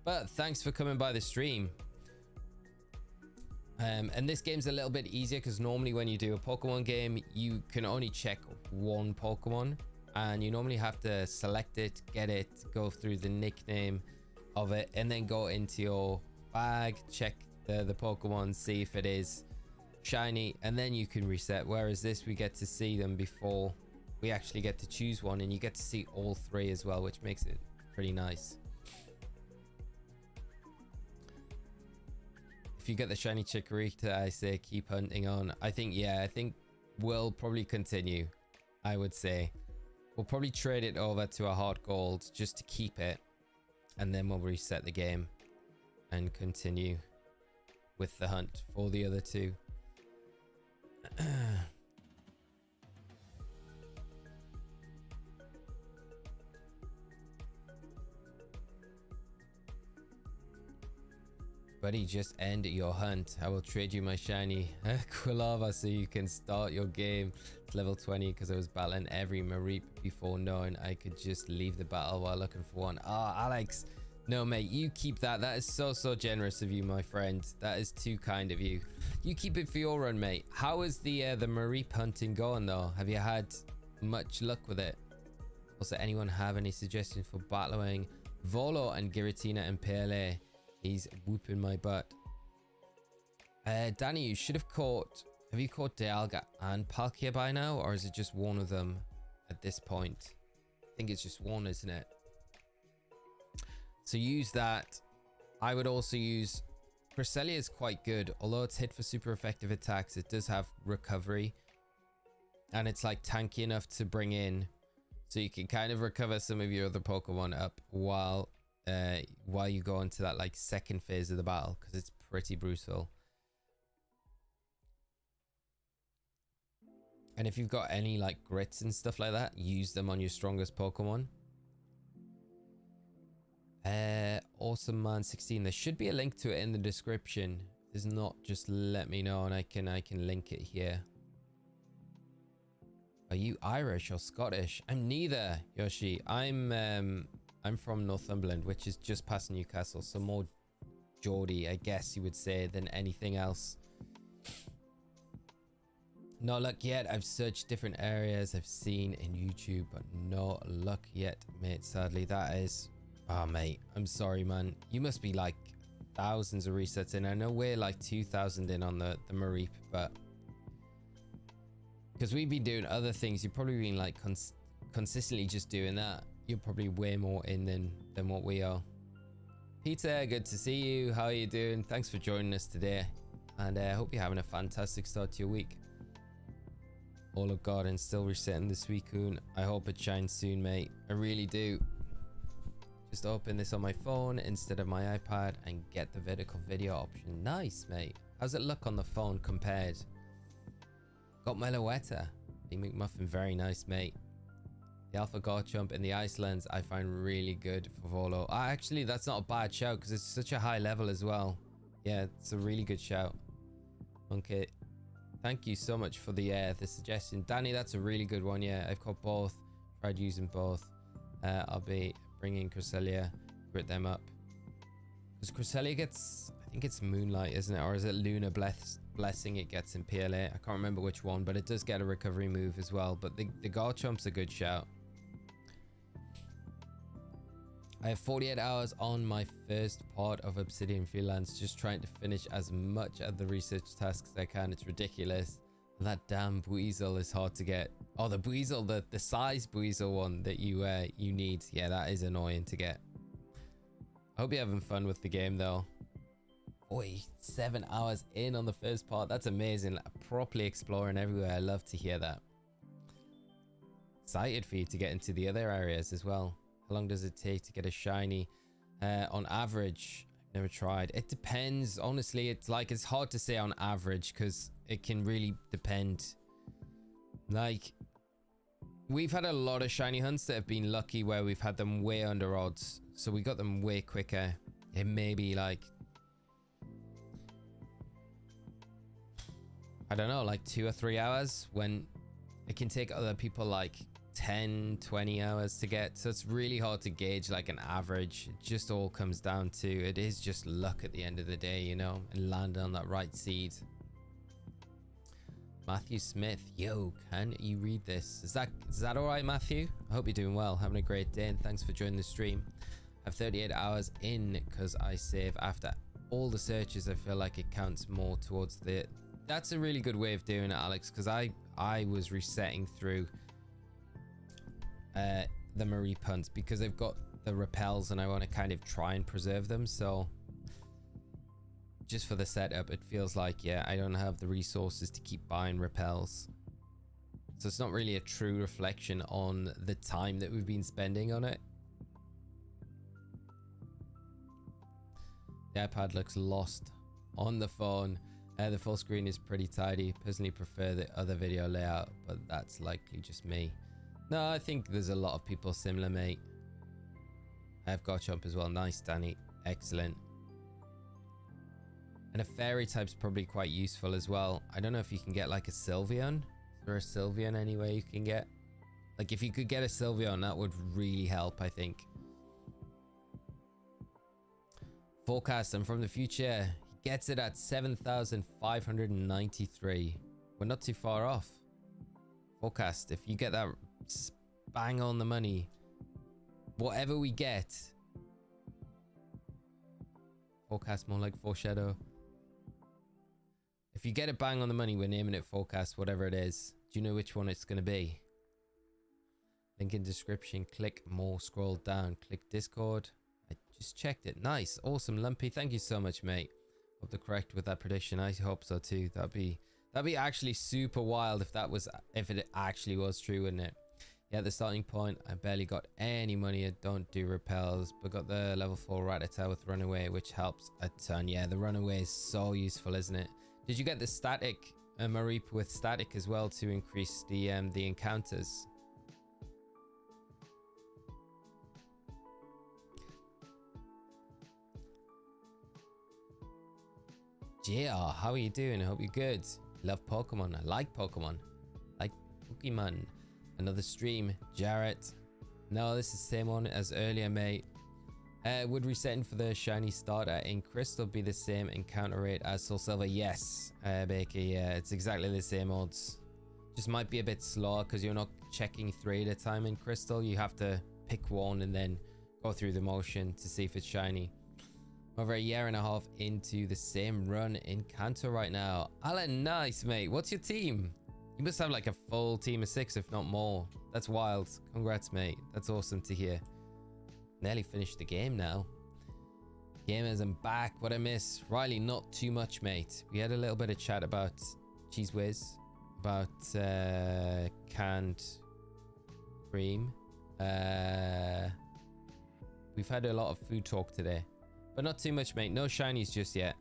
But thanks for coming by the stream. And this game's a little bit easier because normally when you do a Pokemon game, you can only check one Pokemon, and you normally have to select it, get it, go through the nickname of it, and then go into your bag, check the Pokemon, see if it is shiny, and then you can reset. Whereas this, we get to see them before we actually get to choose one, and you get to see all three as well, which makes it pretty nice. If you get the shiny Chikorita, I say keep hunting on. I think, yeah, I think we'll probably continue. I would say we'll probably trade it over to a hard gold just to keep it, and then we'll reset the game and continue with the hunt for the other two. Buddy, just end your hunt. I will trade you my shiny Quilava so you can start your game. It's level 20 because I was battling every Mareep before knowing I could just leave the battle while looking for one. Ah, Alex, No, mate, you keep that. That is so generous of you, my friend. That is too kind of you. You keep it for your run, mate. How is the Mareep hunting going, though? Have you had much luck with it? Also, anyone have any suggestions for battling Volo and Giratina and PLA? He's whooping my butt. Danny, you should have caught... Have you caught Dialga and Palkia by now? Or is it just one of them at this point? I think it's just one, isn't it? So use that. I would also use... Cresselia is quite good. Although it's hit for super effective attacks, it does have recovery. And it's like tanky enough to bring in. So you can kind of recover some of your other Pokemon up while you go into that like second phase of the battle. Because it's pretty brutal. And if you've got any like grits and stuff like that, use them on your strongest Pokemon. Awesome Man 16. There should be a link to it in the description. If there's not, just let me know and I can link it here. Are you Irish or Scottish? I'm neither, Yoshi. I'm from Northumberland, which is just past Newcastle, so more Geordie, I guess you would say, than anything else. No luck yet. I've searched different areas I've seen in YouTube, but no luck yet, mate. Sadly, that is... Oh, mate. I'm sorry, man. You must be like thousands of resets in. I know we're like 2,000 in on the Mareep, but... Because we've been doing other things. You've probably been like consistently just doing that. You're probably way more in than what we are. Peter, good to see you. How are you doing? Thanks for joining us today. And I hope you're having a fantastic start to your week. All of God and still resetting this week, Coon. I hope it shines soon, mate. I really do. Just open this on my phone instead of my iPad and get the vertical video option. Nice, mate. How's it look on the phone compared? Got Meloetta. Big McMuffin, very nice, mate. The Alpha Garchomp in the Icelands I find really good for Volo. Actually, that's not a bad shout because it's such a high level as well. Yeah, it's a really good shout. Okay. Thank you so much for the suggestion. Danny, that's a really good one. Yeah, I've got both. Tried using both. I'll be bringing Cresselia, grit them up. Because Cresselia gets, I think it's Moonlight, isn't it? Or is it Lunar Blessing it gets in PLA? I can't remember which one, but it does get a recovery move as well. But the Garchomp's a good shout. I have 48 hours on my first part of Obsidian Freelance, just trying to finish as much of the research tasks as I can. It's ridiculous. That damn Buizel is hard to get. Oh, the Buizel, the size Buizel one that you need. Yeah, that is annoying to get. I hope you're having fun with the game though. Boy, 7 hours in on the first part. That's amazing. Properly exploring everywhere. I love to hear that. Excited for you to get into the other areas as well. How long does it take to get a shiny? On average, I've never tried. It depends. Honestly, it's hard to say on average because it can really depend. Like, we've had a lot of shiny hunts that have been lucky where we've had them way under odds. So we got them way quicker. It may be like, I don't know, like 2 or 3 hours, when it can take other people like 10, 20 hours to get. So it's really hard to gauge like an average. It just all comes down to, it is just luck at the end of the day, you know, and landing on that right seed. Matthew Smith, yo, can you read this? Is that all right, Matthew? I hope you're doing well, having a great day, and thanks for joining the stream. I have 38 hours in because I save after all the searches. I feel like it counts more towards the... That's a really good way of doing it, Alex, because I was resetting through the Mareep hunts because I've got the repels and I want to kind of try and preserve them. So just for the setup, it feels like, yeah, I don't have the resources to keep buying repels. So it's not really a true reflection on the time that we've been spending on it. The iPad looks lost on the phone. The full screen is pretty tidy. Personally prefer the other video layout, but that's likely just me. No, I think there's a lot of people similar, mate. I have Garchomp as well. Nice, Danny. Excellent. And a fairy type's probably quite useful as well. I don't know if you can get like a Sylveon. Is there a Sylveon anywhere you can get? Like if you could get a Sylveon, that would really help, I think. Forecast, I'm from the future. He gets it at 7,593. We're not too far off. Forecast, if you get that bang on the money, whatever we get. Forecast, more like foreshadow. If you get it bang on the money, we're naming it Forecast, whatever it is. Do you know which one it's going to be? Link in description. Click more, scroll down, click Discord. I just checked it. Nice, awesome, Lumpy. Thank you so much, mate. Hope they're correct with that prediction. I hope so too. That'd be actually super wild if it actually was true, wouldn't it? Yeah, at the starting point, I barely got any money. I don't do repels, but got the level 4 Rattata with Runaway, which helps a ton. Yeah, the Runaway is so useful, isn't it? Did you get the static Mareep with static as well to increase the encounters? JR, how are you doing? I hope you're good. Love Pokemon. I like Pokemon. Like Pokemon. Another stream. Jarrett. No, this is the same one as earlier, mate. Would resetting for the shiny starter in Crystal be the same encounter rate as Soul Silver? Yes, Baker. Yeah, it's exactly the same odds. Just might be a bit slower because you're not checking 3 at a time in Crystal. You have to pick one and then go through the motion to see if it's shiny. Over a year and a half into the same run in Kanto right now. Alan, nice, mate. What's your team? You must have like a full team of 6, if not more. That's wild. Congrats, mate. That's awesome to hear. Nearly finished the game now. Gamers, I'm back. What I miss? Riley, not too much, mate. We had a little bit of chat about Cheese Whiz, about canned cream. We've had a lot of food talk today, but not too much, mate. No shinies just yet.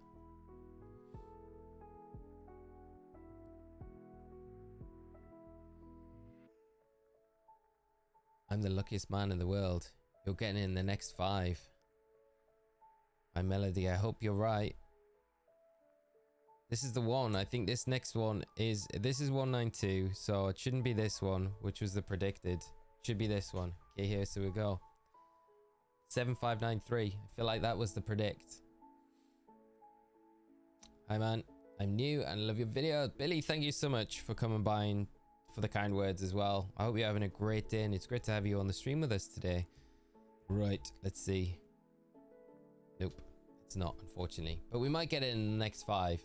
I'm the luckiest man in the world. You're getting in the next 5. My Melody, I hope you're right. This is the one. I think this next one is... This is 192, so it shouldn't be this one, which was the predicted. It should be this one. Okay, here, so we go. 7593. I feel like that was the predict. Hi, man. I'm new and love your video. Billy, thank you so much for coming by and for the kind words as well. I hope you're having a great day, and it's great to have you on the stream with us today. Right, let's see. Nope, it's not, unfortunately. But we might get it in the next 5.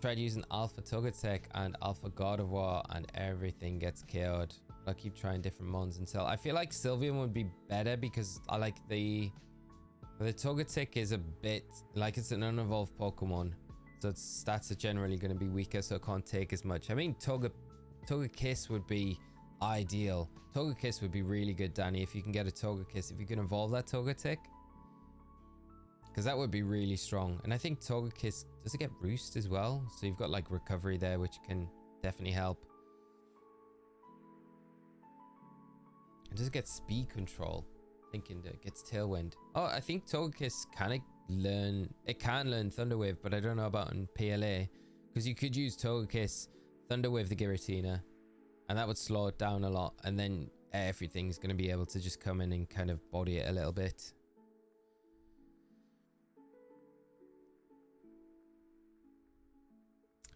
Tried using Alpha Togetic and Alpha God of War and everything gets KO'd. I'll keep trying different mons until... I feel like Sylveon would be better because I like the Togetic is a bit... Like it's an unevolved Pokemon. So its stats are generally going to be weaker, so it can't take as much. I mean, Togekiss would be... ideal. Togekiss would be really good, Danny, if you can get a Togekiss. If you can evolve that Togetic, because that would be really strong. And I think Togekiss, does it get Roost as well? So you've got like recovery there, which can definitely help. And does it get speed control? Thinking that it gets Tailwind. Oh, I think Togekiss can learn Thunder Wave, but I don't know about in PLA, because you could use Togekiss, Thunder Wave the Giratina, and that would slow it down a lot, and then everything's going to be able to just come in and kind of body it a little bit.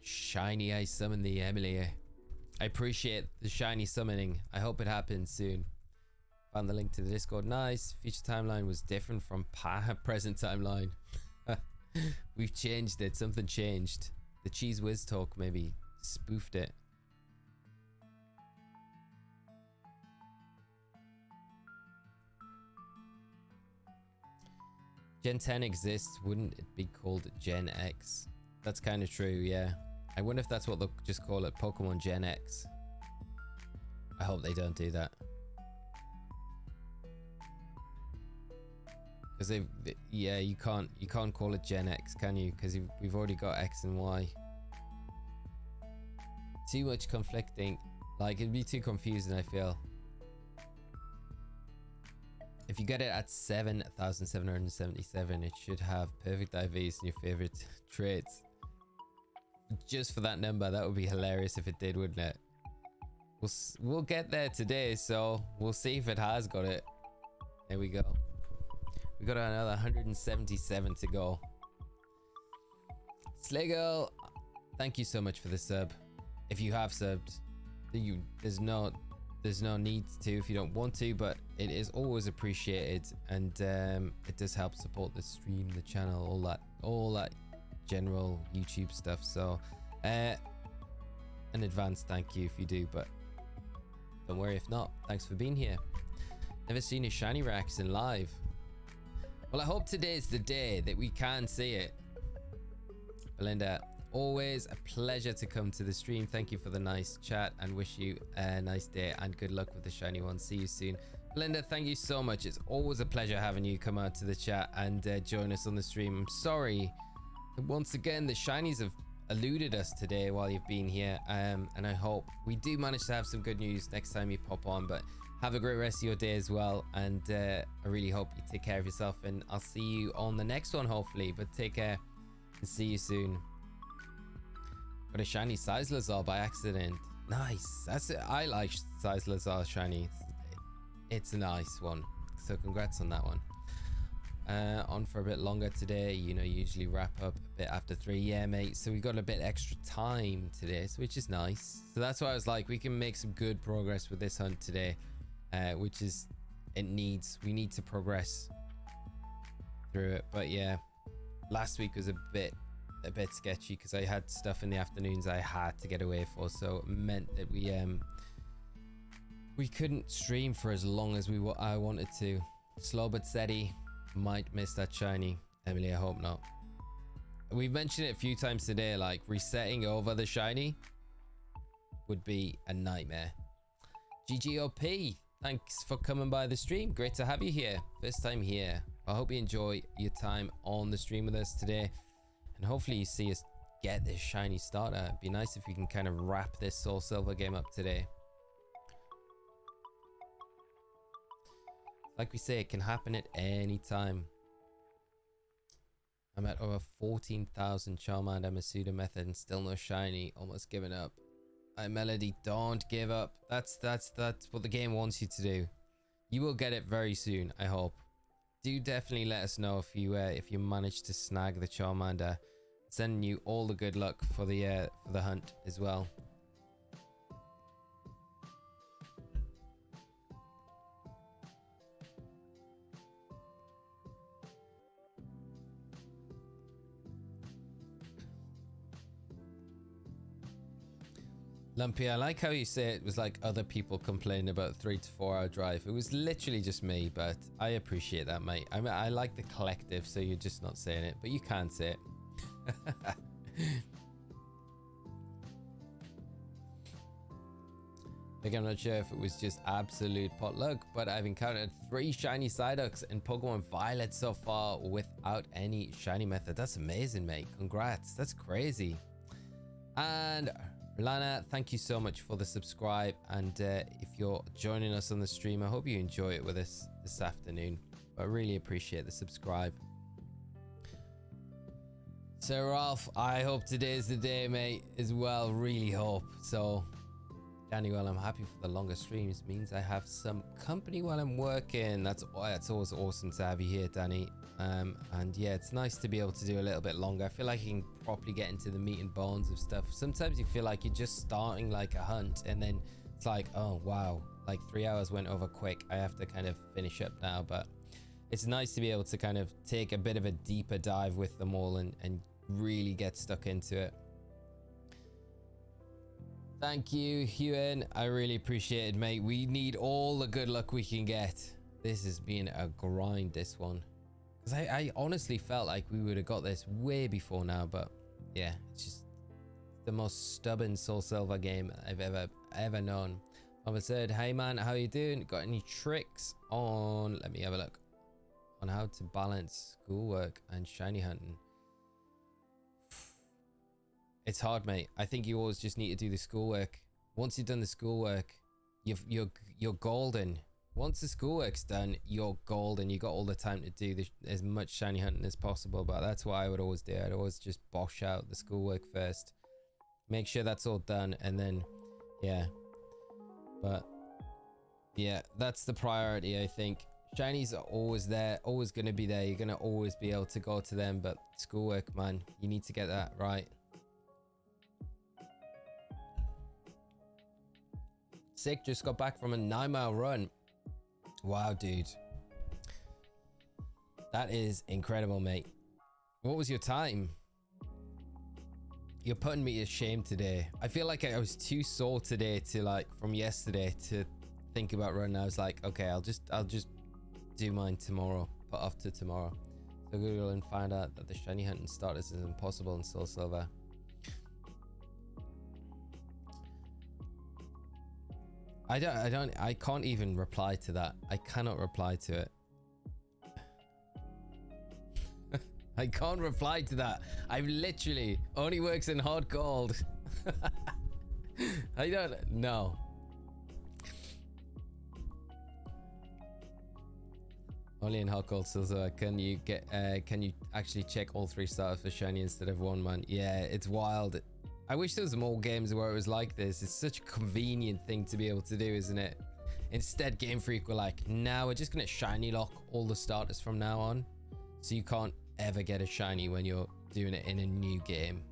Shiny, I summon the Emily. I appreciate the shiny summoning. I hope it happens soon. Found the link to the Discord. Nice. Future timeline was different from present timeline. We've changed it. Something changed. The Cheese Whiz talk maybe spoofed it. Gen 10 exists, wouldn't it be called Gen X? That's kind of true, yeah. I wonder if that's what they'll just call it, Pokemon Gen X. I hope they don't do that. Because yeah, you can't call it Gen X, can you? Because we've already got X and Y. Too much conflicting, like it'd be too confusing, I feel. If you get it at 7,777, it should have perfect IVs and your favorite traits. Just for that number, that would be hilarious if it did, wouldn't it? We'll get there today, so we'll see if it has got it. There we go. We got another 177 to go. Slay Girl, thank you so much for the sub. If you have subbed, there's no need to if you don't want to, but it is always appreciated, and it does help support the stream, the channel, all that general YouTube stuff. So an advance thank you if you do, but don't worry if not. Thanks for being here. Never seen a shiny reaction live. Well, I hope today's the day that we can see it. Belinda, always a pleasure to come to the stream. Thank you for the nice chat and wish you a nice day and good luck with the shiny one. See you soon. Belinda, thank you so much. It's always a pleasure having you come out to the chat and join us on the stream. I'm sorry. Once again, the shinies have eluded us today while you've been here, and I hope we do manage to have some good news next time you pop on. But have a great rest of your day as well, and I really hope you take care of yourself, and I'll see you on the next one hopefully. But take care and see you soon. Got a shiny Sizelazar by accident. Nice. That's it. I like Sizelazar shiny. It's a nice one, so congrats on that one. On for a bit longer today. You know, usually wrap up a bit after 3. Yeah, mate. So we got a bit extra time today, which is nice. So that's why I was like, we can make some good progress with this hunt today, which is we need to progress through it. But yeah, last week was a bit sketchy because I had stuff in the afternoons I had to get away for, so it meant that we couldn't stream for as long as I wanted to. Slow but steady. Might miss that shiny. Emily, I hope not. We've mentioned it a few times today, like resetting over the shiny would be a nightmare. GGOP, thanks for coming by the stream. Great to have you here. First time here. I hope you enjoy your time on the stream with us today, and hopefully you see us get this shiny starter. It'd be nice if we can kind of wrap this Soul Silver game up today. Like we say, it can happen at any time. I'm at over 14,000 Charmander Masuda method and still no shiny. Almost given up. Melody, don't give up. That's what the game wants you to do. You will get it very soon, I hope. Do definitely let us know if you manage to snag the Charmander. Sending you all the good luck for the hunt as well. Lumpy, I like how you say it was like other people complaining about 3 to 4 hour drive. It was literally just me, but I appreciate that, mate. I mean, I like the collective, so you're just not saying it, but you can say it. Like, I'm not sure if it was just absolute pot luck, but I've encountered 3 shiny Psyducks in Pokemon Violet so far without any shiny method. That's amazing, mate. Congrats. That's crazy. And Lana, thank you so much for the subscribe, and if you're joining us on the stream, I hope you enjoy it with us this afternoon. I really appreciate the subscribe. So Ralph, I hope today's the day, mate, as well. Really hope. So Danny, well, I'm happy for the longer streams. Means I have some company while I'm working. That's always awesome to have you here, Danny. And yeah, it's nice to be able to do a little bit longer. I feel like you can properly get into the meat and bones of stuff. Sometimes you feel like you're just starting like a hunt, and then it's like, oh wow, like 3 hours went over quick. I have to kind of finish up now, but it's nice to be able to kind of take a bit of a deeper dive with them all and really get stuck into it. Thank you, Ewan. I really appreciate it, mate. We need all the good luck we can get. This has been a grind, this one. Because I honestly felt like we would have got this way before now, but yeah, it's just the most stubborn Soul Silver game I've ever known. I've said, hey man, how you doing? Got any tricks on, let me have a look, on how to balance schoolwork and shiny hunting? It's hard, mate. I think you always just need to do the schoolwork. Once you've done the schoolwork, you're golden. Once the schoolwork's done, you're golden. You got all the time to do as much shiny hunting as possible. But that's what I would always do. I'd always just bosh out the schoolwork first. Make sure that's all done, and then, yeah. But yeah, that's the priority, I think. Shinies are always there, always going to be there. You're going to always be able to go to them, but schoolwork, man, you need to get that right. Sick, just got back from a 9-mile run. Wow, dude. That is incredible, mate. What was your time? You're putting me to shame today. I feel like I was too sore today to like from yesterday to think about running. I was like, okay, I'll just do mine tomorrow. Put off to tomorrow. So Google and find out that the shiny hunting starters is impossible in Soul Silver. I can't even reply to that. I cannot reply to it. I can't reply to that. I've literally only works in hard gold. I don't know. Only in hot gold silver. Can you actually check all 3 starters for shiny instead of 1 man? Yeah, it's wild. I wish there was more games where it was like this. It's such a convenient thing to be able to do, isn't it? Instead, Game Freak were like, nah, we're just gonna shiny lock all the starters from now on, so you can't ever get a shiny when you're doing it in a new game.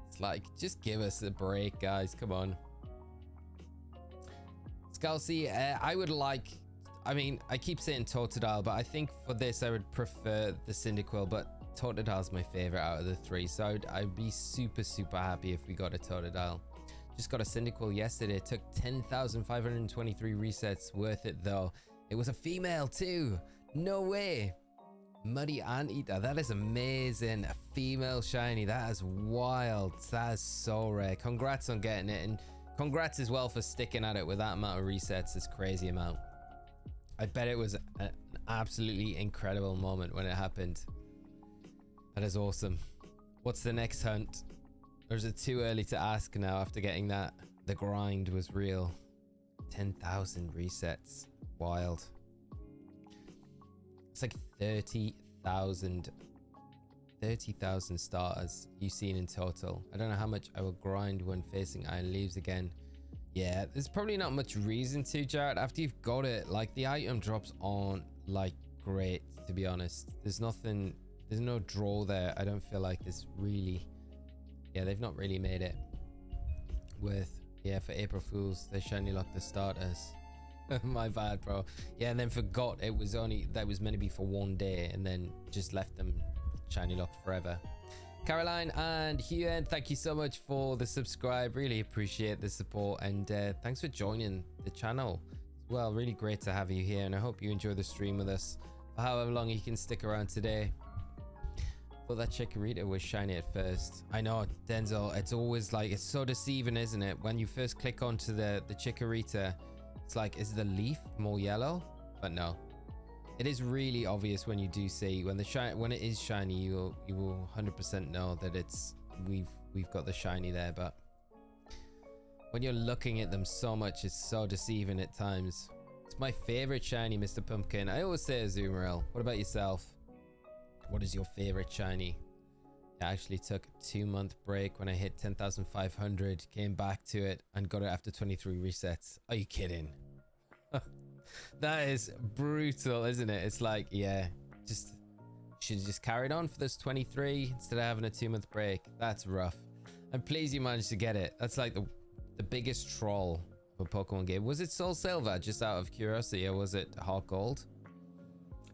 It's like, just give us a break, guys. Come on. Scalcy, I would like, I mean, I keep saying Totodile, but I think for this I would prefer the Cyndaquil, but Totodile's my favorite out of the 3, so I'd be super happy if we got a Totodile. Just got a Cyndaquil yesterday. It took 10,523 resets. Worth it though. It was a female too. No way. Muddy Anteater, that is amazing. A female shiny, that is wild. That is so rare. Congrats on getting it, and congrats as well for sticking at it with that amount of resets. It's crazy amount. I bet it was an absolutely incredible moment when it happened. That is awesome. What's the next hunt? Or is it too early to ask now after getting that? The grind was real. 10,000 resets. Wild. It's like 30,000 starters you've seen in total. I don't know how much I will grind when facing Iron Leaves again. Yeah, there's probably not much reason to, Jared. After you've got it, like, the item drops aren't like great, to be honest. There's nothing, there's no draw there. I don't feel like this really, yeah, they've not really made it worth, yeah, for April Fools they shiny locked the starters. My bad, bro. Yeah, and then forgot it was only, that was meant to be for 1 day, and then just left them shiny locked forever. Caroline and Hugh, thank you so much for the subscribe. Really appreciate the support, and thanks for joining the channel as well. Really great to have you here, and I hope you enjoy the stream with us for however long you can stick around today. Thought that Chikorita was shiny at first. I know, Denzel, it's always like, it's so deceiving, isn't it? When you first click onto the Chikorita, it's like, is the leaf more yellow? But no. It is really obvious when you do see, when it is shiny, you will 100% know that it's, we've got the shiny there. But when you're looking at them so much, it's so deceiving at times. It's my favorite shiny, Mr. Pumpkin. I always say Azumarill. What about yourself? What is your favorite shiny? I actually took a 2-month break when I hit 10,500, came back to it and got it after 23 resets. Are you kidding? That is brutal, isn't it? It's like, yeah, just should have just carried on for this 23 instead of having a 2-month break. That's rough. I'm pleased you managed to get it. That's like the biggest troll of a Pokemon game. Was it Soul Silver, just out of curiosity, or was it Heart Gold?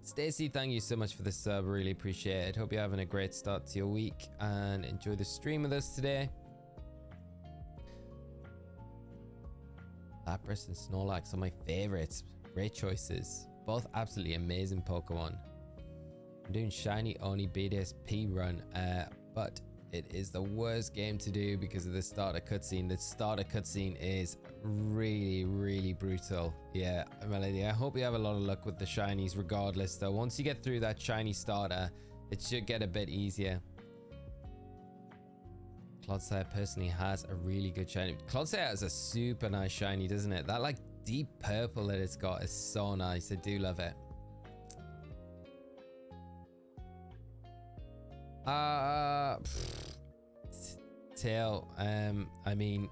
Stacy, thank you so much for the sub. Really appreciate it. Hope you're having a great start to your week and enjoy the stream with us today. Lapras and Snorlax are my favorites. Great choices. Both absolutely amazing Pokemon. I'm doing shiny only BDSP run, but it is the worst game to do because of the starter cutscene. The starter cutscene is really brutal. Yeah, Melody, I hope you have a lot of luck with the shinies regardless though. Once you get through that shiny starter, it should get a bit easier. Clodsire personally has a really good shiny. Clodsire has a super nice shiny, doesn't it? That like deep purple that it's got is so nice. I do love it. Tail, I mean,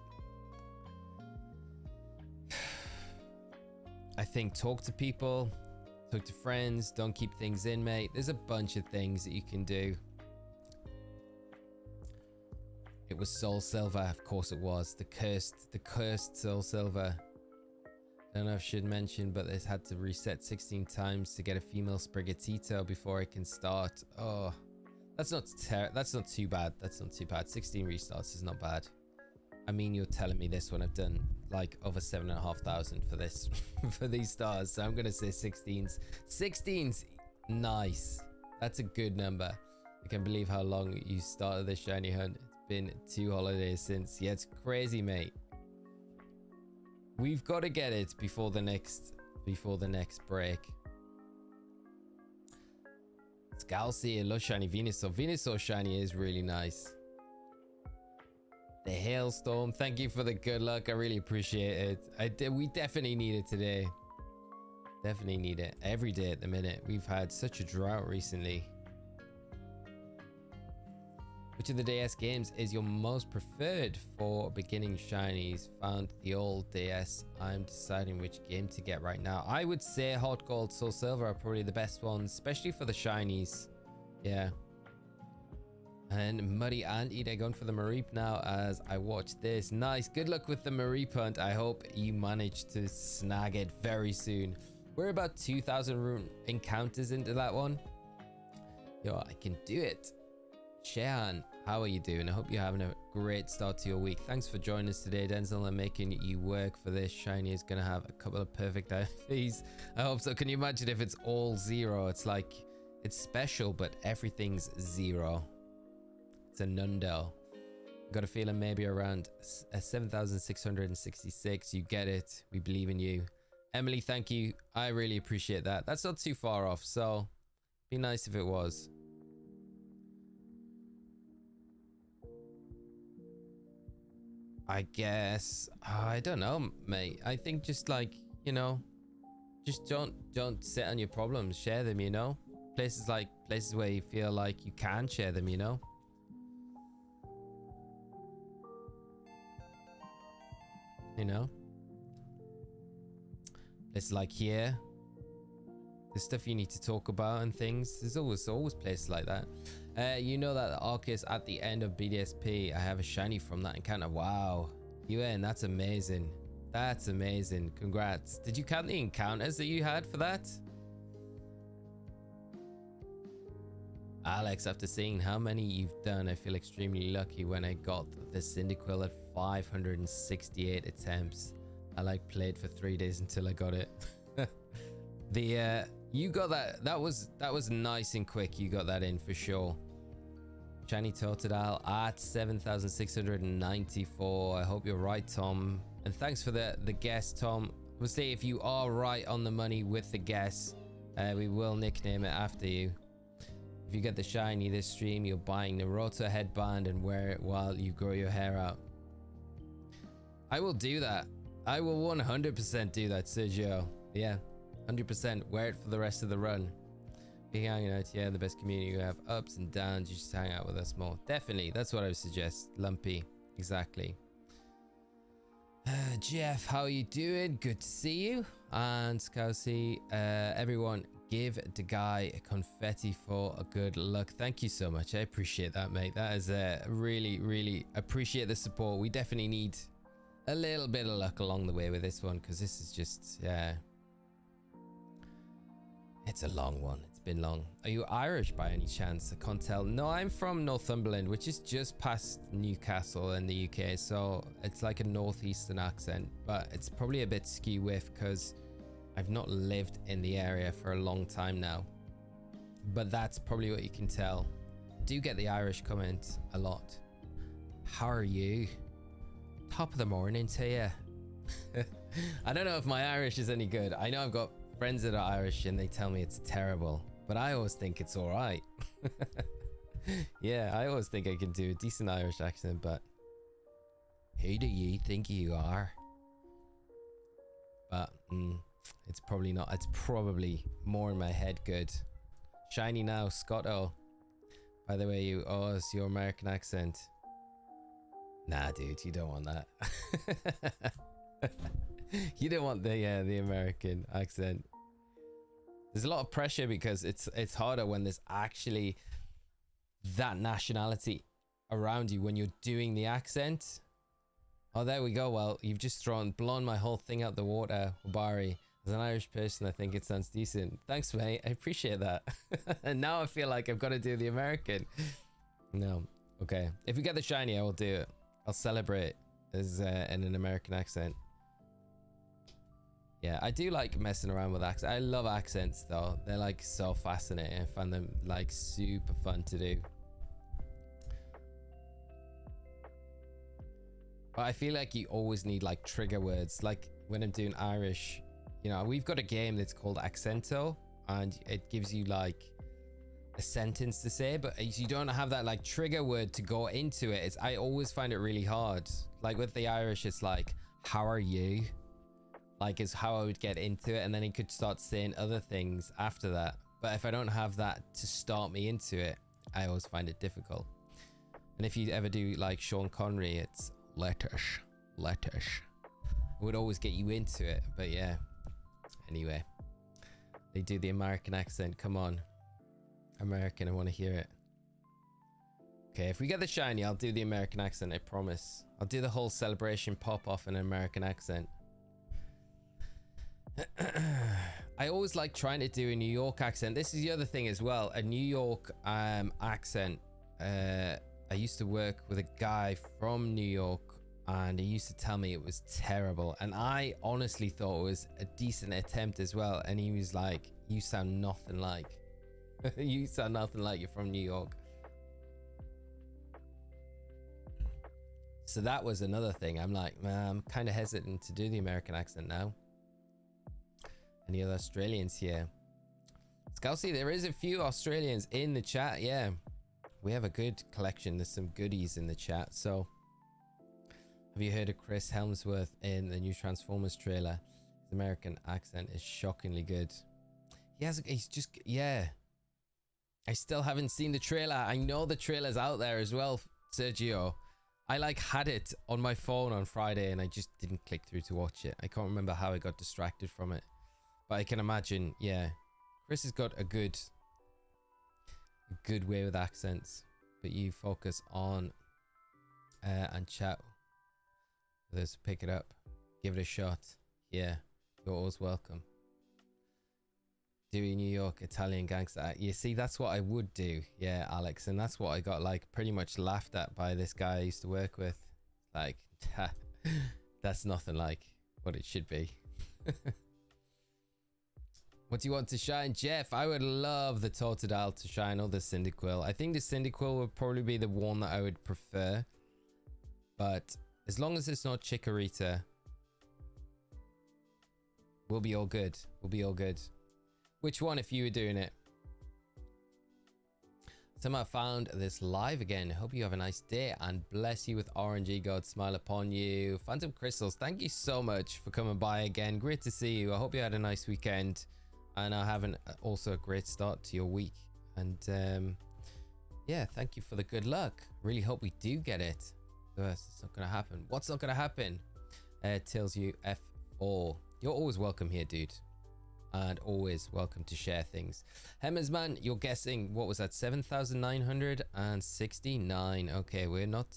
I think talk to people, Talk to friends. Don't keep things in, mate. There's a bunch of things that you can do. It was Soul Silver. Of course it was. The cursed Soul Silver. I don't know if I should mention, but this had to reset 16 times to get a female Sprigatito before it can start. Oh, that's not too bad. That's not too bad. 16 restarts is not bad. I mean, you're telling me this when I've done like over 7,500 for this, for these stars. So I'm going to say 16s. 16s, nice. That's a good number. I can't believe how long you started this shiny hunt. It's been 2 holidays since. Yeah, it's crazy, mate. We've got to get it before the next break. Scalcy, I love shiny Venusaur. Venusaur shiny is really nice. The hailstorm, thank you for the good luck. I really appreciate it. We definitely need it today. Definitely need it every day at the minute. We've had such a drought recently. Which of the DS games is your most preferred for beginning shinies? Found the old DS. I'm deciding which game to get right now. I would say Hot Gold, Soul Silver are probably the best ones, especially for the shinies. Yeah. And Muddy Anteater going for the Mareep now as I watch this. Nice. Good luck with the Mareep hunt. I hope you manage to snag it very soon. We're about 2,000 encounters into that one. Yo, I can do it. Shehan, how are you doing? I hope you're having a great start to your week. Thanks for joining us today, Denzel, and making you work for this. Shiny is going to have a couple of perfect IVs. I hope so. Can you imagine if it's all 0? It's like, it's special, but everything's 0. It's a Nundo. Got a feeling maybe around 7,666. You get it. We believe in you. Emily, thank you. I really appreciate that. That's not too far off, so be nice if it was. I guess, I don't know, mate. I think just like, you know, just don't sit on your problems, share them, you know. Places where you feel like you can share them, you know. You know, places like here, there's stuff you need to talk about and things. There's always places like that. You know that the Arceus at the end of BDSP, I have a shiny from that encounter. Wow, UN, that's amazing. That's amazing. Congrats. Did you count the encounters that you had for that? Alex, after seeing how many you've done, I feel extremely lucky when I got the Cyndaquil at 568 attempts. I played for 3 days until I got it. You got that was nice and quick. You got that in for sure. Shiny Totodile at 7,694. I hope you're right, Tom. And thanks for the guess, Tom. We'll say if you are right on the money with the guess, we will nickname it after you. If you get the shiny this stream, you're buying Naruto headband and wear it while you grow your hair out. I will do that. I will 100% do that, Sergio. Yeah, 100%. Wear it for the rest of the run. Big hanging out, yeah, the best community. You have ups and downs. You just hang out with us more. Definitely, that's what I would suggest. Lumpy, exactly. Jeff, how are you doing? Good to see you. And Scousey, everyone, give the guy a confetti for a good luck. Thank you so much. I appreciate that, mate. That is really, really appreciate the support. We definitely need a little bit of luck along the way with this one, because this is just, yeah, it's a long one. It's been long. Are you Irish by any chance? I can't tell. No, I'm from Northumberland, which is just past Newcastle in the UK, so it's like a northeastern accent, but it's probably a bit skew with because I've not lived in the area for a long time now, but that's probably what you can tell. Do get the Irish comment a lot. How are you? Top of the morning to you. I don't know if my Irish is any good. I know I've got friends that are Irish and they tell me it's terrible, but I always think it's all right. Yeah, I always think I can do a decent Irish accent, but who do you think you are? But it's probably not. It's probably more in my head good. Shiny now, Scotto. By the way, you owe us your American accent. Nah, dude, you don't want that. You don't want the American accent. There's a lot of pressure because it's harder when there's actually that nationality around you when you're doing the accent. Oh, there we go. Well, you've just blown my whole thing out the water, Wabari. As an Irish person, I think it sounds decent. Thanks, mate. I appreciate that. And now I feel like I've got to do the American. No. Okay. If we get the shiny, I will do it. I'll celebrate as in an American accent. Yeah, I do like messing around with accents. I love accents, though. They're like so fascinating. I find them like super fun to do. But I feel like you always need like trigger words. Like when I'm doing Irish, you know, we've got a game that's called Accento, and it gives you like a sentence to say, but you don't have that like trigger word to go into it. I always find it really hard. Like with the Irish, it's like, how are you? Like is how I would get into it, and then he could start saying other things after that. But if I don't have that to start me into it, I always find it difficult. And if you ever do like Sean Connery, it's lettuce. It would always get you into it. But yeah, anyway, they do the American accent. Come on, American, I want to hear it. Okay, if we get the shiny, I'll do the American accent, I promise. I'll do the whole celebration pop off in an American accent. I always like trying to do a New York accent. This is the other thing as well, a New York accent. I used to work with a guy from New York, and he used to tell me it was terrible, and I honestly thought it was a decent attempt as well. And he was like, you sound nothing like you sound nothing like you're from New York. So that was another thing. I'm like, man, I'm kind of hesitant to do the American accent now. Any other Australians here? Scousey, there is a few Australians in the chat. Yeah, we have a good collection. There's some goodies in the chat. So have you heard of Chris Helmsworth in the new Transformers trailer? His American accent is shockingly good. He's just, yeah. I still haven't seen the trailer. I know the trailer's out there as well, Sergio. I like had it on my phone on Friday and I just didn't click through to watch it. I can't remember how I got distracted from it. But I can imagine, yeah. Chris has got a good way with accents. But you focus on and chat with us, pick it up, give it a shot. Yeah, you're always welcome. Doing New York Italian gangster. You see, that's what I would do. Yeah, Alex, and that's what I got like pretty much laughed at by this guy I used to work with. Like, that's nothing like what it should be. What do you want to shine, Jeff? I would love the Totodile to shine, or the Cyndaquil. I think the Cyndaquil would probably be the one that I would prefer. But as long as it's not Chikorita, we'll be all good. We'll be all good. Which one if you were doing it? Somehow found this live again. Hope you have a nice day and bless you with RNG. God smile upon you. Phantom Crystals, thank you so much for coming by again. Great to see you. I hope you had a nice weekend and are having also a great start to your week. And yeah, thank you for the good luck. Really hope we do get it. It's not gonna happen. What's not gonna happen? Tells you F4. You're always welcome here, dude. And always welcome to share things. Hemmers, man, you're guessing, what was that? 7,969. Okay, we're not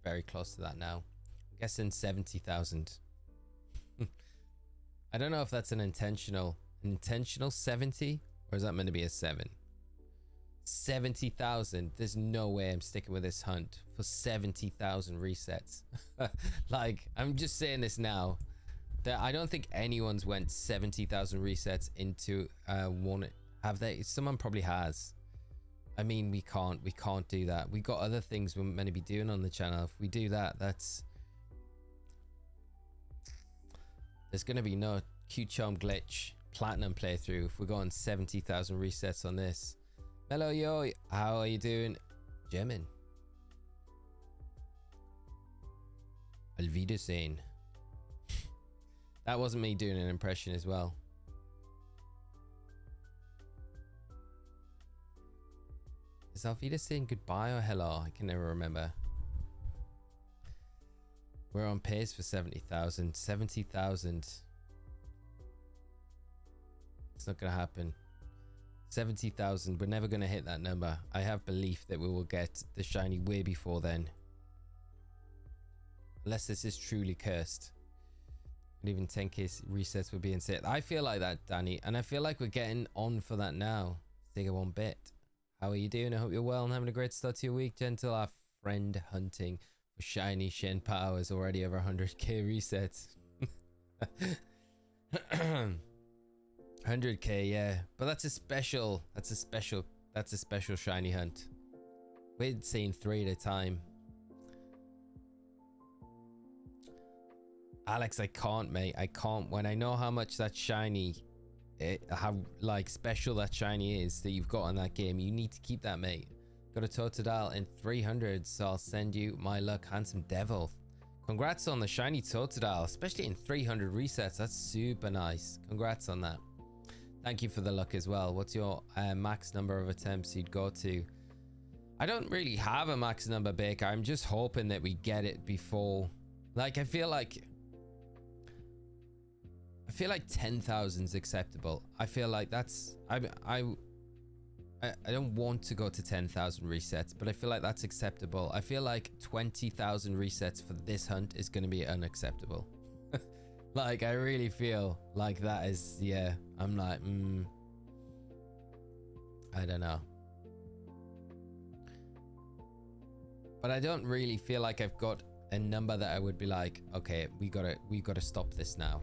very close to that now. I'm guessing 70,000. I don't know if that's an intentional 70, or is that meant to be a 7? 70,000. There's no way I'm sticking with this hunt for 70,000 resets. Like, I'm just saying this now. That I don't think anyone's went 70,000 resets into one. Have they? Someone probably has. I mean, we can't do that. We got other things we're meant to be doing on the channel. If we do that, there's gonna be no Q-Charm glitch platinum playthrough if we're going 70,000 resets on this. Hello, yo, how are you doing, German? Alviedersehen. That wasn't me doing an impression as well. Is Alvida saying goodbye or hello? I can never remember. We're on pace for 70,000. 70,000. It's not gonna happen. 70,000. We're never gonna hit that number. I have belief that we will get the shiny way before then. Unless this is truly cursed. And even 10k resets would be insane. I feel like that, Danny. And I feel like we're getting on for that now. Sega 1 bit. How are you doing? I hope you're well and having a great start to your week. Gentle, our friend hunting for shiny Shen powers. Already over 100k resets. 100k, yeah, but that's a special shiny hunt. We're seeing 3 at a time. Alex, I can't, mate. I can't. When I know how much that shiny, how like special that shiny is that you've got in that game, you need to keep that, mate. Got a Totodile in 300, so I'll send you my luck, handsome devil. Congrats on the shiny Totodile, especially in 300 resets. That's super nice. Congrats on that. Thank you for the luck as well. What's your max number of attempts you'd go to? I don't really have a max number, Baker. I'm just hoping that we get it before. Like, I feel like 10,000 is acceptable. I feel like that's I don't want to go to 10,000 resets, but I feel like that's acceptable. I feel like 20,000 resets for this hunt is going to be unacceptable. Like, I really feel like that is, yeah, I'm like, I don't know. But I don't really feel like I've got a number that I would be like, okay, we gotta stop this now.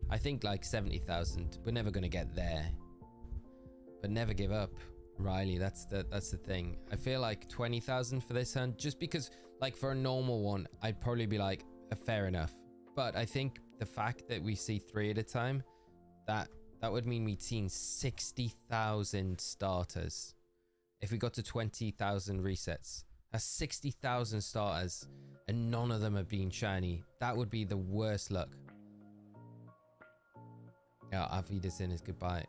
I think like 70,000. We're never gonna get there. But never give up, Riley. That's the thing. I feel like 20,000 for this hunt, just because like for a normal one, I'd probably be like, fair enough. But I think the fact that we see 3 at a time, that would mean we'd seen 60,000 starters. If we got to 20,000 resets, that's 60,000 starters, and none of them have been shiny. That would be the worst luck. Yeah, Avida's in is goodbye.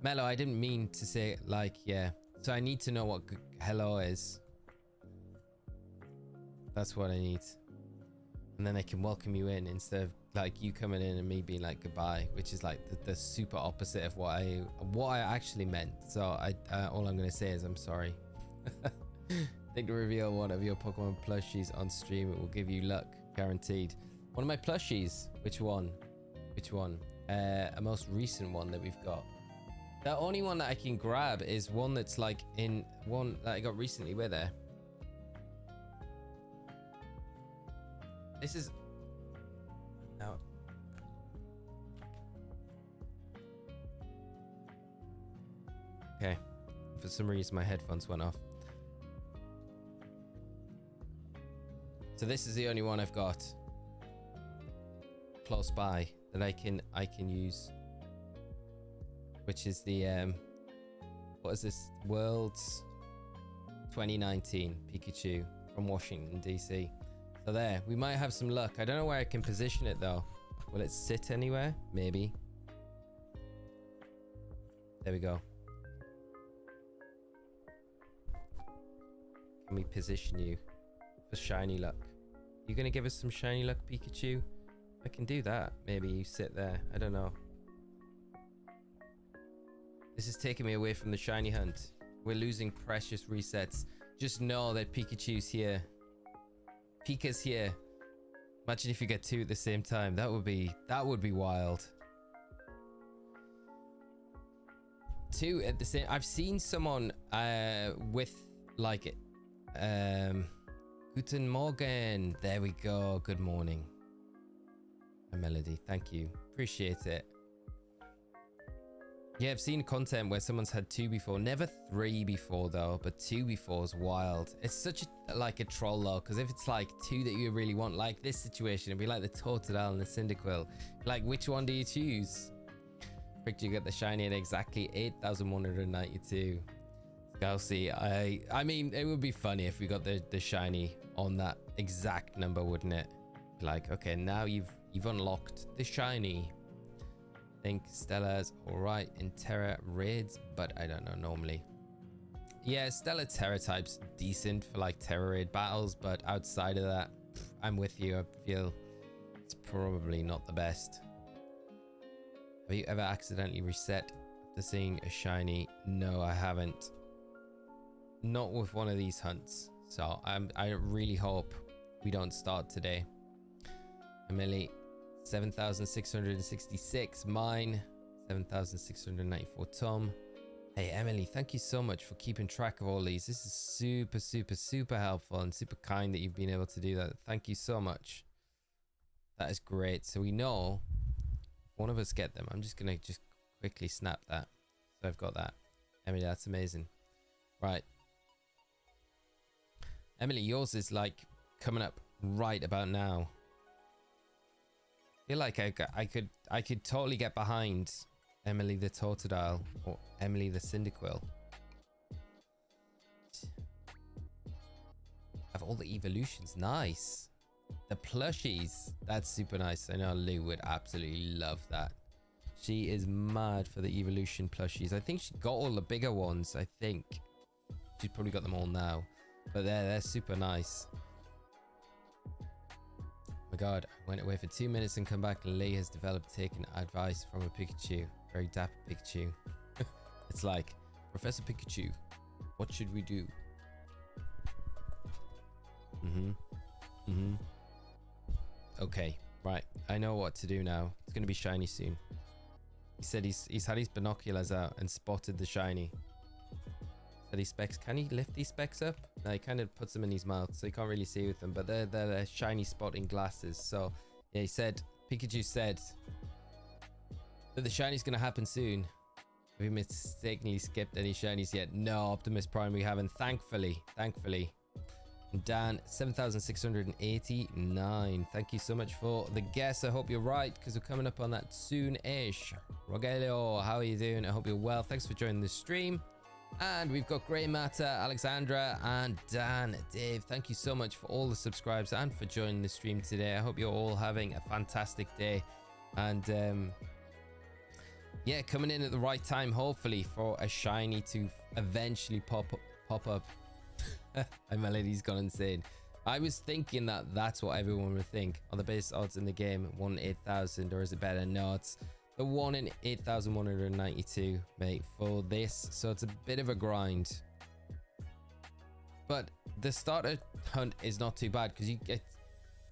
Mello, I didn't mean to say like, yeah. So I need to know what hello is. That's what I need. And then I can welcome you in instead of like you coming in and me being like goodbye, which is like the super opposite of what I actually meant. So all I'm gonna say is I'm sorry. Think to reveal one of your Pokemon plushies on stream. It will give you luck, guaranteed. One of my plushies. Which one? Which one? A most recent one that we've got. The only one that I can grab is one that's like in one that I got recently. We're there. This is now. Okay. For some reason, my headphones went off. So this is the only one I've got close by that I can use, which is the what is this, Worlds 2019 Pikachu from Washington DC. So there, we might have some luck. I don't know where I can position it though. Will it sit anywhere? Maybe. There we go. Can we position you for shiny luck? You gonna give us some shiny luck, Pikachu? I can do that. Maybe you sit there. I don't know. This is taking me away from the shiny hunt. We're losing precious resets. Just know that Pikachu's here. Pika's here. Imagine if you get 2 at the same time. That would be wild. 2 at the same. I've seen someone with like it. Guten Morgen. There we go. Good morning. A melody. Thank you. Appreciate it. Yeah, I've seen content where someone's had 2 before. Never 3 before though, but 2 before is wild. It's such a, like a troll though, because if it's like 2 that you really want, like this situation, it'd be like the Totodile and the Cyndaquil. Like, which one do you choose? You get the shiny at exactly 8,192. Scousey, I mean, it would be funny if we got the shiny on that exact number, wouldn't it? Like, okay, now you've unlocked the shiny. I think Stella's alright in Terra raids, but I don't know normally. Yeah, Stella Terra type's decent for like Terra raid battles, but outside of that, I'm with you. I feel it's probably not the best. Have you ever accidentally reset after seeing a shiny? No, I haven't. Not with one of these hunts. So I really hope we don't start today. Emily, 7,666. Mine, 7,694. Tom. Hey, Emily, thank you so much for keeping track of all these. This is super, super, super helpful and super kind that you've been able to do that. Thank you so much. That is great. So we know one of us get them. I'm just going to quickly snap that. So I've got that. Emily, that's amazing. Right. Emily, yours is like coming up right about now. I feel like I could totally get behind Emily the Totodile or Emily the Cyndaquil. Have all the evolutions. Nice. The plushies. That's super nice. I know Lou would absolutely love that. She is mad for the evolution plushies. I think she got all the bigger ones. I think she's probably got them all now, but they're super nice. Oh my god, I went away for 2 minutes and come back and Lee has developed taking advice from a Pikachu. Very dapper Pikachu. It's like, Professor Pikachu, what should we do? Okay, right. I know what to do now. It's gonna be shiny soon. He said he's had his binoculars out and spotted the shiny. Said he specs. Can he lift these specs up? No, he kind of puts them in his mouth, so you can't really see with them. But they're shiny spotting glasses. So yeah, he said, Pikachu said that the shiny's gonna happen soon. Have we mistakenly skipped any shinies yet? No, Optimus Prime we haven't. Thankfully. Dan, 7,689. Thank you so much for the guess. I hope you're right, because we're coming up on that soon-ish. Rogelio, how are you doing? I hope you're well. Thanks for joining the stream. And we've got Grey Matter, Alexandra, and Dan. Dave, thank you so much for all the subscribes and for joining the stream today. I hope you're all having a fantastic day. And yeah, coming in at the right time, hopefully, for a shiny to eventually pop up. And Melody's gone insane. I was thinking that that's what everyone would think. Are the base odds in the game 1 in 8,000, or is it better? No, it's the 1 in 8,192, mate, for this. So it's a bit of a grind. But the starter hunt is not too bad because you get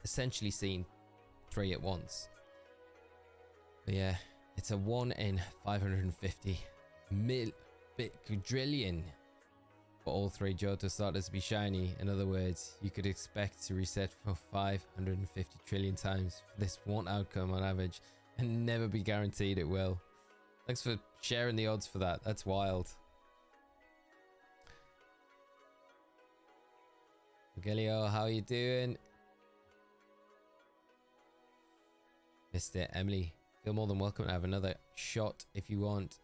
essentially seen 3 at once. But yeah, it's a 1 in 550 quadrillion. For all 3 Johto starters to be shiny. In other words, you could expect to reset for 550 trillion times for this one outcome on average, and never be guaranteed it will. Thanks for sharing the odds for that. That's wild. Rogelio, how are you doing? Missed it. Emily, feel more than welcome to have another shot if you want.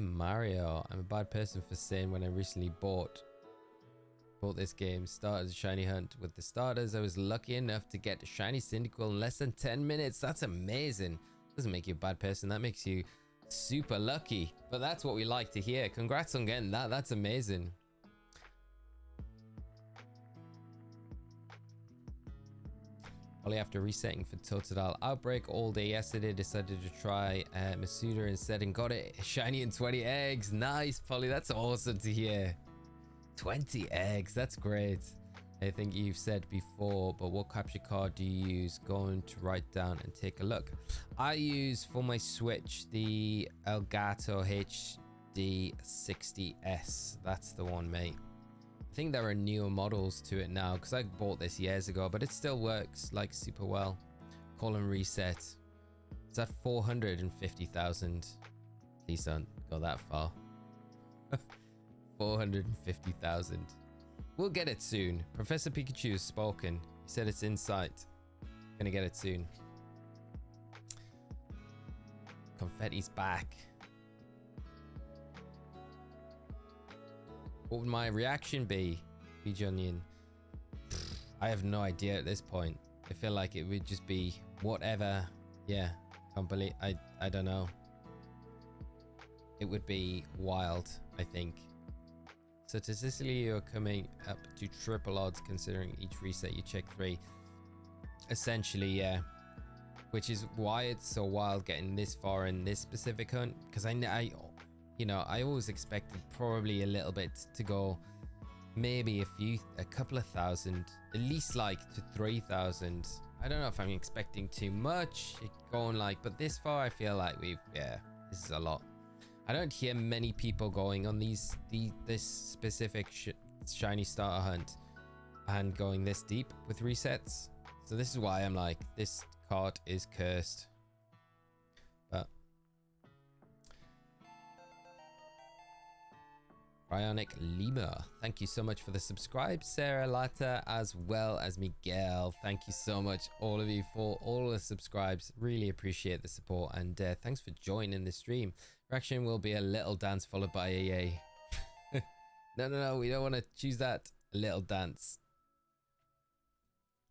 Mario. I'm a bad person for saying when I recently bought this game, started a shiny hunt with the starters. I was lucky enough to get a shiny Cyndaquil in less than 10 minutes. That's amazing. Doesn't make you a bad person. That makes you super lucky. But that's what we like to hear. Congrats on getting that. That's amazing. Only after resetting for Totodile Outbreak all day yesterday, decided to try Masuda instead and got it shiny in 20 eggs. Nice, Polly. That's awesome to hear. 20 eggs. That's great. I think you've said before, but what capture card do you use? Going to write down and take a look. I use for my Switch the Elgato HD60S. That's the one, mate. I think there are newer models to it now because I bought this years ago, but it still works like super well. Call and reset. Is that 450,000? Please don't go that far. 450,000. We'll get it soon. Professor Pikachu has spoken. He said it's in sight. Gonna get it soon. Confetti's back. What would my reaction be, Onion? I have no idea at this point. I feel like it would just be whatever. Yeah, can't believe. I don't know. It would be wild, I think. Statistically, you're coming up to triple odds considering each reset you check 3. Essentially, yeah. Which is why it's so wild getting this far in this specific hunt. Because I always expected probably a little bit to go, maybe a couple of thousand, at least like to 3,000. I don't know if I'm expecting too much going like, but this far I feel like this is a lot. I don't hear many people going on this specific shiny starter hunt and going this deep with resets. So this is why I'm like, this card is cursed. But Cryonic Lima, thank you so much for the subscribe. Sarah Lata, as well as Miguel, thank you so much, all of you, for all the subscribes. Really appreciate the support, and thanks for joining the stream. Reaction will be a little dance followed by a yay. No, we don't want to choose that. A little dance.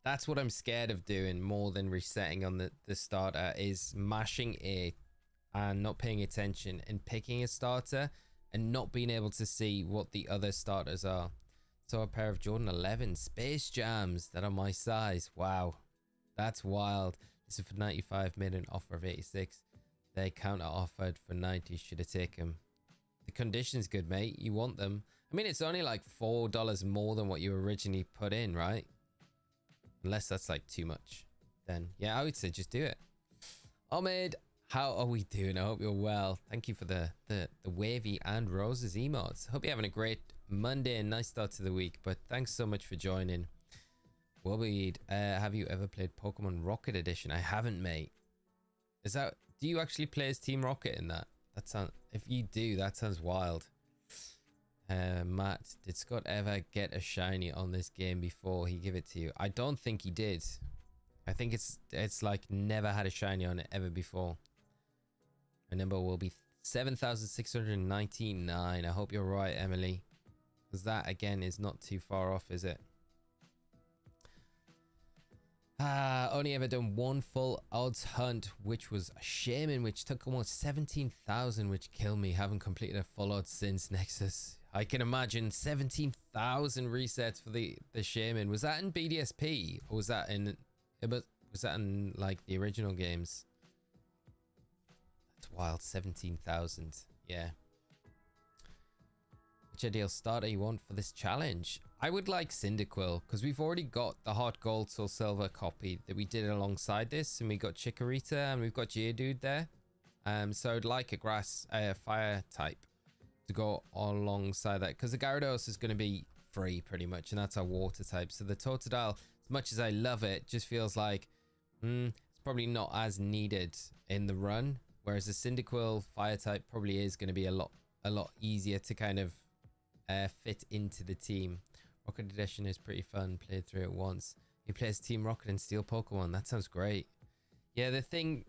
That's what I'm scared of doing more than resetting on the starter, is mashing A and not paying attention and picking a starter and not being able to see what the other starters are. So a pair of Jordan 11 Space Jams that are my size. Wow, that's wild. This is for 95, made an offer of 86. They counter offered for 90. Should have taken them. The condition's good, mate. You want them. I mean, it's only like $4 more than what you originally put in, right? Unless that's like too much, then yeah, I would say just do it. Ahmed, how are we doing? I hope you're well. Thank you for the wavy and roses emotes. Hope you're having a great Monday and nice start to the week. But thanks so much for joining. Wobbeed, have you ever played Pokemon Rocket Edition? I haven't, mate. Is that, do you actually play as Team Rocket in that? That sounds, if you do, that sounds wild. Matt, did Scott ever get a shiny on this game before he gave it to you? I don't think he did. I think it's like never had a shiny on it ever before. My number will be 7,699. I hope you're right, Emily, because that again is not too far off, is it? Only ever done one full odds hunt, which was a shaman, which took almost 17,000, which killed me. Haven't completed a full odds since Nexus. I can imagine 17,000 resets for the shaman. Was that in BDSP or was that in like the original games? That's wild. 17,000. Yeah. Which ideal starter you want for this challenge? I would like Cyndaquil, because we've already got the Hot Gold Soul Silver copy that we did alongside this, and we got Chikorita and we've got Geodude there. So I'd like a fire type to go alongside that, because the Gyarados is going to be free pretty much, and that's our water type. So the Totodile, as much as I love it, just feels like it's probably not as needed in the run, whereas the Cyndaquil fire type probably is going to be a lot easier to kind of fit into the team. Rocket Edition is pretty fun. Played through it once. You play as Team Rocket and steal Pokemon. That sounds great. Yeah, the thing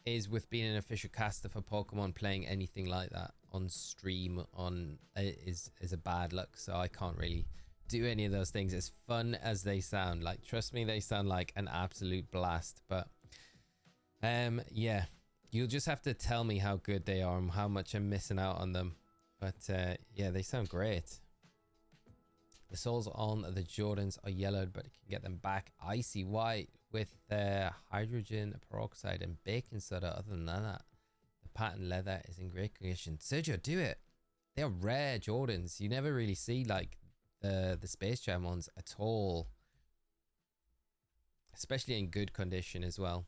is with being an official caster for Pokemon, playing anything like that on stream is a bad luck. So I can't really do any of those things, as fun as they sound. Like, trust me, they sound like an absolute blast. But yeah, you'll just have to tell me how good they are and how much I'm missing out on them. But yeah, they sound great. The soles on the Jordans are yellowed, but it can get them back icy white with hydrogen peroxide and baking soda. Other than that, the patent leather is in great condition. Sergio, do it. They are rare Jordans. You never really see like the Space Jam ones at all, especially in good condition as well.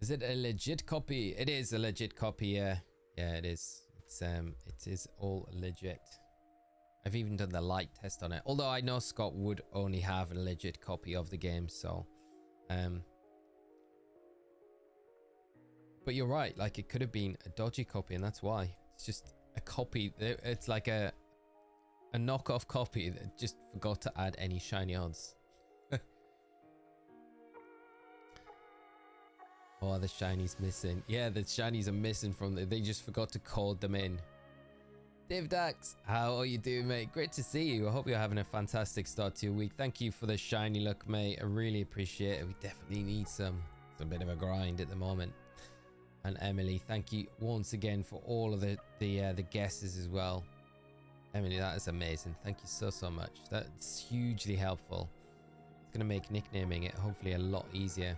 Is it a legit copy? It is a legit copy. Yeah, it is. It is all legit. I've even done the light test on it, although I know Scott would only have a legit copy of the game. So but you're right, like it could have been a dodgy copy, and that's why. It's just a copy. It's like a knockoff copy that just forgot to add any shiny odds. Oh, the shinies missing. Yeah, the shinies are missing from they just forgot to code them in. Dave Dax, how are you doing, mate? Great to see you. I hope you're having a fantastic start to your week. Thank you for the shiny look, mate. I really appreciate it. We definitely need some. It's a bit of a grind at the moment. And Emily, thank you once again for all of the guesses as well. Emily, that is amazing. Thank you so much. That's hugely helpful. It's going to make nicknaming it hopefully a lot easier.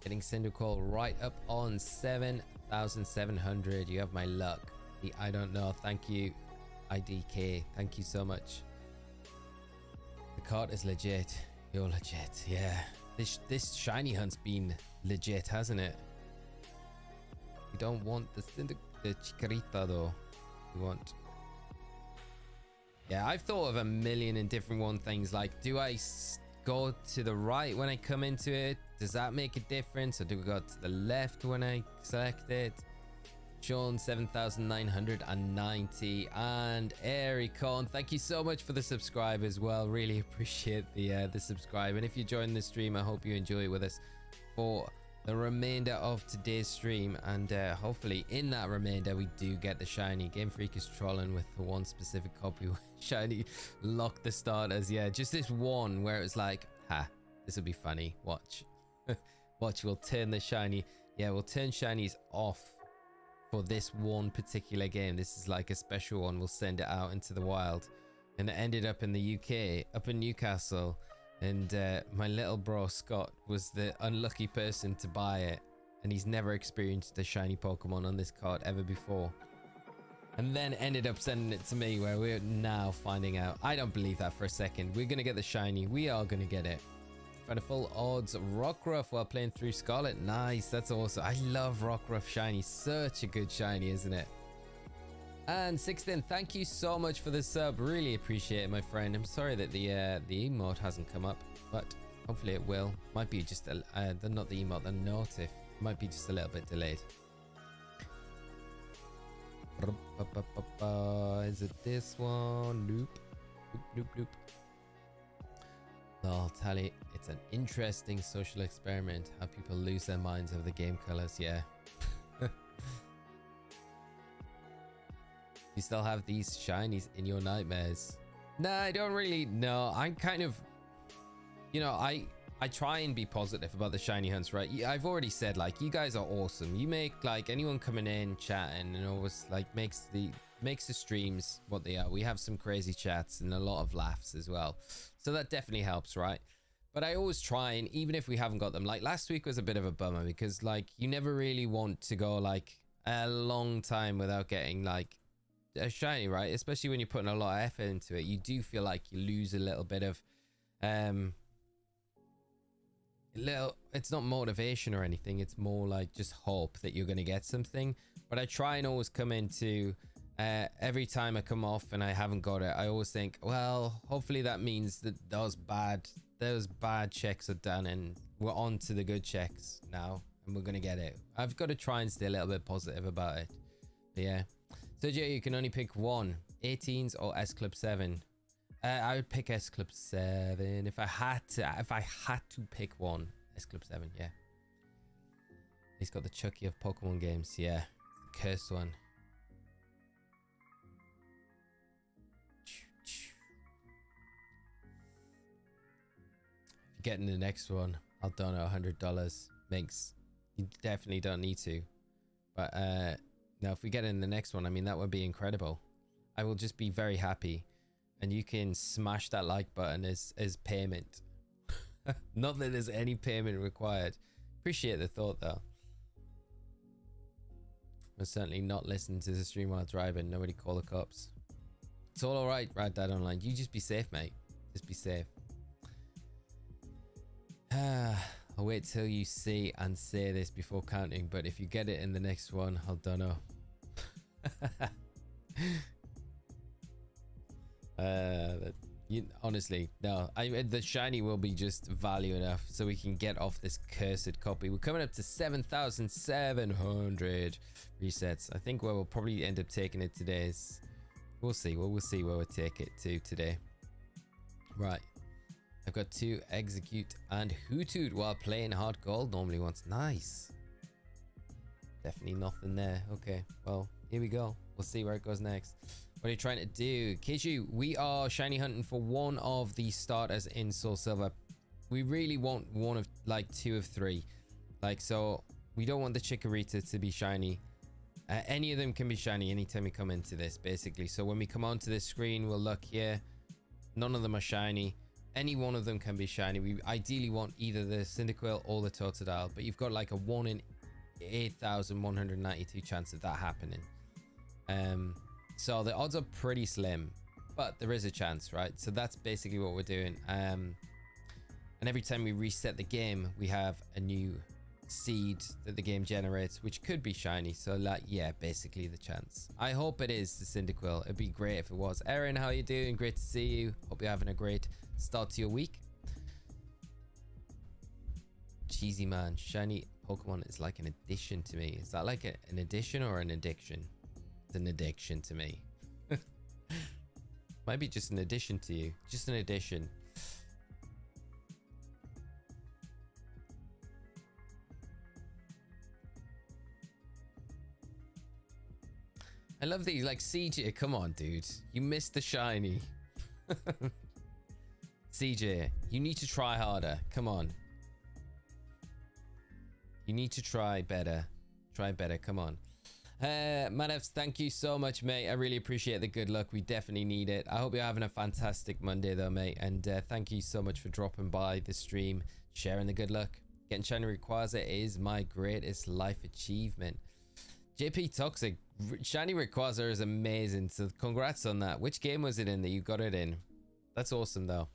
Getting Cyndaquil right up on 7,700. You have my luck. I don't know. Thank you, IDK. Thank you so much. The cart is legit. You're legit. Yeah. This shiny hunt's been legit, hasn't it? We don't want the Chikorita though. We want... Yeah, I've thought of a million and different things. Like, do I go to the right when I come into it? Does that make a difference? Or do we go to the left when I select it? Sean 7,990 and Ericon, thank you so much for the subscribe as well. Really appreciate the subscribe. And if you join the stream, I hope you enjoy it with us for the remainder of today's stream. And hopefully in that remainder we do get the shiny. Game Freak is trolling with the one specific copy shiny lock the starters. Yeah, just this one where it's like, ha, this will be funny. Watch. Watch, we'll turn the shiny. Yeah, we'll turn shinies off for this one particular game. This is like a special one. We'll send it out into the wild. And it ended up in the UK, up in Newcastle. And my little bro Scott was the unlucky person to buy it. And he's never experienced a shiny Pokemon on this card ever before. And then ended up sending it to me, where we're now finding out. I don't believe that for a second. We're going to get the shiny. We are going to get it. Found a full odds Rockruff while playing through Scarlet. Nice, that's awesome. I love Rockruff shiny. Such a good shiny, isn't it? And Sixteen, thank you so much for the sub. Really appreciate it, my friend. I'm sorry that the emote hasn't come up, but hopefully it will. Might be just not the emote, the notif. Might be just a little bit delayed. Is it this one? Nope. Nope, nope, nope. I'll tell you, it's an interesting social experiment. How people lose their minds over the game colors. Yeah. You still have these shinies in your nightmares? Nah, I don't really. No, I'm kind of, you know, I try and be positive about the shiny hunts, right? I've already said, like, you guys are awesome. You make, like, anyone coming in chatting and always like makes the streams what they are. We have some crazy chats and a lot of laughs as well, so that definitely helps, right? But I always try, and even if we haven't got them, like last week was a bit of a bummer because like you never really want to go like a long time without getting like a shiny, right? Especially when you're putting a lot of effort into it. You do feel like you lose a little bit of it's not motivation or anything, it's more like just hope that you're going to get something. But I try and always come into every time I come off and I haven't got it, I always think, well, hopefully that means that those bad checks are done and we're on to the good checks now and we're gonna get it. I've got to try and stay a little bit positive about it. But yeah, so Jay, you can only pick one, 18s or S Club 7. I would pick S Club 7 if I had to pick one. S Club 7, yeah. He's got the Chucky of Pokemon games. Yeah, the cursed one. Getting the next one, I'll donate $100. Makes, you definitely don't need to, but now if we get in the next one, I mean, that would be incredible. I will just be very happy, and you can smash that like button as payment. Not that there's any payment required. Appreciate the thought though. I'll certainly not listen to the stream while driving. Nobody call the cops. It's all right, Rad Dad Online. You just be safe, mate. Just be safe. I'll wait till you see and say this before counting, but if you get it in the next one, I don't know. Honestly, no. The shiny will be just value enough so we can get off this cursed copy. We're coming up to 7,700 resets. I think where we'll probably end up taking it today is, we'll see. We'll see where we'll take it to today. Right. I've got to execute and Hootoot while playing hard gold. Normally once. Nice. Definitely nothing there. Okay, well, here we go. We'll see where it goes next. What are you trying to do? Kiju, we are shiny hunting for one of the starters in Soul Silver. We really want one of like 2 of 3. Like, so we don't want the Chikorita to be shiny. Any of them can be shiny anytime we come into this, basically. So when we come onto this screen, we'll look here. None of them are shiny. Any one of them can be shiny. We ideally want either the Cyndaquil or the Totodile, but you've got like a 1 in 8,192 chance of that happening. So the odds are pretty slim, but there is a chance, right? So that's basically what we're doing. And every time we reset the game, we have a new seed that the game generates, which could be shiny. So like, yeah, basically the chance. I hope it is the Cyndaquil. It'd be great if it was. Erin, how you doing? Great to see you. Hope you're having a great start to your week. Cheesy man, shiny Pokemon is like an addition to me. Is that like an addition or an addiction? It's an addiction to me. Might be just an addition to you. Just an addition. I love these, like, CJ, come on, dude. You missed the shiny. CJ, you need to try harder. Come on. You need to try better. Try better, come on. Manevs, thank you so much, mate. I really appreciate the good luck. We definitely need it. I hope you're having a fantastic Monday, though, mate. And thank you so much for dropping by the stream, sharing the good luck. Getting shiny Rayquaza is my greatest life achievement. JP Toxic, shiny Rayquaza is amazing, so congrats on that. Which game was it in that you got it in? That's awesome, though.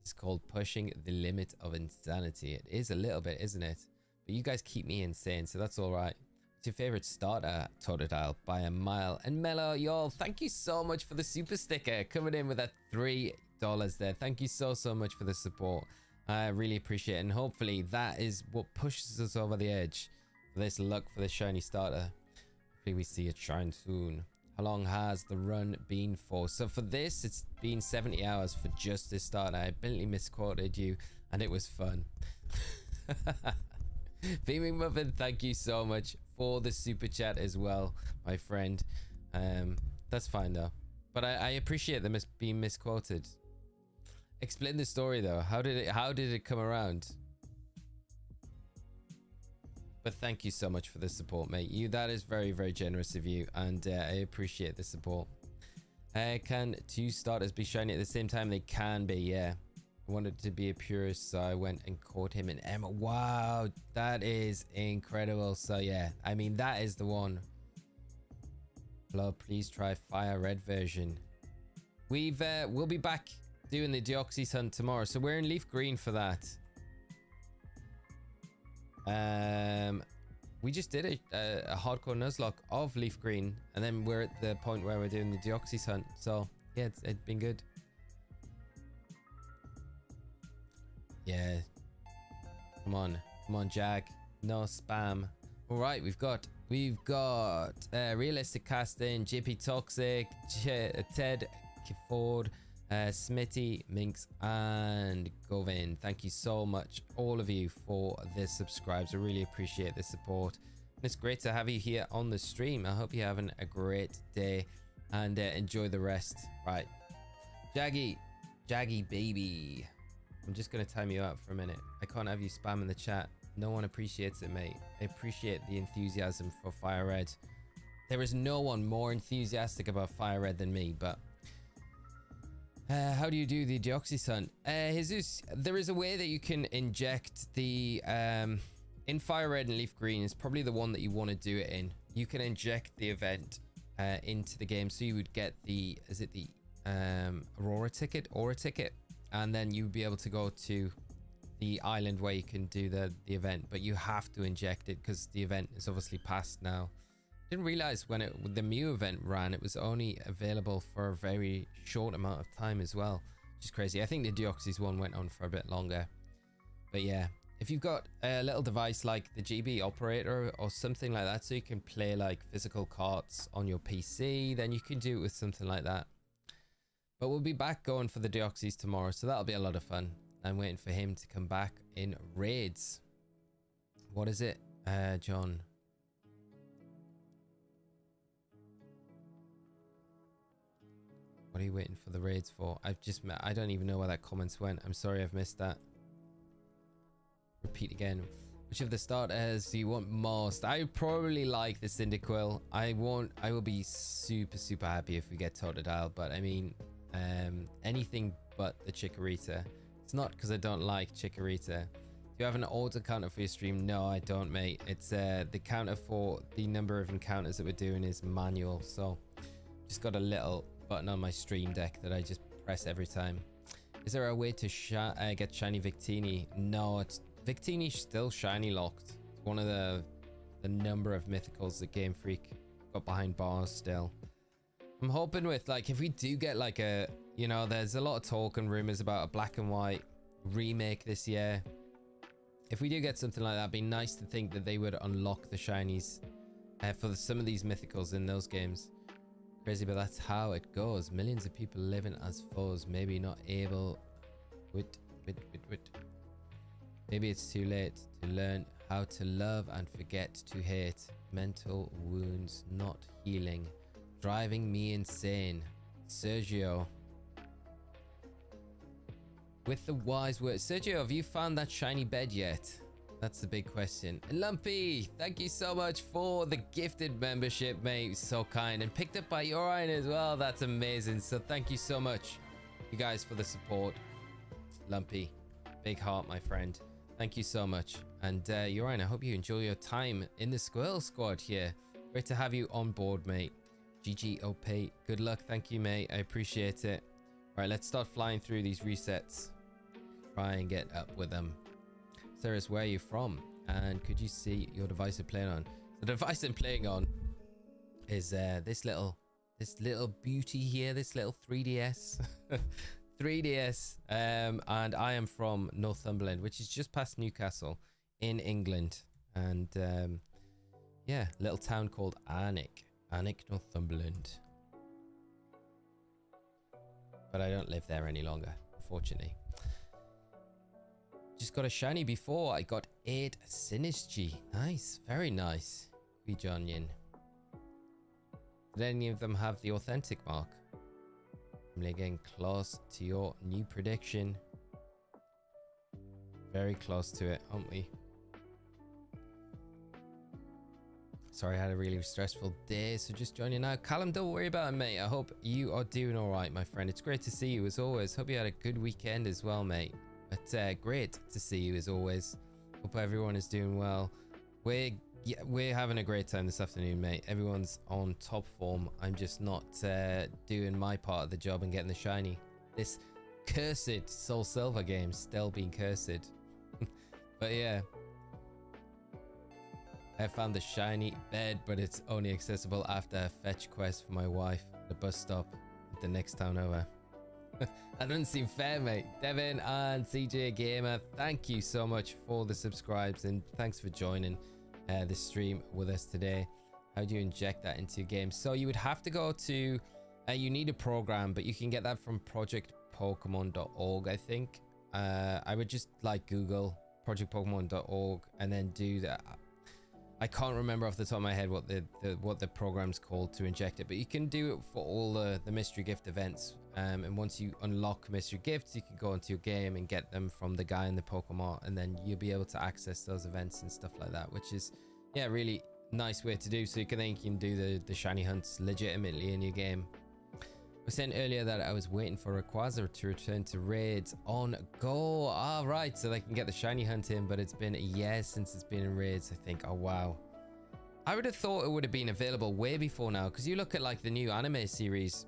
It's called Pushing the Limit of Insanity. It is a little bit, isn't it? But you guys keep me insane, so that's all right. What's your favorite starter? Totodile by a mile. And Mello, y'all, thank you so much for the super sticker coming in with that $3 there. Thank you so much for the support. I really appreciate it, and hopefully that is what pushes us over the edge. This luck for the shiny starter. Hopefully we see it shine soon. How long has the run been for? So for this, it's been 70 hours for just this starter. I apparently misquoted you, and it was fun. Beaming Muffin, thank you so much for the super chat as well, my friend. That's fine though. But I appreciate them being misquoted. Explain the story though. How did it come around? But thank you so much for the support, mate. That is very, very generous of you, and I appreciate the support. Can two starters be shiny at the same time? They can be, yeah. I wanted to be a purist, so I went and caught him in Emma. Wow, that is incredible. So yeah, I mean, that is the one. Hello, please try Fire Red version. We'll be back doing the Deoxys hunt tomorrow, so we're in Leaf Green for that. We just did a hardcore Nuzlocke of Leaf Green, and then we're at the point where we're doing the Deoxys hunt. So yeah, it's been good. Yeah, come on Jag, no spam. All right, we've got realistic casting, JP Toxic, Ted Kifford, Smitty, Minx, and Govin. Thank you so much, all of you, for the subscribes. I really appreciate the support, and it's great to have you here on the stream. I hope you're having a great day, and enjoy the rest. Right, Jaggy baby, I'm just gonna time you out for a minute. I can't have you spam in the chat. No one appreciates it, mate. I appreciate the enthusiasm for Fire Red. There is no one more enthusiastic about Fire Red than me, but how do you do the Deoxys hunt? Jesus, there is a way that you can inject the in Fire Red and Leaf Green is probably the one that you want to do it in. You can inject the event into the game, so you would get the Aura ticket, and then you would be able to go to the island where you can do the event, but you have to inject it because the event is obviously past now. Didn't realize when the Mew event ran, it was only available for a very short amount of time as well, which is crazy. I think the Deoxys one went on for a bit longer, but yeah, if you've got a little device like the GB operator or something like that, so you can play like physical cards on your PC, then you can do it with something like that. But we'll be back going for the Deoxys tomorrow, so that'll be a lot of fun. I'm waiting for him to come back in raids. What is it, John? What are you waiting for the raids for? I don't even know where that comments went. I'm sorry, I've missed that. Repeat again. Which of the starters do you want most? I probably like the Cyndaquil. I will be super happy if we get Totodile, but I mean, anything but the Chikorita. It's not because I don't like Chikorita. Do you have an auto counter for your stream? No, I don't, mate. It's the counter for the number of encounters that we're doing is manual, so just got a little button on my stream deck that I just press every time. Is there a way to get shiny Victini? No, it's Victini's still shiny locked. It's one of the number of mythicals that Game Freak got behind bars still. I'm hoping with, like, if we do get like a, you know, there's a lot of talk and rumors about a black and white remake this year. If we do get something like that, it'd be nice to think that they would unlock the shinies for some of these mythicals in those games. Crazy, but that's how it goes. Millions of people living as foes, maybe not able. Maybe it's too late to learn how to love and forget to hate. Mental wounds not healing, driving me insane. Sergio. With the wise words. Sergio, have you found that shiny bed yet? That's the big question. And Lumpy, thank you so much for the gifted membership, mate. So kind. And picked up by Urian as well. That's amazing. So thank you so much, you guys, for the support. Lumpy, big heart, my friend. Thank you so much. And Urian, I hope you enjoy your time in the Squirrel Squad here. Great to have you on board, mate. GGOP. Good luck. Thank you, mate. I appreciate it. All right, let's start flying through these resets. Try and get up with them. Osirus, where are you from? And could you see your device you're playing on? The device I'm playing on is this little beauty here, this little 3DS. 3DS. And I am from Northumberland, which is just past Newcastle in England. And yeah, little town called Alnwick, Northumberland. But I don't live there any longer, unfortunately. Just got a shiny before. I got 8 Synergy. Nice, very nice. Yin. Did any of them have the authentic mark? I'm getting close to your new prediction. Very close to it, aren't we? Sorry, I had a really stressful day, so just joining now. Callum, don't worry about it, mate. I hope you are doing all right, my friend. It's great to see you as always. Hope you had a good weekend as well, mate. But great to see you as always. Hope everyone is doing well. We're having a great time this afternoon, mate. Everyone's on top form. I'm just not doing my part of the job and getting the shiny. This cursed Soul Silver game still being cursed. But yeah. I found the shiny bed, but it's only accessible after a fetch quest for my wife at the bus stop at the next town over. That doesn't seem fair, mate. Devin and CJ Gamer, thank you so much for the subscribes and thanks for joining the stream with us today. How do you inject that into your game? So you would have to go to you need a program, but you can get that from projectpokemon.org, I think. I would just like Google projectpokemon.org and then do that. I can't remember off the top of my head what the program's called to inject it, but you can do it for all the mystery gift events. And once you unlock mystery gifts, you can go into your game and get them from the guy in the Pokemon, and then you'll be able to access those events and stuff like that, which is, yeah, really nice way to do. So you can do the shiny hunts legitimately in your game. I was saying earlier that I was waiting for Rayquaza to return to raids on Go. All right, so they can get the shiny hunt in, but it's been a year since it's been in raids, I think. Oh, wow. I would have thought it would have been available way before now, because you look at like the new anime series,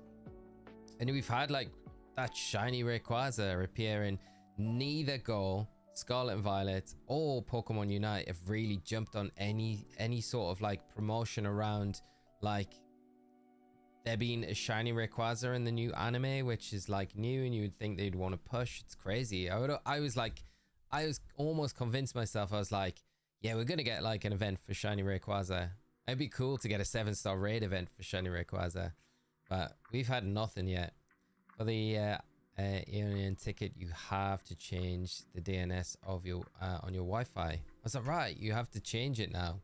and we've had like that shiny Rayquaza appearing. Neither Go, Scarlet and Violet, or Pokemon Unite have really jumped on any sort of like promotion around like there being a shiny Rayquaza in the new anime, which is like new, and you would think they'd want to push. It's crazy. I was almost convinced myself. I was like, yeah, we're gonna get like an event for shiny Rayquaza. It'd be cool to get a 7-star raid event for shiny Rayquaza, but we've had nothing yet. For the Aeonian ticket, you have to change the DNS of your on your Wi-Fi. I was like, right, you have to change it now.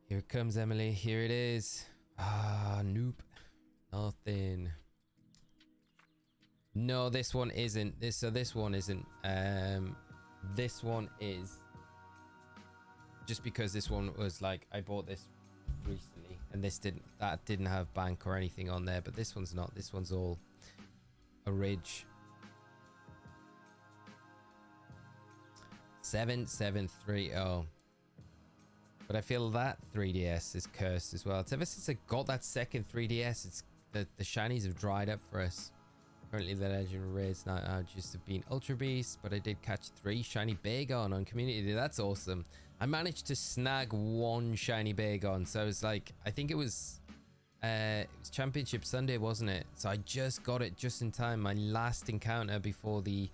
Here it comes, Emily. Here it is. Ah, nope. Nothing. No, this one isn't. This one isn't. This one is just because this one was like, I bought this recently and that didn't have bank or anything on there, but this one's not. This one's all a ridge. 7730. But I feel that 3DS is cursed as well. It's ever since I got that second 3DS, it's the shinies have dried up for us. Currently the legend raids now just have been Ultra Beast, but I did catch 3 shiny Bagon on Community Day. That's awesome. I managed to snag 1 shiny Bagon, so it's like, I think it was Championship Sunday, wasn't it? So I just got it just in time. My last encounter before the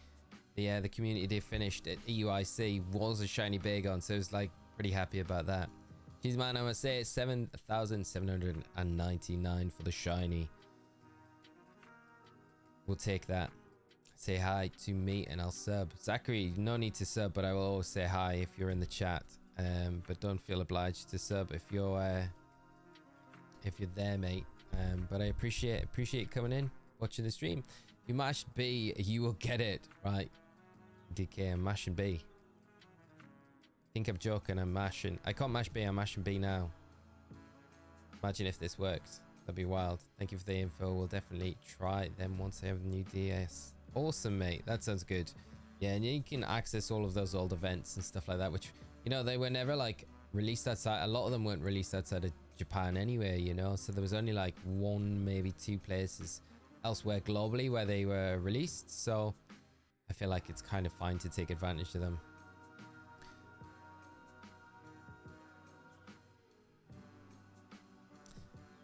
Community Day finished at EUIC was a shiny Bagon, so I was like pretty happy about that. Jeez, man, I must say it's 7,799 for the shiny. We'll take that. Say hi to me and I'll sub. Zachary, no need to sub, but I will always say hi if you're in the chat. But don't feel obliged to sub if you're there, mate. But I appreciate coming in, watching the stream. If you mash B, you will get it. Right. DK, I'm mashing B. Think I'm joking, I'm mashing. I can't mash B, I'm mashing B now. Imagine if this works. That'd be wild. Thank you for the info. We'll definitely try them once I have the new DS. Awesome, mate. That sounds good. Yeah, and you can access all of those old events and stuff like that, which, you know, they were never like released outside. A lot of them weren't released outside of Japan anyway, you know, so there was only like 1, maybe 2 places elsewhere globally where they were released. So I feel like it's kind of fine to take advantage of them.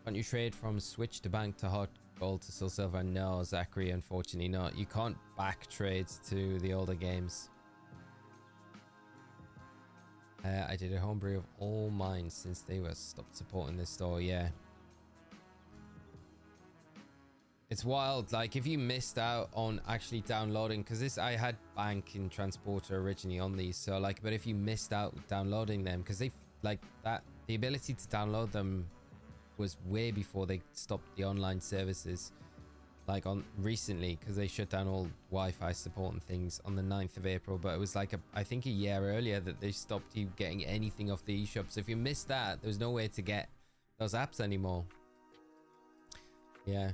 Can't you trade from Switch to Bank to Hot Gold to Soul Silver? No, Zachary, unfortunately not. You can't back trades to the older games. I did a homebrew of all mine since they were stopped supporting this store. Yeah. It's wild. Like, if you missed out on actually downloading, because this, I had Bank and Transporter originally on these. So, like, but if you missed out downloading them, because they, like, that, the ability to download them was way before they stopped the online services, like on recently, because they shut down all Wi-Fi support and things on the 9th of April. But it was like I think a year earlier that they stopped you getting anything off the eShop. So if you missed that, there's no way to get those apps anymore. Yeah,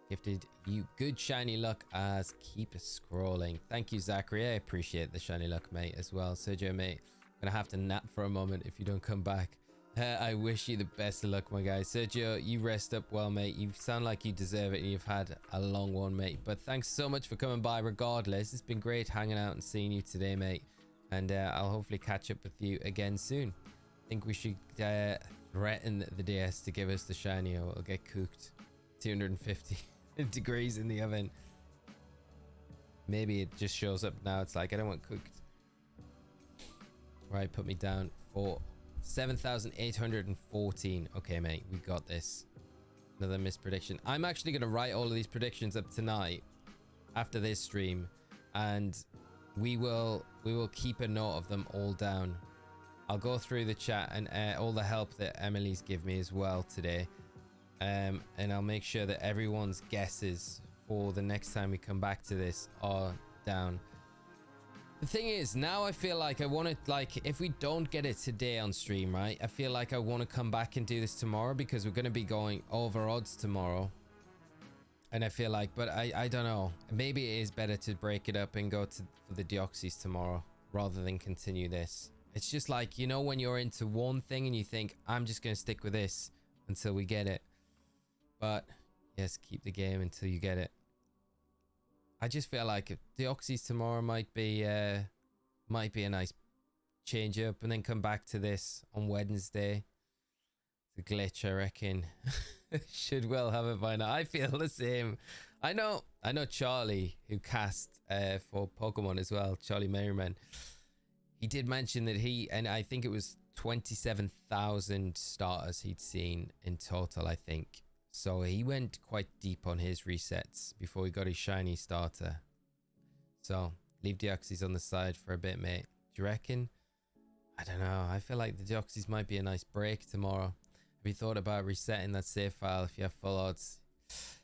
gifted you good shiny luck as keep scrolling. Thank you, Zachary. I appreciate the shiny luck, mate, as well. Sergio, mate, I'm gonna have to nap for a moment if you don't come back. I wish you the best of luck, my guy. Sergio, you rest up well, mate. You sound like you deserve it and you've had a long one, mate. But thanks so much for coming by regardless. It's been great hanging out and seeing you today, mate. And I'll hopefully catch up with you again soon. I think we should threaten the DS to give us the shiny or it'll get cooked. 250 degrees in the oven. Maybe it just shows up now. It's like, I don't want cooked. Right, put me down for 7,814. Okay, mate, we got this. Another missed prediction. I'm actually going to write all of these predictions up tonight after this stream, and we will keep a note of them all down. I'll go through the chat and all the help that Emily's give me as well today, and I'll make sure that everyone's guesses for the next time we come back to this are down. The thing is, now I feel like I want to, like, if we don't get it today on stream, right, I feel like I want to come back and do this tomorrow because we're going to be going over odds tomorrow. And I feel like, but I don't know. Maybe it is better to break it up and go for the Deoxys tomorrow rather than continue this. It's just like, you know, when you're into one thing and you think, I'm just going to stick with this until we get it. But yes, keep the game until you get it. I just feel like Deoxys tomorrow might be a nice change up, and then come back to this on Wednesday. It's a glitch, I reckon. Should well have it by now. I feel the same. I know Charlie, who cast for Pokemon as well, Charlie Merriman. He did mention that and I think it was 27,000 starters he'd seen in total, I think. So he went quite deep on his resets before he got his shiny starter. So leave Deoxys on the side for a bit, mate. Do you reckon? I don't know. I feel like the Deoxys might be a nice break tomorrow. Have you thought about resetting that save file if you have full odds?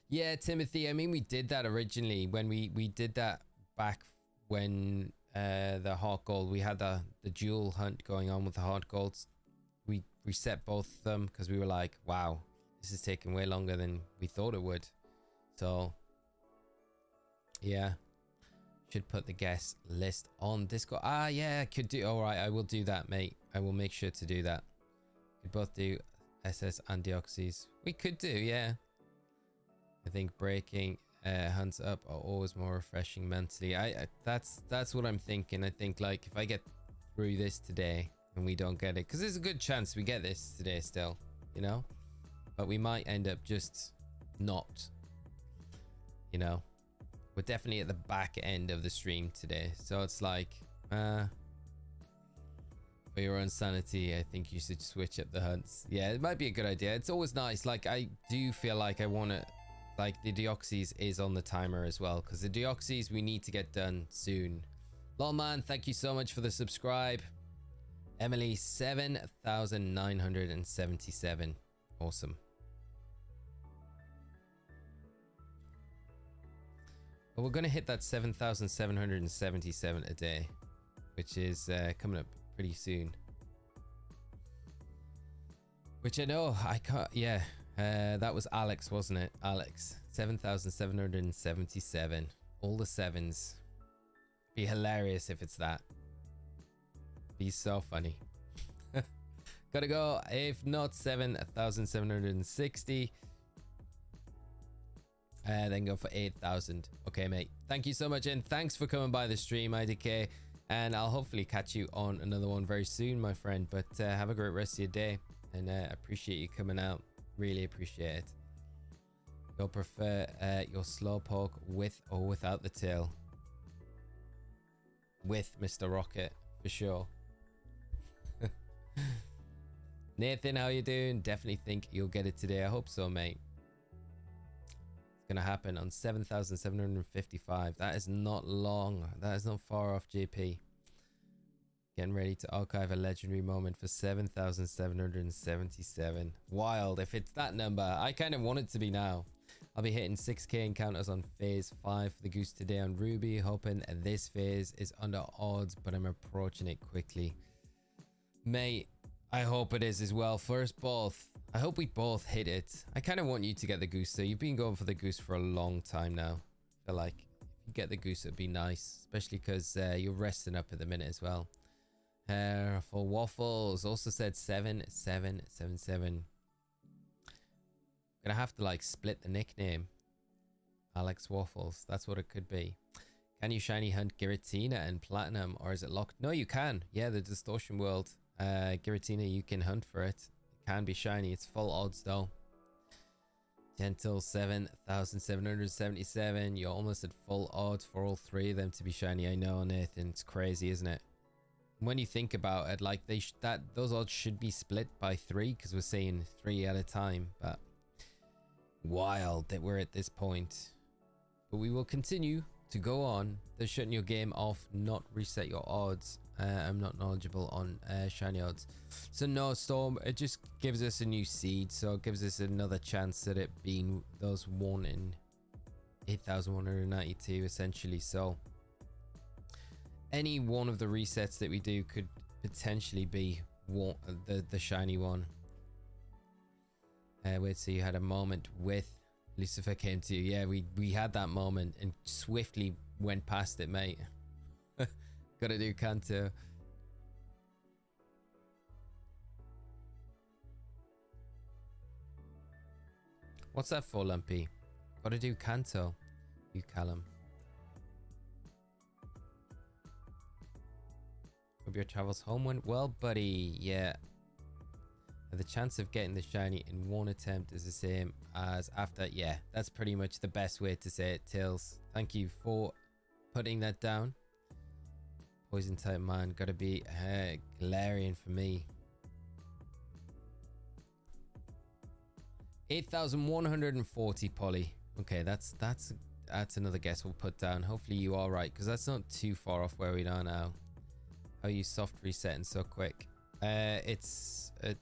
Yeah, Timothy. I mean, we did that originally when we did that back when the heart gold. We had the dual hunt going on with the heart golds. We reset both of them because we were like, wow, this is taking way longer than we thought it would. So yeah, should put the guest list on Discord. Ah, yeah, I could do. All right, I will do that, mate. I will make sure to do that. We both do SS and Deoxys. We could do, yeah. I think breaking hunts up are always more refreshing mentally. That's what I'm thinking. I think like if I get through this today and we don't get it, because there's a good chance we get this today still, you know, but we might end up just not, you know. We're definitely at the back end of the stream today, so it's like for your own sanity, I think you should switch up the hunts. Yeah, it might be a good idea. It's always nice. Like, I do feel like I want to, like, the Deoxys is on the timer as well, because the Deoxys we need to get done soon. Lolman, thank you so much for the subscribe. Emily, 7,977. Awesome. But we're going to hit that 7,777 a day, which is coming up pretty soon. Which I know I can't. Yeah, that was Alex, wasn't it? Alex, 7,777. All the sevens. Be hilarious if it's that. Be so funny. Gotta go. If not 7,760. Then go for 8,000. Okay, mate. Thank you so much, and thanks for coming by the stream, IDK. And I'll hopefully catch you on another one very soon, my friend. But have a great rest of your day, and appreciate you coming out. Really appreciate it. You'll prefer your slowpoke with or without the tail? With, Mr. Rocket, for sure. Nathan, how you doing? Definitely think you'll get it today. I hope so, mate. Gonna happen on 7,755. That is not long. That is not far off, JP. Getting ready to archive a legendary moment for 7,777. Wild. If it's that number, I kind of want it to be now. I'll be hitting 6k encounters on phase 5 for the goose today on Ruby, hoping this phase is under odds, but I'm approaching it quickly. Mate, I hope it is as well. First, both. I hope we both hit it. I kind of want you to get the goose, so you've been going for the goose for a long time now. I feel like if you get the goose, it'd be nice, especially because you're resting up at the minute as well. For Waffles, also said 7,777. Gonna have to like split the nickname. Alex Waffles, that's what it could be. Can you shiny hunt Giratina and Platinum, or is it locked? No, you can. Yeah, the Distortion World. Giratina, you can hunt for it. Can be shiny. It's full odds though. Gentle, 7,777. You're almost at full odds for all three of them to be shiny. I know, Nathan. It's crazy, isn't it? When you think about it, like those odds should be split by 3 because we're saying 3 at a time. But wild that we're at this point. But we will continue to go on. They're shutting your game off, not reset your odds. I'm not knowledgeable on shiny odds, so no, Storm, it just gives us a new seed, so it gives us another chance at it being those 1 in 8,192 essentially. So any one of the resets that we do could potentially be the shiny one. Wait, so you had a moment with Lucifer came to you. Yeah, we had that moment and swiftly went past it, mate. Gotta do Kanto. What's that for, Lumpy? Gotta do Kanto. You Callum. Hope your travels home went well, buddy. Yeah. The chance of getting the shiny in one attempt is the same as after. Yeah, that's pretty much the best way to say it, Tails. Thank you for putting that down. Poison type man, gotta be Galarian for me. 8,140 poly. Okay, that's another guess we'll put down. Hopefully you are right, because that's not too far off where we are now. How you soft resetting so quick? It's a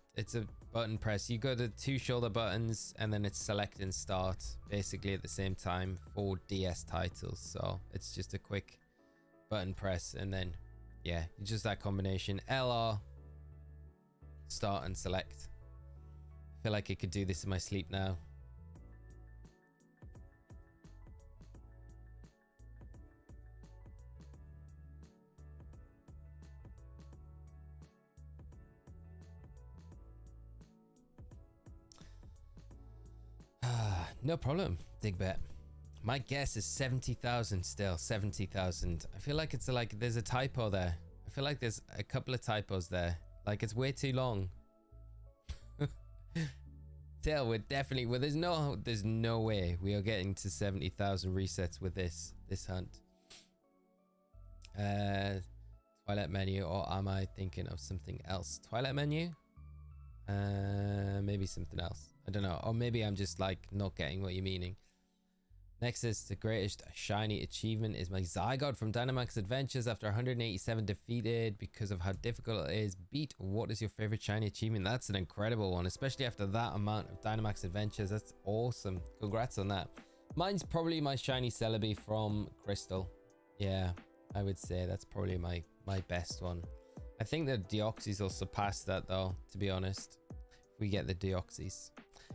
button press. You go to 2 shoulder buttons and then it's select and start basically at the same time for DS titles. So it's just a quick button press, and then yeah, just that combination. LR, start and select. I feel like I could do this in my sleep now. No problem, Digbet. My guess is 70,000 still. 70,000. I feel like it's like there's a typo there. I feel like there's a couple of typos there. Like it's way too long. Still, we're definitely well. There's no way we are getting to 70,000 resets with this hunt. Twilight menu, or am I thinking of something else? Twilight menu. Maybe something else. I don't know. Or maybe I'm just like not getting what you're meaning. Next is the greatest shiny achievement is my Zygarde from Dynamax Adventures. After 187 defeated because of how difficult it is, beat. What is your favorite shiny achievement? That's an incredible one, especially after that amount of Dynamax Adventures. That's awesome. Congrats on that. Mine's probably my shiny Celebi from Crystal. Yeah, I would say that's probably my best one. I think the Deoxys will surpass that though, to be honest. If we get the Deoxys.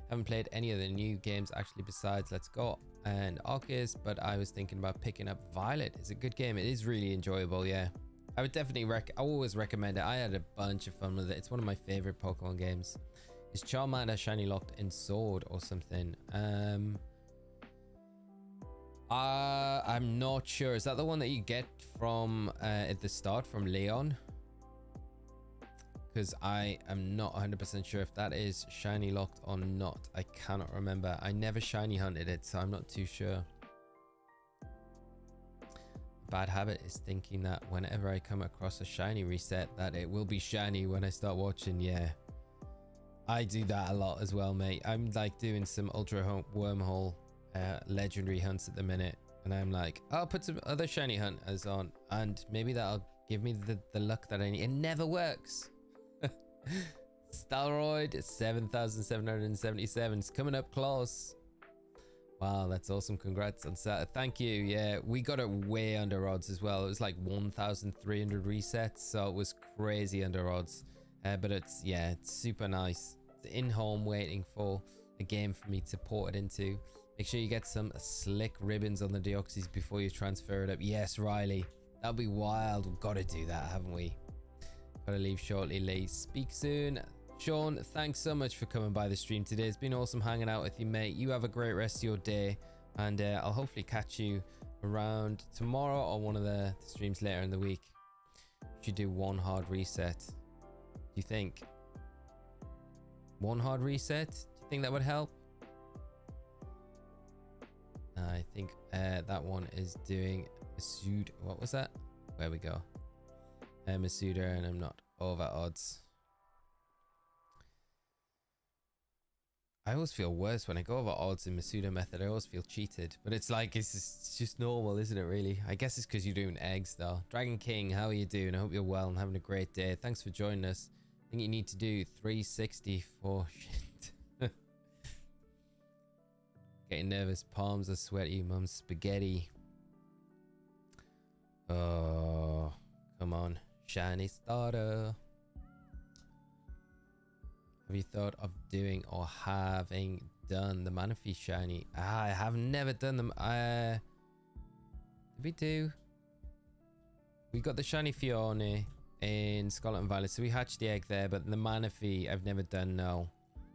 Haven't played any of the new games actually besides Let's Go and Arceus, but I was thinking about picking up Violet. It's a good game. It is really enjoyable, yeah. I would definitely I always recommend it. I had a bunch of fun with it. It's one of my favorite Pokemon games. Is Charmander shiny locked in Sword or something? I'm not sure. Is that the one that you get from at the start from Leon? Because I am not 100% sure if that is shiny locked or not. I cannot remember. I never shiny hunted it, so I'm not too sure. Bad habit is thinking that whenever I come across a shiny reset that it will be shiny when I start watching. Yeah, I do that a lot as well, mate. I'm like doing some ultra wormhole legendary hunts at the minute, and I'm like, I'll put some other shiny hunters on and maybe that'll give me the luck that I need. It never works. Stalroid 7,777. It's coming up close. Wow, that's awesome. Congrats on Saturday. Thank you. Yeah, we got it way under odds as well. It was like 1,300 resets, so it was crazy under odds. But it's super nice. It's in home waiting for a game for me to port it into. Make sure you get some slick ribbons on the Deoxys before you transfer it up. Yes, Riley, that'll be wild. We've got to do that, haven't we? Gotta leave shortly, Lee. Speak soon. Sean, thanks so much for coming by the stream today. It's been awesome hanging out with you, mate. You have a great rest of your day, and I'll hopefully catch you around tomorrow or one of the streams later in the week. Should do one hard reset. Do you think? One hard reset? Do you think that would help? I think that one is doing Masuda. What was that? There we go. Masuda, and I'm not over odds. I always feel worse when I go over odds in Masuda method. I always feel cheated, but it's like it's just normal, isn't it? Really, I guess it's because you're doing eggs though. Dragon King, how are you doing? I hope you're well and having a great day. Thanks for joining us. I think you need to do 360 for shit. Getting nervous, palms are sweaty, mum's spaghetti. Oh, come on. Shiny starter. Have you thought of doing or having done the Manaphy shiny? I have never done them. Did we do? We got the shiny Fione in Scarlet and Violet, so we hatched the egg there, but the Manaphy I've never done. No,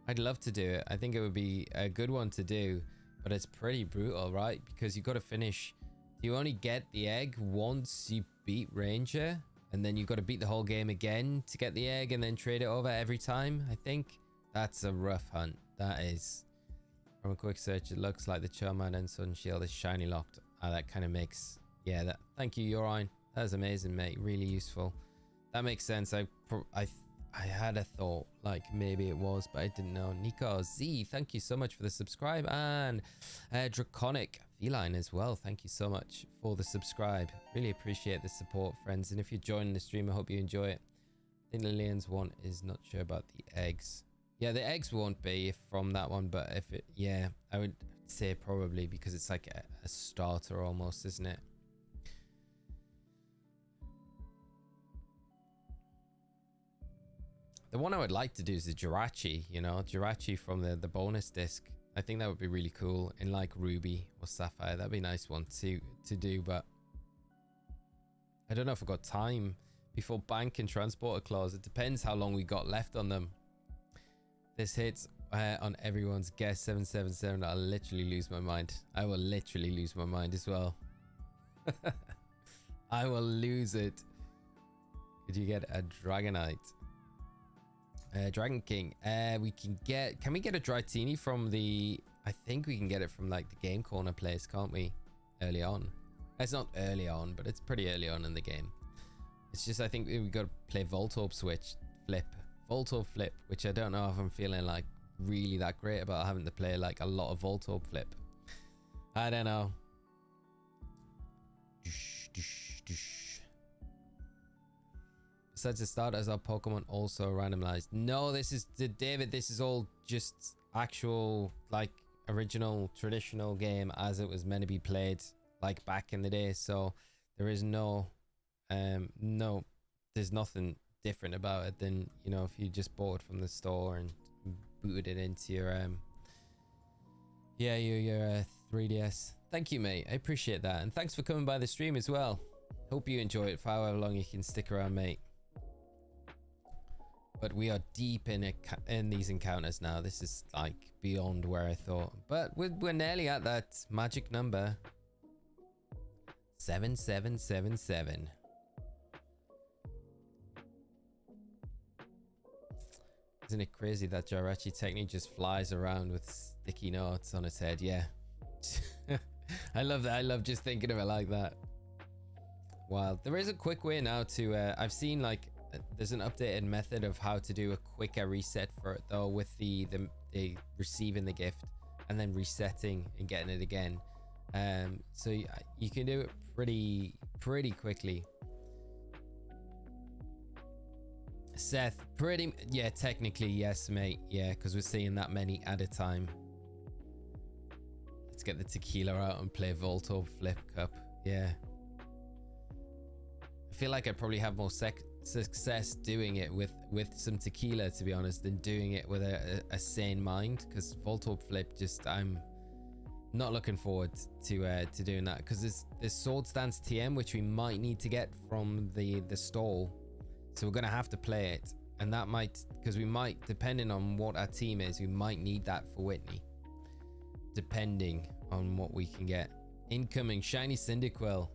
I'd love to do it. I think it would be a good one to do, but it's pretty brutal, right? Because you got to finish. You only get the egg once you beat Ranger. And then you've got to beat the whole game again to get the egg and then trade it over every time, I think. That's a rough hunt. That is. From a quick search, it looks like the Charmander and Sun Shield is shiny locked. That kind of makes... Yeah, that. Thank you, Yorine. That was amazing, mate. Really useful. That makes sense. I had a thought, like maybe it was, but I didn't know. Nico Z, thank you so much for the subscribe. And Draconic Feline as well. Thank you so much for the subscribe. Really appreciate the support, friends. And if you're joining the stream, I hope you enjoy it. I think Lillian's one is not sure about the eggs. Yeah, the eggs won't be from that one, but if it, yeah, I would say probably because it's like a starter almost, isn't it? The one I would like to do is the Jirachi, you know, Jirachi from the bonus disc. I think that would be really cool in like Ruby or Sapphire. That'd be a nice one to do, but I don't know if I've got time before bank and transporter clause. It depends how long we got left on them. This hits on everyone's guess 777. I'll literally lose my mind. I will literally lose my mind as well. I will lose it. Could you get a Dragonite? Dragon King. Can we get a Dratini from the, I think we can get it from like the Game Corner place, can't we? Early on. It's not early on, but it's pretty early on in the game. It's just, I think we got to play Voltorb Flip, which I don't know if I'm feeling like really that great about having to play like a lot of Voltorb Flip. I don't know. Besides the starters, are Pokemon also randomized? No, this is David. This is all just actual like original traditional game as it was meant to be played like back in the day. So there is no, there's nothing different about it than, you know, if you just bought it from the store and booted it into your your 3DS. Thank you, mate. I appreciate that, and thanks for coming by the stream as well. Hope you enjoy it for however long you can stick around, mate. But we are deep in these encounters now. This is like beyond where I thought, but we're nearly at that magic number. 7777. Isn't it crazy that Jirachi technique just flies around with sticky notes on its head? Yeah. I love that. I love just thinking of it like that. Wild. There is a quick way now to I've seen like there's an updated method of how to do a quicker reset for it though, with the receiving the gift and then resetting and getting it again. So you can do it pretty quickly. Seth, yeah, technically yes, mate. Yeah, because we're seeing that many at a time. Let's get the tequila out and play Voltorb Flip Cup. Yeah, I feel like I'd probably have more success doing it with some tequila, to be honest, than doing it with a sane mind, because Voltorb Flip, just I'm not looking forward to doing that, because there's Swords Dance TM which we might need to get from the stall. So we're going to have to play it, and that might, because we might, depending on what our team is, we might need that for Whitney, depending on what we can get. Incoming shiny Cyndaquil.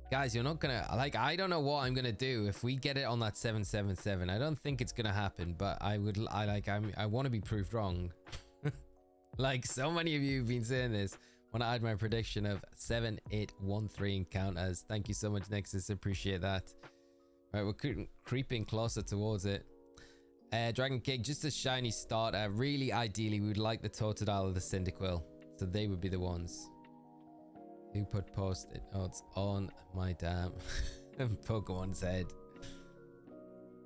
Guys, you're not gonna, like, I don't know what I'm gonna do if we get it on that 777. I don't think it's gonna happen, but I want to be proved wrong. Like so many of you have been saying this. Want to add my prediction of 7813 encounters. Thank you so much, Nexus. Appreciate that. Right, we're creeping closer towards it. Dragon King, just a shiny starter. Really, ideally, we would like the Totodile or the Cyndaquil. So they would be the ones. Who put post-it notes on my damn Pokemon's head?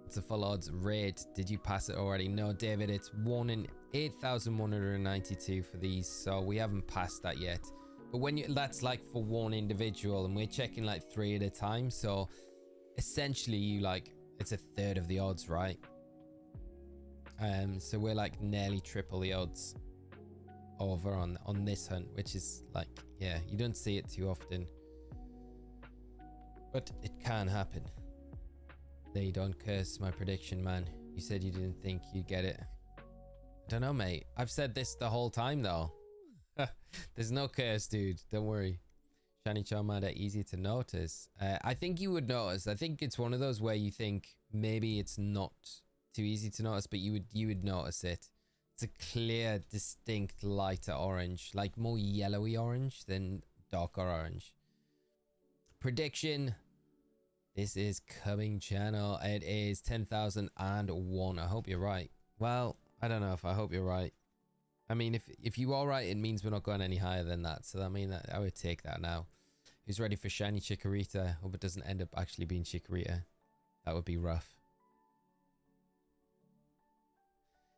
It's a full odds rate. Did you pass it already? No, David, it's 1 in 8,192 for these. So we haven't passed that yet. But when that's like for one individual, and we're checking like 3 at a time. So essentially you like, it's a third of the odds, right? So we're like nearly triple the odds over on this hunt, which is like, yeah, you don't see it too often, but it can happen. They don't curse my prediction, man. You said you didn't think you'd get it. I don't know, mate. I've said this the whole time though. There's no curse, dude, don't worry. Shiny Charmander, easy to notice. I think you would notice. I think it's one of those where you think maybe it's not too easy to notice, but you would notice it. It's a clear, distinct, lighter orange, like more yellowy orange than darker orange. Prediction. This is coming channel. It is 10,001. I hope you're right. Well, I don't know if I hope you're right. I mean, if you are right, it means we're not going any higher than that. So I mean, I would take that now. Who's ready for shiny Chikorita? Hope it doesn't end up actually being Chikorita. That would be rough.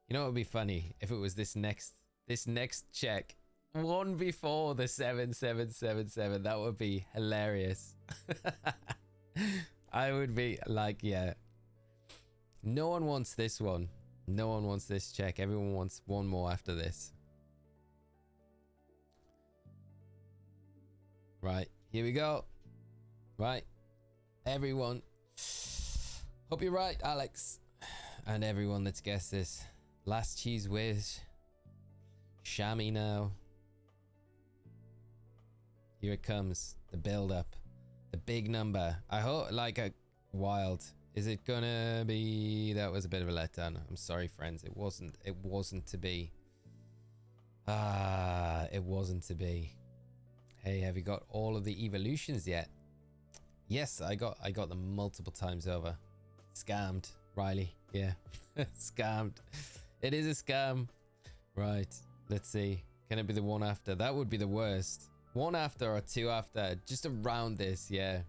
You know what would be funny if it was this next check, one before the 7777. That would be hilarious. I would be like, yeah, No one wants this one. No one wants this check. Everyone wants one more after this. Right, here we go. Right, everyone. Hope you're right, Alex. And everyone that's guessed this. Last cheese whiz. Chamois now. Here it comes. The build up. The big number. I hope, like a wild. Is it gonna be? That was a bit of a letdown. I'm sorry, friends. It wasn't to be. It wasn't to be. Hey, have you got all of the evolutions yet? Yes, I got them multiple times over. Scammed, Riley. Yeah, scammed. It is a scam. Right, let's see. Can it be the one after? That would be the worst. One after or two after, just around this, yeah.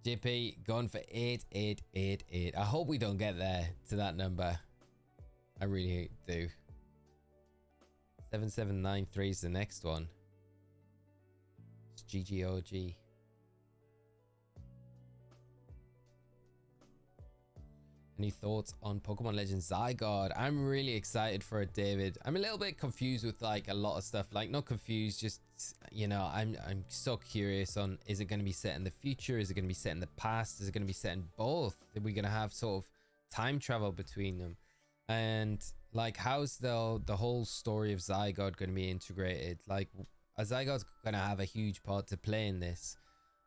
JP going for 8888. I hope we don't get there to that number. I really do. 7793 is the next one. It's GGOG. Any thoughts on Pokemon Legends Zygarde? I'm really excited for it, David. I'm a little bit confused with like a lot of stuff. Like not confused, just you know, I'm so curious on, is it going to be set in the future? Is it going to be set in the past? Is it going to be set in both? Are we going to have sort of time travel between them? And like, how's the whole story of Zygarde going to be integrated? Like, a Zygarde's going to have a huge part to play in this.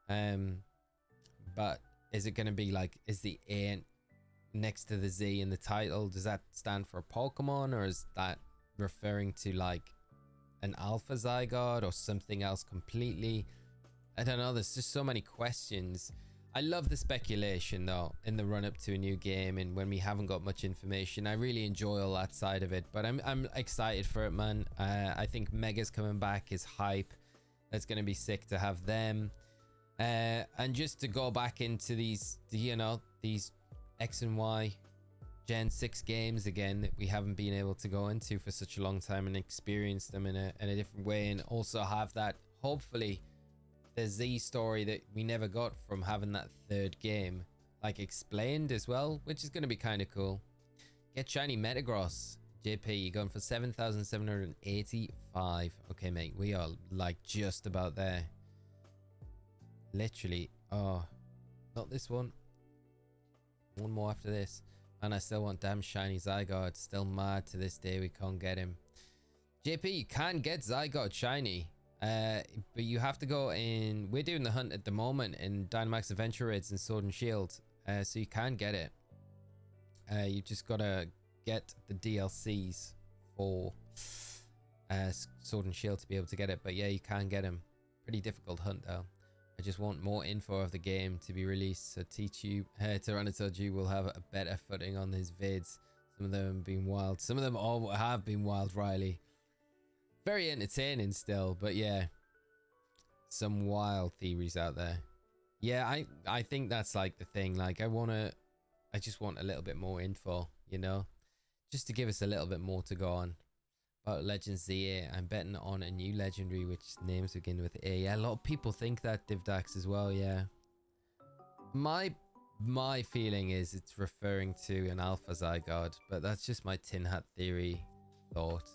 But is it going to be like, is the A next to the Z in the title, does that stand for a Pokemon, or is that referring to like an Alpha Zygarde or something else completely? I don't know. There's just so many questions. I love the speculation though in the run up to a new game, and when we haven't got much information, I really enjoy all that side of it. But I'm excited for it, man. I think Mega's coming back is hype. That's going to be sick to have them. And just to go back into these, you know, these X and Y Gen 6 games again that we haven't been able to go into for such a long time and experience them in a different way, and also have that, hopefully, the Z story that we never got from having that third game like explained as well, which is going to be kind of cool. Get shiny Metagross. JP, you're going for 7,785. Okay, mate, we are like just about there. Literally. Oh, not this one. One more after this. And I still want damn shiny Zygarde. Still mad to this day we can't get him. JP, you can get Zygarde shiny. But you have to go in. We're doing the hunt at the moment in Dynamax Adventure Raids and Sword and Shield. So you can get it. You just gotta get the DLCs for Sword and Shield to be able to get it. But yeah, you can get him. Pretty difficult hunt though. I just want more info of the game to be released, so teach you, Tyranitar will have a better footing on his vids. Some of them have been wild. Some of them all have been wild, Riley. Very entertaining still, but yeah. Some wild theories out there. Yeah, I think that's like the thing. Like, I just want a little bit more info, you know? Just to give us a little bit more to go on. About Legends ZA, I'm betting on a new legendary which names begin with A. Yeah, a lot of people think that, Divdax, as well. Yeah, my feeling is it's referring to an Alpha Zygarde, but that's just my tin hat theory thought.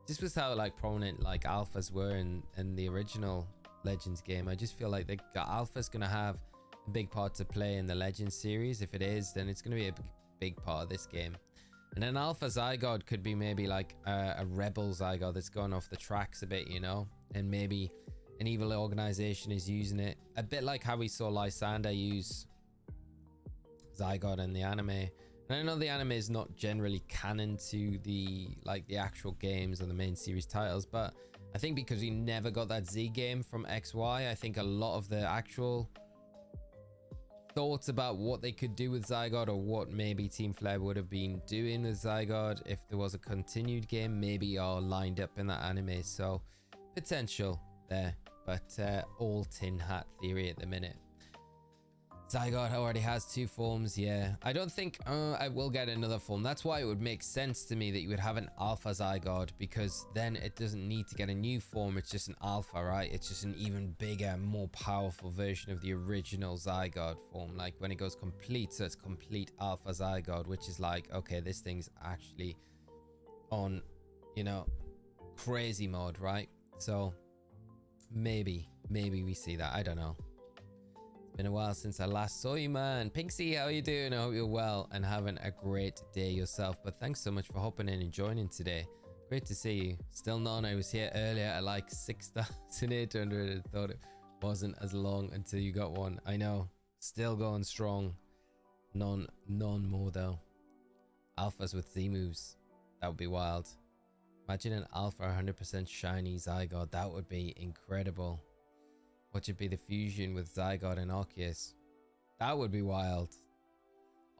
Just with how like prominent like alphas were in the original Legends game, I just feel like Alpha's gonna have a big part to play in the Legends series. If it is, then it's gonna be a big part of this game. And an Alpha Zygarde could be maybe like a Rebel Zygarde that's gone off the tracks a bit, you know? And maybe an evil organization is using it. A bit like how we saw Lysander use Zygarde in the anime. And I know the anime is not generally canon to the actual games or the main series titles, but I think because we never got that Z game from XY, I think a lot of the actual thoughts about what they could do with Zygarde, or what maybe Team Flare would have been doing with Zygarde if there was a continued game, maybe are lined up in that anime. So potential there, but all tin hat theory at the minute. Zygarde already has 2 forms, yeah. I don't think I will get another form. That's why it would make sense to me that you would have an Alpha Zygarde, because then it doesn't need to get a new form. It's just an Alpha, right? It's just an even bigger, more powerful version of the original Zygarde form. Like when it goes complete, so it's complete Alpha Zygarde, which is like, okay, this thing's actually on, you know, crazy mode, right? So maybe we see that. I don't know. Been a while since I last saw you, man. Pinksy, how you doing? I hope you're well and having a great day yourself. But thanks so much for hopping in and joining today. Great to see you. Still none. I was here earlier at like 6,800. I thought it wasn't as long until you got one. I know. Still going strong. None more though. Alphas with Z moves. That would be wild. Imagine an alpha 100% shiny Zygarde. That would be incredible. What should be the fusion with Zygarde and Arceus? That would be wild.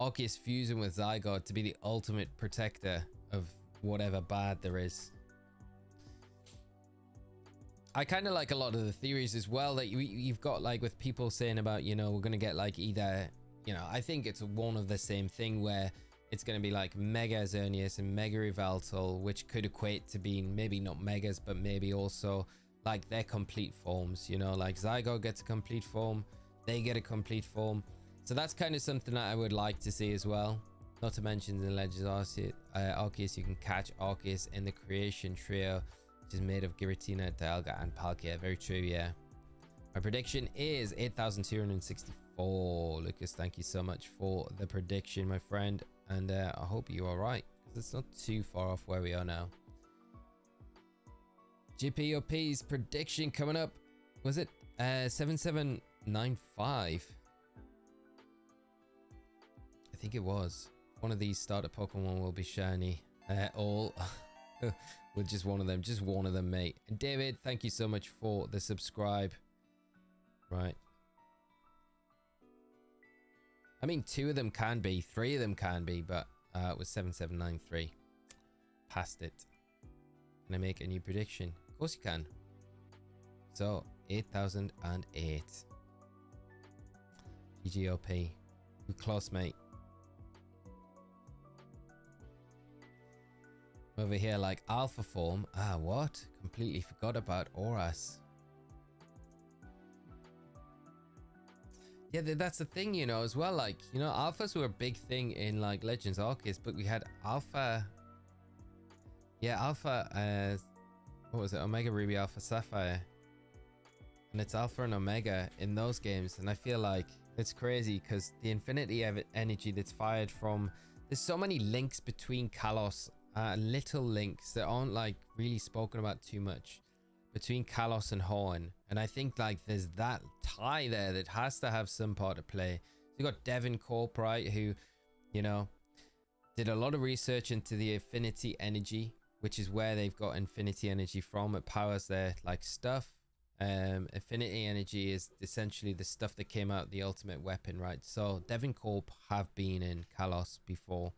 Arceus fusing with Zygarde to be the ultimate protector of whatever bad there is. I kind of like a lot of the theories as well that you've got, like with people saying about, you know, we're going to get like either, you know, I think it's one of the same thing where it's going to be like Mega Xerneas and Mega Yveltal, which could equate to being maybe not Megas, but maybe also like their complete forms, you know, like Zygarde gets a complete form, they get a complete form. So that's kind of something that I would like to see as well. Not to mention in Legends Arceus, you can catch Arceus in the Creation Trio, which is made of Giratina, Dialga, and Palkia. Very true, yeah. My prediction is 8,264. Lucas, thank you so much for the prediction, my friend. And I hope you are right, because it's not too far off where we are now. GPOP's prediction coming up. Was it 7795? I think it was. One of these starter Pokemon will be shiny. All. With just one of them. Just one of them, mate. And David, thank you so much for the subscribe. Right. I mean, 2 of them can be. 3 of them can be. But it was 7793. Passed it. Can I make a new prediction? Of course you can. So 8008. GGOP. We're close, mate. Over here, like alpha form. Ah, what? Completely forgot about Oras. Yeah, that's the thing, you know, as well. Like, you know, alphas were a big thing in like Legends Arceus, but we had alpha. Yeah, alpha. What was it? Omega Ruby, Alpha Sapphire. And it's Alpha and Omega in those games. And I feel like it's crazy because the infinity of energy that's fired from... There's so many links between Kalos. Little links that aren't like really spoken about too much. Between Kalos and Horn. And I think like there's that tie there that has to have some part to play. So you got Devon Corp, right? Who, you know, did a lot of research into the affinity energy, which is where they've got infinity energy from. It powers their like stuff. Affinity energy is essentially the stuff that came out the ultimate weapon, right? So Devon Corp have been in Kalos before,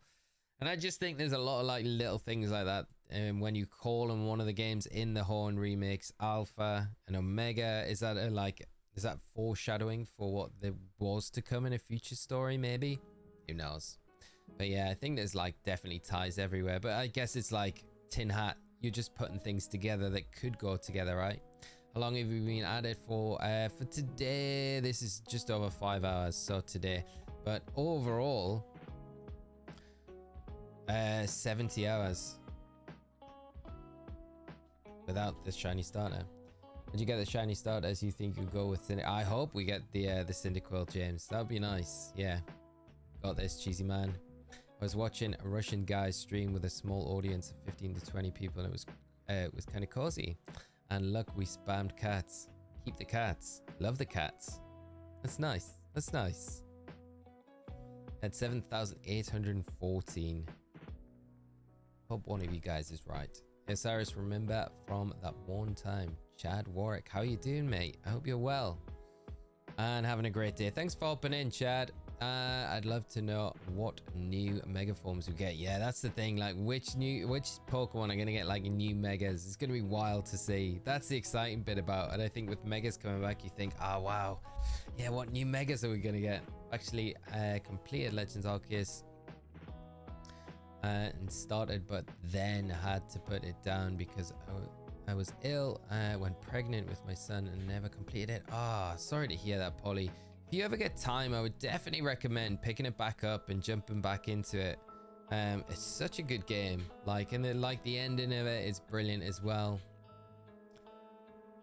and I just think there's a lot of like little things like that. And when you call on one of the games in the Horn remakes, Alpha and Omega, is that is that foreshadowing for what there was to come in a future story? Maybe, who knows? But yeah, I think there's like definitely ties everywhere. But I guess it's like tin hat. You're just putting things together that could go together, right? How long have you been at it for today? This is just over 5 hours, so today. But overall, 70 hours without the shiny starter. Did you get the shiny starters you think you go with? I hope we get the Cyndaquil, James. That would be nice. Yeah, got this, cheesy man. I was watching a Russian guy stream with a small audience of 15 to 20 people, and it was kind of cozy. And look, we spammed cats. Keep the cats. Love the cats. That's nice. That's nice. At 7,814. Hope one of you guys is right. Osirus, remember from that one time. Chad Warwick, how you doing, mate? I hope you're well and having a great day. Thanks for hopping in, Chad. I'd love to know what new mega forms we get. Yeah, that's the thing. Like, which Pokemon are gonna get like new megas? It's gonna be wild to see. That's the exciting bit about it. I think with megas coming back, you think, oh wow, yeah, what new megas are we gonna get? actually completed Legends Arceus and started, but then had to put it down because I was ill, went pregnant with my son and never completed it. Sorry to hear that, Polly. If you ever get time, I would definitely recommend picking it back up and jumping back into it. It's such a good game. Like, and then like the ending of it is brilliant as well.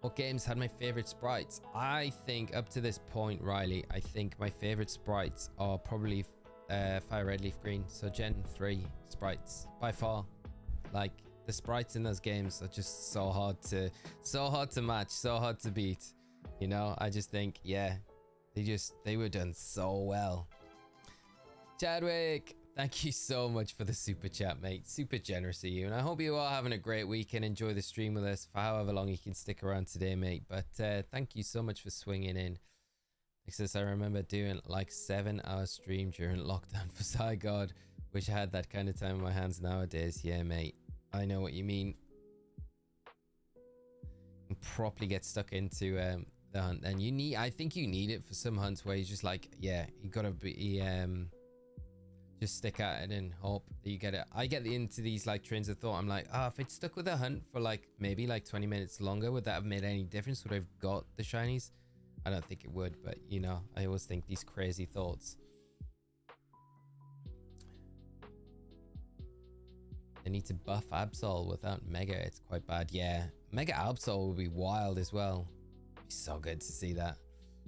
What games had my favorite sprites? I think up to this point, Riley, I think my favorite sprites are probably Fire Red Leaf Green. So Gen 3 sprites by far. Like, the sprites in those games are just so hard to match, so hard to beat. You know, I just think, yeah, they were done so well. Chadwick, thank you so much for the super chat, mate. Super generous of you. And I hope you are having a great weekend. Enjoy the stream with us for however long you can stick around today, mate. But thank you so much for swinging in. Because I remember doing like 7-hour stream during lockdown for Zygarde. Wish I had that kind of time in my hands nowadays. Yeah, mate. I know what you mean. And properly get stuck into the hunt. And you need, I think you need it for some hunts where you just like, yeah, you gotta be just stick at it and hope that you get it. I get into these like trains of thought. I'm like, if I'd stuck with a hunt for like maybe like 20 minutes longer, would that have made any difference? Would I have got the shinies? I don't think it would, but you know, I always think these crazy thoughts. I need to buff Absol without Mega. It's quite bad. Yeah, Mega Absol would be wild as well. It'd be so good to see that.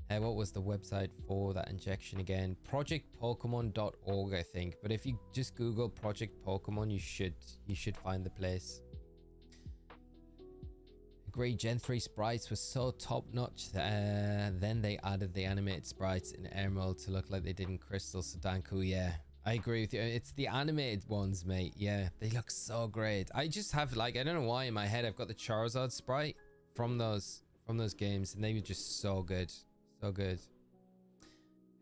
What was the website for that injection again? projectpokemon.org, I think. But if you just Google Project Pokemon, you should find the place. Agree, Gen 3 sprites were so top notch. Then they added the animated sprites in Emerald to look like they did in Crystal. So Danku, yeah, I agree with you. It's the animated ones, mate. Yeah, they look so great. I just have like, I don't know why in my head I've got the Charizard sprite from those games, and they were just so good. So good.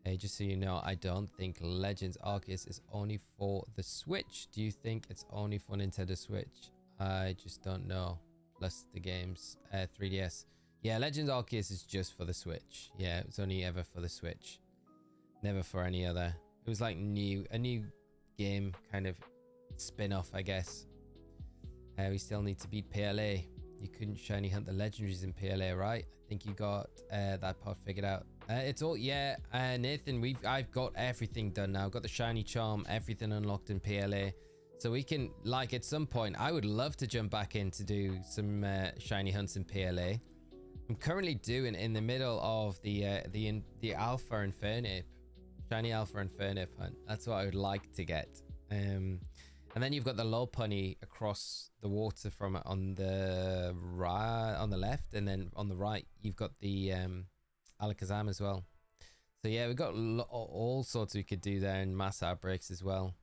Hey, just so you know, I don't think Legends Arceus is only for the Switch. Do you think it's only for Nintendo Switch? I just don't know. Plus the games, 3DS. Yeah, Legends Arceus is just for the Switch. Yeah, it was only ever for the Switch. Never for any other. It was like a new game kind of spin-off, I guess. We still need to beat PLA. You couldn't shiny hunt the legendaries in PLA, right? I think you got that part figured out. It's all, yeah, Nathan, I've got everything done now. I've got the shiny charm, everything unlocked in PLA. So we can, like, at some point, I would love to jump back in to do some shiny hunts in PLA. I'm currently doing in the middle of the Alpha Infernape, shiny Alpha Infernape hunt. That's what I would like to get. And then you've got the Lopunny across the water from it on the right, on the left, and then on the right you've got the Alakazam as well. So yeah, we've got all sorts we could do there, and mass outbreaks as well.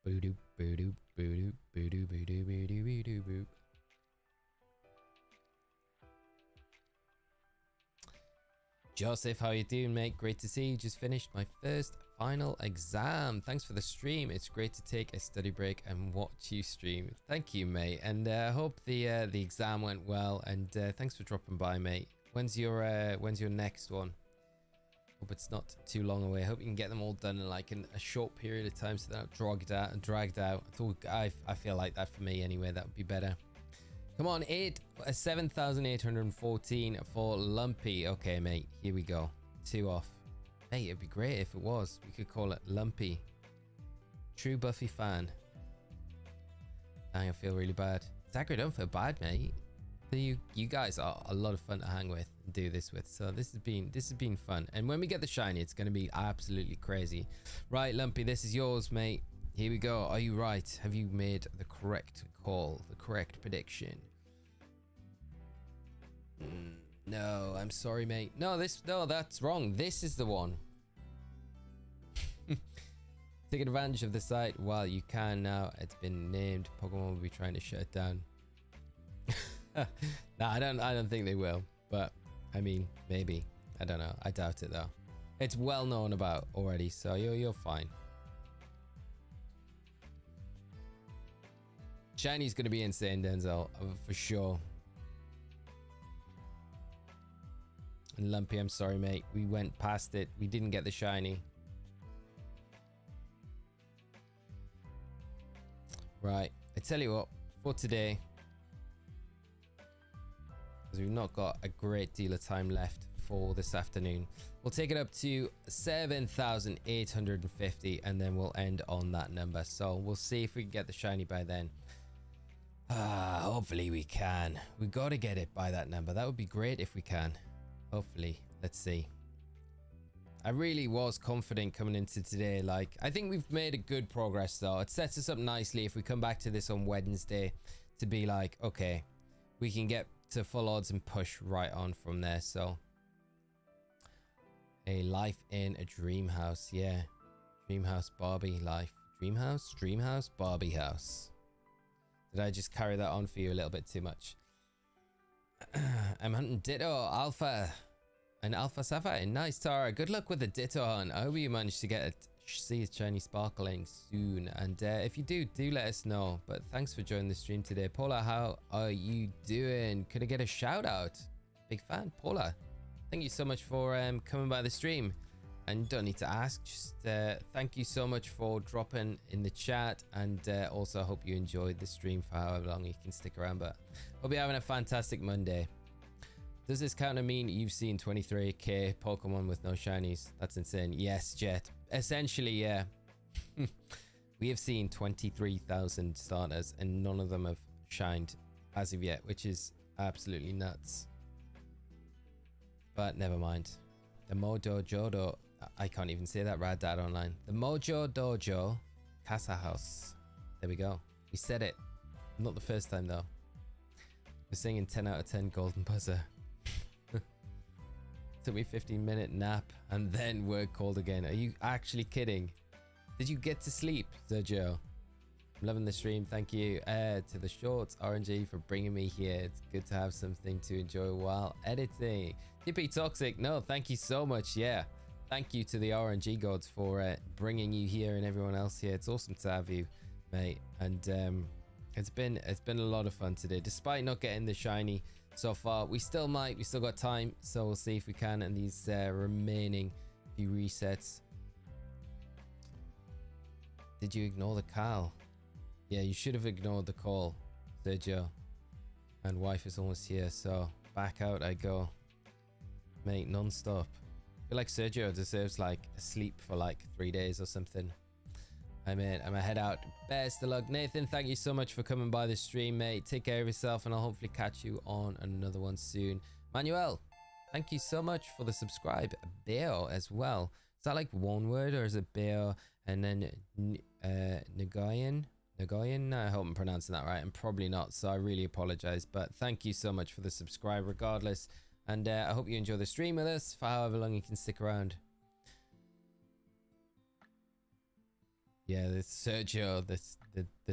Boo-doo, boo-doo, boo-doo, boo-doo, boo-doo, boo-doo, boo-doo, boo. Joseph, how you doing, mate? Great to see you. Just finished my first final exam. Thanks for the stream. It's great to take a study break and watch you stream. Thank you, mate. And I hope the exam went well. And thanks for dropping by, mate. When's your next one? Hope it's not too long away. Hope you can get them all done in like a short period of time, so they're not dragged out. I feel like that for me anyway. That would be better. Come on, 7,814 for Lumpy. Okay, mate, here we go. 2 off. Hey, it'd be great if it was. We could call it Lumpy. True Buffy fan. Dang, I feel really bad. Zachary, don't feel bad, mate. You guys are a lot of fun to hang with and do this with. So this has been fun. And when we get the shiny, it's going to be absolutely crazy. Right, Lumpy, this is yours, mate. Here we go. Are you right? Have you made the correct call? The correct prediction? No, I'm sorry, mate. No, that's wrong. This is the one. Take advantage of the site while you can now. It's been named. Pokemon will be trying to shut it down. No, I don't think they will. But I mean, maybe. I don't know. I doubt it though. It's well known about already, so you're fine. Shiny's gonna be insane, Denzel, for sure. And Lumpy, I'm sorry, mate. We went past it. We didn't get the shiny. Right. I tell you what, for today, because we've not got a great deal of time left for this afternoon, we'll take it up to 7,850 and then we'll end on that number. So we'll see if we can get the shiny by then. Hopefully we can. We got to get it by that number. That would be great if we can. Hopefully. Let's see. I really was confident coming into today. Like, I think we've made a good progress though. It sets us up nicely if we come back to this on Wednesday to be like, okay, we can get to full odds and push right on from there. So a life in a dream house. Yeah. Dream house Barbie life. Dream house Barbie house. Did I just carry that on for you a little bit too much? I'm hunting Ditto Alpha and Alpha Sapphire. Nice, Tara. Good luck with the Ditto hunt. I hope you manage to get it, see a shiny sparkling soon. And if you do let us know. But thanks for joining the stream today. Paula, how are you doing? Could I get a shout out? Big fan, Paula. Thank you so much for coming by the stream. And you don't need to ask, just thank you so much for dropping in the chat, and also I hope you enjoyed the stream for however long you can stick around. But hope you're having a fantastic Monday. Does this counter mean you've seen 23k Pokemon with no shinies? That's insane. Yes, Jet. Essentially, yeah. We have seen 23,000 starters and none of them have shined as of yet, which is absolutely nuts. But never mind. The Mojo Jodo, I can't even say that right, Dad, online. The Mojo Dojo Casa House. There we go. We said it. Not the first time though. We're singing 10 out of 10 golden buzzer. Took me 15-minute nap and then work called again. Are you actually kidding? Did you get to sleep, Sergio? I'm loving the stream. Thank you to the shorts RNG for bringing me here. It's good to have something to enjoy while editing. TP Toxic, no, thank you so much. Yeah, thank you to the RNG gods for bringing you here and everyone else here. It's awesome to have you, mate. And it's been a lot of fun today, despite not getting the shiny so far. We still might. We still got time, so we'll see if we can in these remaining few resets. Did you ignore the call? Yeah, you should have ignored the call, Sergio. And wife is almost here, so back out I go, mate, non-stop. I feel like Sergio deserves like a sleep for like 3 days or something. I'm gonna head out. Best of luck, Nathan. Thank you so much for coming by the stream, mate. Take care of yourself, and I'll hopefully catch you on another one soon. Manuel, thank you so much for the subscribe. Beo as well. Is that like one word or is it Beo and then Nagoyan? I hope I'm pronouncing that right. I'm probably not, so I really apologize. But thank you so much for the subscribe regardless. And I hope you enjoy the stream with us for however long you can stick around. Yeah, the Sergio, the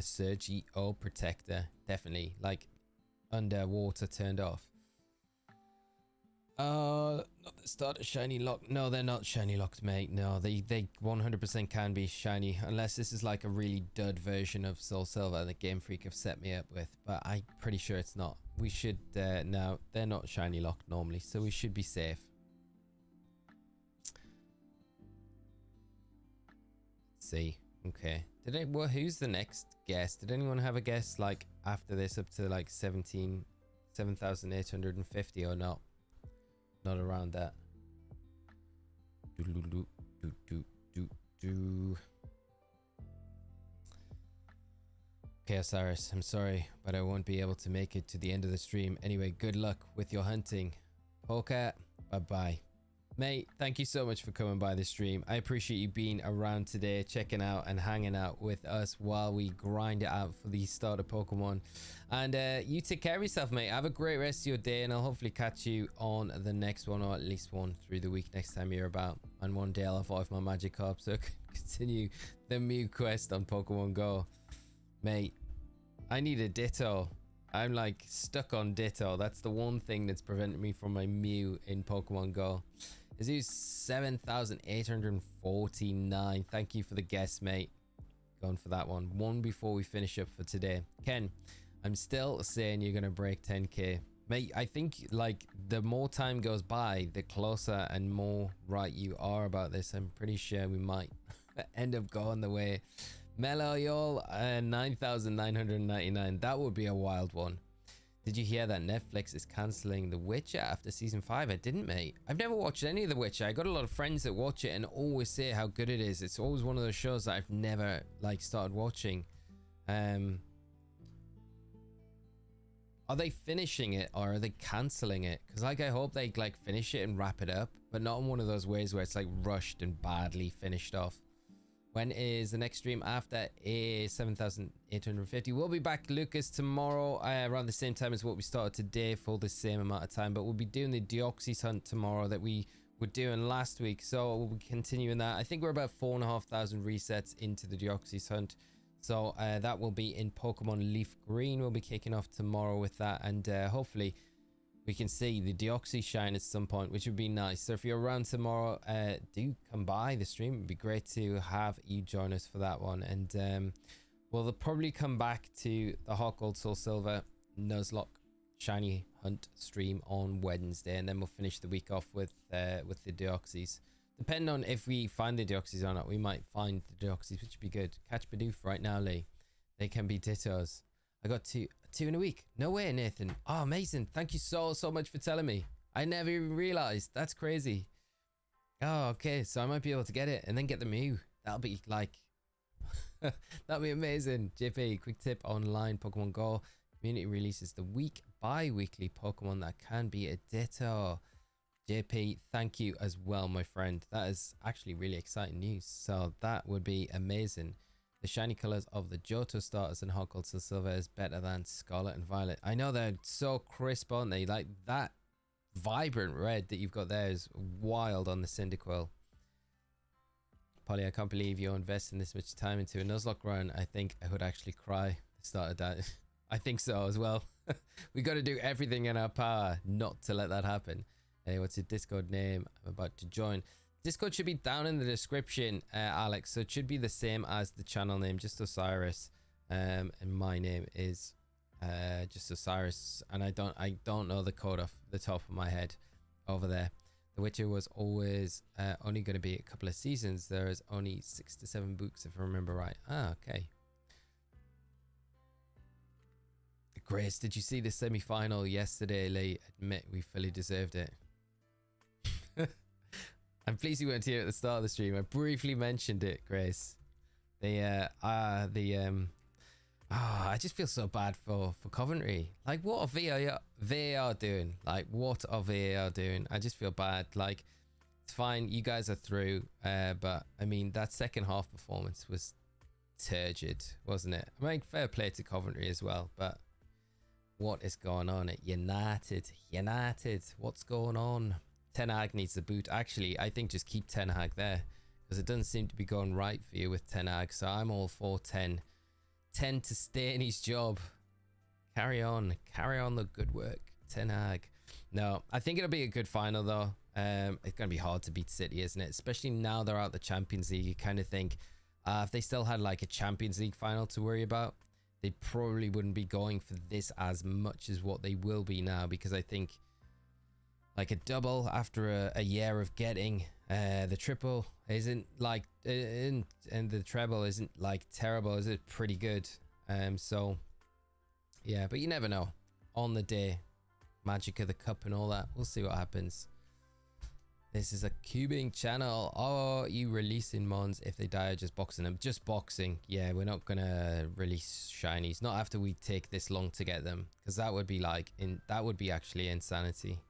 Sergio protector, definitely like underwater turned off. Not the starter shiny lock. No, they're not shiny locked, mate. No, they 100% can be shiny unless this is like a really dud version of Soul Silver that Game Freak have set me up with. But I'm pretty sure it's not. We should no, they're not shiny locked normally, so we should be safe. Let's see. Okay. Well, who's the next guest? Did anyone have a guess like after this up to like 7,850 or not? Not around that. Okay, Osirus, I'm sorry, but I won't be able to make it to the end of the stream. Anyway, good luck with your hunting. Poker, bye-bye. Mate, thank you so much for coming by the stream. I appreciate you being around today, checking out and hanging out with us while we grind it out for the starter Pokemon. And you take care of yourself, mate. Have a great rest of your day, and I'll hopefully catch you on the next one, or at least one through the week next time you're about. And one day I'll evolve my Magikarp so I can continue the Mew quest on Pokemon Go. Mate, I need a Ditto. I'm like stuck on Ditto. That's the one thing that's preventing me from my Mew in Pokemon Go. Is 7,849. Thank you for the guess, mate. Going for that one before we finish up for today. Ken, I'm still saying you're gonna break 10k. Mate, I think like the more time goes by, the closer and more right you are about this. I'm pretty sure we might end up going the way. Mellow, y'all, 9,999. That would be a wild one. Did you hear that Netflix is cancelling The Witcher after season 5? I didn't, mate. I've never watched any of The Witcher. I got a lot of friends that watch it and always say how good it is. It's always one of those shows that I've never like started watching. Are they finishing it or are they cancelling it? Because like I hope they like finish it and wrap it up, but not in one of those ways where it's like rushed and badly finished off. When is the next stream after? Is 7,850. We'll be back, Lucas, tomorrow around the same time as what we started today for the same amount of time. But we'll be doing the Deoxys hunt tomorrow that we were doing last week. So we'll be continuing that. I think we're about 4,500 resets into the Deoxys hunt. So that will be in Pokemon Leaf Green. We'll be kicking off tomorrow with that. And hopefully we can see the Deoxys shine at some point, which would be nice. So if you're around tomorrow, do come by the stream. It'd be great to have you join us for that one. And we'll probably come back to the Heart Gold Soul Silver Nuzlocke Shiny Hunt stream on Wednesday, and then we'll finish the week off with the Deoxys. Depending on if we find the Deoxys or not, we might find the Deoxys, which would be good. Catch Bidoof right now, Lee. They can be dittos. I got two in a week. No way, Nathan. Oh, amazing. Thank you so much for telling me. I never even realized. That's crazy. Oh, okay. So I might be able to get it and then get the Mew. That'll be like... that'll be amazing. JP, quick tip online. Pokemon Go community releases the bi-weekly Pokemon that can be a ditto. JP, thank you as well, my friend. That is actually really exciting news. So that would be amazing. The shiny colors of the Johto starters and Heart Gold Soul Silver is better than Scarlet and Violet. I know they're so crisp, aren't they? Like that vibrant red that you've got there is wild on the Cyndaquil. Polly, I can't believe you're investing this much time into a Nuzlocke run. I think I would actually cry. Started that. I think so as well. We got to do everything in our power not to let that happen. Hey, what's your Discord name? I'm about to join. Discord should be down in the description, Alex. So it should be the same as the channel name, just Osirus. And my name is just Osirus. And I don't know the code off the top of my head over there. The Witcher was always only going to be a couple of seasons. There is only 6 to 7 books, if I remember right. Ah, okay. Grace, did you see the semi-final yesterday, Lee? Admit we fully deserved it. I'm pleased you weren't here at the start of the stream. I briefly mentioned it, Grace. I just feel so bad for Coventry. Like, what are VAR doing? Like, what are VAR doing? I just feel bad. Like, it's fine. You guys are through. But, I mean, that second half performance was turgid, wasn't it? I mean, fair play to Coventry as well. But what is going on at United? What's going on? Ten Hag needs the boot. Actually, I think just keep Ten Hag there because it doesn't seem to be going right for you with Ten Hag. So I'm all for 10 to stay in his job. Carry on the good work, Ten Hag. No, I think it'll be a good final though. It's gonna be hard to beat City, isn't it? Especially now they're out the Champions League. You kind of think if they still had like a Champions League final to worry about, they probably wouldn't be going for this as much as what they will be now, because I think like a double after a year of getting the triple isn't like and the treble isn't like terrible, is it? Pretty good. So yeah, but you never know on the day. Magic of the cup and all that, we'll see what happens. This is a cubing channel. Are you releasing mons if they die or just boxing them? Just boxing. Yeah, we're not gonna release shinies, not after we take this long to get them, because that would be like that would be actually insanity.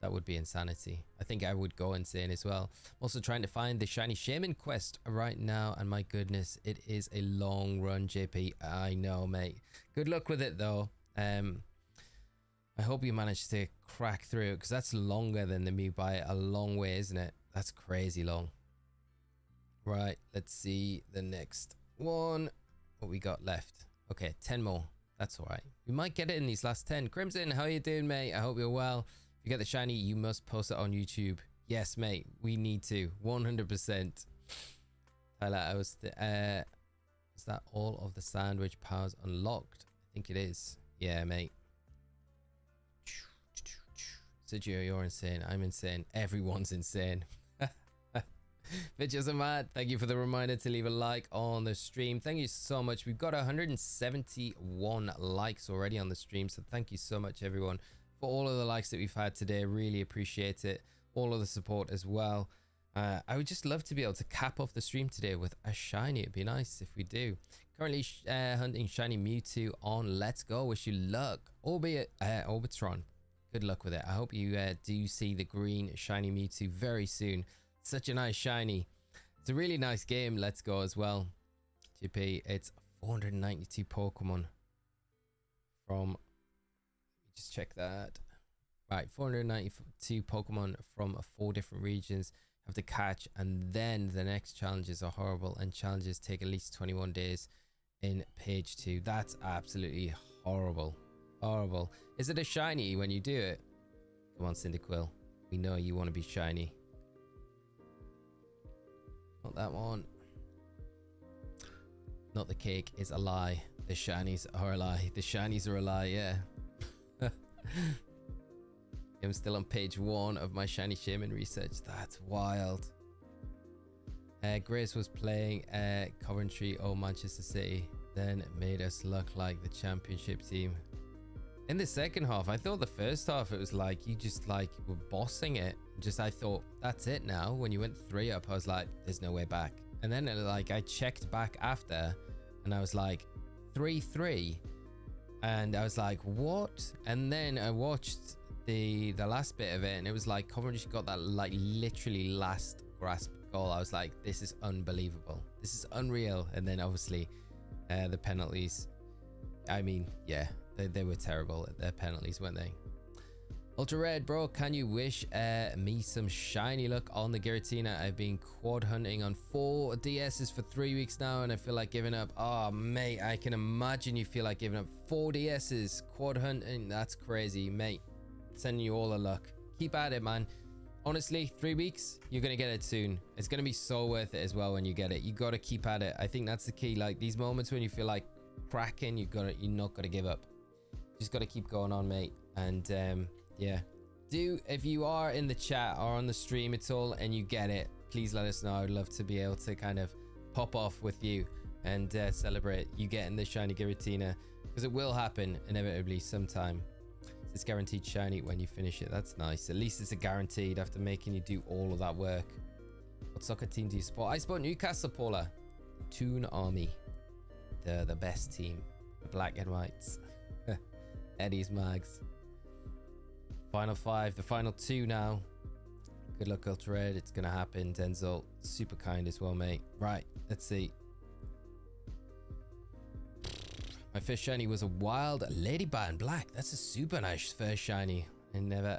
That would be insanity. I think I would go insane as well. I'm also trying to find the shiny shaman quest right now, and my goodness, it is a long run, JP. I know, mate. Good luck with it though. I hope you manage to crack through it, because that's longer than the Mew by a long way, isn't it? That's crazy long. Right, let's see the next one. What we got left? Okay, 10 more. That's all right. We might get it in these last 10. Crimson, how you doing, mate? I hope you're well. If you get the shiny, you must post it on YouTube. Yes, mate. We need to. 100%. Tyler, is that all of the sandwich powers unlocked? I think it is. Yeah, mate. Sergio, you're insane. I'm insane. Everyone's insane. Bitches and Matt, thank you for the reminder to leave a like on the stream. Thank you so much. We've got 171 likes already on the stream, so thank you so much everyone for all of the likes that we've had today. Really appreciate it. All of the support as well. I would just love to be able to cap off the stream today with a shiny. It'd be nice if we do. Currently hunting shiny Mewtwo on Let's Go. Wish you luck, albeit Orbitron. Good luck with it. I hope you do see the green shiny Mewtwo very soon. Such a nice shiny. It's a really nice game. Let's Go as well. GP, it's 492 Pokemon from, let me just check that. Right, 492 Pokemon from 4 different regions have to catch, and then the next challenges are horrible, and challenges take at least 21 days in page 2. That's absolutely horrible. Horrible. Is it a shiny when you do it? Come on, Cyndaquil. We know you want to be shiny. Not that one. Not the cake is a lie. The shinies are a lie. The shinies are a lie, yeah. I'm still on page 1 of my shiny shaman research. That's wild. Grace was playing Coventry or Manchester City, then it made us look like the championship team. In the second half, I thought the first half it was like you just like were bossing it. Just I thought that's it now. When you went 3 up, I was like, there's no way back. And then like I checked back after, and I was like 3-3, and I was like, what? And then I watched the last bit of it, and it was like Coventry got that like literally last grasp goal. I was like, this is unbelievable. This is unreal. And then obviously the penalties. I mean, yeah. They were terrible at their penalties, weren't they? Ultra Red, bro, can you wish me some shiny luck on the Giratina? I've been quad hunting on 4 DSs for 3 weeks now, and I feel like giving up. Oh, mate, I can imagine you feel like giving up 4 DSs. Quad hunting, that's crazy, mate. Sending you all the luck. Keep at it, man. Honestly, 3 weeks, you're going to get it soon. It's going to be so worth it as well when you get it. You got to keep at it. I think that's the key. Like, these moments when you feel like cracking, you're not going to give up. Just got to keep going on, mate. And yeah, if you are in the chat or on the stream at all and you get it, please let us know. I'd love to be able to kind of pop off with you and celebrate you getting the shiny Giratina, because it will happen inevitably sometime. It's guaranteed shiny when you finish it. That's nice. At least it's a guaranteed after making you do all of that work. What soccer team do you support? I support Newcastle, Paula. Toon Army. They're the best team. The black and whites. Eddie's Mags. Final 5, the final 2 now. Good luck, Ultra Red. It's gonna happen. Denzel, super kind as well, mate. Right, let's see. My first shiny was a wild Ladybird in black. That's a super nice first shiny. I never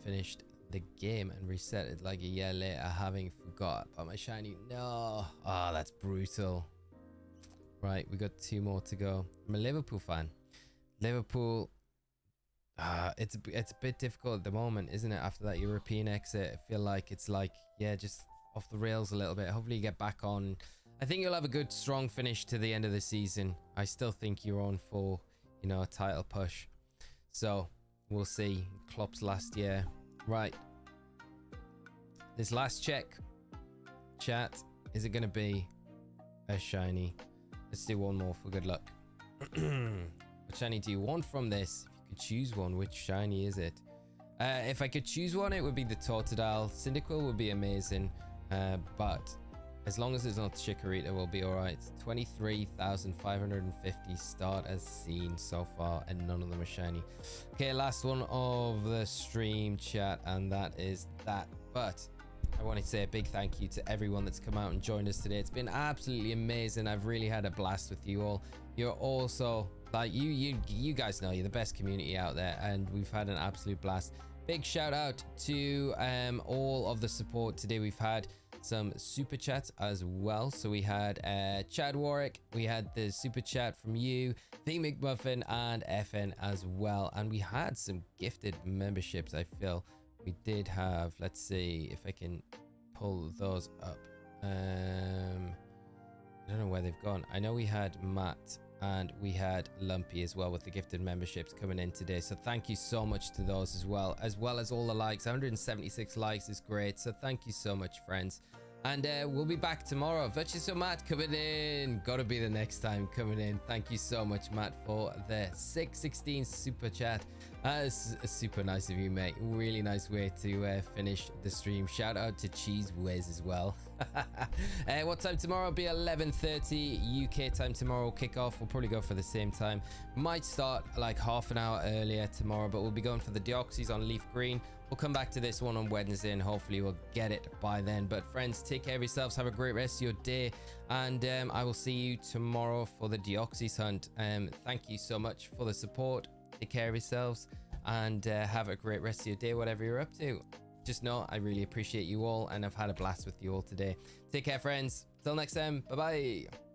finished the game and reset it like a year later, having forgot about my shiny. No. Oh, that's brutal. Right, we got 2 more to go. I'm a Liverpool fan. Liverpool, it's a bit difficult at the moment, isn't it? After that European exit, I feel like it's like, yeah, just off the rails a little bit. Hopefully you get back on. I think you'll have a good strong finish to the end of the season. I still think you're on for, you know, a title push. So we'll see. Klopp's last year. Right. This last check, chat, is it going to be a shiny? Let's do one more for good luck. What shiny do you want from this? If you could choose one, which shiny is it? If I could choose one, it would be the Totodile. Cyndaquil would be amazing, but as long as it's not Chikorita, we'll be alright. 23,550 starters seen so far, and none of them are shiny. Okay, last one of the stream, chat, and that is that. But I want to say a big thank you to everyone that's come out and joined us today. It's been absolutely amazing. I've really had a blast with you all. You're also like you guys know you're the best community out there, and we've had an absolute blast. Big shout out to all of the support today. We've had some super chats as well. So we had Chad Warwick, we had the super chat from you, V McMuffin, and FN as well, and we had some gifted memberships. I feel we did have, let's see if I can pull those up. I don't know where they've gone. I know we had Matt And we had Lumpy as well with the gifted memberships coming in today. So thank you so much to those as well as all the likes. 176 likes is great. So thank you so much, friends. And we'll be back tomorrow. Virtuoso Matt coming in. Gotta be the next time coming in. Thank you so much, Matt, for the 616 super chat. It's super nice of you, mate. Really nice way to finish the stream. Shout out to Cheese Whiz as well. What time tomorrow? It'll be 11:30 UK time tomorrow. Kick off. We'll probably go for the same time. Might start like half an hour earlier tomorrow, but we'll be going for the Deoxys on Leaf Green. We'll come back to this one on Wednesday and hopefully we'll get it by then. But friends, take care of yourselves. Have a great rest of your day. And I will see you tomorrow for the Deoxys hunt. Thank you so much for the support. Take care of yourselves and have a great rest of your day, whatever you're up to. Just know I really appreciate you all and I've had a blast with you all today. Take care, friends. Till next time. Bye-bye.